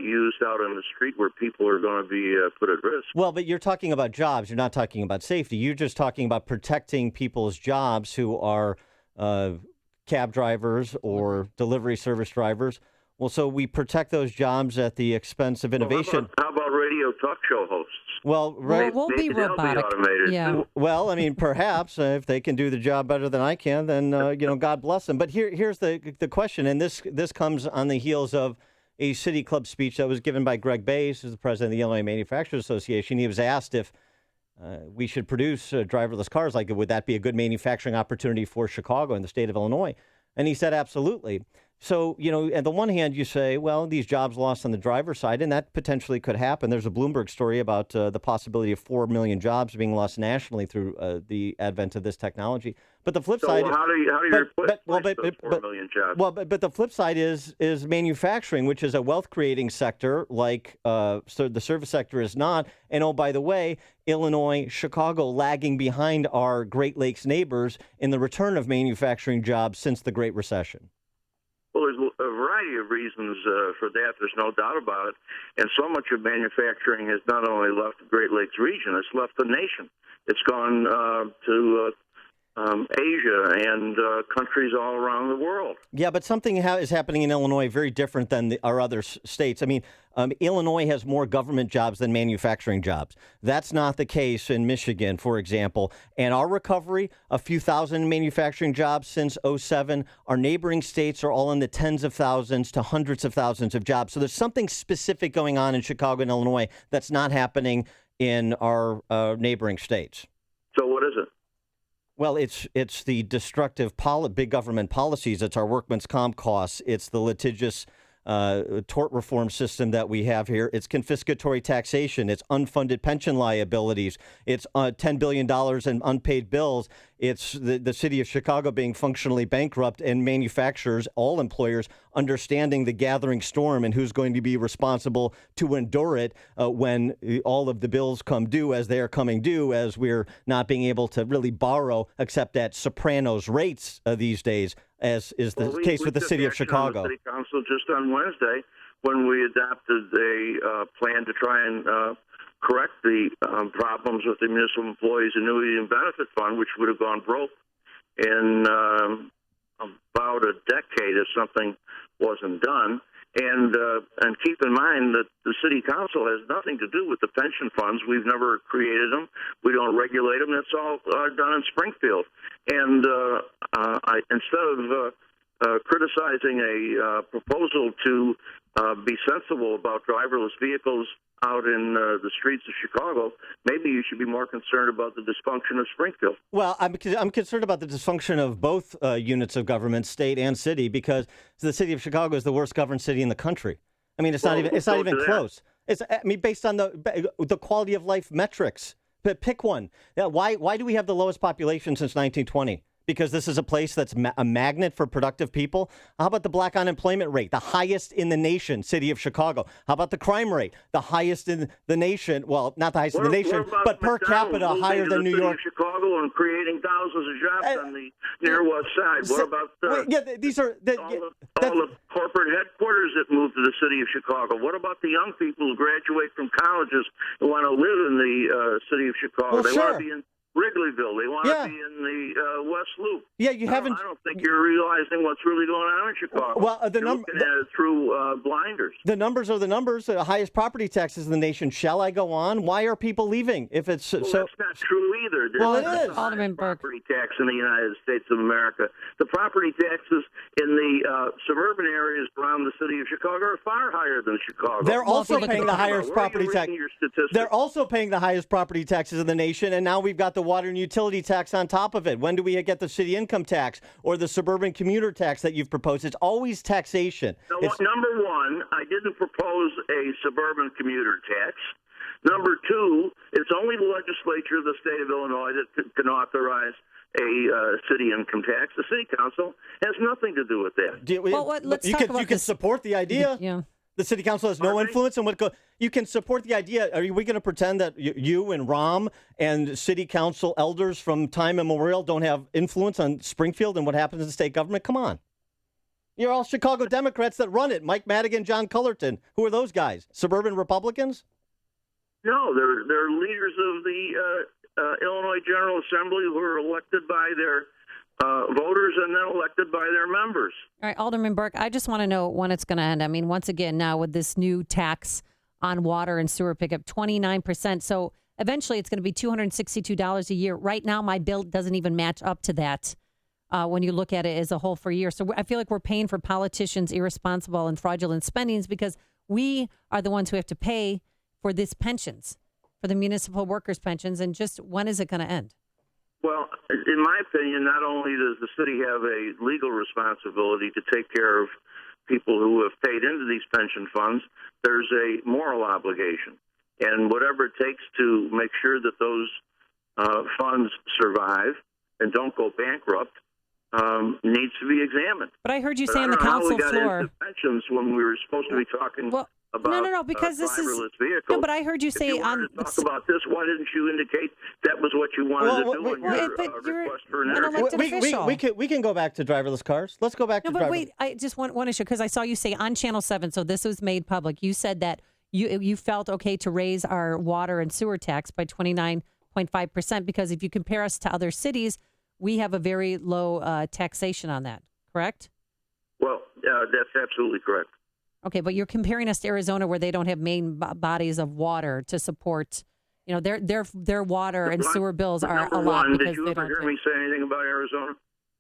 used out on the street where people are going to be put at risk. Well, but you're talking about jobs. You're not talking about safety. You're just talking about protecting people's jobs who are cab drivers or delivery service drivers. Well, so we protect those jobs at the expense of innovation. How about radio talk show hosts? Well, right. We'll be robotic. Yeah. Well, I mean, perhaps if they can do the job better than I can, then God bless them. But here's the question, and this comes on the heels of a City Club speech that was given by Greg Bays, who's the president of the Illinois Manufacturers Association. He was asked if we should produce driverless cars. Like, would that be a good manufacturing opportunity for Chicago and the state of Illinois? And he said, absolutely. So, on the one hand, you say, well, these jobs lost on the driver's side, and that potentially could happen. There's a Bloomberg story about the possibility of 4 million jobs being lost nationally through the advent of this technology. But the flip side, how do you replace those 4 million jobs? Well, but the flip side is manufacturing, which is a wealth-creating sector, like so the service sector is not. And oh, by the way, Illinois, Chicago, lagging behind our Great Lakes neighbors in the return of manufacturing jobs since the Great Recession. Well, there's a variety of reasons for that. There's no doubt about it. And so much of manufacturing has not only left the Great Lakes region, it's left the nation. It's gone to Asia and countries all around the world. Yeah, but something is happening in Illinois very different than our other states. I mean, Illinois has more government jobs than manufacturing jobs. That's not the case in Michigan, for example. And our recovery, a few thousand manufacturing jobs since 2007. Our neighboring states are all in the tens of thousands to hundreds of thousands of jobs. So there's something specific going on in Chicago and Illinois that's not happening in our neighboring states. So what is it? Well, it's the destructive big government policies. It's our workman's comp costs. It's the litigious tort reform system that we have here. It's confiscatory taxation. It's unfunded pension liabilities. It's $10 billion in unpaid bills. It's the city of Chicago being functionally bankrupt, and manufacturers, all employers, understanding the gathering storm and who's going to be responsible to endure it when all of the bills come due, as they are coming due, as we're not being able to really borrow except at Sopranos rates these days, as is the case with the city of Chicago. The City Council just on Wednesday, when we adopted a plan to try and correct the problems with the Municipal Employees Annuity and Benefit Fund, which would have gone broke in about a decade if something wasn't done. And keep in mind that the City Council has nothing to do with the pension funds. We've never created them. We don't regulate them. That's all done in Springfield. And instead of criticizing a proposal to be sensible about driverless vehicles out in the streets of Chicago, maybe you should be more concerned about the dysfunction of Springfield. Well, I'm concerned about the dysfunction of both units of government, state and city, because the city of Chicago is the worst governed city in the country. I mean, it's not even close. Based on the quality of life metrics. But pick one. Why do we have the lowest population since 1920? Because this is a place that's a magnet for productive people? How about the black unemployment rate, the highest in the nation, city of Chicago? How about the crime rate, the highest in the nation? Well, not the highest in the nation, but per capita higher than New York. Chicago and creating thousands of jobs on the near west side. What about these are all the corporate headquarters that moved to the city of Chicago? What about the young people who graduate from colleges who want to live in the city of Chicago? They want to be in Wrigleyville. They want to be in the West Loop. Yeah, you haven't. I don't think you're realizing what's really going on in Chicago. Well, you're looking at it through blinders. The numbers are the numbers. The highest property taxes in the nation. Shall I go on? Why are people leaving? If it's that's not true either. Well, There's it is. Alderman property tax in the United States of America. The property taxes in the suburban areas around the city of Chicago are far higher than Chicago. They're also paying the highest property tax. They're also paying the highest property taxes in the nation, and now we've got the water and utility tax on top of it. When do we get the city income tax or the suburban commuter tax that you've proposed? It's always taxation. Number one, I didn't propose a suburban commuter tax. Number two, it's only the legislature of the state of Illinois that can authorize a city income tax. The city council has nothing to do with that. Let's talk about you can support the idea. Yeah. The city council has no influence on what goes. You can support the idea. Are we going to pretend that you and Rahm and city council elders from time immemorial don't have influence on Springfield and what happens in the state government? Come on. You're all Chicago Democrats that run it. Mike Madigan, John Cullerton. Who are those guys? Suburban Republicans? No, they're leaders of the Illinois General Assembly who are elected by their voters and then elected by their members. All right, Alderman Burke, I just want to know when it's going to end. I mean, once again, now with this new tax on water and sewer pickup, 29%. So eventually it's going to be $262 a year. Right now, my bill doesn't even match up to that when you look at it as a whole for a year. So I feel like we're paying for politicians' irresponsible and fraudulent spendings because we are the ones who have to pay for these pensions, for the municipal workers' pensions. And just when is it going to end? Well, in my opinion, not only does the city have a legal responsibility to take care of people who have paid into these pension funds, there's a moral obligation. And whatever it takes to make sure that those funds survive and don't go bankrupt needs to be examined. But I heard you say on the council floor. I don't know how we got into pensions when we were supposed to be talking about no, because this is vehicles. No, but I heard you say if you wanted to talk about this. Why didn't you indicate that was what you wanted to do in your request for an interview? We can go back to driverless cars. Let's go back to driverless. No, but wait, I just want one issue because I saw you say on Channel 7, so this was made public. You said that you felt okay to raise our water and sewer tax by 29.5% because if you compare us to other cities, we have a very low taxation on that, correct? Well, that's absolutely correct. Okay, but you're comparing us to Arizona where they don't have main bodies of water to support, their water and sewer bills are a lot because did you they ever don't hear me say anything about Arizona?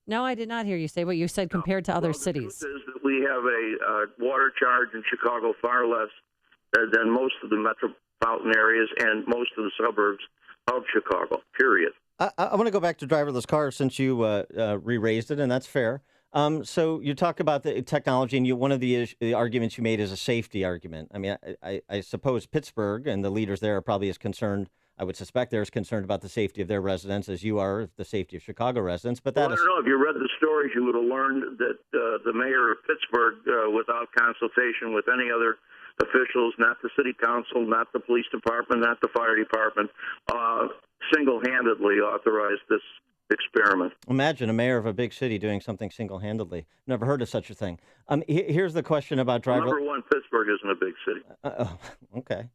No, I did not hear you say what you said compared to other cities. The truth is that we have a water charge in Chicago far less than most of the metropolitan areas and most of the suburbs of Chicago, period. I want to go back to driverless cars since you re-raised it, and that's fair. So you talk about the technology, and one of the arguments you made is a safety argument. I mean, I suppose Pittsburgh and the leaders there are probably as concerned, I would suspect they're as concerned about the safety of their residents as you are the safety of Chicago residents. But I don't know. If you read the stories, you would have learned that the mayor of Pittsburgh, without consultation with any other officials, not the city council, not the police department, not the fire department, single-handedly authorized this experiment. Imagine a mayor of a big city doing something single-handedly. Never heard of such a thing. Here's the question about driverless. Number one, Pittsburgh isn't a big city. Okay.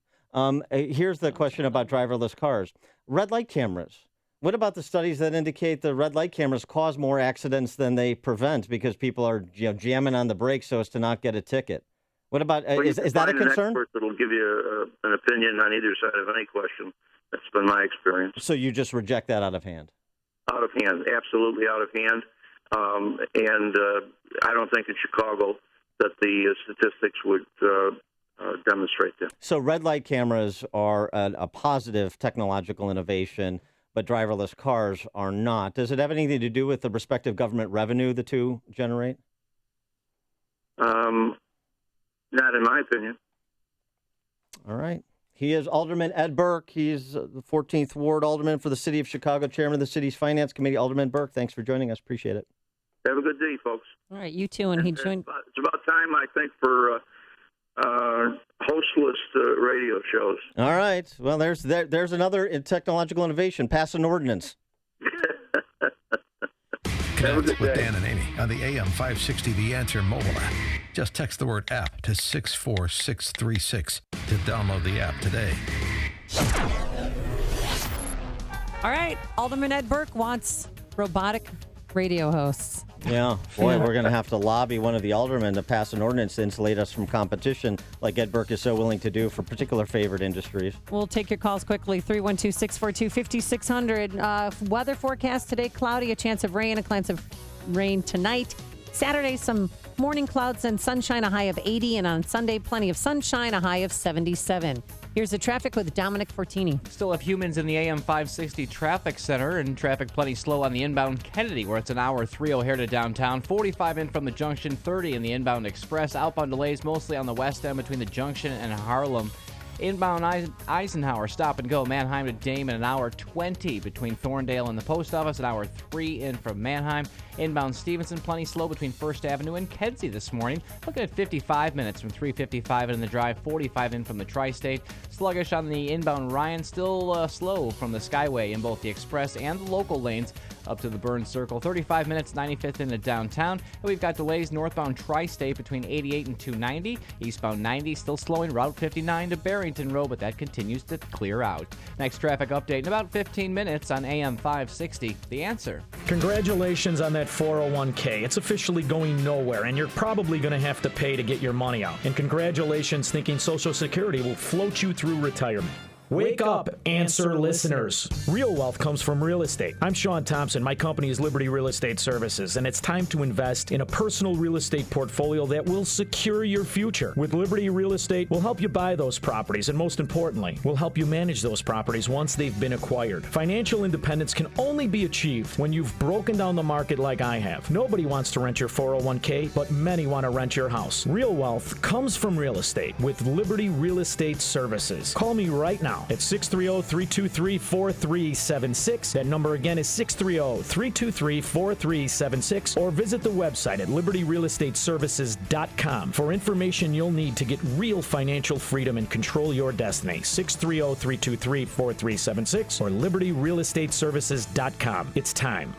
Here's the question about driverless cars. Red light cameras. What about the studies that indicate the red light cameras cause more accidents than they prevent because people are jamming on the brakes so as to not get a ticket? What about is that a concern? An expert that'll give you an opinion on either side of any question. That's been my experience. So you just reject that out of hand? Out of hand, absolutely out of hand. And I don't think in Chicago that the statistics would demonstrate that. So red light cameras are a positive technological innovation, but driverless cars are not. Does it have anything to do with the respective government revenue the two generate? Not in my opinion. All right. He is Alderman Ed Burke. He's the 14th Ward Alderman for the City of Chicago, Chairman of the city's Finance Committee. Alderman Burke, thanks for joining us. Appreciate it. Have a good day, folks. All right, you too. And he joined. It's about time, I think, for hostless radio shows. All right. Well, there's another technological innovation. Pass an ordinance. Connect with Dan and Amy on the AM 560 The Answer mobile app. Just text the word app to 64636 to download the app today. All right. Alderman Ed Burke wants robotic radio hosts. Yeah. Boy, we're going to have to lobby one of the aldermen to pass an ordinance to insulate us from competition like Ed Burke is so willing to do for particular favored industries. We'll take your calls quickly. 312-642-5600. Weather forecast today, cloudy, a chance of rain, a chance of rain tonight. Saturday, some morning clouds and sunshine, a high of 80. And on Sunday, plenty of sunshine, a high of 77. Here's the traffic with Dominic Fortini. Still have humans in the AM 560 traffic center, and traffic plenty slow on the inbound Kennedy, where it's an hour 3 O'Hare to downtown, 45 in from the junction, 30 in the inbound Express. Outbound delays mostly on the west end between the junction and Harlem. Inbound Eisenhower, stop and go, Manheim to Damon, an hour 20 between Thorndale and the post office, an hour 3 in from Manheim. Inbound Stevenson, plenty slow between First Avenue and Kedzie this morning. Looking at 55 minutes from 355 in the drive, 45 in from the Tri-State. Sluggish on the inbound Ryan, still slow from the Skyway in both the express and the local lanes up to the Burns Circle. 35 minutes, 95th into downtown. And we've got delays northbound Tri-State between 88 and 290. Eastbound 90 still slowing, Route 59 to Barrington Road, but that continues to clear out. Next traffic update in about 15 minutes on AM 560. The Answer. Congratulations on that 401k. It's officially going nowhere, and you're probably going to have to pay to get your money out. And congratulations thinking Social Security will float you through retirement. Wake up, Answer listeners. Real wealth comes from real estate. I'm Sean Thompson. My company is Liberty Real Estate Services, and it's time to invest in a personal real estate portfolio that will secure your future. With Liberty Real Estate, we'll help you buy those properties, and most importantly, we'll help you manage those properties once they've been acquired. Financial independence can only be achieved when you've broken down the market like I have. Nobody wants to rent your 401k, but many want to rent your house. Real wealth comes from real estate with Liberty Real Estate Services. Call me right now at 630-323-4376. That number again is 630-323-4376, or visit the website at libertyrealestateservices.com for information you'll need to get real financial freedom and control your destiny. 630-323-4376 or libertyrealestateservices.com. It's time.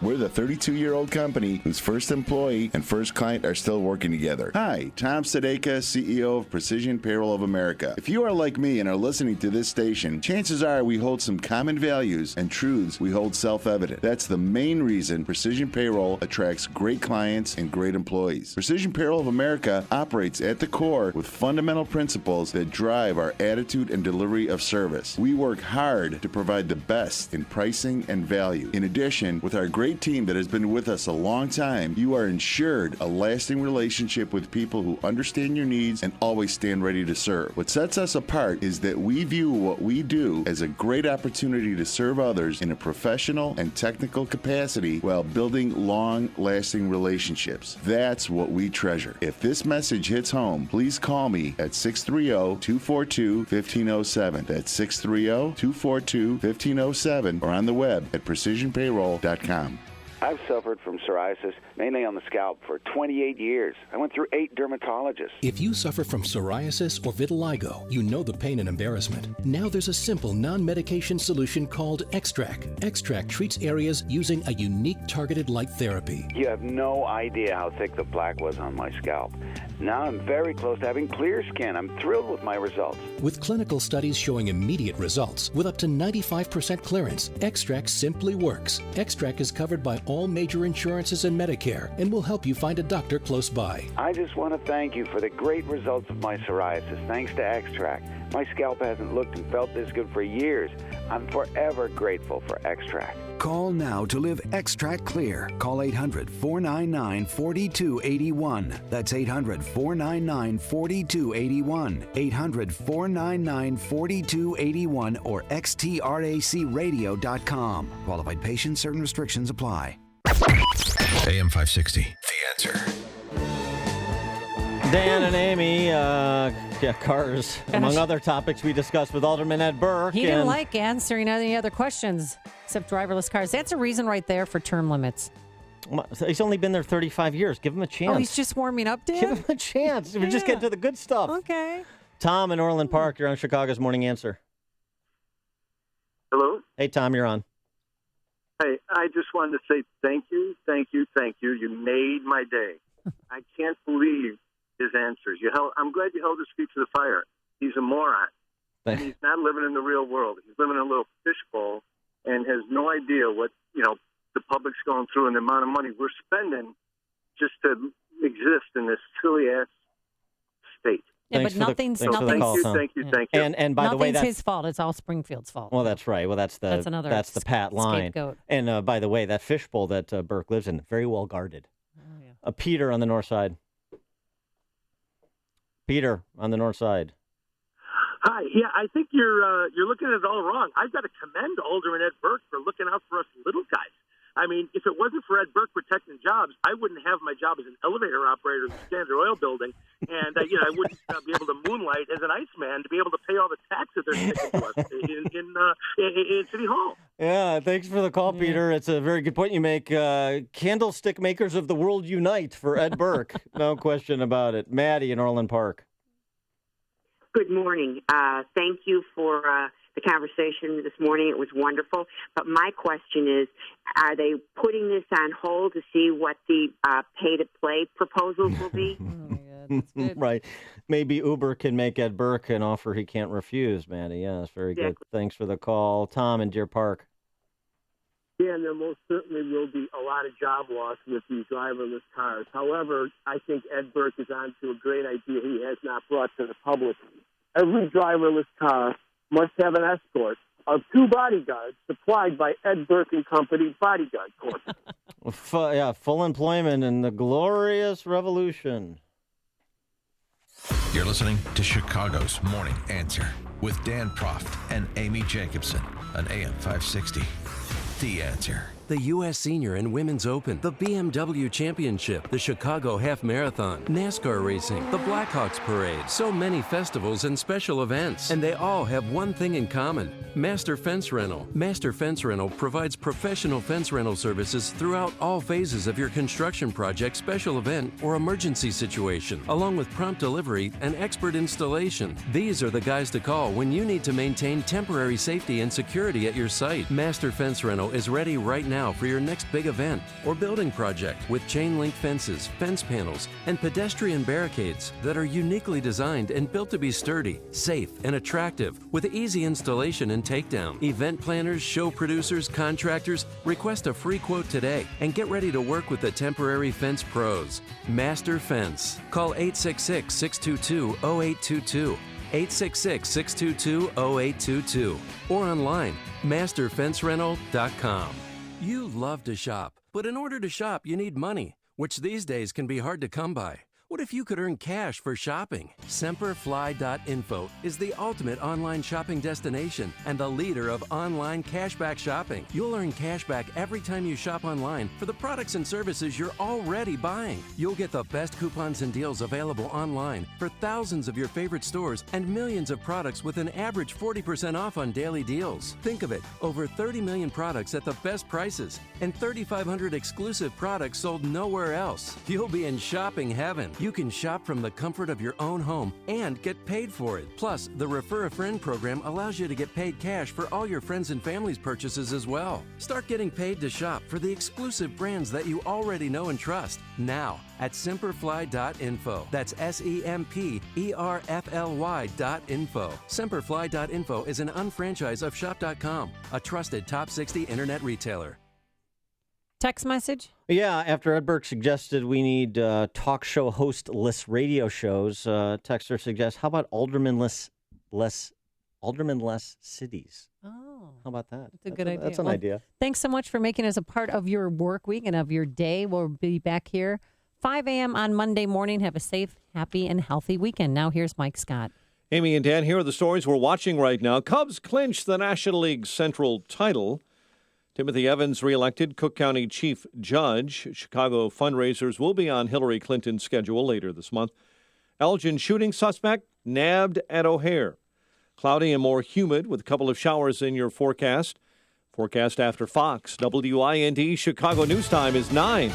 We're the 32-year-old company whose first employee and first client are still working together. Hi, Tom Sadeka, CEO of Precision Payroll of America. If you are like me and are listening to this station, chances are we hold some common values and truths we hold self-evident. That's the main reason Precision Payroll attracts great clients and great employees. Precision Payroll of America operates at the core with fundamental principles that drive our attitude and delivery of service. We work hard to provide the best in pricing and value. In addition, with our great team that has been with us a long time, you are ensured a lasting relationship with people who understand your needs and always stand ready to serve. What sets us apart is that we view what we do as a great opportunity to serve others in a professional and technical capacity while building long-lasting relationships. That's what we treasure. If this message hits home, please call me at 630-242-1507. That's 630-242-1507 or on the web at precisionpayroll.com. I've suffered from psoriasis, mainly on the scalp, for 28 years. I went through 8 dermatologists. If you suffer from psoriasis or vitiligo, you know the pain and embarrassment. Now there's a simple non-medication solution called Extract. Extract treats areas using a unique targeted light therapy. You have no idea how thick the plaque was on my scalp. Now I'm very close to having clear skin. I'm thrilled with my results. With clinical studies showing immediate results with up to 95% clearance, Extract simply works. Extract is covered by all major insurances and Medicare, and we'll help you find a doctor close by. I just want to thank you for the great results of my psoriasis, thanks to X-Tract. My scalp hasn't looked and felt this good for years. I'm forever grateful for X-Tract. Call now to live X-Tract Clear. Call 800-499-4281. That's 800-499-4281. 800-499-4281 or xtracradio.com. Qualified patients, certain restrictions apply. AM 560, The Answer. Dan and Amy, cars, among other topics we discussed with Alderman Ed Burke. He didn't like answering any other questions except driverless cars. That's a reason right there for term limits. He's only been there 35 years. Give him a chance. Oh, he's just warming up, Dan? Give him a chance. We're just getting to the good stuff. Okay. Tom in Orland Park, you're on Chicago's Morning Answer. Hello? Hey, Tom, you're on. Hey, I just wanted to say thank you. You made my day. I can't believe his answers. I'm glad you held his feet to the fire. He's a moron. And he's not living in the real world. He's living in a little fishbowl and has no idea what, the public's going through and the amount of money we're spending just to exist in this silly-ass state. Yeah, but nothing's Thank you. And by the way, that's his fault. It's all Springfield's fault. Well, that's right. Well, that's the pat line. Scapegoat. And by the way, that fishbowl that Burke lives in, very well guarded. Oh, yeah. Peter on the north side. Peter on the north side. Hi. Yeah, I think you're looking at it all wrong. I've got to commend Alderman Ed Burke for looking out for us little guys. I mean, if it wasn't for Ed Burke protecting jobs, I wouldn't have my job as an elevator operator in the Standard Oil building, and I wouldn't be able to moonlight as an Iceman to be able to pay all the taxes they're sticking to us in City Hall. Yeah, thanks for the call, Peter. It's a very good point you make. Candlestick makers of the world unite for Ed Burke. No question about it. Maddie in Orland Park. Good morning. Thank you for the conversation this morning. It was wonderful. But my question is, are they putting this on hold to see what the pay-to-play proposals will be? Right. Maybe Uber can make Ed Burke an offer he can't refuse, Maddie. Yeah, that's very good. Thanks for the call. Tom in Deer Park. Yeah, and there most certainly will be a lot of job loss with these driverless cars. However, I think Ed Burke is on to a great idea he has not brought to the public. Every driverless car must have an escort of 2 bodyguards supplied by Ed Burke and Company Bodyguard Corp. Full employment in the glorious revolution. You're listening to Chicago's Morning Answer with Dan Proft and Amy Jacobson on AM 560. The Answer. The U.S. Senior and Women's Open, the BMW Championship, the Chicago Half Marathon, NASCAR racing, the Blackhawks Parade, so many festivals and special events. And they all have one thing in common: Master Fence Rental. Master Fence Rental provides professional fence rental services throughout all phases of your construction project, special event, or emergency situation, along with prompt delivery and expert installation. These are the guys to call when you need to maintain temporary safety and security at your site. Master Fence Rental is ready right now for your next big event or building project with chain link fences, fence panels, and pedestrian barricades that are uniquely designed and built to be sturdy, safe, and attractive with easy installation and takedown. Event planners, show producers, contractors, request a free quote today and get ready to work with the temporary fence pros. Master Fence. Call 866-622-0822. 866-622-0822 or online, masterfencerental.com. You love to shop, but in order to shop, you need money, which these days can be hard to come by. What if you could earn cash for shopping? Semperfly.info is the ultimate online shopping destination and the leader of online cashback shopping. You'll earn cashback every time you shop online for the products and services you're already buying. You'll get the best coupons and deals available online for thousands of your favorite stores and millions of products with an average 40% off on daily deals. Think of it, over 30 million products at the best prices and 3,500 exclusive products sold nowhere else. You'll be in shopping heaven. You can shop from the comfort of your own home and get paid for it. Plus, the Refer a Friend program allows you to get paid cash for all your friends and family's purchases as well. Start getting paid to shop for the exclusive brands that you already know and trust now at Semperfly.info. That's SEMPERFLY.info. Semperfly.info is an unfranchise of Shop.com, a trusted top 60 internet retailer. text message? Yeah, after Ed Burke suggested we need talk show host-less radio shows, texter suggests, how about alderman-less cities? Oh. How about that? That's a good idea. That's an idea. Thanks so much for making us a part of your work week and of your day. We'll be back here 5 a.m. on Monday morning. Have a safe, happy, and healthy weekend. Now here's Mike Scott. Amy and Dan, here are the stories we're watching right now. Cubs clinch the National League Central title. Timothy Evans reelected Cook County Chief Judge. Chicago fundraisers will be on Hillary Clinton's schedule later this month. Elgin shooting suspect nabbed at O'Hare. Cloudy and more humid with a couple of showers in your forecast. Forecast after Fox. WIND Chicago News Time is 9.